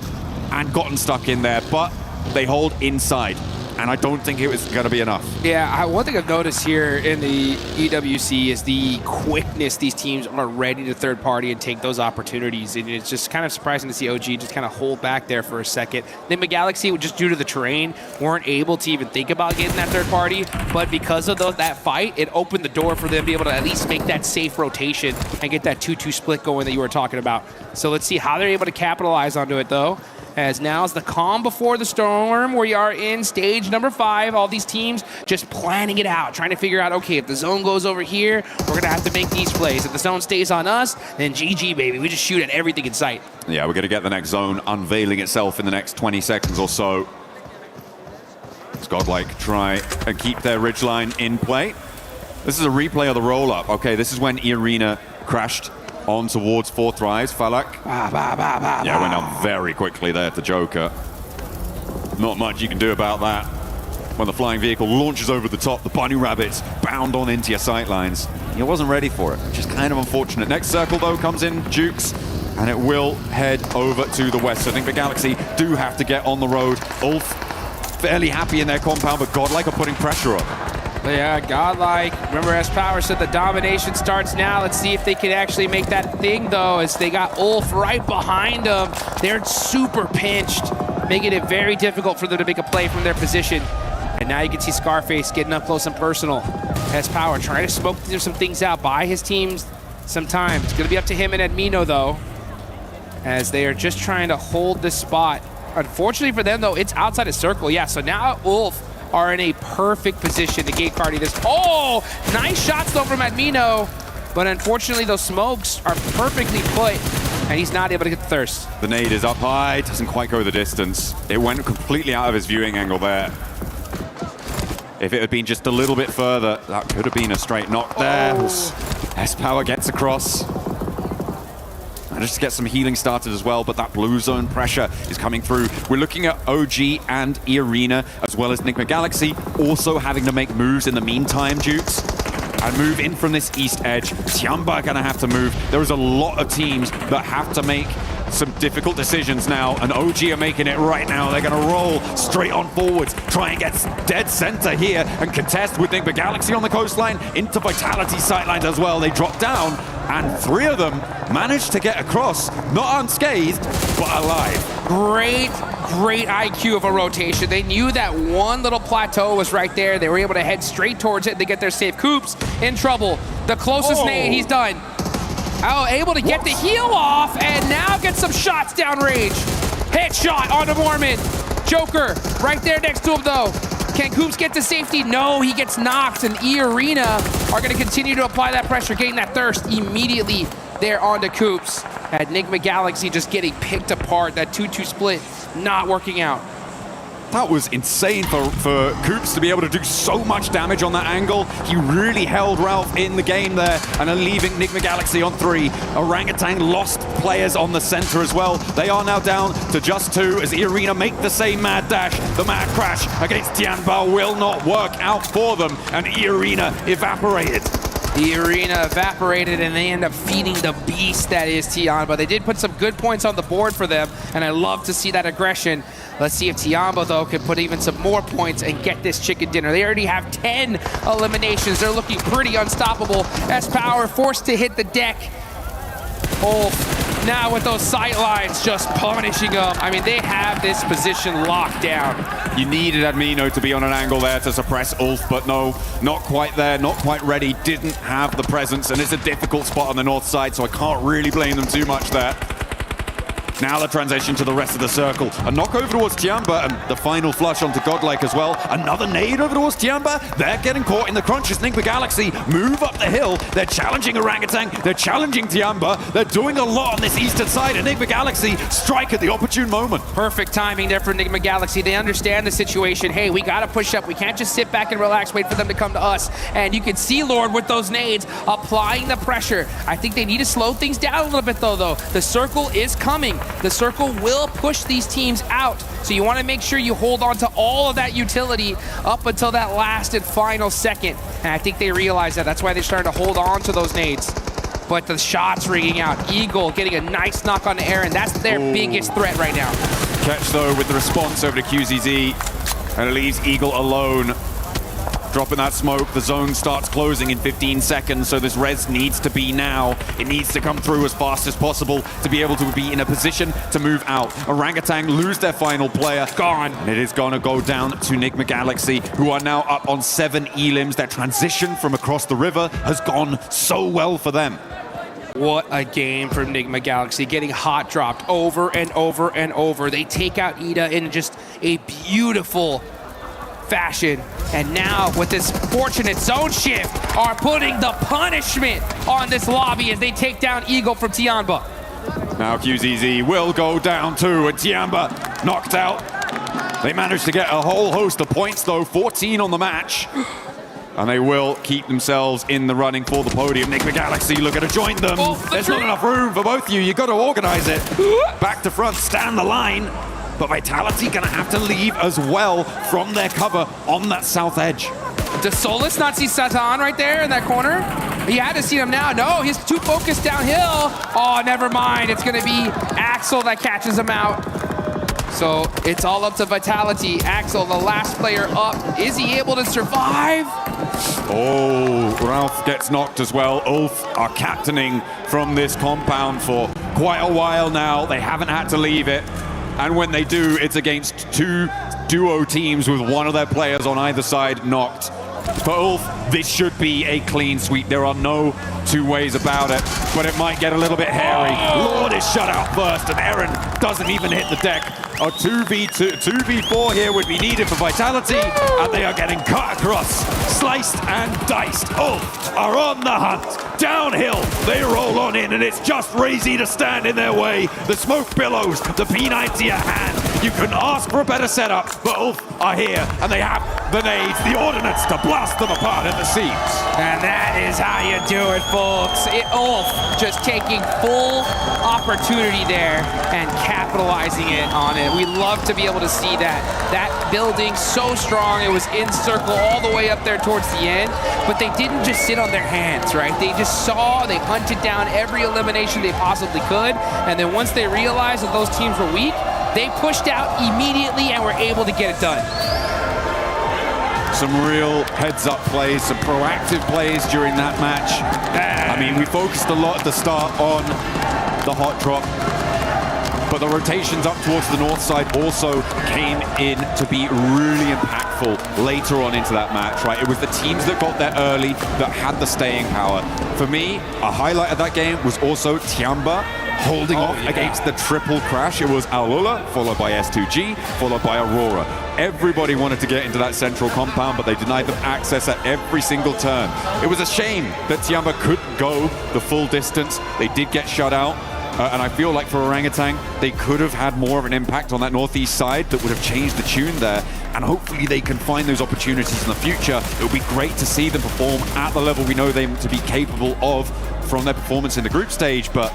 and gotten stuck in there, but they hold inside. And I don't think it was going to be enough. Yeah, one thing I've noticed here in the EWC is the quickness these teams are ready to third party and take those opportunities. And it's just kind of surprising to see OG just kind of hold back there for a second. Enigma Galaxy, just due to the terrain, weren't able to even think about getting that third party. But because of that fight, it opened the door for them to be able to at least make that safe rotation and get that 2-2 split going that you were talking about. So let's see how they're able to capitalize onto it, though. As now's the calm before the storm. We are in stage number 5. All these teams just planning it out, trying to figure out, okay, if the zone goes over here, we're gonna have to make these plays. If the zone stays on us, then GG, baby. We just shoot at everything in sight. Yeah, we're going to get the next zone unveiling itself in the next 20 seconds or so. It's Godlike try and keep their ridgeline in play. This is a replay of the roll-up. Okay, this is when Irina crashed on towards 4th rise. Falak. Yeah, went down very quickly there to Joker. Not much you can do about that. When the flying vehicle launches over the top, the bunny rabbits bound on into your sightlines. He wasn't ready for it, which is kind of unfortunate. Next circle, though, comes in Jukes, and it will head over to the west. So I think the Galaxy do have to get on the road. Ulf fairly happy in their compound, but Godlike are putting pressure on. Yeah, Godlike. Remember, as Power said, the domination starts now. Let's see if they can actually make that thing, though, as they got Ulf right behind them. They're super pinched, making it very difficult for them to make a play from their position. And now you can see Scarface getting up close and personal. As Power trying to smoke some things out, buy his teams some time. It's going to be up to him and Admino, though, as they are just trying to hold this spot. Unfortunately for them, though, it's outside of circle. Yeah, so now Ulf are in a perfect position to gate cardi this. Oh, nice shots though from Admino, but unfortunately those smokes are perfectly put, and he's not able to get the thirst. The nade is up high, doesn't quite go the distance. It went completely out of his viewing angle there. If it had been just a little bit further, that could have been a straight knock there. S-Power gets across. And just to get some healing started as well, but that blue zone pressure is coming through. We're looking at OG and Irina, as well as Enigma Galaxy, also having to make moves in the meantime, Dukes, and move in from this east edge. Tiamba are gonna have to move. There is a lot of teams that have to make some difficult decisions now, and OG are making it right now. They're gonna roll straight on forwards, try and get dead center here, and contest with Enigma Galaxy on the coastline, into Vitality sightlines as well. They drop down, and 3 of them managed to get across, not unscathed, but alive. Great IQ of a rotation. They knew that one little plateau was right there. They were able to head straight towards it. They get their safe. Coops in trouble. The closest nade, he's done. Oh, able to get the heal off, and now get some shots downrange. Headshot onto Mormon. Joker right there next to him, though. Can Coops get to safety? No, he gets knocked, and E-Arena are going to continue to apply that pressure, getting that thirst immediately there onto Coops. Enigma Galaxy just getting picked apart. That 2-2 split not working out. That was insane for Coops to be able to do so much damage on that angle. He really held Ralph in the game there, and are leaving Enigma Galaxy on 3. Orangutan lost players on the center as well. They are now down to just 2 as Irina make the same mad dash. The mad crash against Tianbao will not work out for them, and Irina evaporated. The arena evaporated, and they end up feeding the beast that is Tiamba. They did put some good points on the board for them, and I love to see that aggression. Let's see if Tiamba, though, can put even some more points and get this chicken dinner. They already have 10 eliminations. They're looking pretty unstoppable. S-Power forced to hit the deck. Now with those sight lines just punishing them. I mean, they have this position locked down. You needed Admino to be on an angle there to suppress Ulf, but no, not quite there, not quite ready, didn't have the presence, and it's a difficult spot on the north side, so I can't really blame them too much there. Now the transition to the rest of the circle. A knock over towards Tiamba, and the final flush onto Godlike as well. Another nade over towards Tiamba. They're getting caught in the crunches. Enigma Galaxy move up the hill. They're challenging Orangutan. They're challenging Tiamba. They're doing a lot on this eastern side. Enigma Galaxy strike at the opportune moment. Perfect timing there for Enigma Galaxy. They understand the situation. Hey, we got to push up. We can't just sit back and relax, wait for them to come to us. And you can see Lord with those nades applying the pressure. I think they need to slow things down a little bit, though. The circle is coming. The circle will push these teams out. So you want to make sure you hold on to all of that utility up until that last and final second. And I think they realize that. That's why they're starting to hold on to those nades. But the shots ringing out. Eagle getting a nice knock on Aaron. That's their biggest threat right now. Catch, though, with the response over to QZZ. And it leaves Eagle alone. Dropping that smoke, the zone starts closing in 15 seconds, so this res needs to be now. It needs to come through as fast as possible to be able to be in a position to move out. Orangutan lose their final player. Gone. And it is going to go down to Enigma Galaxy, who are now up on 7 elims. Their transition from across the river has gone so well for them. What a game from Enigma Galaxy, getting hot dropped over and over and over. They take out Ida in just a beautiful fashion. And now with this fortunate zone shift are putting the punishment on this lobby as they take down Eagle from Tianba. Now QZZ will go down too, and Tiamba knocked out. They managed to get a whole host of points though, 14 on the match. And they will keep themselves in the running for the podium. Enigma Galaxy looking to join them. There's not enough room for both of you. You've got to organize it. Back to front, stand the line. But Vitality gonna have to leave as well from their cover on that south edge. Does Solus not see Satan right there in that corner? He had to see him now. No, he's too focused downhill. Oh, never mind. It's gonna be Axel that catches him out. So it's all up to Vitality. Axel, the last player up. Is he able to survive? Oh, Ralph gets knocked as well. Ulf are captaining from this compound for quite a while now. They haven't had to leave it. And when they do, it's against two duo teams with one of their players on either side knocked. For Ulf, this should be a clean sweep. There are no two ways about it, but it might get a little bit hairy. Lord is shut out first, and Eren doesn't even hit the deck. A 2v4 here would be needed for Vitality, and they are getting cut across, sliced and diced. Ulf are on the hunt. Downhill, they roll on in, and it's just Razy to stand in their way. The smoke billows, the P90 at hand. You couldn't ask for a better setup, but Ulf are here, and they have the nades, the ordnance to blast them apart at the seams. And that is how you do it, folks. Ulf just taking full opportunity there and capitalizing it on it. We love to be able to see that. That building so strong, it was in circle all the way up there towards the end, but they didn't just sit on their hands, right? They just saw, they hunted down every elimination they possibly could, and then once they realized that those teams were weak, they pushed out immediately and were able to get it done. Some real heads-up plays, some proactive plays during that match. I mean, we focused a lot at the start on the hot drop, but the rotations up towards the north side also came in to be really impactful later on into that match, right? It was the teams that got there early that had the staying power. For me, a highlight of that game was also Tiamba holding off against the triple crash. It was Aulula, followed by S2G, followed by Aurora. Everybody wanted to get into that central compound, but they denied them access at every single turn. It was a shame that Tiamba couldn't go the full distance. They did get shut out. And I feel like for Orangutan, they could have had more of an impact on that northeast side that would have changed the tune there. And hopefully they can find those opportunities in the future. It would be great to see them perform at the level we know them to be capable of from their performance in the group stage, but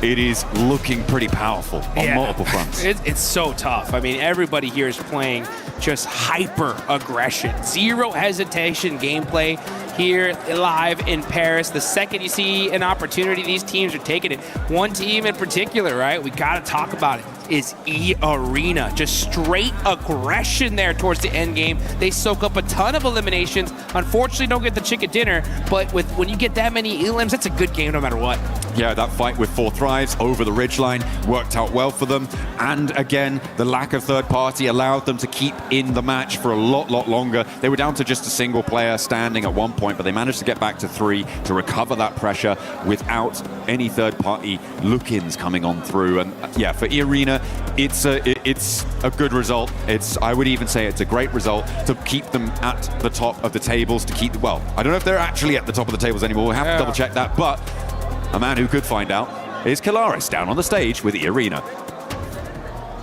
it is looking pretty powerful on multiple fronts. It's so tough. I mean, everybody here is playing just hyper aggression. Zero hesitation gameplay here live in Paris. The second you see an opportunity, these teams are taking it. One team in particular, right? We got to talk about it. Is E-Arena. Just straight aggression there towards the end game. They soak up a ton of eliminations. Unfortunately, don't get the chicken dinner, but when you get that many elims, that's a good game no matter what. Yeah, that fight with 4 Thrives over the ridgeline worked out well for them. And again, the lack of third party allowed them to keep in the match for a lot longer. They were down to just a single player standing at one point, but they managed to get back to 3 to recover that pressure without any third party look-ins coming on through. And yeah, for E-Arena, it's a good result. I would even say it's a great result to keep them at the top of the tables, to keep, well, I don't know if they're actually at the top of the tables anymore. We'll have to double check that, but a man who could find out is Kalaris down on the stage with E-Arena.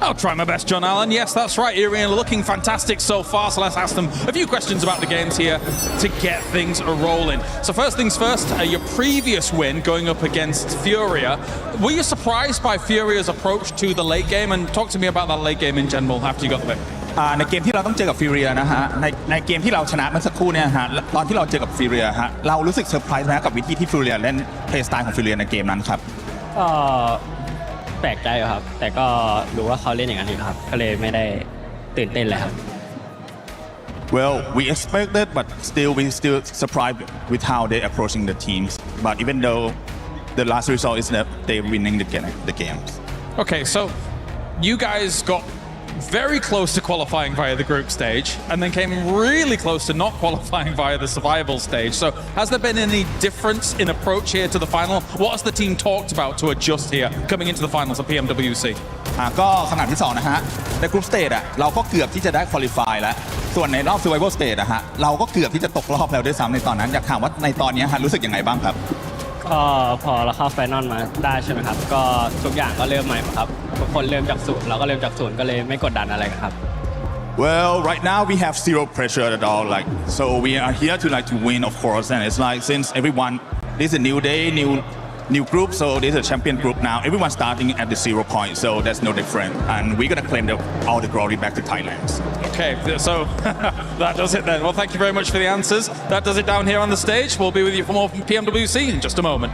I'll try my best, John Allen. Yes, that's right. E-Arena looking fantastic so far, so let's ask them a few questions about the games here to get things rolling. So first things first, your previous win going up against Furia. Were you surprised by Furia's approach to the late game? And talk to me about that late game in general after you got the win. ในเกมที่เราต้องเจอกับฟิวเรียนะฮะในเกมที่เราชนะเมื่อสักครู่เนี่ยฮะตอนที่เราเจอกับฟิวเรียฮะเรารู้สึกเซอร์ไพรส์นะกับวิธีที่ฟิวเรียเล่นเพลย์สไตล์ของฟิวเรียในเกมนั้นครับ แปลกใจครับแต่ก็รู้ว่าเขาเล่นอย่างนั้นอยู่ครับก็เลยไม่ได้ตื่นเต้นเลยครับ Well, we expected, but we still surprised with how they approaching the teams. But even though the last result is that they winning the games. Okay, so you guys got very close to qualifying via the group stage and then came really close to not qualifying via the survival stage. So has there been any difference in approach here to the final? What has the team talked about to adjust here coming into the finals of PMWC? ก็ขนาดที่2นะฮะในกรุ๊ปสเตจเราก็เกือบที่จะได้ควอลิฟายแล้วส่วนในรอบ Survival Stage ฮะเราก็เกือบที่จะตกรอบแล้วด้วยซ้ำในตอนนั้นอยากถามว่าในตอนนี้ฮะรู้สึกยังไงบ้างครับก็พอเราเข้าไฟนอลมาได้ใช่ไหมครับก็ทุกอย่างก็เริ่มใหม่ครับทุกคนเริ่มจากศูนย์เราก็เริ่มจากศูนย์ก็เลยไม่กดดันอะไรครับ Well, right now we have zero pressure at all. Like, so we are here to win, of course. And it's like since everyone, this is a new day, new group. So this is a champion group now. Everyone's starting at the 0 point, so that's no different. And we're gonna claim all the glory back to Thailand. Okay, so that does it then. Well, thank you very much for the answers. That does it down here on the stage. We'll be with you for more from PMWC in just a moment.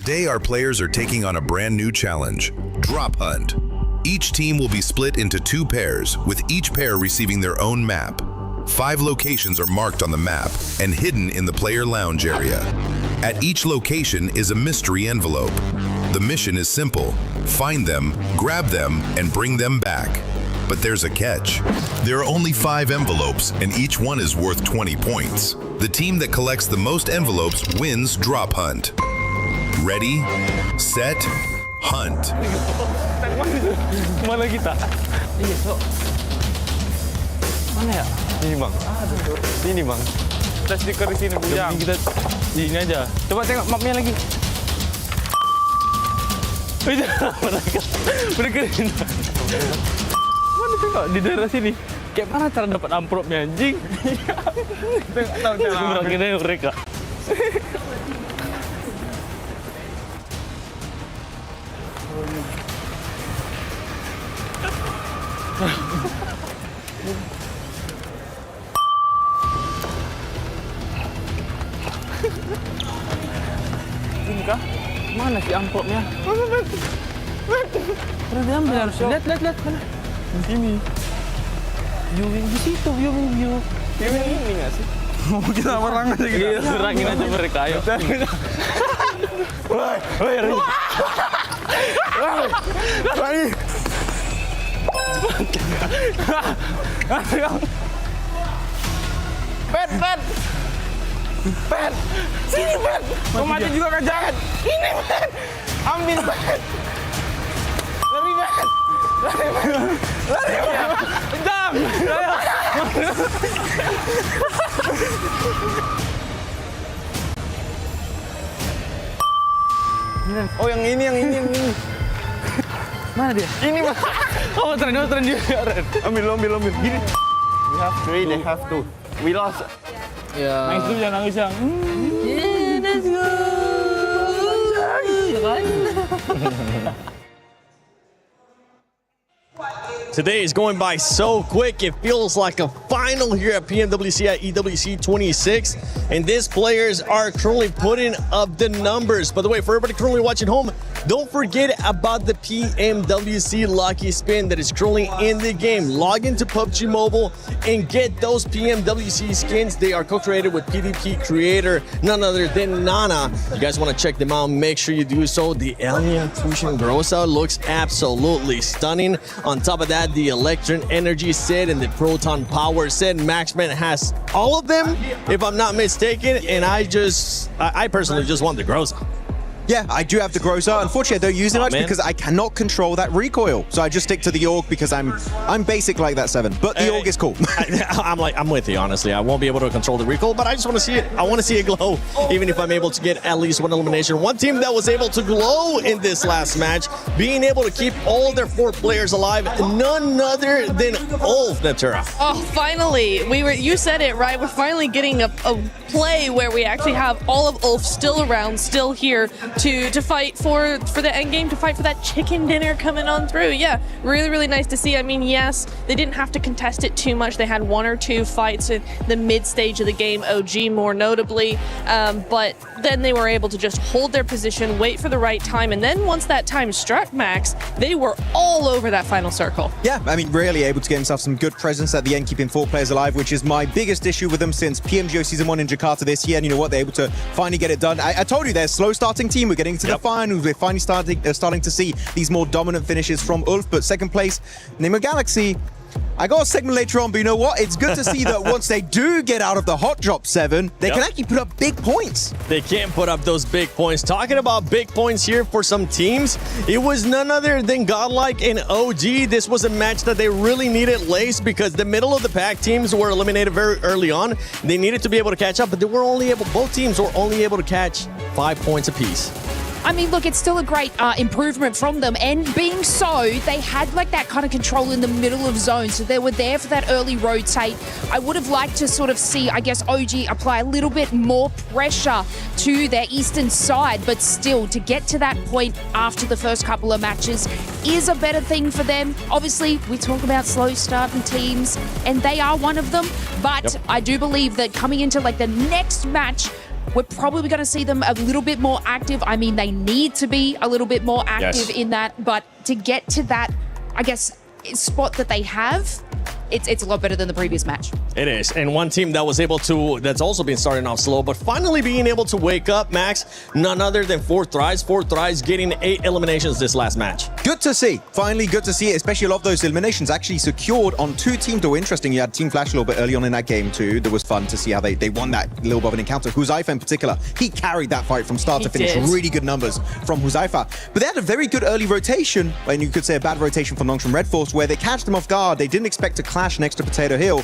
Today, our players are taking on a brand new challenge, Drop Hunt. Each team will be split into 2 pairs, with each pair receiving their own map. 5 locations are marked on the map and hidden in the player lounge area. At each location is a mystery envelope. The mission is simple: find them, grab them, and bring them back. But there's a catch. There are only 5 envelopes, and each one is worth 20 points. The team that collects the most envelopes wins Drop Hunt. Ready, set, hunt. Mana kita? Iya, so. Mana ya? Ini bang. Sini bang. Kita stiker di sini bujang. Kita di sini aja. Coba tengok mapnya lagi. Mereka ini. Mana tengok di daerah sini? Kayak mana cara dapat amplopnya anjing? Tengok tahu cara. Kita mereka. Sini kah? Mana si amplopnya? Pernah diambil harusnya. Lihat mana? Di sini. Viewing di situ, viewing. Viewing ini nggak sih? Mau kita orang aja gitu. Iya, serangin aja mereka. Ayo. Woi, lari. Pet. Sini, Pet. Kau mati juga kan jangan. Ini, Pet. Ambil, Pet. Lari, Pet. Jam. Oh, yang ini. Mana dia? Ini, Mas. Oh, tren juga. Ambil. Gini. We have 3, they have 2. We lost. Yeah. Nangis yang. Yeah, let's go. Today is going by so quick. It feels like a final here at PMWC at EWC 26. And these players are currently putting up the numbers. By the way, for everybody currently watching home, Don't forget about the PMWC Lucky Spin that is currently in the game. Log into PUBG Mobile and get those PMWC skins. They are co-created with PvP creator, none other than Nana. You guys want to check them out, make sure you do so. The Alien Fusion Grossa looks absolutely stunning. On top of that, the Electron Energy set and the Proton Power set. Maxman has all of them, if I'm not mistaken, and I personally just want the Grossa. Yeah, I do have the Grossa. Unfortunately, I don't use it much because I cannot control that recoil. So I just stick to the AUG because I'm basic like that, Seven. But the AUG is cool. I'm with you, honestly. I won't be able to control the recoil, but I just want to see it. I want to see it glow, even if I'm able to get at least one elimination. One team that was able to glow in this last match, being able to keep all their 4 players alive, none other than Ulf, Natura. Oh, finally. You said it, right? We're finally getting a play where we actually have all of Ulf still around, still here to fight for the end game, to fight for that chicken dinner coming on through. Yeah, really, really nice to see. I mean, yes, they didn't have to contest it too much. They had 1 or 2 fights in the mid stage of the game, OG more notably, but then they were able to just hold their position, wait for the right time, and then once that time struck, Max, they were all over that final circle. Yeah, I mean, really able to get himself some good presence at the end, keeping 4 players alive, which is my biggest issue with them since PMGO Season 1 in Jakarta this year. And you know what? They're able to finally get it done. I told you, they're a slow starting team. We're getting to the finals. We're finally starting to see these more dominant finishes from Ulf. But second place, Nemo Galaxy. I got a segment later on, but you know what? It's good to see that once they do get out of the hot drop 7, they can actually put up big points. They can put up those big points. Talking about big points here for some teams, it was none other than Godlike and OG. This was a match that they really needed Lace because the middle of the pack teams were eliminated very early on. They needed to be able to catch up, but both teams were only able to catch 5 points apiece. I mean, look, it's still a great improvement from them. And being so, they had like that kind of control in the middle of zone. So they were there for that early rotate. I would have liked to sort of see, I guess, OG apply a little bit more pressure to their eastern side. But still, to get to that point after the first couple of matches is a better thing for them. Obviously, we talk about slow starting teams, and they are one of them. But I do believe that coming into like the next match, we're probably going to see them a little bit more active. I mean, they need to be a little bit more active in that. But to get to that, I guess, spot that they have, it's a lot better than the previous match. It is. And one team that was able to, that's also been starting off slow, but finally being able to wake up, Max, none other than 4Thrives. 4Thrives getting 8 eliminations this last match. Good to see. Finally, good to see it. Especially a lot of those eliminations actually secured on 2 teams that were interesting. You had Team Flash a little bit early on in that game too. That was fun to see how they won that little bit of an encounter. Huzaifa in particular, he carried that fight from start to finish. Really good numbers from Huzaifa. But they had a very good early rotation, and you could say a bad rotation from Nongshim Red Force, where they catched them off guard. They didn't expect to clash next to Potato Hill.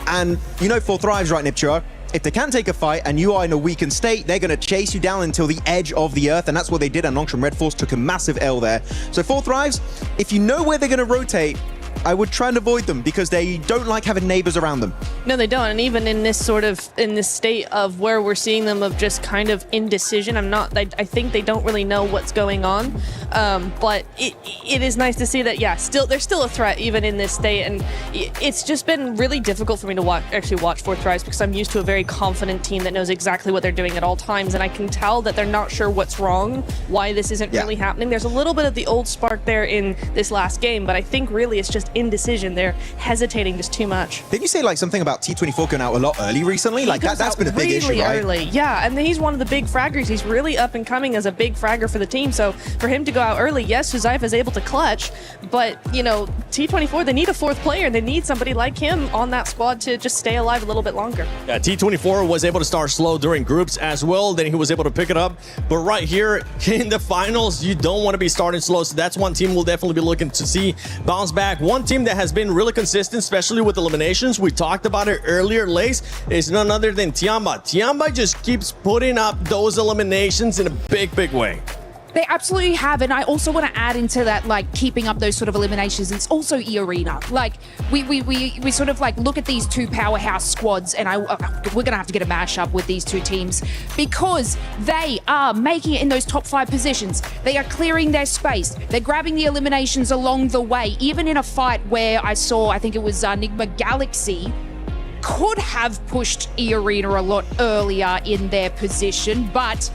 And you know 4Thrives, right, Nipchua? If they can take a fight and you are in a weakened state, they're going to chase you down until the edge of the earth, and that's what they did, and Nongshim Red Force took a massive L there. So 4Thrives, if you know where they're going to rotate, I would try and avoid them because they don't like having neighbors around them. No, they don't. And even in this state of where we're seeing them of just kind of indecision, I think they don't really know what's going on. But it is nice to see that, they're still a threat even in this state. And it's just been really difficult for me to watch 4Thrives because I'm used to a very confident team that knows exactly what they're doing at all times. And I can tell that they're not sure what's wrong, why this isn't really happening. There's a little bit of the old spark there in this last game, but I think really it's just indecision. They're hesitating just too much. Didn't you say like something about T24 going out a lot early recently? Like that's been a big issue, right? Early. Yeah, and he's one of the big fraggers. He's really up and coming as a big fragger for the team. So for him to go out early, yes, Huzaifa is able to clutch, but you know, T24, they need a 4th player. They need somebody like him on that squad to just stay alive a little bit longer. Yeah, T24 was able to start slow during groups as well. Then he was able to pick it up. But right here in the finals, you don't want to be starting slow. So that's one team we'll definitely be looking to see bounce back. One team that has been really consistent, especially with eliminations, we talked about it earlier, Lace, is none other than Tiamba. Tiamba just keeps putting up those eliminations in a big way. They absolutely have, and I also want to add into that, like, keeping up those sort of eliminations. It's also E-Arena. Like, we sort of, like, look at these 2 powerhouse squads, and we're going to have to get a mashup with these 2 teams because they are making it in those top 5 positions. They are clearing their space. They're grabbing the eliminations along the way, even in a fight where I think it was Enigma Galaxy could have pushed E-Arena a lot earlier in their position, but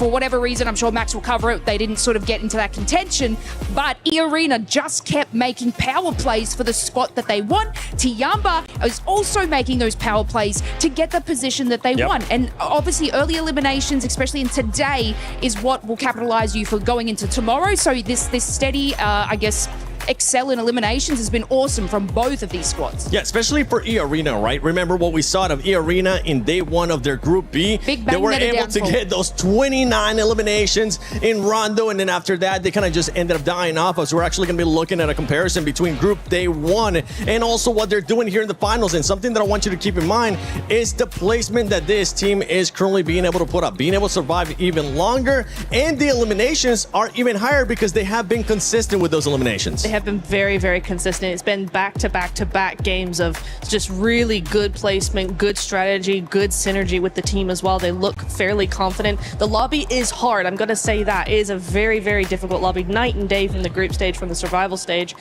for whatever reason, I'm sure Max will cover it, they didn't sort of get into that contention, but E-Arena just kept making power plays for the spot that they want. Tiamba is also making those power plays to get the position that they want. And obviously early eliminations, especially in today, is what will capitalize you for going into tomorrow. So this steady, I guess, excel in eliminations has been awesome from both of these squads. Yeah, especially for E-Arena, right? Remember what we saw of E-Arena in day one of their Group B? They were able to get those 29 eliminations in Rondo, and then after that, they kind of just ended up dying off us. We're actually going to be looking at a comparison between Group Day 1 and also what they're doing here in the finals. And something that I want you to keep in mind is the placement that this team is currently being able to put up, being able to survive even longer, and the eliminations are even higher because they have been consistent with those eliminations. They have been very, very consistent. It's been back-to-back-to-back games of just really good placement, good strategy, good synergy with the team as well. They look fairly confident. The lobby is hard. I'm going to say that. It is a very, very difficult lobby, night and day from the group stage, from the survival stage,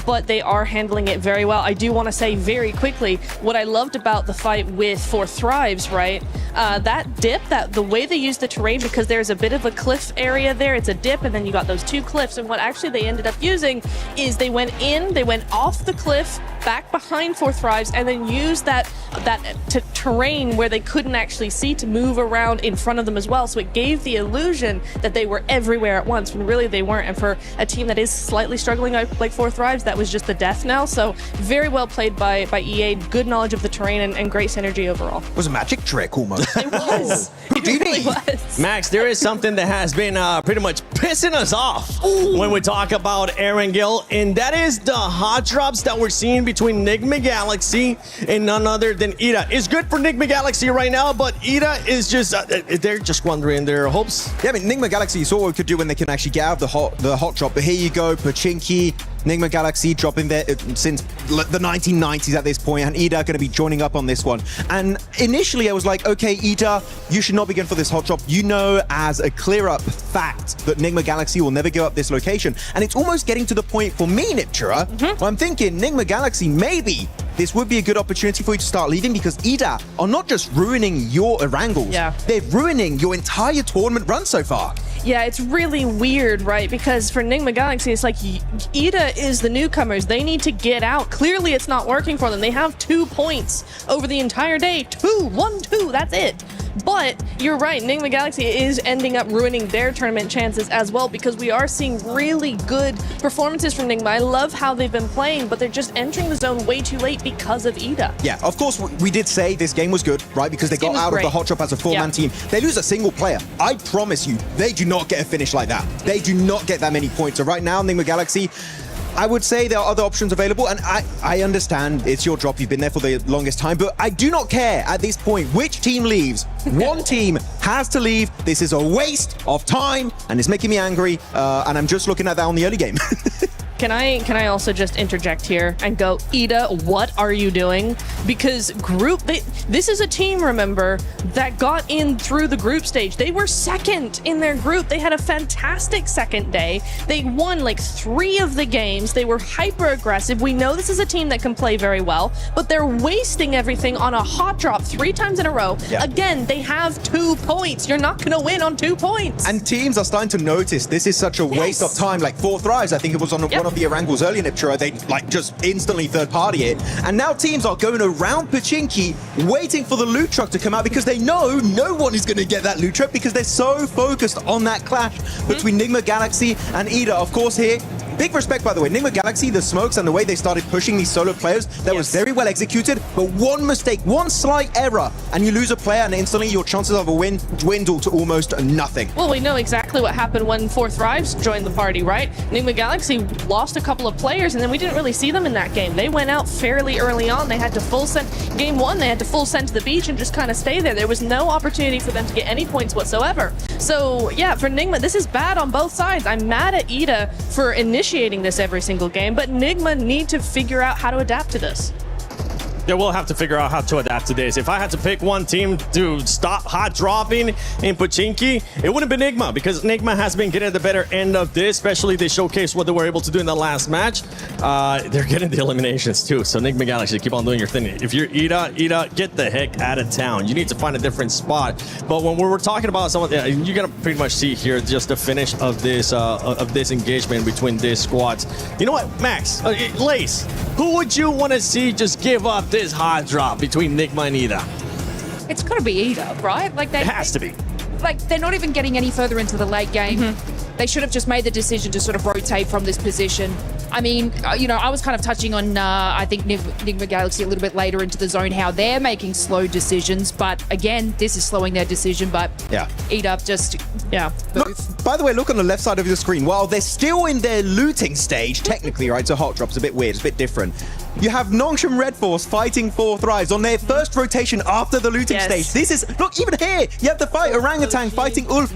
but they are handling it very well. I do want to say very quickly, what I loved about the fight with For Thrives, right? That dip, the way they use the terrain, because there's a bit of a cliff area there, it's a dip, and then you got those two cliffs, and what actually they ended up using is they went off the cliff, back behind For Thrives, and then used that terrain where they couldn't actually see to move around in front of them as well. So it gave the illusion that they were everywhere at once, when really they weren't. And for a team that is slightly struggling like For Thrives, that was just the death knell. So very well played by EA, good knowledge of the terrain and great synergy overall. It was a magic trick almost. It was. It really was. Max, there is something that has been pretty much pissing us off when we talk about Aaron Gill, and that is the hot drops that we're seeing between Nigma Galaxy and none other than Ida. It's good for Nigma Galaxy right now, but Ida is just, they're just squandering their hopes. Yeah, I mean, Nigma Galaxy, you saw what we could do when they can actually get out of the hot drop, but here you go, Pachinki, Nigma Galaxy dropping there since the 1990s at this point, and Ida going to be joining up on this one. And initially I was like, okay, Ida, you should not be going for this hot drop. You know as a clear-up fact that Nigma Galaxy will never go up this location. And it's almost getting to the point for me, Niptura, where I'm thinking, Nigma Galaxy, maybe this would be a good opportunity for you to start leaving, because Ida are not just ruining your Erangels, they're ruining your entire tournament run so far. Yeah, it's really weird, right? Because for Nigma Galaxy, it's like Ida is the newcomers. They need to get out. Clearly, it's not working for them. They have 2 points over the entire day. 1, 2, that's it. But you're right, Nigma Galaxy is ending up ruining their tournament chances as well, because we are seeing really good performances from Nigma. I love how they've been playing, but they're just entering the zone way too late because of Ida. Yeah, of course, we did say this game was good, right? Because they got out of the hot drop as a four-man team. They lose a single player. I promise you, they do not get a finish like that. They do not get that many points. So right now, Nigma Galaxy, I would say there are other options available, and I understand it's your drop, you've been there for the longest time, but I do not care at this point which team leaves. One team has to leave. This is a waste of time, and it's making me angry, and I'm just looking at that on the early game. Can I also just interject here and go, Ida, what are you doing? Because this is a team, remember, that got in through the group stage. They were second in their group. They had a fantastic second day. They won like 3 of the games. They were hyper aggressive. We know this is a team that can play very well, but they're wasting everything on a hot drop 3 times in a row. Yeah. Again, they have 2 points. You're not going to win on 2 points. And teams are starting to notice this is such a waste of time. Like For Thrives, I think it was on one of the Erangels earlier, Niptura, they like just instantly third party it. And now teams are going around Pachinki waiting for the loot truck to come out, because they know no one is going to get that loot truck, because they're so focused on that clash between Nigma Galaxy and Ida. Of course here, big respect, by the way, Nigma Galaxy, the smokes and the way they started pushing these solo players, that was very well executed, but one mistake, one slight error, and you lose a player, and instantly your chances of a win dwindle to almost nothing. Well, we know exactly what happened when For Thrives joined the party, right? Nigma Galaxy lost a couple of players, and then we didn't really see them in that game. They went out fairly early on. They had to full send. Game 1, they had to full send to the beach and just kind of stay there. There was no opportunity for them to get any points whatsoever. So, yeah, for Nigma, this is bad on both sides. I'm mad at Ida for initiating this every single game, but Nigma need to figure out how to adapt to this. Yeah, we'll have to figure out how to adapt to this. If I had to pick one team to stop hot dropping in Pochinki, it wouldn't be Nigma, because Nigma has been getting the better end of this, especially they showcased what they were able to do in the last match. They're getting the eliminations too, so Nigma Galaxy, keep on doing your thing. If you're Ida, get the heck out of town. You need to find a different spot. But when we were talking about someone, you're gonna pretty much see here just the finish of this engagement between these squads. You know what, Max, Lace, who would you want to see just give up this hot drop between Nigma and Ida? It's got to be Ida, right? Like it has to be. Like they're not even getting any further into the late game. They should have just made the decision to sort of rotate from this position. I mean, you know, I was kind of touching on, I think, Nigma Galaxy a little bit later into the zone, how they're making slow decisions. But again, this is slowing their decision. But yeah, eat up, just, yeah. Look, by the way, look on the left side of your screen. While they're still in their looting stage, technically, right? So hot drop's a bit weird, it's a bit different. You have Nongshim Red Force fighting for Thrives on their first rotation after the looting stage. This is, look, even here, you have the fight, Orangutan fighting Ulf.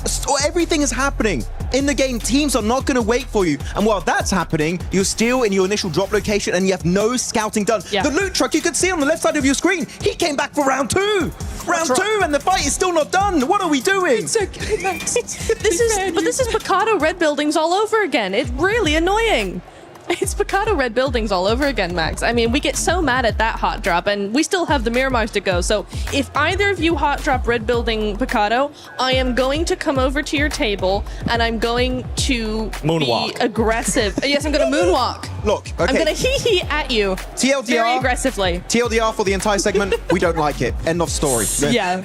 So everything is happening in the game. Teams are not going to wait for you. And while that's happening, you're still in your initial drop location and you have no scouting done. The loot truck, you can see on the left side of your screen, he came back for round two. Round two, and the fight is still not done. What are we doing? It's okay, Max. This is Picado red buildings all over again. It's really annoying. It's Picado red buildings all over again, Max. I mean, we get so mad at that hot drop, and we still have the Miramars to go. So if either of you hot drop red building Picado, I am going to come over to your table, and I'm going to moonwalk. Be aggressive. Yes, I'm going to moonwalk. Look, okay. I'm going to hee-hee at you. TLDR. Very aggressively. TLDR for the entire segment. We don't like it. End of story. Yeah.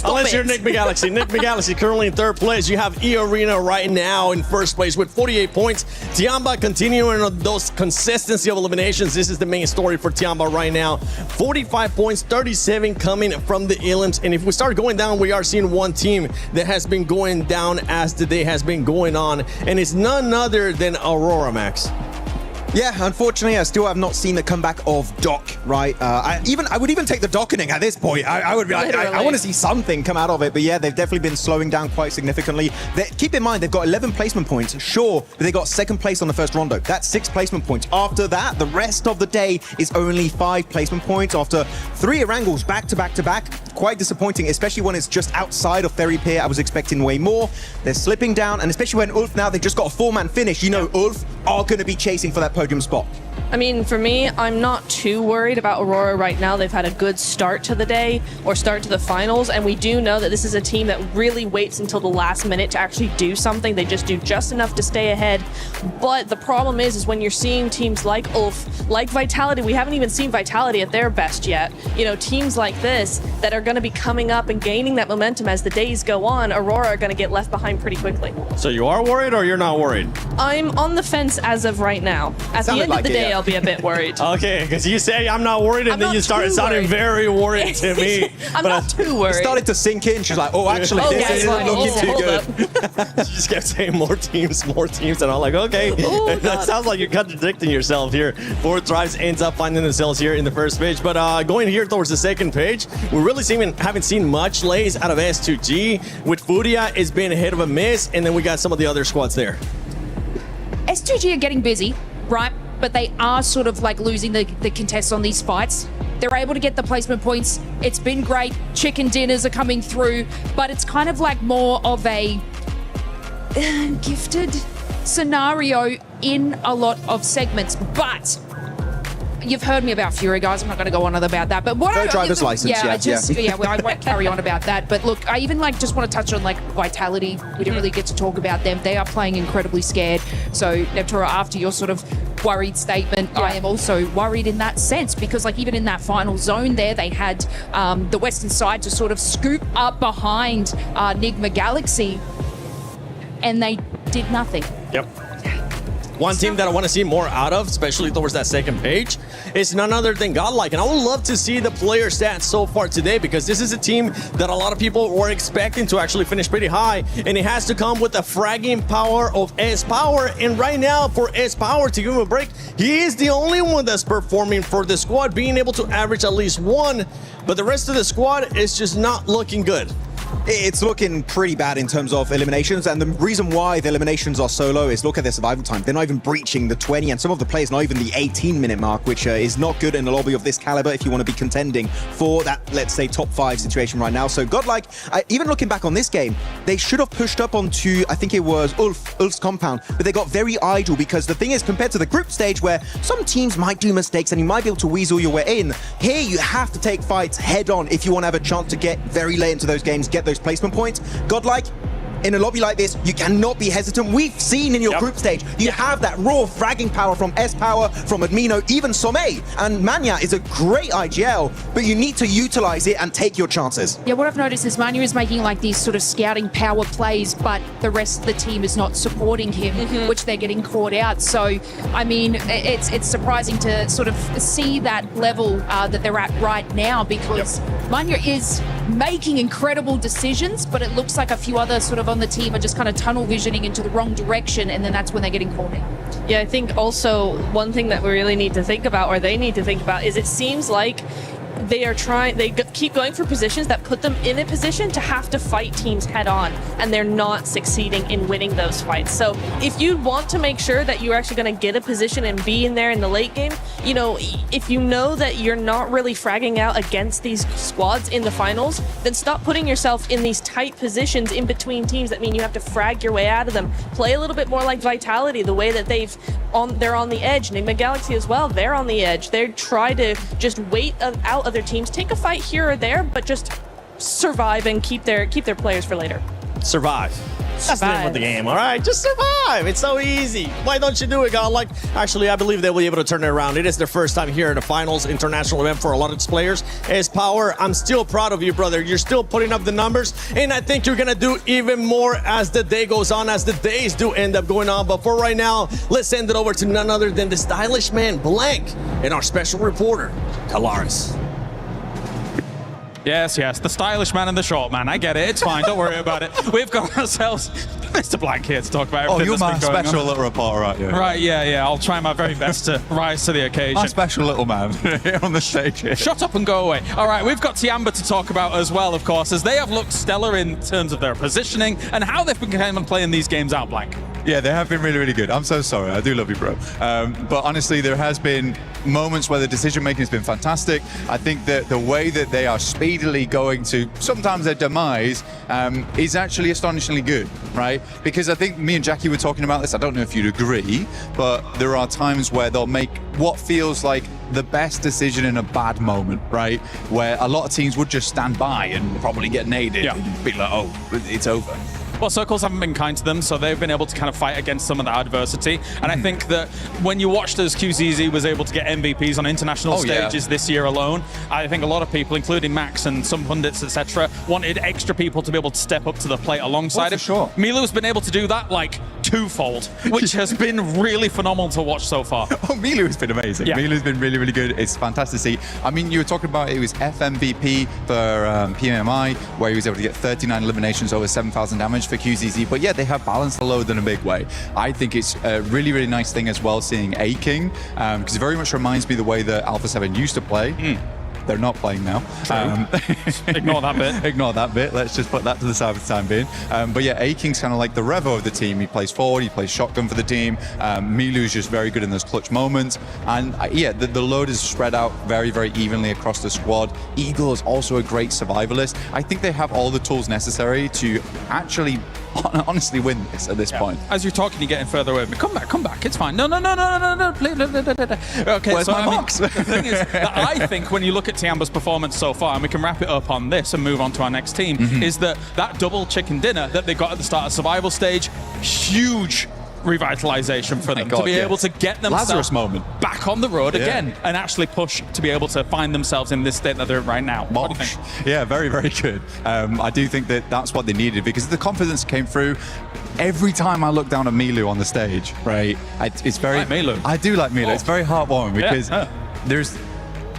Unless you're Nigma Galaxy. Nigma Galaxy currently in third place. You have E-Arena right now in first place with 48 points. Tiamba continuing on those consistency of eliminations. This is the main story for Tiamba right now. 45 points, 37 coming from the Elims. And if we start going down, we are seeing one team that has been going down as the day has been going on. And it's none other than Aurora, Max. Yeah, unfortunately, I still have not seen the comeback of Doc, right? I would even take the dockening at this point. I would be like, I want to see something come out of it. But yeah, they've definitely been slowing down quite significantly. Keep in mind, they've got 11 placement points, sure, but they got second place on the first rondo. That's 6 placement points. After that, the rest of the day is only 5 placement points after 3 Erangles back to back to back. Quite disappointing, especially when it's just outside of Ferry Pier. I was expecting way more. They're slipping down, and especially when Ulf now, they've just got a 4-man finish. You know, Ulf are going to be chasing for that podium spot. I mean, for me, I'm not too worried about Aurora right now. They've had a good start to the day or start to the finals, and we do know that this is a team that really waits until the last minute to actually do something. They just do just enough to stay ahead. But the problem is when you're seeing teams like Ulf, like Vitality, we haven't even seen Vitality at their best yet. You know, teams like this that are going to be coming up and gaining that momentum as the days go on, Aurora are going to get left behind pretty quickly. So you are worried or you're not worried? I'm on the fence as of right now. At the end of the day, I'll be a bit worried. Okay, because you say I'm not worried, and then you started sounding very worried to me. I'm not too worried. It started to sink in. She's like, oh, actually, this isn't looking too good. She just kept saying more teams, and I'm like, okay. That sounds like you're contradicting yourself here. Fourth Thrives ends up finding themselves here in the first page, but going here towards the second page, we really haven't seen much lays out of S2G. With Furia, it's been a hit of a miss, and then we got some of the other squads there. S2G are getting busy, right? But they are sort of like losing the contests on these fights. They're able to get the placement points. It's been great. Chicken dinners are coming through, but it's kind of like more of a gifted scenario in a lot of segments. But you've heard me about Fury, guys. I'm not going to go on about that. But what no driver's license. I won't carry on about that. But look, I even just want to touch on like Vitality. We didn't really get to talk about them. They are playing incredibly scared. So Neptura, after your sort of worried statement, I am also worried in that sense, because like even in that final zone there, they had the western side to sort of scoop up behind Nigma Galaxy, and they did nothing. Yep. One team that I want to see more out of, especially towards that second page, is none other than Godlike. And I would love to see the player stats so far today, because this is a team that a lot of people were expecting to actually finish pretty high. And it has to come with the fragging power of S-Power. And right now, for S-Power to give him a break, he is the only one that's performing for the squad, being able to average at least 1. But the rest of the squad is just not looking good. It's looking pretty bad in terms of eliminations, and the reason why the eliminations are so low is look at their survival time. They're not even breaching the 20, and some of the players not even the 18-minute mark, which is not good in a lobby of this caliber if you want to be contending for that, let's say, top 5 situation right now. So Godlike, even looking back on this game, they should have pushed up onto, I think it was Ulf's compound, but they got very idle because the thing is, compared to the group stage where some teams might do mistakes and you might be able to weasel your way in, here you have to take fights head on if you want to have a chance to get very late into those games, get those placement points. Godlike, in a lobby like this, you cannot be hesitant. We've seen in your group stage, you have that raw fragging power from S-Power, from Admino, even Sommei, and Manya is a great IGL, but you need to utilize it and take your chances. Yeah, what I've noticed is Manya is making like these sort of scouting power plays, but the rest of the team is not supporting him, which they're getting caught out. So, I mean, it's surprising to sort of see that level that they're at right now, because Manya is making incredible decisions, but it looks like a few other sort of on the team are just kind of tunnel visioning into the wrong direction, and then that's when they're getting called in. Yeah, I think also one thing that we really need to think about, or they need to think about, is it seems like they keep going for positions that put them in a position to have to fight teams head on, and they're not succeeding in winning those fights. So if you want to make sure that you're actually going to get a position and be in there in the late game, you know, if you know that you're not really fragging out against these squads in the finals, then stop putting yourself in these tight positions in between teams that mean you have to frag your way out of them. Play a little bit more like Vitality, the way that they're on the edge. Enigma Galaxy as well, they're on the edge. They try to just wait out other teams, take a fight here or there, but just survive and keep their players for later. Survive. That's the name of the game, all right? Just survive. It's so easy. Why don't you do it, Godlike? Actually, I believe they will be able to turn it around. It is their first time here in the finals, international event for a lot of these players. S-Power, I'm still proud of you, brother. You're still putting up the numbers, and I think you're going to do even more as the day goes on, as the days do end up going on. But for right now, let's send it over to none other than the stylish man, Blank, and our special reporter, Kalaris. Yes, the stylish man and the short man. I get it. It's fine. Don't worry about it. We've got ourselves Mr. Blank here to talk about everything. Oh, you're that's my been going special on. little reporter, aren't you? Right, yeah. I'll try my very best to rise to the occasion. My special little man here on the stage here. Shut up and go away. All right, we've got Tiamba to talk about as well, of course, as they have looked stellar in terms of their positioning and how they've been kind of playing these games out, Blank. Yeah, they have been really, really good. I'm so sorry. I do love you, bro. But honestly, there has been moments where the decision-making has been fantastic. I think that the way that they are speedily going to sometimes their demise is actually astonishingly good, right? Because I think me and Jackie were talking about this. I don't know if you'd agree, but there are times where they'll make what feels like the best decision in a bad moment, right? Where a lot of teams would just stand by and probably get naded and be like, oh, it's over. Well, Circles haven't been kind to them, so they've been able to kind of fight against some of the adversity. And I think that when you watched as QZZ was able to get MVPs on international stages this year alone, I think a lot of people, including Max and some pundits, etc., wanted extra people to be able to step up to the plate alongside him. Sure. Milu's been able to do that like twofold, which has been really phenomenal to watch so far. Oh, Milu's been amazing. Yeah. Milu's been really, really good. It's fantastic to see. I mean, you were talking about it was FMVP for PMI, where he was able to get 39 eliminations over 7,000 damage for QZZ. But yeah, they have balanced the load in a big way. I think it's a really, really nice thing as well seeing A-King, because it very much reminds me the way that Alpha 7 used to play. They're not playing now. Ignore that bit. Ignore that bit. Let's just put that to the side for the time being. But yeah, A-King's kind of like the Revo of the team. He plays forward, he plays shotgun for the team. Milu's just very good in those clutch moments. And yeah, the load is spread out very, very evenly across the squad. Eagle is also a great survivalist. I think they have all the tools necessary to actually honestly win this at this point. As you're talking, you're getting further away. Come back. It's fine. No. Okay, where's so my box? The thing is that I think when you look at Tiamba's performance so far, and we can wrap it up on this and move on to our next team, is that double chicken dinner that they got at the start of survival stage, huge revitalization for them to be able to get themselves Lazarus moment back on the road again and actually push to be able to find themselves in this state that they're in right now. What do you think? Yeah, very, very good. I do think that that's what they needed, because the confidence came through. Every time I look down at Milu on the stage, right, it's very... I like Milu. I do like Milu. It's very heartwarming because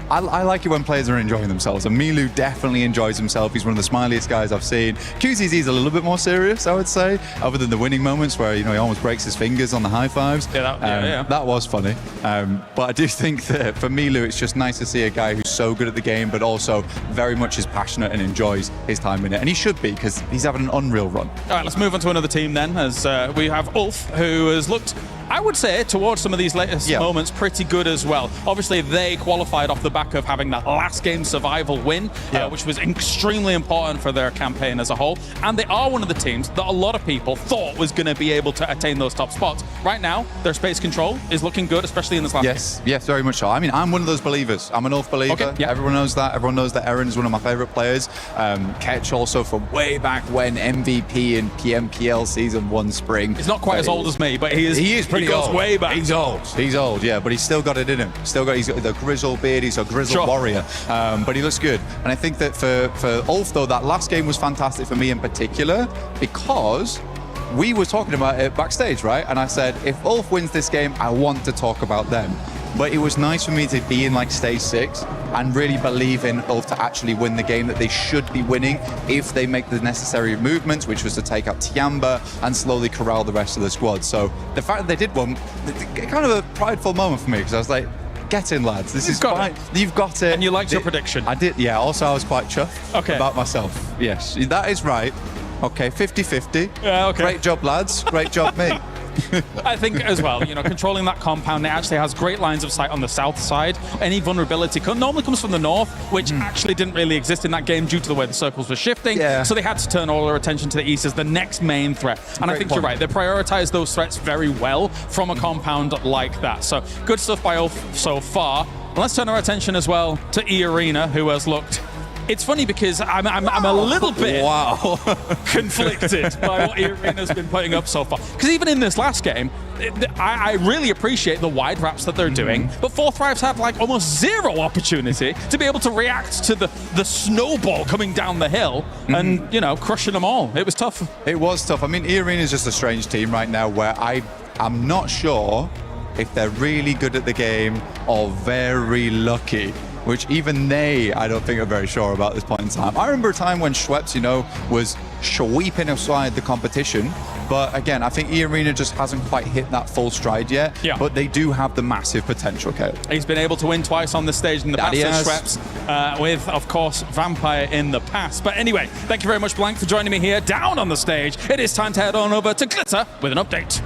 I like it when players are enjoying themselves, and Milu definitely enjoys himself. He's one of the smiliest guys I've seen. QZZ is a little bit more serious, I would say, other than the winning moments where, you know, he almost breaks his fingers on the high fives. That was funny. But I do think that for Milu, it's just nice to see a guy who's so good at the game, but also very much is passionate and enjoys his time in it. And he should be, because he's having an unreal run. All right, let's move on to another team then, as we have Ulf, who has looked, I would say, towards some of these latest moments, pretty good as well. Obviously, they qualified off the back of having that last game survival win, which was extremely important for their campaign as a whole. And they are one of the teams that a lot of people thought was going to be able to attain those top spots. Right now, their space control is looking good, especially in this last game. Yes, very much so. I mean, I'm one of those believers. I'm an Ulf believer. Okay, everyone knows that. Everyone knows that Eren is one of my favorite players. Ketch also from way back when, MVP in PMPL Season 1 Spring. He's not quite as old as me, but he is pretty old. Way back. He's old, yeah, but he's still got it in him. He's got the grizzled beard, he's a grizzled warrior, but he looks good. And I think that for Ulf, though, that last game was fantastic for me in particular, because we were talking about it backstage, right? And I said, if Ulf wins this game, I want to talk about them. But it was nice for me to be in like stage 6 and really believe in Ulf to actually win the game that they should be winning if they make the necessary movements, which was to take out Tiamba and slowly corral the rest of the squad. So the fact that they did one, kind of a prideful moment for me, because I was like, get in, lads. This is fine. You've got it. And you liked your prediction. I did, yeah. Also, I was quite chuffed about myself. Yes, that is right. Okay, 50-50. Yeah, okay. Great job, lads. Great job, me. I think as well, you know, controlling that compound, it actually has great lines of sight on the south side. Any vulnerability normally comes from the north, which actually didn't really exist in that game due to the way the circles were shifting. So they had to turn all their attention to the east as the next main threat. And I think you're right, they prioritize those threats very well from a compound like that. So good stuff by Ulf so far. And let's turn our attention as well to E Arena, who has looked... It's funny because I'm a little bit conflicted by what Arena's been putting up so far. Because even in this last game, I really appreciate the wide wraps that they're doing, but Fourth Thrive's had like almost zero opportunity to be able to react to the snowball coming down the hill and, you know, crushing them all. It was tough. It was tough. I mean, E-Arena is just a strange team right now where I'm not sure if they're really good at the game or very lucky, which even they, I don't think, are very sure about this point in time. I remember a time when Schweppes, you know, was sweeping aside the competition. But again, I think E-Arena just hasn't quite hit that full stride yet. But they do have the massive potential, Kale. He's been able to win twice on the stage in the past, Schweppes, with, of course, Vampire in the past. But anyway, thank you very much, Blank, for joining me here down on the stage. It is time to head on over to Glitter with an update.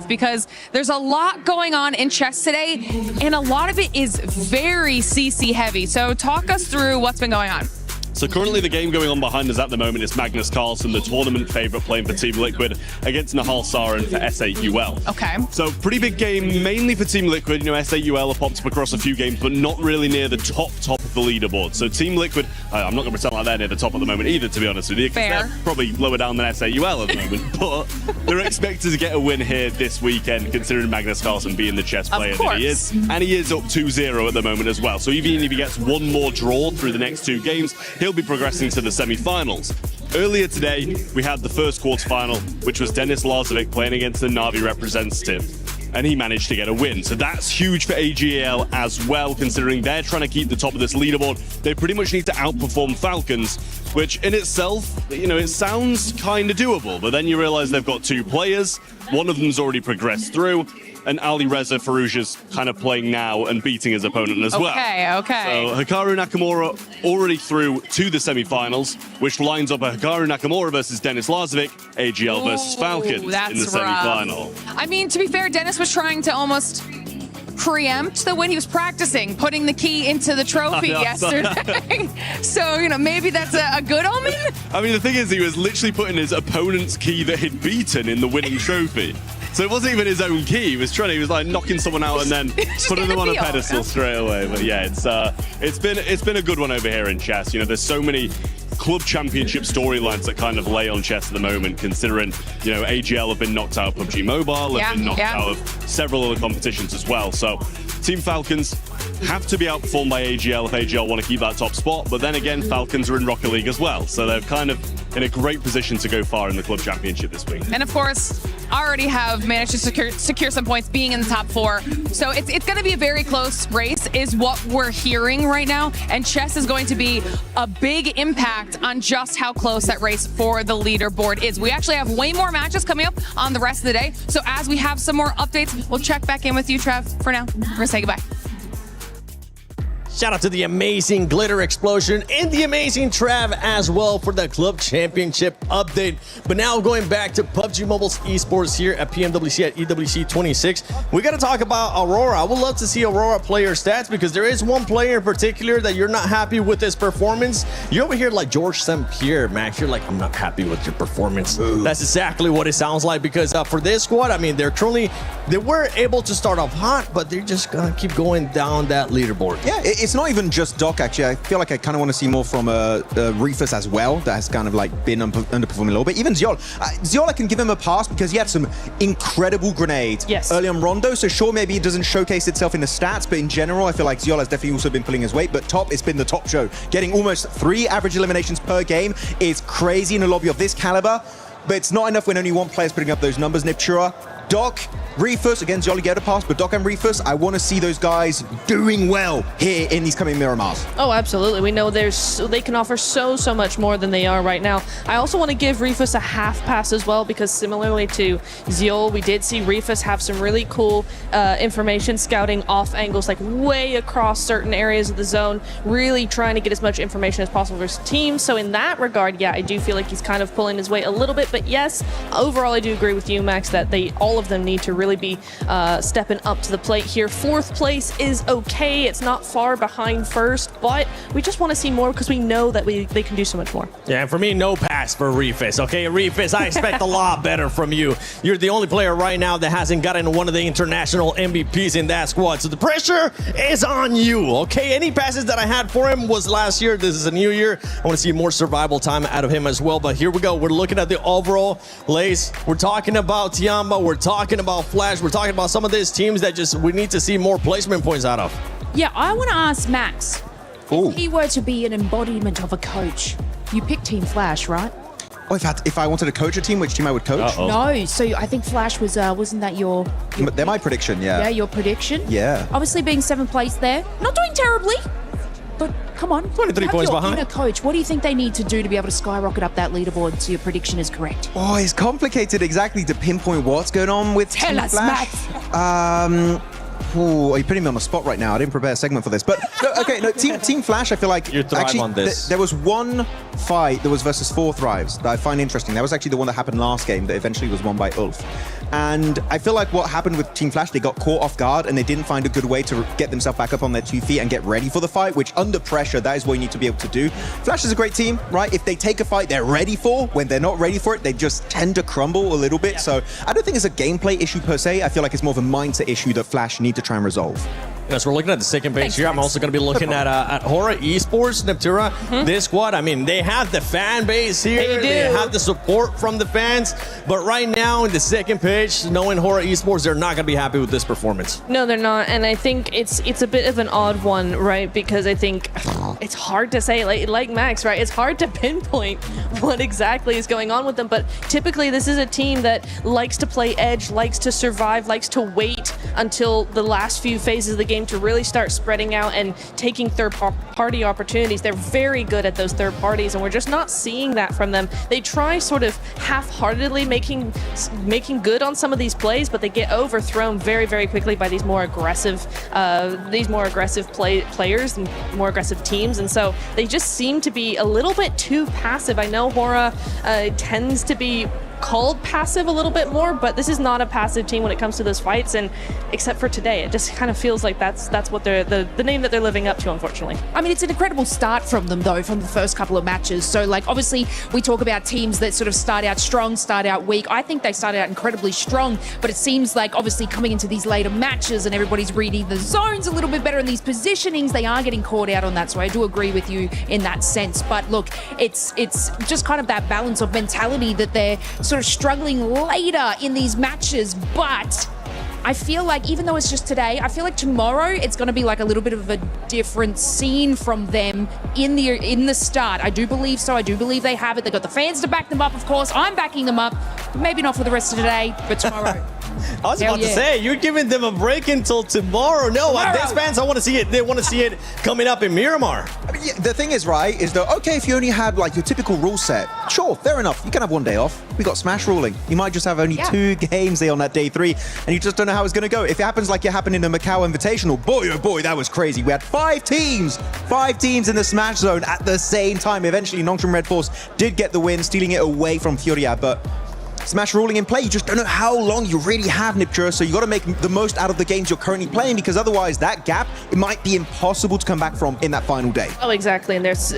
Because there's a lot going on in chess today, and a lot of it is very CC heavy. So talk us through what's been going on. So currently the game going on behind us at the moment is Magnus Carlsen, the tournament favourite, playing for Team Liquid against Nahal Sarin for SAUL. Okay. So pretty big game, mainly for Team Liquid. You know, SAUL have popped up across a few games, but not really near the top of the leaderboard. So Team Liquid, I'm not going to pretend like they're near the top at the moment either, to be honest with you. Fair. They're probably lower down than SAUL at the moment, but they're expected to get a win here this weekend, considering Magnus Carlsen being the chess player that he is. And he is up 2-0 at the moment as well. So even if he gets one more draw through the next 2 games, he'll be progressing to the semi-finals. Earlier today, we had the first quarterfinal, which was Denis Lazovic playing against the Na'Vi representative, and he managed to get a win. So that's huge for AGL as well, considering they're trying to keep the top of this leaderboard. They pretty much need to outperform Falcons, which in itself, you know, it sounds kind of doable, but then you realize they've got 2 players. One of them's already progressed through, and Ali Reza Farouja's kind of playing now and beating his opponent as well. Okay. So Hikaru Nakamura already through to the semi-finals, which lines up a Hikaru Nakamura versus Denis Lazovic, AGL versus Falcons in the semi-final. I mean, to be fair, Denis was trying to almost preempt the win. He was practicing putting the key into the trophy yesterday. So, you know, maybe that's a good omen? I mean, the thing is, he was literally putting his opponent's key that he'd beaten in the winning trophy. So it wasn't even his own key. He was like knocking someone out and then putting them on a pedestal straight away. But yeah, it's been a good one over here in chess. You know, there's so many club championship storylines that kind of lay on chess at the moment, considering, you know, AGL have been knocked out of PUBG Mobile, have been knocked out of several other competitions as well. So Team Falcons, have to be outperformed by AGL if AGL want to keep that top spot. But then again, Falcons are in Rocket League as well. So they're kind of in a great position to go far in the Club Championship this week. And of course, already have managed to secure some points being in the top 4. So it's going to be a very close race is what we're hearing right now. And chess is going to be a big impact on just how close that race for the leaderboard is. We actually have way more matches coming up on the rest of the day. So as we have some more updates, we'll check back in with you, Trev. For now, we're going to say goodbye. Shout out to the amazing Glitter Explosion and the amazing Trav as well for the Club Championship update. But now going back to PUBG Mobile's esports here at PMWC at EWC 26, we got to talk about Aurora. I would love to see Aurora player stats because there is one player in particular that you're not happy with his performance. You're over here like George St. Pierre, Max. You're like, I'm not happy with your performance. That's exactly what it sounds like because for this squad, I mean, they were able to start off hot, but they're just going to keep going down that leaderboard. Yeah, it's not even just Doc, actually. I feel like I kind of want to see more from Reefus as well. That has kind of like been underperforming a little bit. Even Ziol. Ziol, I can give him a pass because he had some incredible grenades early on Rondo. So sure, maybe it doesn't showcase itself in the stats, but in general, I feel like Ziol has definitely also been pulling his weight. But top, it's been the top show. Getting almost 3 average eliminations per game is crazy in a lobby of this caliber. But it's not enough when only one player's putting up those numbers, Niptura. Doc, Reefus, again, Zioli get a pass, but Doc and Reefus, I want to see those guys doing well here in these coming Miramars. Oh, absolutely. We know they can offer so much more than they are right now. I also want to give Reefus a half pass as well, because similarly to Ziol, we did see Reefus have some really cool information scouting off angles, like way across certain areas of the zone, really trying to get as much information as possible for his team. So in that regard, yeah, I do feel like he's kind of pulling his weight a little bit, but yes, overall, I do agree with you, Max, that all of them need to really be stepping up to the plate here. 4th place is okay. It's not far behind first, but we just want to see more because we know that they can do so much more. Yeah, and for me, no pass for Reefus. Okay, Reefus, I expect a lot better from you. You're the only player right now that hasn't gotten one of the international MVPs in that squad, so the pressure is on you, okay? Any passes that I had for him was last year. This is a new year. I want to see more survival time out of him as well, but here we go. We're looking at the overall lace. We're talking about Tiamba. We're talking about Flash. We're talking about some of these teams that we need to see more placement points out of. Yeah, I want to ask Max, if he were to be an embodiment of a coach, you pick Team Flash, right? Oh, if I wanted to coach a team, which team I would coach? No, so I think Flash wasn't that your They're my prediction, yeah. Yeah, your prediction? Yeah. Obviously being 7th place there, not doing terribly, but come on. 23 points behind. Inner coach, what do you think they need to do to be able to skyrocket up that leaderboard so your prediction is correct? Oh, it's complicated exactly to pinpoint what's going on with Team Flash. You're putting me on the spot right now. I didn't prepare a segment for this. But, Team Flash, I feel like... You thrive actually, on this. There was one fight that was versus 4 Thrives that I find interesting. That was actually the one that happened last game that eventually was won by Ulf. And I feel like what happened with Team Flash, they got caught off guard and they didn't find a good way to get themselves back up on their 2 feet and get ready for the fight, which under pressure, that is what you need to be able to do. Flash is a great team, right? If they take a fight they're ready for, when they're not ready for it, they just tend to crumble a little bit. So I don't think it's a gameplay issue per se. I feel like it's more of a mindset issue that Flash need to try and resolve. Yes, we're looking at the second page here. I'm also going to be looking at Hora Esports, Niptura. This squad, I mean, they have the fan base here. They have the support from the fans. But right now, in the second page, knowing Hora Esports, they're not going to be happy with this performance. No, they're not. And I think it's a bit of an odd one, right? Because I think it's hard to say, like Max, right? It's hard to pinpoint what exactly is going on with them. But typically, this is a team that likes to play edge, likes to survive, likes to wait until the last few phases of the game to really start spreading out and taking third-party opportunities. They're very good at those third parties, and we're just not seeing that from them. They try sort of half-heartedly making good on some of these plays, but they get overthrown very, very quickly by these more aggressive players and more aggressive teams, and so they just seem to be a little bit too passive. I know Hora tends to be called passive a little bit more, but this is not a passive team when it comes to those fights, and except for today, it just kind of feels like that's what they're the name that they're living up to, unfortunately. I mean, it's an incredible start from them, though, from the first couple of matches. So, like, obviously, we talk about teams that sort of start out strong, start out weak. I think they started out incredibly strong, but it seems like, obviously, coming into these later matches and everybody's reading the zones a little bit better in these positionings, they are getting caught out on that. So I do agree with you in that sense. But look, it's just kind of that balance of mentality that they're sort of struggling later in these matches, but I feel like even though it's just today, I feel like tomorrow it's going to be like a little bit of a different scene from them in the start. I do believe so. I do believe they have it. They got the fans to back them up, of course. I'm backing them up. Maybe not for the rest of today, but tomorrow. I was about to say, you're giving them a break until tomorrow. No, these fans, I want to see it. They want to see it coming up in Miramar. I mean, yeah, the thing is, right, is that, okay, if you only had like your typical rule set, sure, fair enough. You can have one day off. We got Smash ruling. You might just have only 2 games there on that day 3, and you just don't know how it's going to go. If it happens like it happened in the Macau Invitational, boy, oh boy, that was crazy. We had 5 teams in the Smash zone at the same time. Eventually, Nongshim Red Force did get the win, stealing it away from Furia, but Smash ruling in play, you just don't know how long you really have, Nipture, so you got to make the most out of the games you're currently playing, because otherwise that gap, it might be impossible to come back from in that final day. Oh, exactly, and there's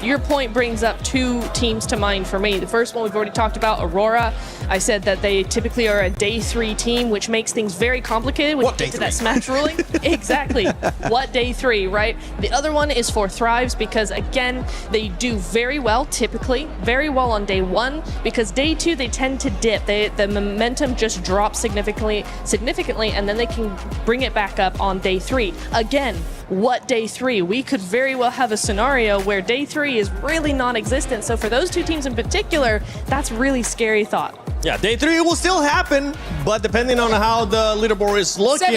your point brings up 2 teams to mind for me. The first one we've already talked about, Aurora. I said that they typically are a day 3 team, which makes things very complicated when you get to that Smash ruling. Exactly. What day 3, right? The other one is for Thrives, because again, they do very well, typically, very well on day 1, because day 2, they tend to dip. The momentum just drops significantly, and then they can bring it back up on day 3. Again, what day 3? We could very well have a scenario where day 3 is really non-existent. So for those 2 teams in particular, that's really scary thought. Yeah, day 3 will still happen, but depending on how the leaderboard is looking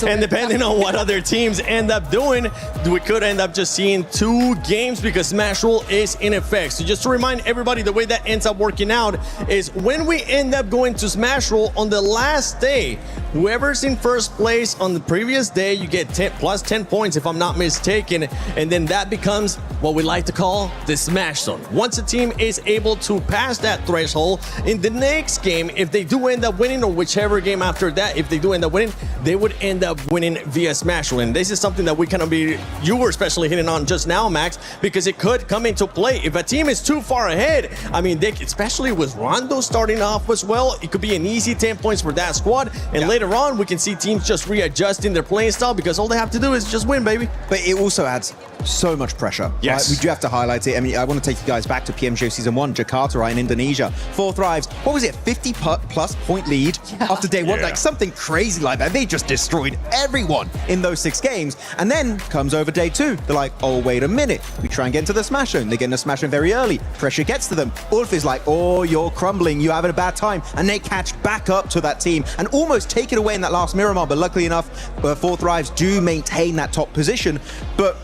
and depending on what other teams end up doing, we could end up just seeing 2 games because Smash Rule is in effect. So just to remind everybody, the way that ends up working out is when we end up going to Smash Rule on the last day, whoever's in first place on the previous day, you get plus 10 points if I'm not mistaken, and then that becomes what we like to call the Smash Zone. Once a team is able to pass that threshold, in the next game, if they do end up winning, or whichever game after that, if they do end up winning, they would end up winning via Smash Rule. And this is something that you were especially hitting on just now, Max, because it could come into play. If a team is too far ahead, I mean, especially with Rondo starting off as well, it could be an easy 10 points for that squad. And later on, we can see teams just readjusting their playing style because all they have to do is just win, baby. But it also adds so much pressure. Yes. Right? We do have to highlight it. I mean, I want to take you guys back to PMGO Season 1, Jakarta, right, in Indonesia. 4 Thrives. What was it? 50+ point lead after day 1. Like something crazy like that. They just destroyed everyone in those 6 games. And then comes over day 2. They're like, oh, wait a minute. We try and get into the Smash Zone. They get in the Smash Zone very early. Pressure gets to them. Ulf is like, oh, you're crumbling. You're having a bad time. And they catch back up to that team and almost take it away in that last Miramar. But luckily enough, 4 Thrives do maintain that top position. But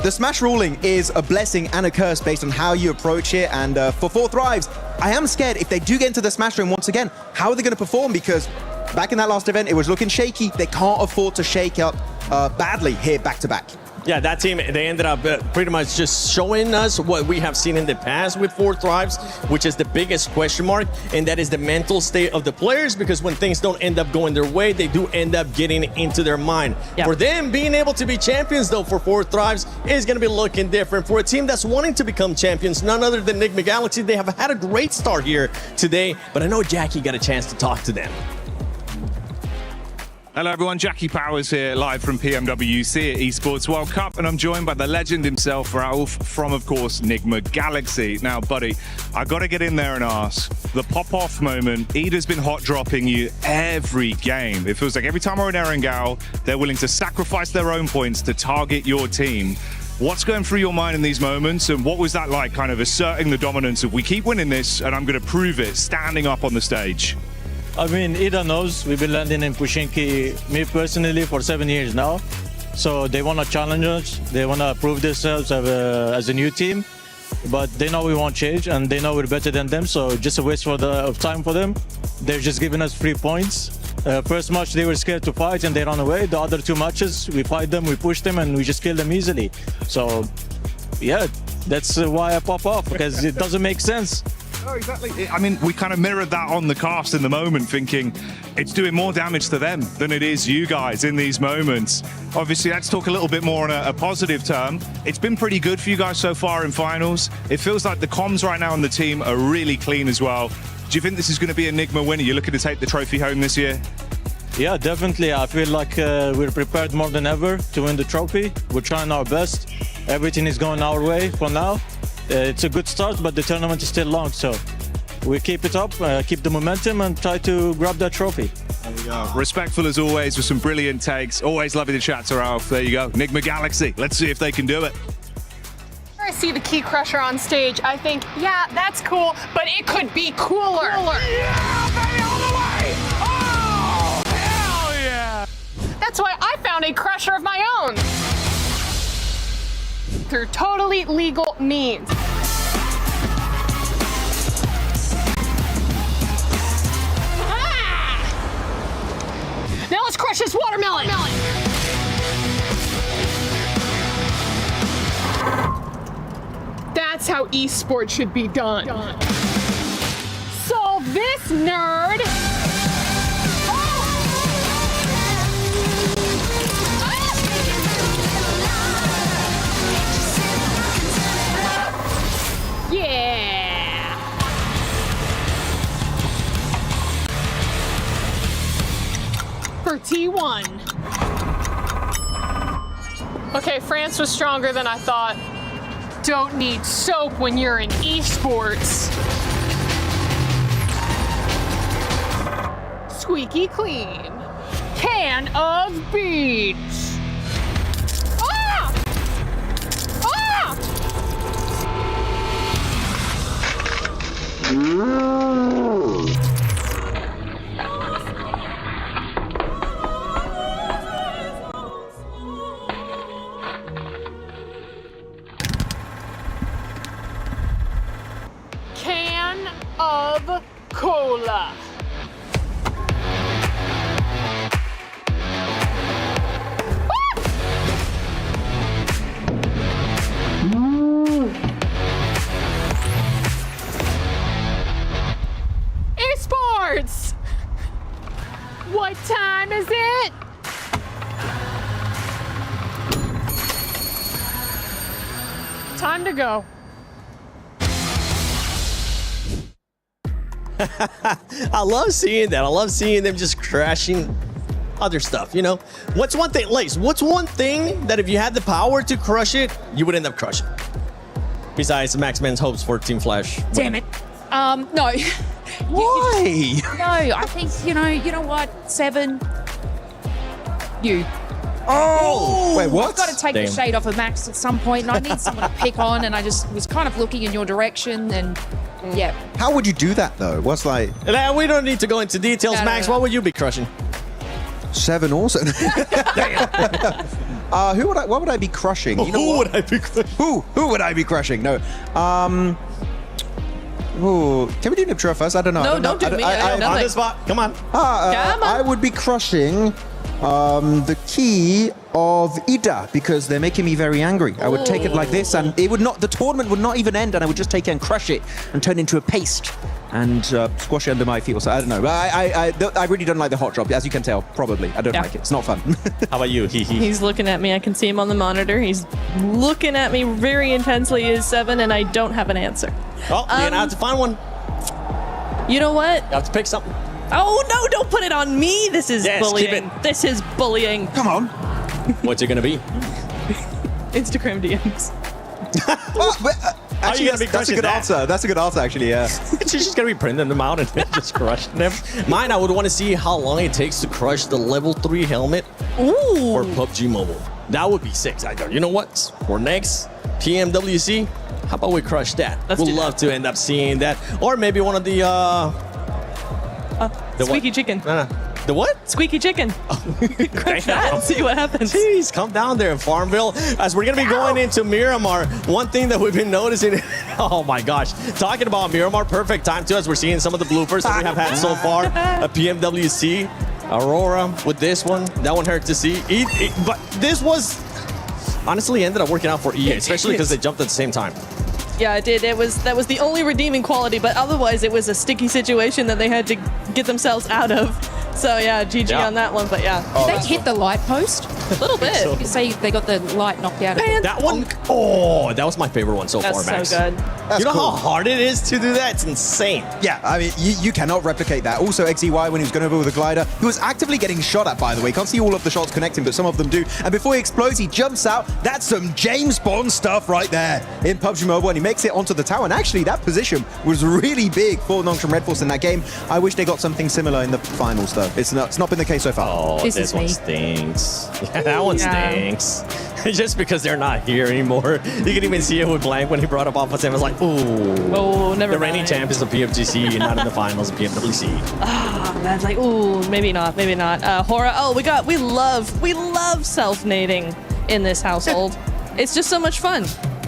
the Smash ruling is a blessing and a curse based on how you approach it. And for 4 Thrives, I am scared if they do get into the Smash Room once again, how are they going to perform? Because back in that last event, it was looking shaky. They can't afford to shake up badly here back to back. Yeah, that team, they ended up pretty much just showing us what we have seen in the past with 4 Thrives, which is the biggest question mark, and that is the mental state of the players, because when things don't end up going their way, they do end up getting into their mind. Yep. For them, being able to be champions, though, for 4 Thrives is going to be looking different. For a team that's wanting to become champions, none other than Enigma Galaxy, they have had a great start here today, but I know Jackie got a chance to talk to them. Hello everyone, Jackie Powers here, live from PMWC at Esports World Cup, and I'm joined by the legend himself, Ralph, from, of course, Enigma Galaxy. Now, buddy, I gotta get in there and ask, the pop-off moment, Ida's been hot-dropping you every game. It feels like every time we're in Erangel, they're willing to sacrifice their own points to target your team. What's going through your mind in these moments, and what was that like, kind of asserting the dominance of, we keep winning this, and I'm gonna prove it, standing up on the stage? I mean, Ida knows we've been landing in Pushinki, me personally, for 7 years now. So they want to challenge us. They want to prove themselves as a new team. But they know we won't change, and they know we're better than them. So just a waste of time for them. They're just giving us 3 points. First match, they were scared to fight, and they ran away. The other 2 matches, we fight them, we push them, and we just kill them easily. So, yeah, that's why I pop off, because it doesn't make sense. Oh, exactly. I mean, we kind of mirrored that on the cast in the moment, thinking it's doing more damage to them than it is you guys in these moments. Obviously, let's talk a little bit more on a positive term. It's been pretty good for you guys so far in finals. It feels like the comms right now on the team are really clean as well. Do you think this is going to be Enigma winner? You're looking to take the trophy home this year? Yeah, definitely. I feel like we're prepared more than ever to win the trophy. We're trying our best. Everything is going our way for now. It's a good start, but the tournament is still long, so we keep it up, keep the momentum, and try to grab that trophy. Yeah, respectful as always with some brilliant takes. Always lovely to chat to Ralph. There you go. Enigma Galaxy. Let's see if they can do it. I see the Key Crusher on stage, I think, yeah, that's cool, but it could be cooler. Yeah, baby, all the way! Oh, hell yeah! That's why I found a crusher of my own. Through totally legal means. Ah! Now let's crush this watermelon. That's how esports should be done. Solve this, nerd! Yeah! For T1. Okay, France was stronger than I thought. Don't need soap when you're in esports. Squeaky clean. Can of beans. Ah! Ah! Can of cola. Esports! What time is it? Time to go. I love seeing that. I love seeing them just crashing other stuff, you know? What's one thing, Lace, what's one thing that if you had the power to crush it, you would end up crushing? Besides Max Man's hopes for Team Flash. Damn it. No. Why? No, I think, you know what? 7. You. Oh! Wait, what? I've got to take the shade off of Max at some point, and I need someone to pick on, and I just was kind of looking in your direction, and yeah. How would you do that, though? What's like... We don't need to go into details. Max, what would you be crushing? 7 also. What would I be crushing? You know Who would I be crushing? Who would I be crushing? No. Ooh, can we do Niptra first? I don't know. No, don't do me. On the spot. Come on. Come on. I would be crushing the key of Ida because they're making me very angry. I would take it like this, and it would not. The tournament would not even end, and I would just take it and crush it and turn it into a paste and squash it under my feet. So I don't know. I really don't like the hot drop, as you can tell. Probably, I don't like it. It's not fun. How about you? He's looking at me. I can see him on the monitor. He's looking at me very intensely. Is 7, and I don't have an answer. Oh, you're gonna have to find one. You know what? You have to pick something. Oh no! Don't put it on me. This is bullying. Keep it. This is bullying. Come on. What's it gonna be? Instagram DMs. Actually, that's a good answer. That's a good answer, actually, yeah. She's just gonna be printing them out and just crushing them. Mine, I would want to see how long it takes to crush the level 3 helmet for PUBG Mobile. That would be sick. You know what? For next PMWC, how about we crush that? We'd love to end up seeing that. Or maybe one of the Squeaky chicken. The what? Squeaky chicken. Crush that. See what happens. Jeez, come down there in Farmville. As we're going to be going into Miramar, one thing that we've been noticing, oh my gosh, talking about Miramar, perfect time too, as we're seeing some of the bloopers that we have had so far. A PMWC, Aurora with this one. That one hurt to see. But this was honestly ended up working out for EA, especially because they jumped at the same time. Yeah, it did. That was the only redeeming quality, but otherwise it was a sticky situation that they had to get themselves out of. So yeah, GG on that one, but yeah. Did they hit the light post? A little bit. You say they got the light knocked out of it. That one, oh, that was my favorite one so That's far, Max. so good. You know how hard it is to do that? It's insane. Yeah, I mean, you cannot replicate that. Also, XEY, when he was going over with a glider, he was actively getting shot at, by the way. Can't see all of the shots connecting, but some of them do. And before he explodes, he jumps out. That's some James Bond stuff right there in PUBG Mobile, and he makes it onto the tower. And actually, that position was really big for Nongshim Red Force in that game. I wish they got something similar in the finals, though. It's not been the case so far. Oh, this one stinks. Yeah, that one stinks. Just because they're not here anymore. You can even see it with Blank when he brought up Alpha 7. It was like, ooh. Oh, never The reigning mind. champions of PMGC, not in the finals of PMWC. That's like, ooh, maybe not. Hora, we love self-nading in this household. It's just so much fun,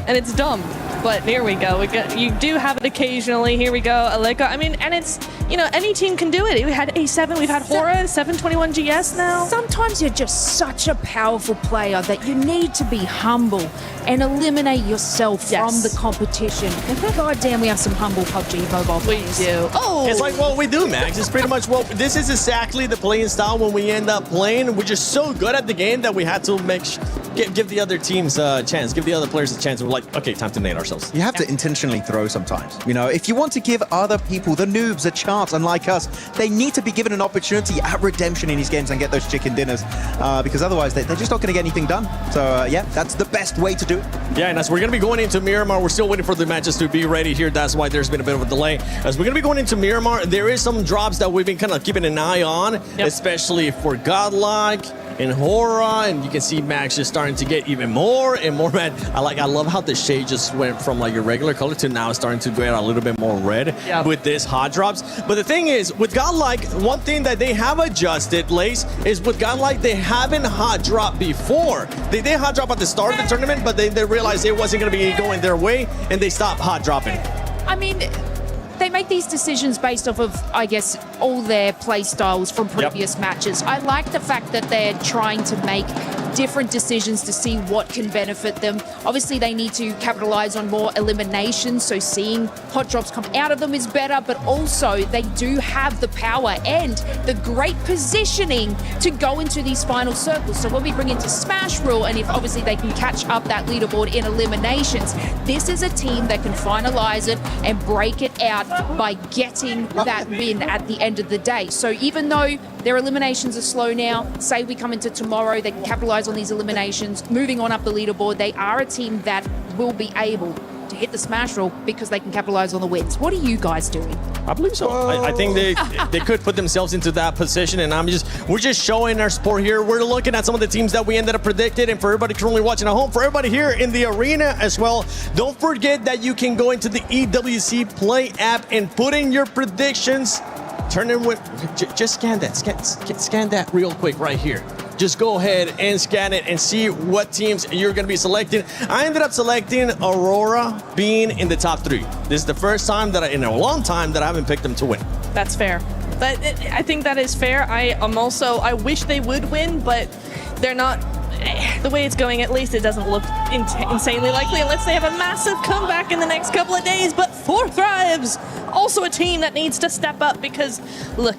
and it's dumb. But here we go. You do have it occasionally. Here we go, Aleka. I mean, and it's, any team can do it. We had A7, we've had Hora, 721 GS now. Sometimes you're just such a powerful player that you need to be humble and eliminate yourself from the competition. God damn, we have some humble PUBG mobile players. We do. Oh! It's like what we do, Max. It's pretty much this is exactly the playing style when we end up playing. We're just so good at the game that we had to give the other teams a chance, give the other players a chance. We're like, okay, time to nade ourselves. You have to intentionally throw sometimes. If you want to give other people, the noobs, a chance, unlike us, they need to be given an opportunity at redemption in these games and get those chicken dinners, because otherwise they're just not going to get anything done. So yeah, that's the best way to do it. Yeah, and as we're going to be going into Miramar, we're still waiting for the matches to be ready here. That's why there's been a bit of a delay. As we're going to be going into Miramar, there is some drops that we've been kind of keeping an eye on, especially for Godlike and Hora, and you can see Max just starting to get even more and more red. I love how the shade just went from like a regular color to now starting to get a little bit more red with this hot drops. But the thing is, with Godlike, one thing that they have adjusted, Lace, is with Godlike, they haven't hot drop before. They did hot drop at the start of the tournament, but they realized it wasn't going to be going their way, and they stopped hot dropping. I mean, they make these decisions based off of, I guess, all their play styles from previous matches. I like the fact that they're trying to make different decisions to see what can benefit them. Obviously, they need to capitalize on more eliminations, so seeing hot drops come out of them is better, but also they do have the power and the great positioning to go into these final circles. So when we bring into Smash Rule, and if obviously they can catch up that leaderboard in eliminations, this is a team that can finalize it and break it out by getting that win at the end of the day. So even though their eliminations are slow now, say we come into tomorrow, they can capitalize on these eliminations, moving on up the leaderboard, they are a team that will be able to hit the Smash Roll because they can capitalize on the wins. What are you guys doing? I believe so. I think they could put themselves into that position, and we're just showing our sport here. We're looking at some of the teams that we ended up predicted, and for everybody currently watching at home, for everybody here in the arena as well, don't forget that you can go into the EWC Play app and put in your predictions. Turn in with just scan that. Scan that real quick right here. Just go ahead and scan it and see what teams you're going to be selecting. I ended up selecting Aurora being in the top 3. This is the first time that in a long time that I haven't picked them to win. That's fair. I think that is fair. I wish they would win, but they're not. The way it's going, at least it doesn't look insanely likely unless they have a massive comeback in the next couple of days. But 4 Thrives, also a team that needs to step up because, look,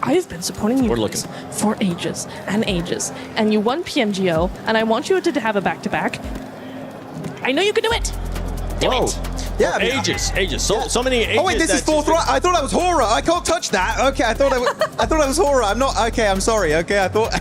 I've been supporting you for ages and ages. And you won PMGO, and I want you to have a back-to-back. I know you can do it. Do it. Yeah, ages. So many ages. Oh wait, this is 4 Thrives. I thought that was Hora. I can't touch that. Okay, I thought that was Hora. I'm not. Okay, I'm sorry. Okay, I thought.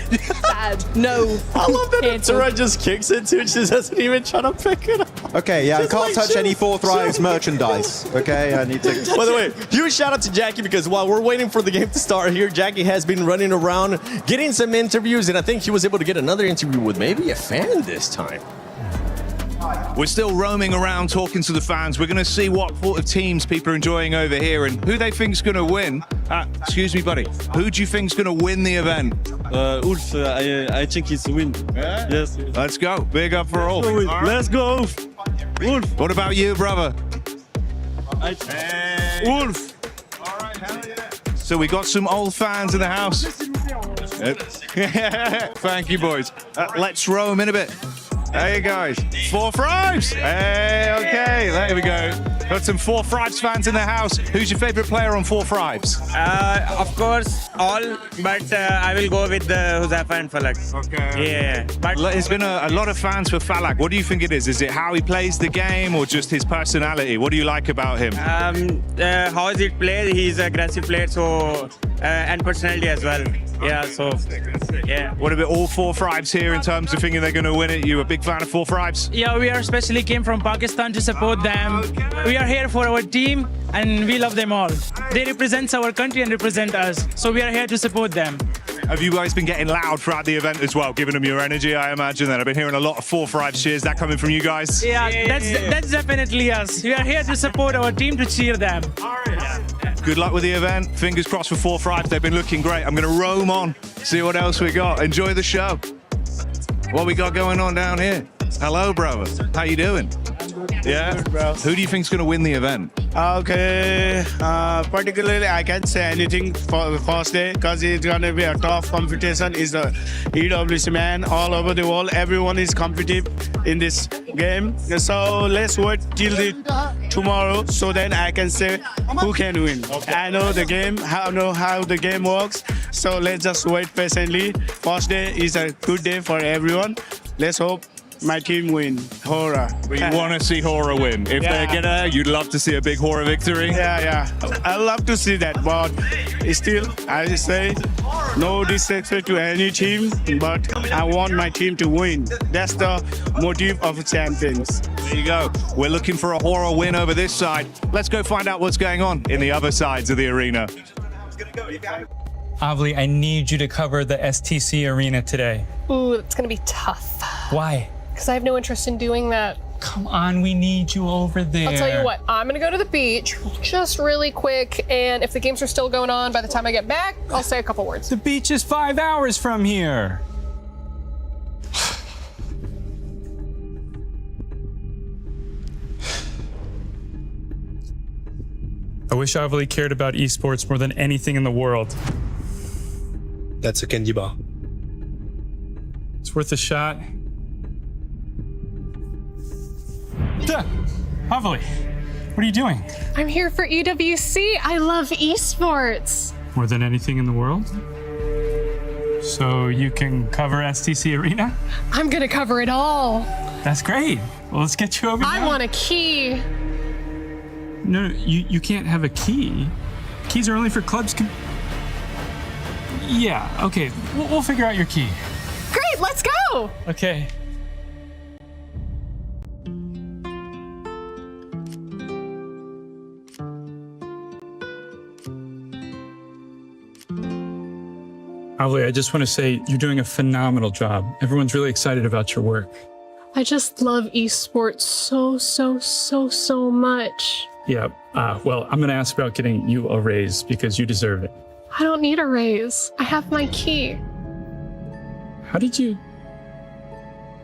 Bad. No. I love that Tura just kicks it too. She doesn't even try to pick it up. Okay, yeah, Just I can't touch any 4 Thrives merchandise. Okay, I need to. By the way, huge shout out to Jackie because while we're waiting for the game to start here, Jackie has been running around getting some interviews, and I think he was able to get another interview with maybe a fan this time. We're still roaming around talking to the fans. We're going to see what sort of teams people are enjoying over here and who they think's going to win. Excuse me, buddy. Who do you think's going to win the event? Ulf, I think he's win. Yeah? Yes. Let's go. Big up for Ulf. Let's go, Ulf. Ulf. What about you, brother? Ulf. All right, hell yeah. So we got some old fans in the house. Thank you, boys. Let's roam in a bit. Hey guys, 4 Thrives! Hey, okay, there we go. Got some 4 Thrives fans in the house. Who's your favorite player on 4 Thrives? Of course, all, but I will go with Huzafa and Falak. Okay. Yeah, but there's been a lot of fans for Falak. What do you think it is? Is it how he plays the game or just his personality? What do you like about him? how is it played? He's an aggressive player, so and personality as well. Yeah, so yeah. What about all 4-5s here in terms of thinking they're going to win it? You a big fan of 4-5s? Yeah, we are especially came from Pakistan to support them. We are here for our team and we love them all. They represent our country and represent us. So we are here to support them. Have you guys been getting loud throughout the event as well, giving them your energy, I imagine? That I've been hearing a lot of 4-5 cheers. That coming from you guys? Yeah, that's definitely us. We are here to support our team, to cheer them. Good luck with the event. Fingers crossed for 4-5s. They've been looking great. I'm going to roam on, see what else we got. Enjoy the show. What we got going on down here? Hello, brother. How you doing? Yeah? Who do you think's going to win the event? Okay, particularly I can't say anything for the first day because it's going to be a tough competition. It's the EWC man all over the world. Everyone is competitive in this game. So let's wait till tomorrow so then I can say who can win. I know the game, I know how the game works. So let's just wait patiently. First day is a good day for everyone. Let's hope my team win. Hora. We want to see Hora win. If they're gonna, you'd love to see a big Hora victory. Yeah. I love to see that, but still, I say no disrespect to any team, but I want my team to win. That's the motive of champions. There you go. We're looking for a Hora win over this side. Let's go find out what's going on in the other sides of the arena. Avli, I need you to cover the STC arena today. Ooh, it's gonna be tough. Why? Because I have no interest in doing that. Come on, we need you over there. I'll tell you what, I'm gonna go to the beach just really quick, and if the games are still going on by the time I get back, I'll say a couple words. The beach is 5 hours from here. I wish Avli cared about esports more than anything in the world. That's a candy bar. It's worth a shot. Avli, what are you doing? I'm here for EWC. I love esports. More than anything in the world? So you can cover STC Arena? I'm gonna cover it all. That's great. Well, let's get you over I want a key. No, you can't have a key. Keys are only for clubs. Yeah, okay. We'll figure out your key. Great, let's go. Okay. Avli, I just want to say you're doing a phenomenal job. Everyone's really excited about your work. I just love esports so much. Yeah, well, I'm going to ask about getting you a raise because you deserve it. I don't need a raise. I have my key. How did you...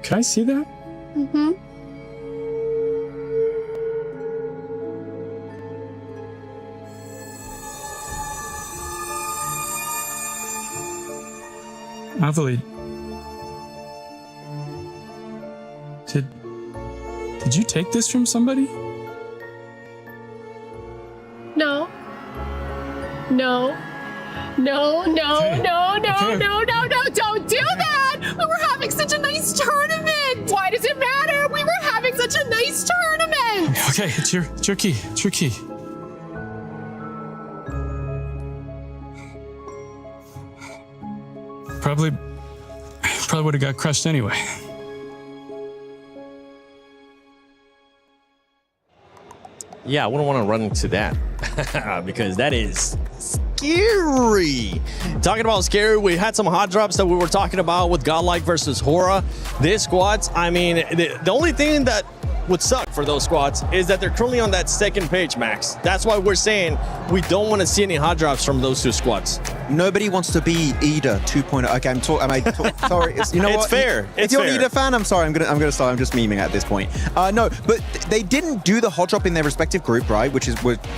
Can I see that? Mm-hmm. Avli, did you take this from somebody? No. No. No, no, Okay. no, no, Okay. no, no, no, don't do that! We were having such a nice tournament! Why does it matter? We were having such a nice tournament! Okay, it's your key. It's your key. Probably would have got crushed anyway. Yeah, I wouldn't want to run into that because that is scary. Talking about scary, we had some hot drops that we were talking about with Godlike versus Hora. This squads, I mean, the only thing that would suck for those squads is that they're currently on that second page, Max. That's why we're saying we don't want to see any hot drops from those two squads. Nobody wants to be Ida 2.0. Okay, sorry. You know It's what? fair. If It's you're an fair. Ida fan, I'm sorry. I'm gonna start. I'm just memeing at this point. No, but they didn't do the hot drop in their respective group, right? Which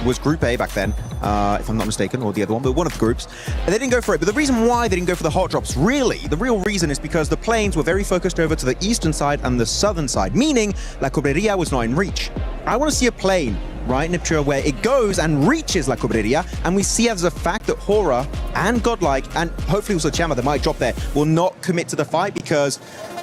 was Group A back then, if I'm not mistaken, or the other one, but one of the groups. And they didn't go for it. But the reason why they didn't go for the hot drops, really, the real reason is because the planes were very focused over to the eastern side and the southern side, meaning La Cobreria was not in reach. I want to see a plane right, Niptura, where it goes and reaches La Cobreria, and we see as a fact that Hora and Godlike, and hopefully also Chama, that might drop there, will not commit to the fight because,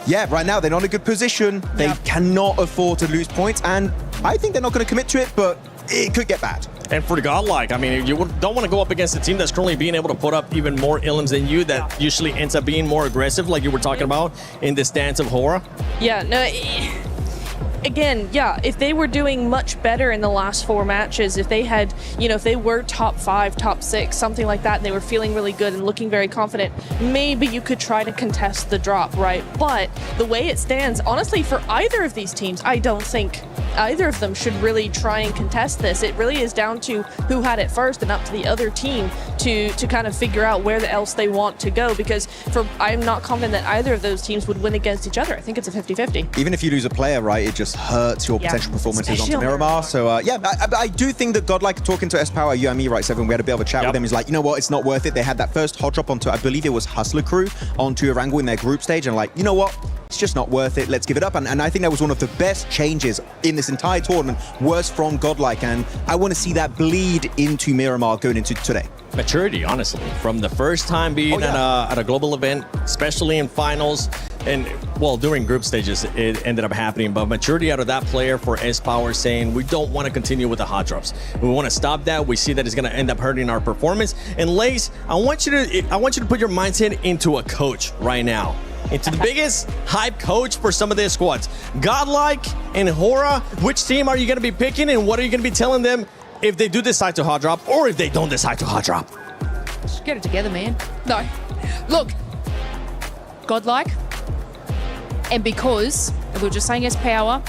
yeah, right now they're not in a good position. They cannot afford to lose points, and I think they're not going to commit to it, but it could get bad. And for Godlike, I mean, you don't want to go up against a team that's currently being able to put up even more elims than you, that usually ends up being more aggressive, like you were talking about in the stance of Hora. Yeah, no. Again, yeah, if they were doing much better in the last 4 matches, if they had, if they were top 5, top 6, something like that, and they were feeling really good and looking very confident, maybe you could try to contest the drop, right? But the way it stands, honestly, for either of these teams, I don't think either of them should really try and contest this. It really is down to who had it first and up to the other team to kind of figure out where else they want to go, because I'm not confident that either of those teams would win against each other. I think it's a 50-50. Even if you lose a player, right, it just hurts your potential performances onto Miramar. So yeah, I do think that Godlike, talking to S-Power, you and me, right, Seven, we had a bit of a chat with him. He's like, you know what, it's not worth it. They had that first hot drop onto, I believe it was Hustler Crew, onto Erangel in their group stage, and like, you know what, it's just not worth it. Let's give it up. And I think that was one of the best changes in this entire tournament, was from Godlike, and I want to see that bleed into Miramar going into today. Maturity, honestly, from the first time being at a global event, especially in finals, and well, during group stages, it ended up happening. But maturity out of that player for S-Power, saying we don't want to continue with the hot drops. We want to stop that. We see that it's going to end up hurting our performance. And Lace, I want you to put your mindset into a coach right now, into the biggest hype coach for some of their squads. Godlike and Hora, which team are you going to be picking, and what are you going to be telling them if they do decide to hot drop, or if they don't decide to hot drop? Just get it together, man. No. Look, Godlike, and because, we were just saying S-Power,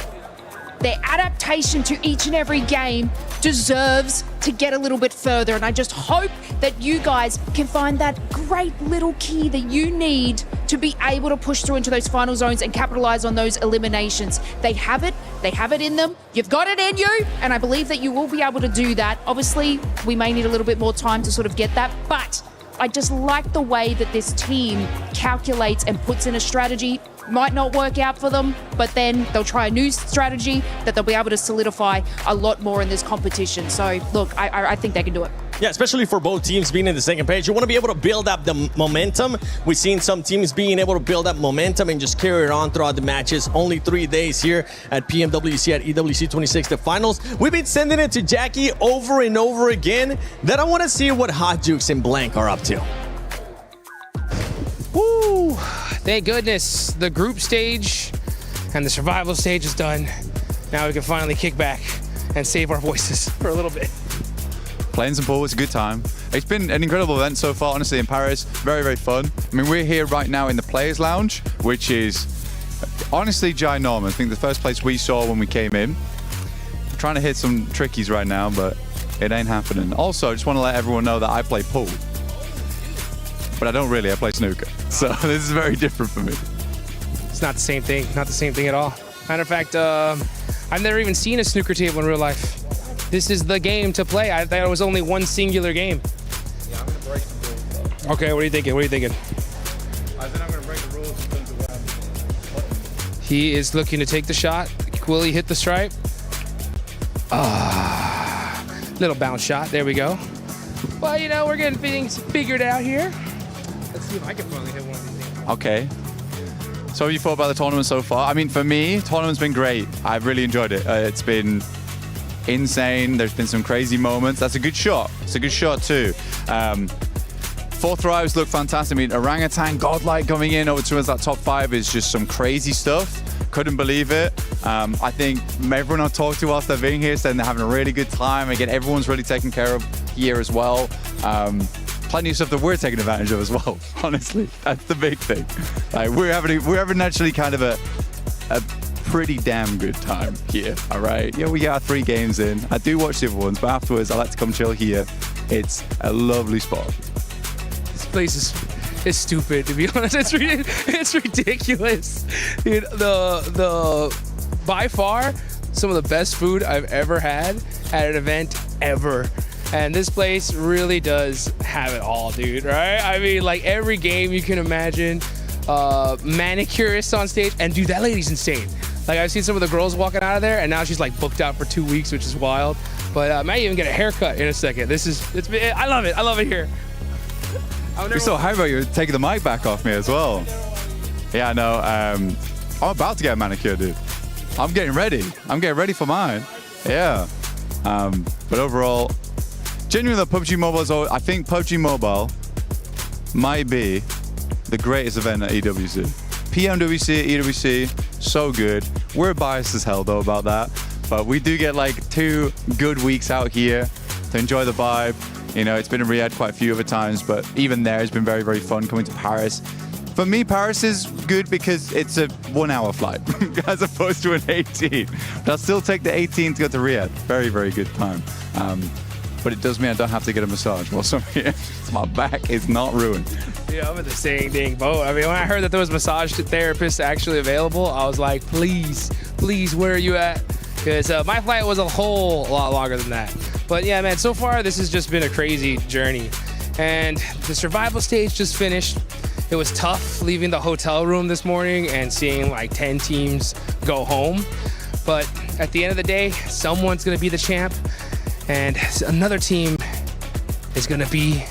their adaptation to each and every game deserves to get a little bit further. And I just hope that you guys can find that great little key that you need to be able to push through into those final zones and capitalize on those eliminations. They have it in them. You've got it in you, and I believe that you will be able to do that. Obviously, we may need a little bit more time to sort of get that, but I just like the way that this team calculates and puts in a strategy. Might not work out for them, but then they'll try a new strategy that they'll be able to solidify a lot more in this competition. So look, I think they can do it. Yeah, especially for both teams being in the second page. You want to be able to build up the momentum. We've seen some teams being able to build up momentum and just carry it on throughout the matches. Only 3 days here at PMWC, at EWC 26, the finals. We've been sending it to Jackie over and over again. Then I want to see what Hot Jukes and Blank are up to. Woo! Thank goodness the group stage and the survival stage is done. Now we can finally kick back and save our voices for a little bit. Playing some pool was a good time. It's been an incredible event so far, honestly, in Paris. Very, very fun. I mean, we're here right now in the Players Lounge, which is honestly ginormous. I think the first place we saw when we came in. I'm trying to hit some trickies right now, but it ain't happening. Also, I just want to let everyone know that I play pool. But I don't really, I play snooker. So this is very different for me. It's not the same thing, not the same thing at all. Matter of fact, I've never even seen a snooker table in real life. This is the game to play. I thought it was only one singular game. Yeah, I'm gonna break the rules. Okay, what are you thinking? What are you thinking? I think I'm gonna break the rules in terms of He is looking to take the shot. Will he hit the stripe? Little bounce shot, there we go. Well, you know, we're getting things figured out here. Let's see if I can finally hit one of these things. Okay. So what have you thought about the tournament so far? I mean, for me, tournament's been great. I've really enjoyed it. It's been insane. There's been some crazy moments. That's a good shot. It's a good shot too. Fourth rows look fantastic. I mean, Orangutan, Godlike coming in over towards that top 5 is just some crazy stuff. Couldn't believe it. I think everyone I've talked to whilst they're being here saying they're having a really good time. Again, everyone's really taken care of here as well. Plenty of stuff that we're taking advantage of as well. Honestly, that's the big thing. Like, we're having actually kind of a pretty damn good time here. All right. Yeah, we got our 3 games in. I do watch the other ones, but afterwards I like to come chill here. It's a lovely spot. This place is stupid, to be honest. It's ridiculous. Dude, the by far some of the best food I've ever had at an event ever. And this place really does have it all, dude, right? I mean, like every game you can imagine, manicurists on stage, and dude, that lady's insane. Like I've seen some of the girls walking out of there, and now she's like booked out for 2 weeks, which is wild. But I might even get a haircut in a second. I love it. I love it here. You're so hype about you taking the mic back off me as well. Yeah, I know. I'm about to get a manicure, dude. I'm getting ready. I'm getting ready for mine. Yeah. But overall, Genuinely, PUBG Mobile is I think PUBG Mobile might be the greatest event at EWC. PMWC, EWC, so good. We're biased as hell though about that, but we do get like 2 good weeks out here to enjoy the vibe. You know, it's been in Riyadh quite a few other times, but even there it's been very, very fun coming to Paris. For me, Paris is good because it's a 1-hour flight as opposed to an 18. But I'll still take the 18 to go to Riyadh. Very, very good time. But it does mean I don't have to get a massage while I'm here. My back is not ruined. Yeah, I'm in the same dang boat. I mean, when I heard that there was massage therapists actually available, I was like, please, where are you at? Because my flight was a whole lot longer than that. But yeah, man, so far this has just been a crazy journey. And the survival stage just finished. It was tough leaving the hotel room this morning and seeing like 10 teams go home. But at the end of the day, someone's gonna be the champ. And another team is going to be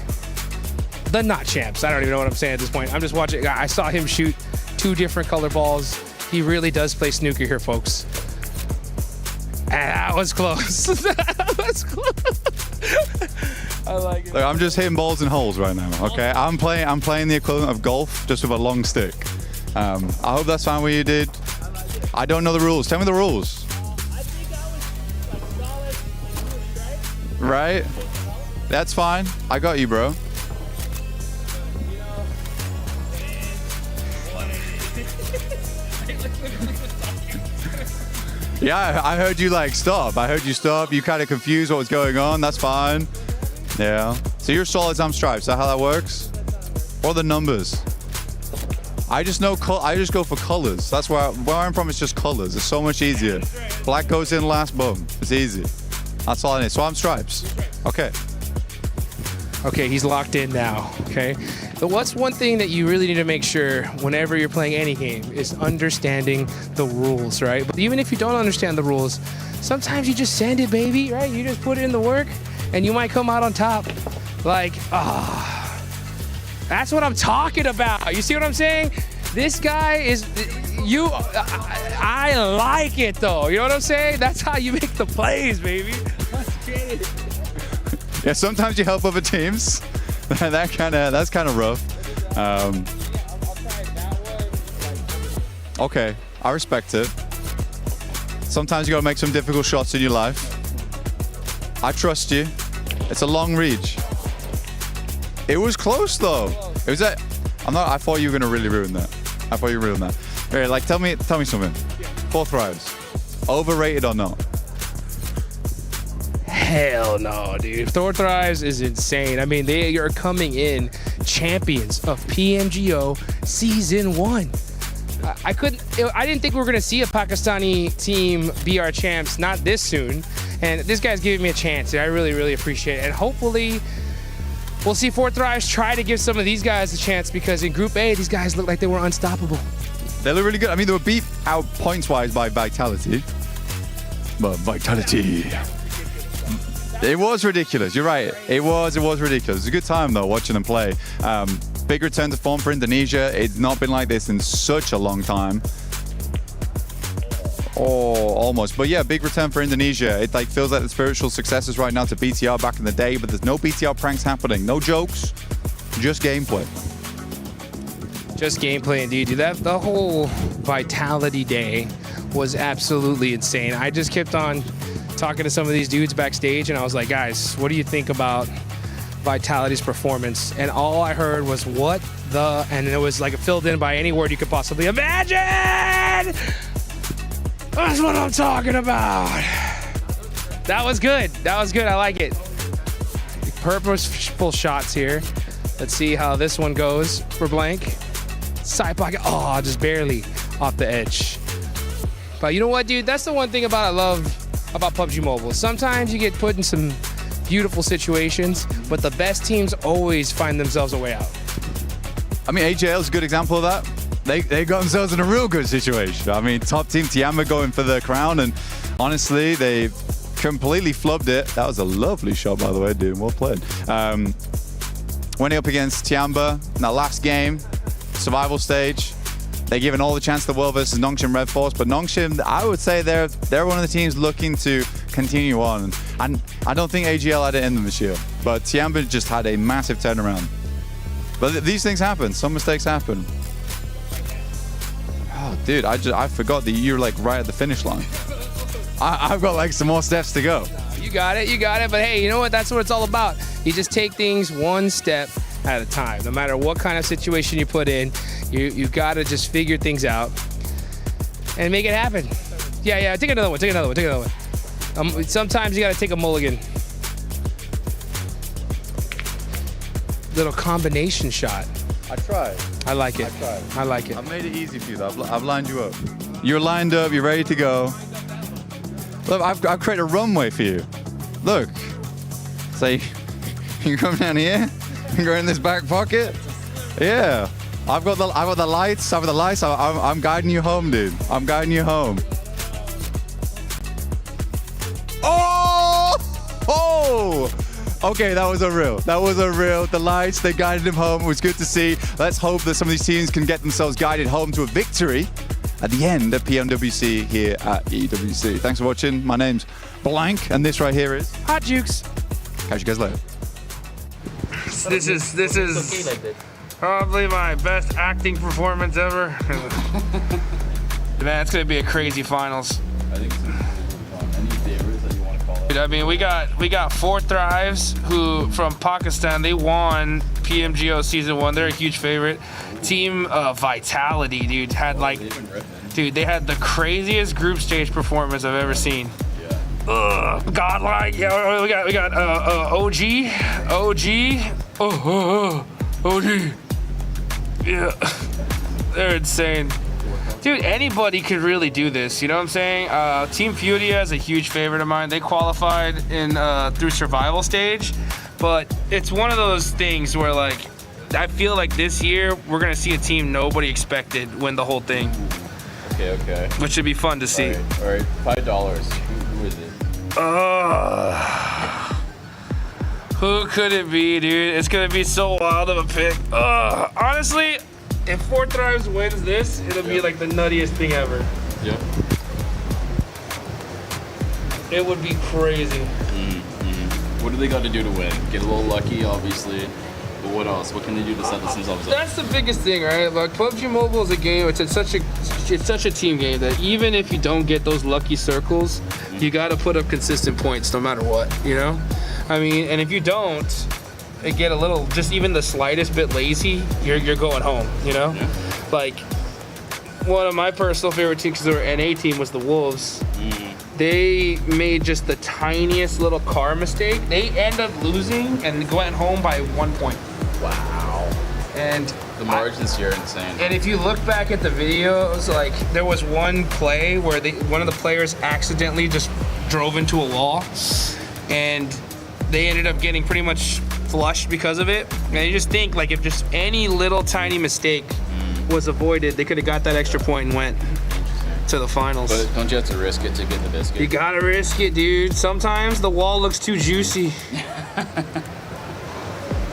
the not champs. I don't even know what I'm saying at this point. I'm just watching. I saw him shoot 2 different color balls. He really does play snooker here, folks. And that was close. That was close. I like it. Look, I'm just hitting balls in holes right now, okay? I'm playing the equivalent of golf, just with a long stick. I hope that's fine what you did. I don't know the rules. Tell me the rules. Right? That's fine. I got you, bro. Yeah, I heard you like stop. I heard you stop. You kind of confused what was going on. That's fine. Yeah. So you're solids, I'm stripes. Is that how that works? Or the numbers? I just know. I just go for colors. That's where I'm from. It's just colors. It's so much easier. Black goes in last. Boom. It's easy. That's all I need. So I'm stripes. Okay. Okay, he's locked in now, okay? But what's one thing that you really need to make sure whenever you're playing any game is understanding the rules, right? But even if you don't understand the rules, sometimes you just send it, baby, right? You just put in the work and you might come out on top. Like, that's what I'm talking about. You see what I'm saying? This guy is, I like it though. You know what I'm saying? That's how you make the plays, baby. Let's get it. Yeah, sometimes you help other teams. That's kind of rough. Okay, I respect it. Sometimes you gotta make some difficult shots in your life. I trust you. It's a long reach. It was close though. It was that. I thought you were gonna really ruin that. I thought you ruined that. Right, like tell me something. 4 thrives. Overrated or not? Hell no, dude. 4 thrives is insane. I mean, they are coming in champions of PMGO Season 1. I didn't think we were gonna see a Pakistani team be our champs, not this soon. And this guy's giving me a chance. I really, really appreciate it. And hopefully, we'll see 4 thrives try to give some of these guys a chance, because in Group A, these guys look like they were unstoppable. They look really good. I mean, they were beat out points-wise by Vitality. But Vitality. It was ridiculous. You're right. It was ridiculous. It was a good time, though, watching them play. Big return to form for Indonesia. It's not been like this in such a long time. Oh, almost. But yeah, big return for Indonesia. It like feels like the spiritual successors right now to BTR back in the day, but there's no BTR pranks happening. No jokes. Just gameplay. Just gameplay indeed, dude. The whole Vitality Day was absolutely insane. I just kept on talking to some of these dudes backstage, and I was like, guys, what do you think about Vitality's performance? And all I heard was, what the, and it was like filled in by any word you could possibly imagine. That's what I'm talking about. That was good. That was good. I like it. Purposeful shots here. Let's see how this one goes for blank. Side pocket. Oh, just barely off the edge. But you know what, dude? That's the one thing I love about PUBG Mobile. Sometimes you get put in some beautiful situations, but the best teams always find themselves a way out. I mean, AJL is a good example of that. They got themselves in a real good situation. I mean, top team Tiamba going for the crown, and honestly, they completely flubbed it. That was a lovely shot, by the way, dude. Well played. Winning up against Tiamba in that last game, survival stage. They're given all the chance in the world versus Nongshim Red Force, but Nongshim, I would say they're one of the teams looking to continue on. And I don't think AGL had it in them this year, but Tianbin just had a massive turnaround. But these things happen. Some mistakes happen. Oh, dude, I forgot that you're like right at the finish line. I've got like some more steps to go. You got it. But hey, you know what? That's what it's all about. You just take things one step at a time. No matter what kind of situation you put in, you got to just figure things out and make it happen. Yeah. Take another one. Sometimes you got to take a mulligan. Little combination shot. I tried. I like it. I like it. I've made it easy for you, though. I've lined you up. You're lined up. You're ready to go. Look, I've created a runway for you. Look. So you come down here and go in this back pocket. Yeah. I've got the lights. I'm guiding you home, dude. I'm guiding you home. Oh! Okay, that was a real. The lights, they guided him home. It was good to see. Let's hope that some of these teams can get themselves guided home to a victory at the end of PMWC here at EWC. Thanks for watching. My name's Blank, and this right here is Hot Jukes. Catch you guys later. This is probably my best acting performance ever. Man, it's gonna be a crazy finals. I think so. Any favorites that you want to call out? I mean, we got 4 Thrives who from Pakistan. They won PMGO season 1. They're a huge favorite. Team Vitality, dude, they had the craziest group stage performance I've ever seen. Godlike. Yeah, we got OG. OG. Yeah, they're insane. Dude, anybody could really do this, you know what I'm saying? Team Furia is a huge favorite of mine. They qualified in through survival stage, but it's one of those things where like, I feel like this year we're gonna see a team nobody expected win the whole thing. Okay. Which should be fun to see. All right. $5. Who is it? Who could it be, dude? It's gonna be so wild of a pick. Honestly, if 4 Thrives wins this, it'll be like the nuttiest thing ever. Yep. It would be crazy. What do they got to do to win? Get a little lucky, obviously. But what else? What can they do to set themselves up? That's the biggest thing, right? Like PUBG Mobile is a game. It's such a team game that even if you don't get those lucky circles, you got to put up consistent points no matter what. You know, I mean, and if you don't, it get a little, just even the slightest bit lazy, you're going home. You know, like one of my personal favorite teams, because they were NA team, was the Wolves. They made just the tiniest little car mistake. They end up losing and went home by 1 point. Wow. And the margins here are insane. And if you look back at the videos, like there was one play where one of the players accidentally just drove into a wall, and they ended up getting pretty much flushed because of it. And you just think like if just any little tiny mistake was avoided, they could have got that extra point and went to the finals. But don't you have to risk it to get the biscuit? You gotta risk it, dude. Sometimes the wall looks too juicy.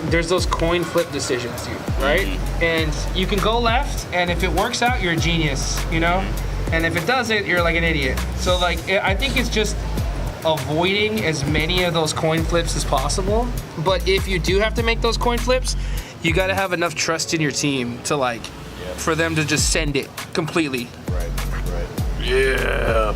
There's those coin flip decisions, dude, right? And you can go left, and if it works out, you're a genius, you know? And if it doesn't, you're like an idiot. So like, I think it's just avoiding as many of those coin flips as possible. But if you do have to make those coin flips, you gotta have enough trust in your team to like, for them to just send it completely. Right. Yeah.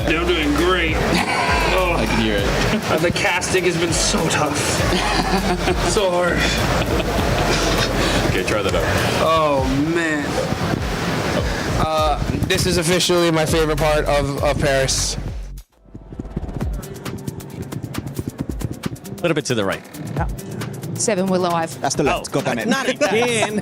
They're doing great. Oh. I can hear it. The casting has been so tough. So hard. Okay, try that out. Oh, man. This is officially my favorite part of Paris. A little bit to the right. 7, we're live. That's the left. God damn it. Not again.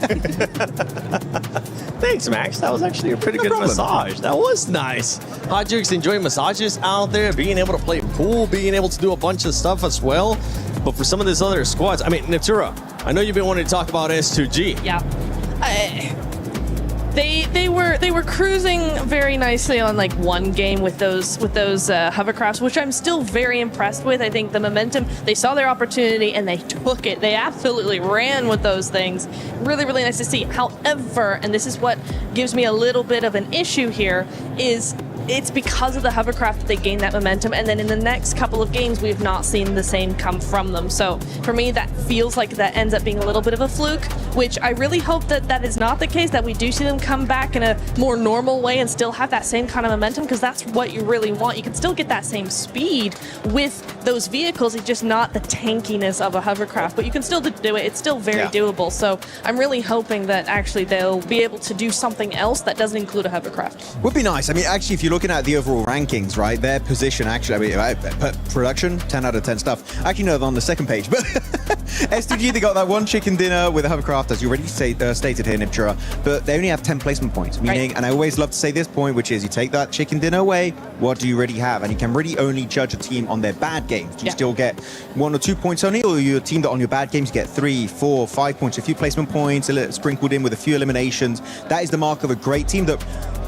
Thanks, Max. That was actually a pretty good massage. That was nice. Hot Jukes enjoying massages out there, being able to play pool, being able to do a bunch of stuff as well. But for some of these other squads, I mean, Natura, I know you've been wanting to talk about S2G. Yeah. They were cruising very nicely on like one game with those hovercrafts, which I'm still very impressed with. I think the momentum, they saw their opportunity and they took it. They absolutely ran with those things. Really, really nice to see. However, and this is what gives me a little bit of an issue here, is it's because of the hovercraft that they gain that momentum, and then in the next couple of games we've not seen the same come from them. So for me, that feels like that ends up being a little bit of a fluke, which I really hope that that is not the case, that we do see them come back in a more normal way and still have that same kind of momentum, because that's what you really want. You can still get that same speed with those vehicles, it's just not the tankiness of a hovercraft, but you can still do it. It's still very doable. So I'm really hoping that actually they'll be able to do something else that doesn't include a hovercraft. Would be nice. I mean, actually, if you're looking at the overall rankings, right, their position actually, I mean, production, 10 out of 10 stuff. Actually, no, they're on the second page, but S2G, they got that one chicken dinner with a hovercraft, as you already stated here, Niptura, but they only have 10 placement points, meaning, and I always love to say this point, which is you take that chicken dinner away, what do you really have? And you can really only judge a team on their bad games. Do you still get 1 or 2 points only, or you're a team that on your bad games you get 3, 4, 5 points, a few placement points, sprinkled in with a few eliminations? That is the mark of a great team that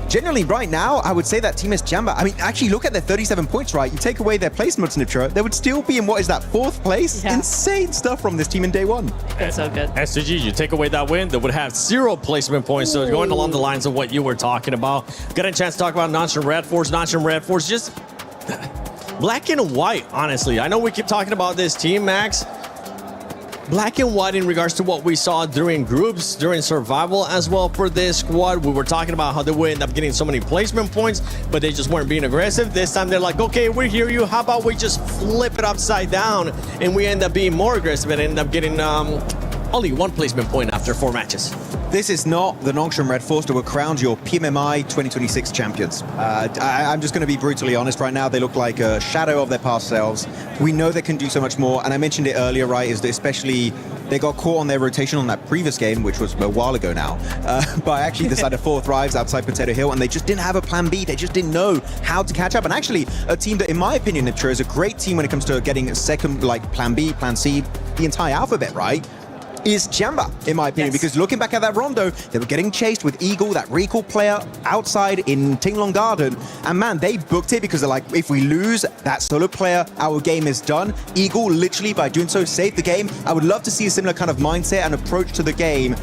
generally right now, I would say that Team S Jamba, I mean, actually look at their 37 points, right? You take away their placements, Niptura, they would still be in what is that, 4th place? Yeah. Insane stuff from this team in day one. That's so good. S2G, you take away that win, they would have 0 placement points. So going along the lines of what you were talking about, got a chance to talk about Notch and Red Force. Notch and Red Force, just black and white, honestly. I know we keep talking about this team, Max. Black and white in regards to what we saw during groups, during survival as well for this squad. We were talking about how they would end up getting so many placement points, but they just weren't being aggressive. This time they're like, okay, we hear you. How about we just flip it upside down and we end up being more aggressive and end up getting only 1 placement point after 4 matches. This is not the Nongshim Red Force that were crowned your PMMI 2026 champions. I'm just going to be brutally honest right now. They look like a shadow of their past selves. We know they can do so much more, and I mentioned it earlier, right, is that especially they got caught on their rotation on that previous game, which was a while ago now, by actually the side of 4 Thrives outside Potato Hill, and they just didn't have a plan B. They just didn't know how to catch up. And actually, a team that, in my opinion, Niptura, is a great team when it comes to getting a second, like, plan B, plan C, the entire alphabet, right? Is Jamba, in my opinion, because looking back at that rondo, they were getting chased with Eagle, that recall player, outside in Tinglong Garden, and man, they booked it because they're like, if we lose that solo player, our game is done. Eagle, literally, by doing so, saved the game. I would love to see a similar kind of mindset and approach to the game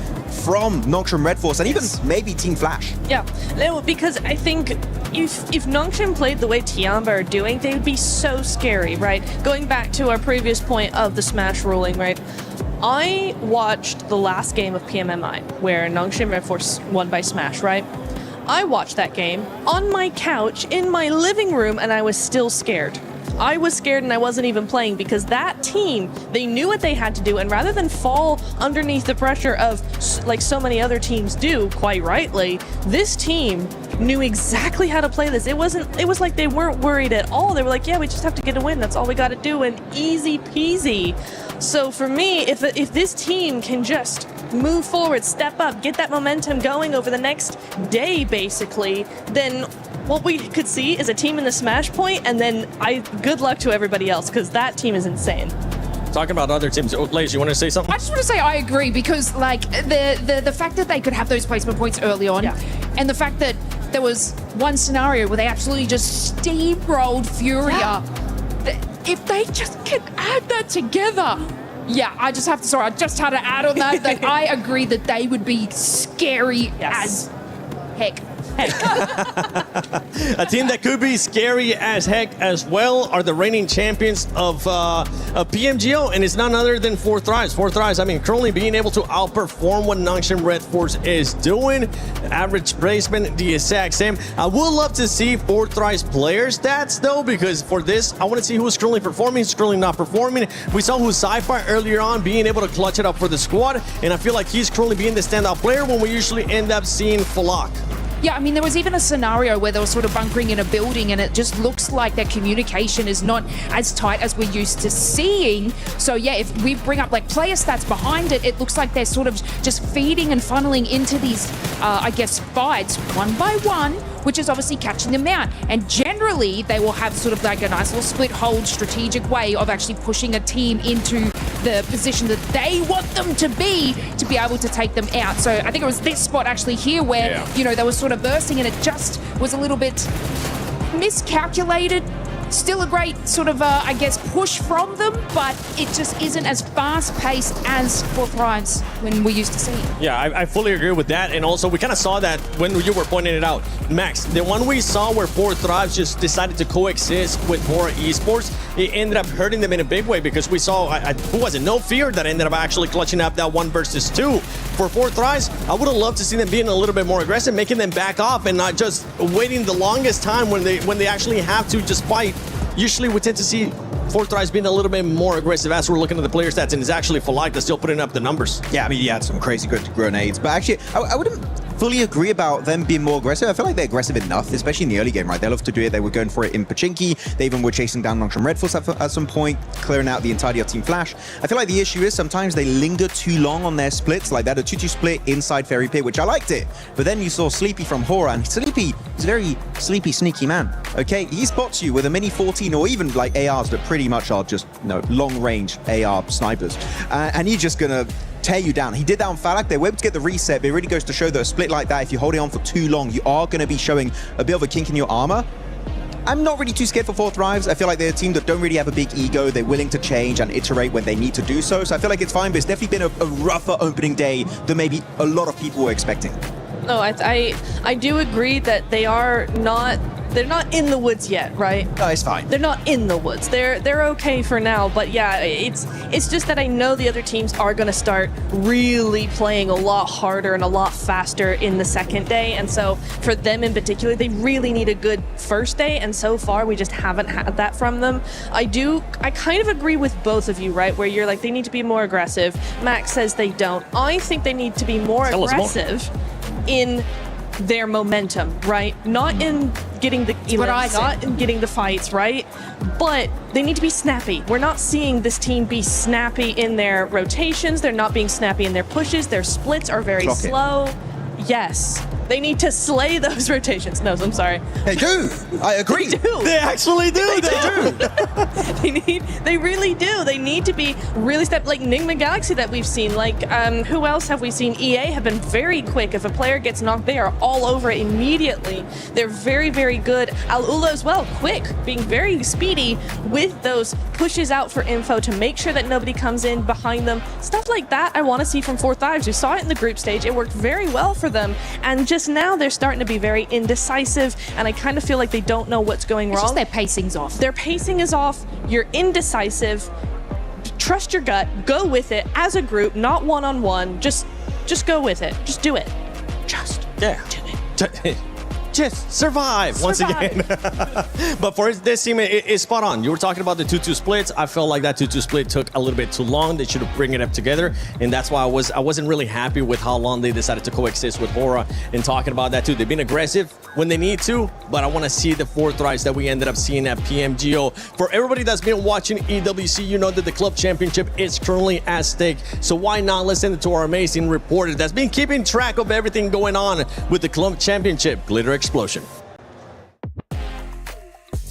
from Nongshim Red Force, and even maybe Team Flash. Yeah, no, because I think if Nongshim played the way Tiamba are doing, they would be so scary, right? Going back to our previous point of the Smash ruling, right? I watched the last game of PMMI, where Nongshim Red Force won by Smash, right? I watched that game on my couch in my living room, and I was still scared. I was scared and I wasn't even playing because that team, they knew what they had to do, and rather than fall underneath the pressure of, like so many other teams do, quite rightly, this team knew exactly how to play this. It was like they weren't worried at all. They were like, yeah, we just have to get a win. That's all we got to do, and easy peasy. So for me, if this team can just move forward, step up, get that momentum going over the next day, basically, then what we could see is a team in the Smash Point, and then good luck to everybody else, because that team is insane. Talking about other teams, Lace, you want to say something? I just want to say I agree, because like the fact that they could have those placement points early on, and the fact that there was one scenario where they absolutely just steamrolled Furia. If they just can add that together, I just have to. Sorry, I just had to add on that. That I agree that they would be scary as heck. A team that could be scary as heck as well are the reigning champions of PMGO, and it's none other than 4 Thrives. 4 Thrives, I mean, currently being able to outperform what Nongshim Red Force is doing. Average placement, the exact same. I would love to see 4 Thrives player stats, though, because for this, I want to see who's currently performing, who's currently not performing. We saw who's Sci-Fi earlier on being able to clutch it up for the squad, and I feel like he's currently being the standout player when we usually end up seeing Falak. Yeah, I mean, there was even a scenario where they were sort of bunkering in a building, and it just looks like their communication is not as tight as we're used to seeing. So yeah, if we bring up like player stats behind it, it looks like they're sort of just feeding and funneling into these, I guess, fights one by one, which is obviously catching them out. And generally, they will have sort of like a nice little split hold strategic way of actually pushing a team into the position that they want them to be able to take them out. So I think it was this spot actually here where, you know, they were sort of bursting, and it just was a little bit miscalculated Still a great sort of, I guess, push from them, but it just isn't as fast-paced as Fourth Thrives when we used to see. Yeah, I fully agree with that. And also, we kind of saw that when you were pointing it out. Max, the one we saw where Fourth Thrives just decided to coexist with Porte Esports, it ended up hurting them in a big way because we saw, who was it, No Fear, that ended up actually clutching up that 1 versus 2. For Fourth Thrives, I would have loved to see them being a little bit more aggressive, making them back off and not just waiting the longest time when they actually have to just fight. Usually we tend to see Fourth Thrives being a little bit more aggressive as we're looking at the player stats, and it's actually Falagda still putting up the numbers. Yeah, I mean, he had some crazy good grenades, but actually, I wouldn't fully agree about them being more aggressive. I feel like they're aggressive enough, especially in the early game, right? They love to do it. They were going for it in Pachinki. They even were chasing down Longsham Red Force at some point, clearing out the entirety of Team Flash. I feel like the issue is sometimes they linger too long on their splits, like that, a 2-2 split inside Fairy Pit, which I liked it. But then you saw Sleepy from Hora, and Sleepy is a very sleepy, sneaky man, okay? He spots you with a mini 14 or even like ARs that pretty much are just, long-range AR snipers. And he's just gonna tear you down. He did that on Falak. They were able to get the reset, but it really goes to show that a split like that, if you're holding on for too long, you are going to be showing a bit of a kink in your armor. I'm not really too scared for Fourth Thrives. I feel like they're a team that don't really have a big ego. They're willing to change and iterate when they need to do so. So I feel like it's fine, but it's definitely been a rougher opening day than maybe a lot of people were expecting. No, I do agree that they're not in the woods yet, right? No, it's fine. They're not in the woods. They're okay for now, but yeah, it's just that I know the other teams are going to start really playing a lot harder and a lot faster in the second day, and so for them in particular, they really need a good first day, and so far we just haven't had that from them. I kind of agree with both of you, right? Where you're like, they need to be more aggressive. Max says they don't. I think they need to be more aggressive in their momentum, right? Not in getting the elites, not in getting the fights, right? But they need to be snappy. We're not seeing this team be snappy in their rotations. They're not being snappy in their pushes. Their splits are very slow. Yes. They need to slay those rotations. No, I'm sorry. They do. I agree. They do. They actually do. They really do. They need to be really like Enigma Galaxy that we've seen. Like, who else have we seen? EA have been very quick. If a player gets knocked, they are all over it immediately. They're very, very good. Al-Ula as well, quick, being very speedy with those pushes out for info to make sure that nobody comes in behind them. Stuff like that I want to see from Fourth Thrives. We saw it in the group stage. It worked very well for them. And just now they're starting to be very indecisive, and I kind of feel like they don't know what's going wrong. Just their pacing's off. Their pacing is off. You're indecisive. Trust your gut. Go with it as a group, not one-on-one. Just go with it. Just do it. Just do it. Just survive once again. But for this team, it's spot on. You were talking about the 2-2 splits. I felt like that 2-2 split took a little bit too long. They should have bring it up together, and that's why I wasn't really happy with how long they decided to coexist with Hora. And talking about that too, they've been aggressive when they need to, but I want to see the Fourth Thrives that we ended up seeing at PMGO. For everybody that's been watching EWC, you know that the Club Championship is currently at stake. So why not listen to our amazing reporter that's been keeping track of everything going on with the Club Championship, Glitter Explosion.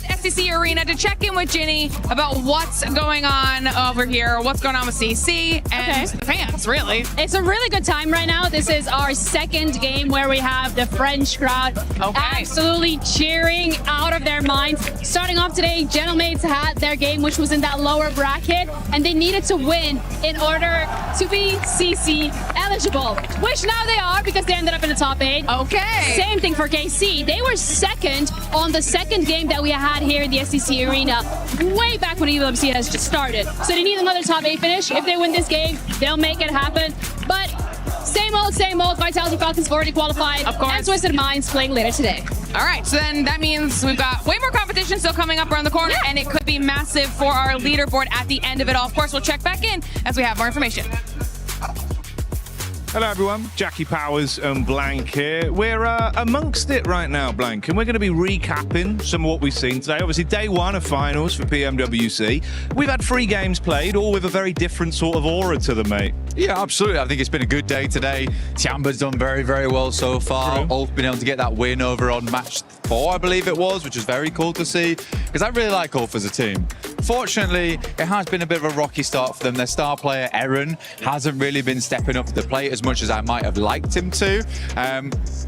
SCC Arena to check in with Ginny about what's going on over here, what's going on with CC and the fans, really. It's a really good time right now. This is our second game where we have the French crowd absolutely cheering out of their minds. Starting off today, Gentlemates had their game, which was in that lower bracket, and they needed to win in order to be CC eligible, which now they are because they ended up in the top 8. Okay. Same thing for KC. They were second on the second game that we had here in the SCC Arena way back when EWC has just started. So they need another top 8 finish. If they win this game, they'll make it happen. But same old, Vitality Falcons already qualified. Of course. And Twisted Minds playing later today. All right, so then that means we've got way more competition still coming up around the corner, and it could be massive for our leaderboard at the end of it all. Of course, we'll check back in as we have more information. Hello everyone, Jackie Powers and Blank here. We're amongst it right now, Blank, and we're going to be recapping some of what we've seen today. Obviously, day one of finals for PMWC. We've had 3 games played, all with a very different sort of aura to them, mate. Yeah, absolutely. I think it's been a good day today. Tiamba's done very, very well so far. Ulf been able to get that win over on match 4, I believe it was, which was very cool to see, because I really like Ulf as a team. Fortunately, it has been a bit of a rocky start for them. Their star player, Eren, hasn't really been stepping up to the plate as much as I might have liked him to.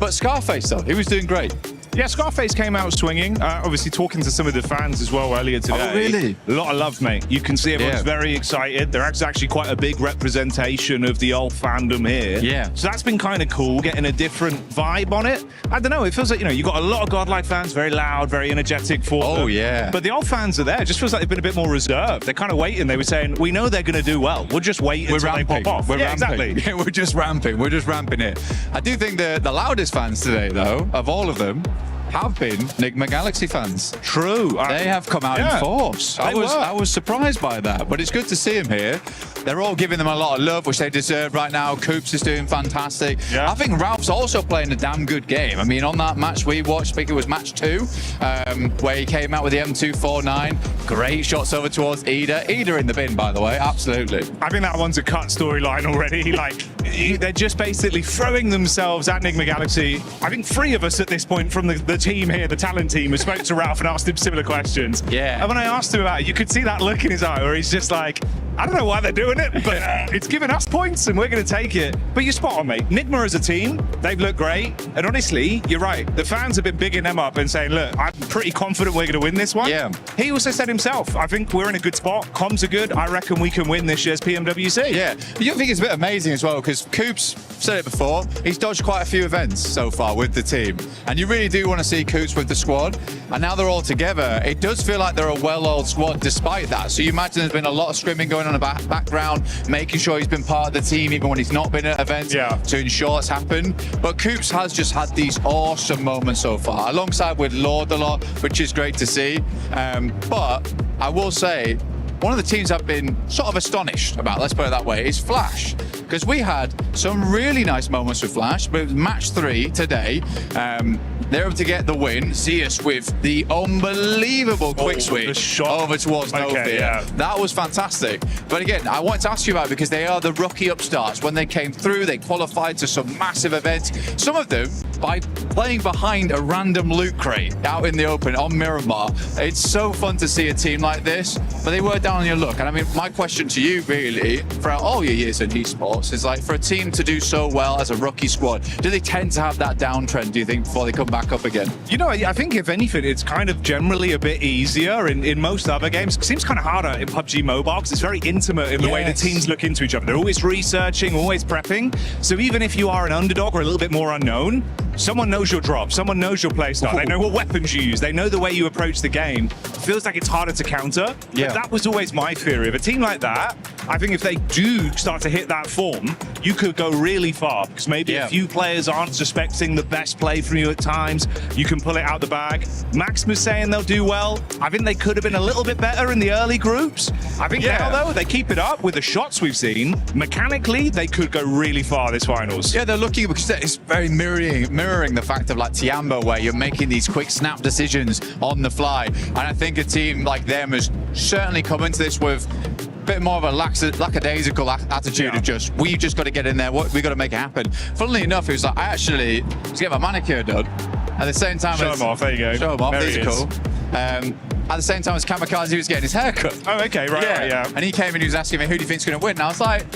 But Scarface, though, he was doing great. Yeah, Scarface came out swinging. Obviously talking to some of the fans as well earlier today. Oh, really? A lot of love, mate. You can see everyone's very excited. They're actually quite a big representation of the old fandom here. Yeah. So that's been kind of cool, getting a different vibe on it. I don't know, it feels like, you got a lot of Godlike fans, very loud, very energetic for them. Oh, yeah. But the old fans are there. It just feels like they've been a bit more reserved. They're kind of waiting. They were saying, we know they're going to do well. We'll just wait until they pop off. We're yeah, ramping. exactly. We're just ramping. We're just ramping it. I do think the loudest fans today, though, of all of them, have been Enigma Galaxy fans. True. They have come out in force. I was surprised by that, but it's good to see them here. They're all giving them a lot of love, which they deserve right now. Coops is doing fantastic. Yeah. I think Ralph's also playing a damn good game. I mean, on that match we watched, I think it was match 2, where he came out with the M249. Great shots over towards Ida. Ida in the bin, by the way, absolutely. I think that one's a cut storyline already. Like, they're just basically throwing themselves at Enigma Galaxy. I think 3 of us at this point from the team here, the talent team, have spoke to Ralph and asked him similar questions. Yeah. And when I asked him about it, you could see that look in his eye where he's just like, I don't know why they're doing it, but it's giving us points and we're going to take it. But you're spot on, mate. Enigma as a team, they've looked great. And honestly, you're right. The fans have been bigging them up and saying, look, I'm pretty confident we're going to win this one. Yeah. He also said himself, I think we're in a good spot. Comms are good. I reckon we can win this year's PMWC. Yeah. You think it's a bit amazing as well, because Coops said it before, he's dodged quite a few events so far with the team. And you really do want to see Coops with the squad. And now they're all together. It does feel like they're a well-oiled squad despite that. So you imagine there's been a lot of scrimming going on in the background, making sure he's been part of the team even when he's not been at events to ensure it's happened. But Coops has just had these awesome moments so far, alongside with Lord a lot, which is great to see. But I will say, one of the teams I've been sort of astonished about, let's put it that way, is Flash. Because we had some really nice moments with Flash, but match 3 today, they're able to get the win. See us with the unbelievable quick switch over towards Novia. That was fantastic. But again, I wanted to ask you about it because they are the rookie upstarts. When they came through, they qualified to some massive events. Some of them by playing behind a random loot crate out in the open on Miramar. It's so fun to see a team like this, but they were down on your luck. And I mean, my question to you really, throughout all your years in esports, is like, for a team to do so well as a rookie squad, do they tend to have that downtrend, do you think, before they come back up again? You know, I think if anything, it's kind of generally a bit easier in most other games. It seems kind of harder in PUBG Mobile because it's very intimate in the way the teams look into each other. They're always researching, always prepping. So even if you are an underdog or a little bit more unknown, someone knows your drop, someone knows your playstyle, they know what weapons you use, they know the way you approach the game. It feels like it's harder to counter. But that was always my theory. Of a team like that, I think if they do start to hit that form, you could go really far because maybe a few players aren't suspecting the best play from you at times. You can pull it out the bag. Max was saying they'll do well. I think they could have been a little bit better in the early groups. I think now, though, they keep it up with the shots we've seen. Mechanically, they could go really far this finals. Yeah, they're looking, because it's very mirroring the fact of like Tiambo, where you're making these quick snap decisions on the fly. And I think a team like them has certainly come into this with bit more of a lackadaisical attitude of just, we've just got to get in there, we've got to make it happen. Funnily enough, it was like, I actually was getting my manicure done at the same time Show him off, there you go. Show him off, there these are cool. At the same time as Kamikaze was getting his haircut. Oh, okay, right, yeah. And he came in, he was asking me, who do you think's going to win? And I was like,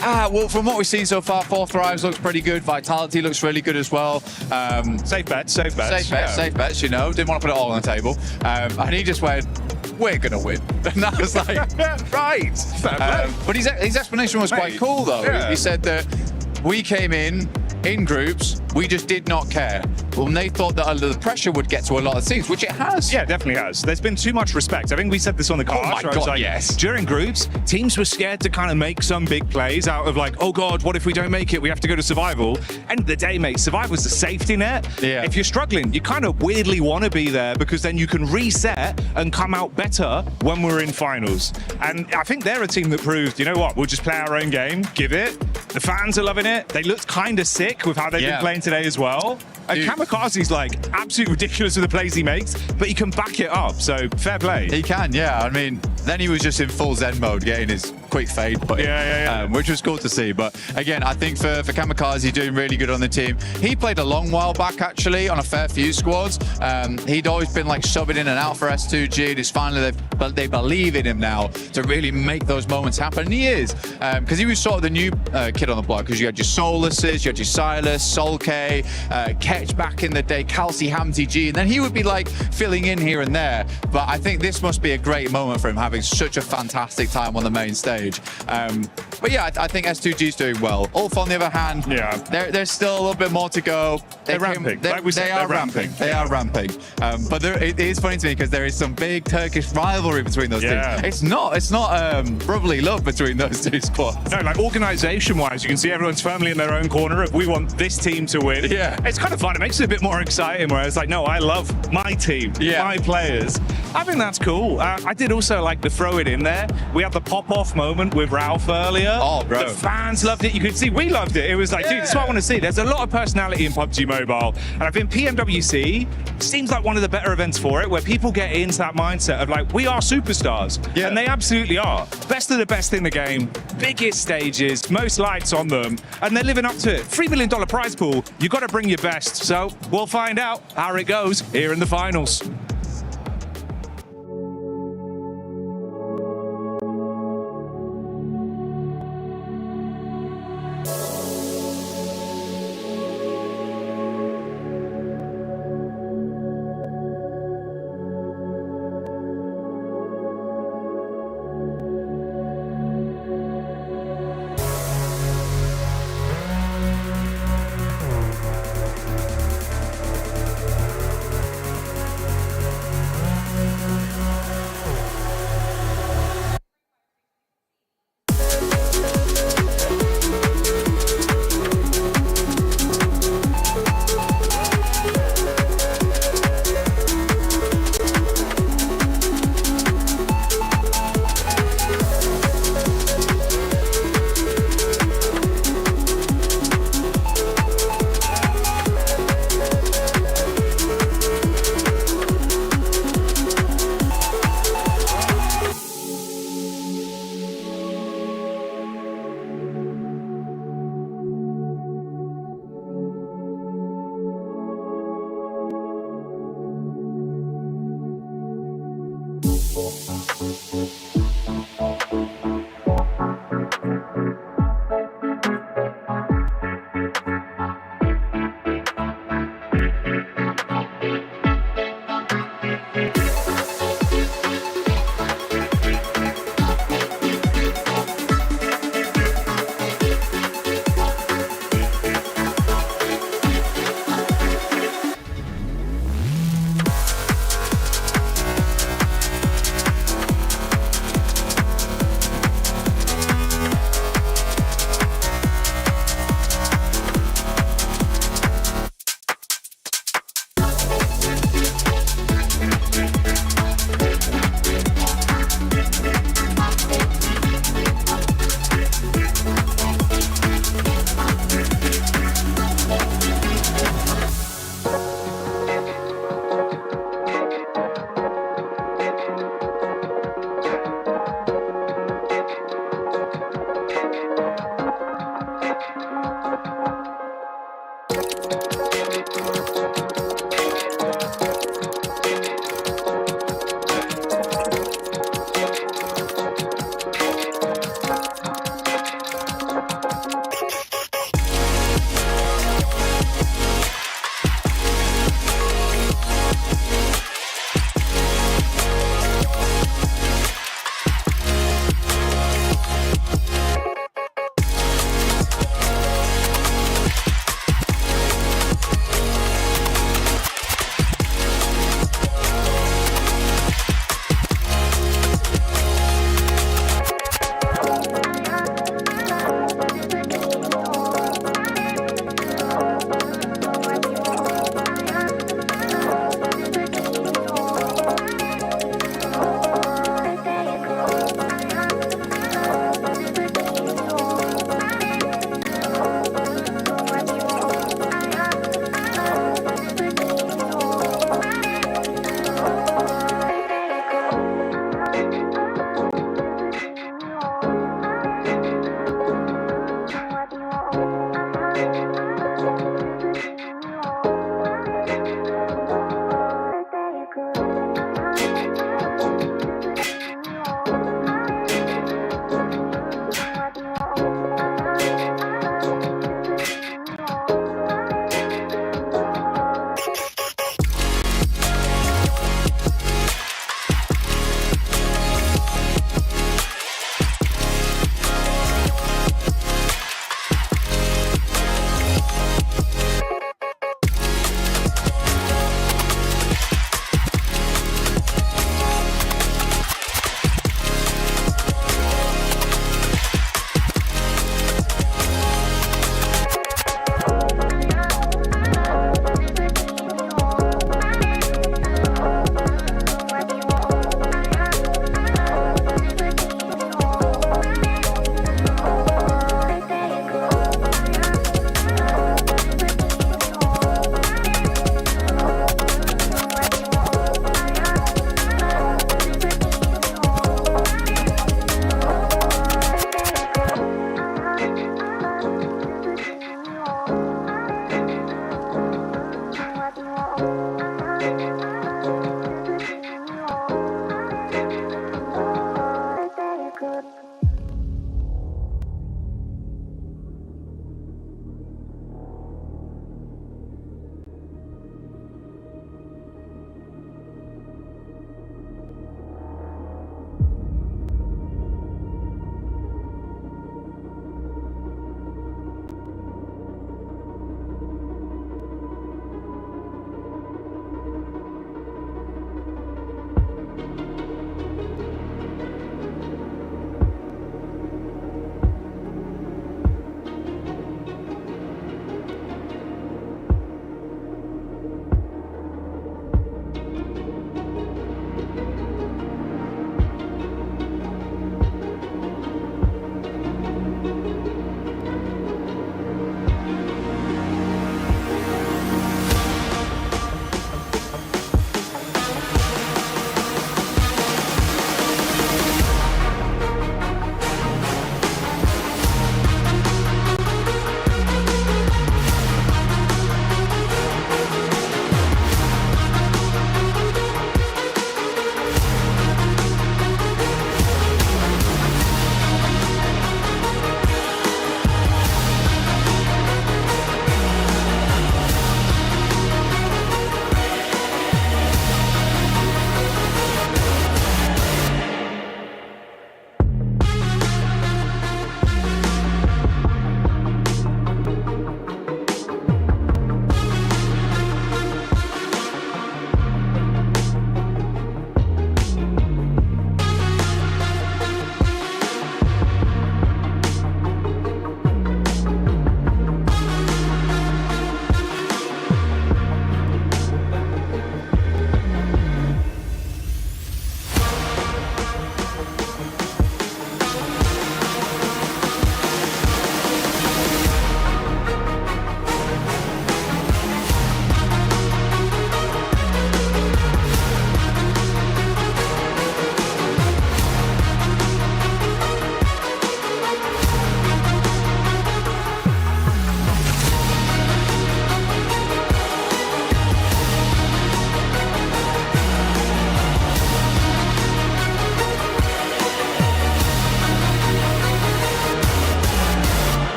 well, from what we've seen so far, 4 Thrives looks pretty good. Vitality looks really good as well. Safe bets. Safe bets, you know. Didn't want to put it all on the table. And he just went, we're going to win. And I was like, right. But his explanation was quite cool, though. Yeah. He said that we came in groups, we just did not care. Well, they thought that the pressure would get to a lot of teams, which it has. Yeah, definitely has. There's been too much respect. I think we said this on the card. Oh my God, yes. During groups, teams were scared to kind of make some big plays out of like, oh God, what if we don't make it? We have to go to survival. End of the day, mate, survival's the safety net. Yeah. If you're struggling, you kind of weirdly want to be there because then you can reset and come out better when we're in finals. And I think they're a team that proved, you know what, we'll just play our own game, give it. The fans are loving it. They looked kind of sick with how they've been playing today as well. And Kamikaze's like absolutely ridiculous with the plays he makes, but he can back it up. So fair play. He can, yeah. I mean, then he was just in full Zen mode, getting his quick fade, but which was cool to see. But again, I think for Kamikaze, doing really good on the team. He played a long while back actually on a fair few squads. He'd always been like subbing in and out for S2G. It's finally they believe in him now to really make those moments happen, and he is, because he was sort of the new kid on the block, because you had your Soluses, you had your Silas, Sol K, Ketch back in the day, Kelsey, Hamty G, and then he would be like filling in here and there. But I think this must be a great moment for him, having such a fantastic time on the main stage. But yeah, I think S2G's doing well. Ulf, on the other hand, there's still a little bit more to go. They're ramping. They are ramping. They are ramping. But it is funny to me because there is some big Turkish rivalry between those teams. It's not brotherly love between those two squads. No, like organisation-wise, you can see everyone's firmly in their own corner of we want this team to win. Yeah. It's kind of fun. It makes it a bit more exciting, where it's like, no, I love my team, my players. I think that's cool. I did also like to throw it in there. We had the pop-off moment with Ralph earlier. Oh, bro. The fans loved it. You could see we loved it. It was like, dude, this is what I want to see. There's a lot of personality in PUBG Mobile. And I think PMWC seems like one of the better events for it, where people get into that mindset of like, we are superstars. And they absolutely are. Best of the best in the game, biggest stages, most lights on them, and they're living up to it. $3 million prize pool. You got to bring your best. So we'll find out how it goes here in the finals.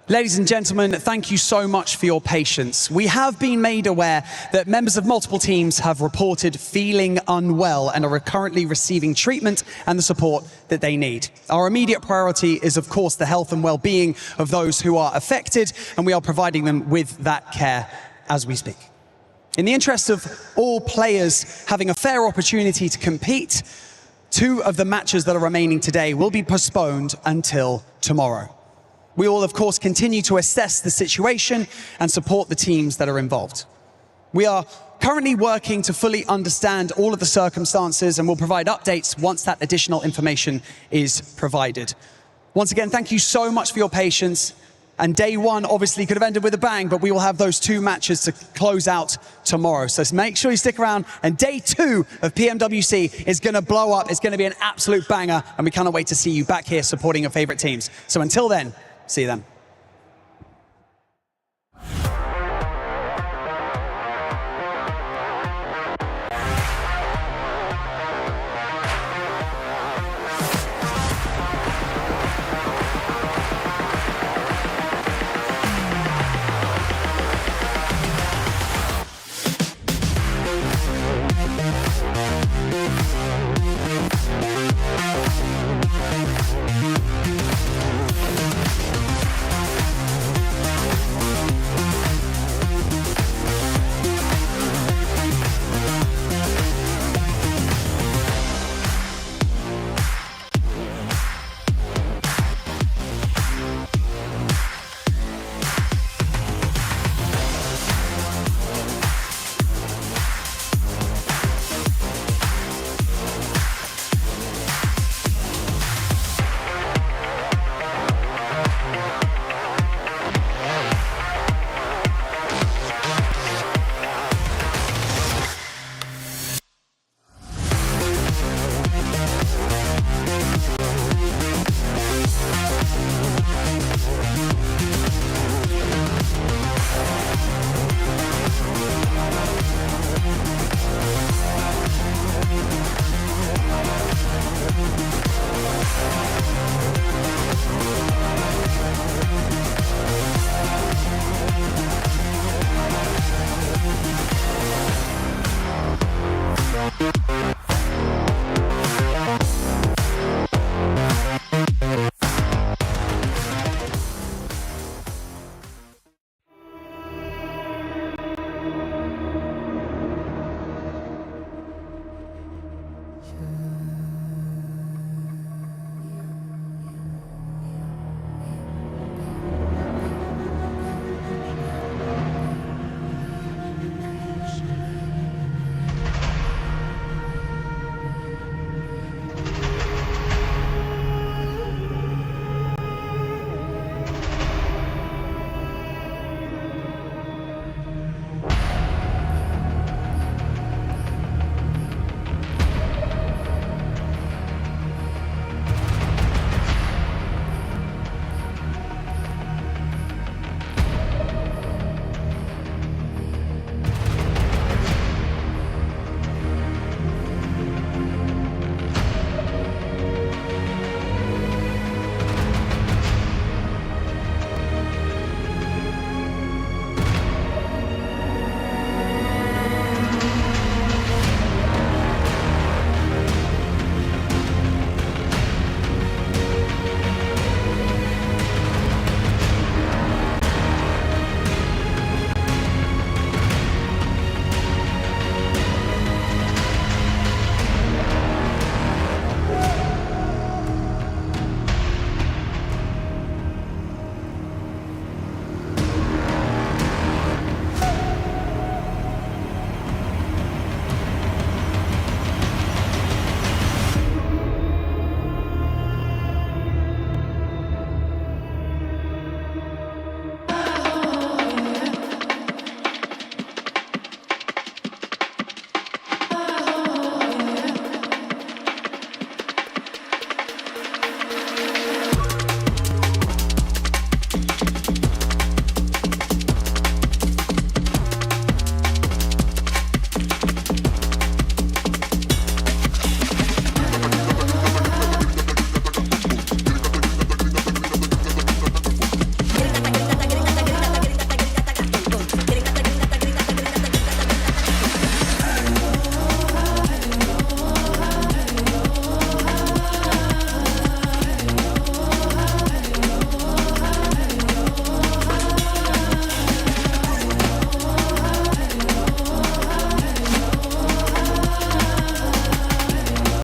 Ladies and gentlemen, thank you so much for your patience. We have been made aware that members of multiple teams have reported feeling unwell and are currently receiving treatment and the support that they need. Our immediate priority is, of course, the health and well-being of those who are affected, and we are providing them with that care as we speak. In the interest of all players having a fair opportunity to compete, 2 of the matches that are remaining today will be postponed until tomorrow. We will, of course, continue to assess the situation and support the teams that are involved. We are currently working to fully understand all of the circumstances and will provide updates once that additional information is provided. Once again, thank you so much for your patience. And day 1 obviously could have ended with a bang, but we will have those 2 matches to close out tomorrow. So make sure you stick around. And day 2 of PMWC is going to blow up. It's going to be an absolute banger. And we cannot wait to see you back here supporting your favorite teams. So until then, see you then.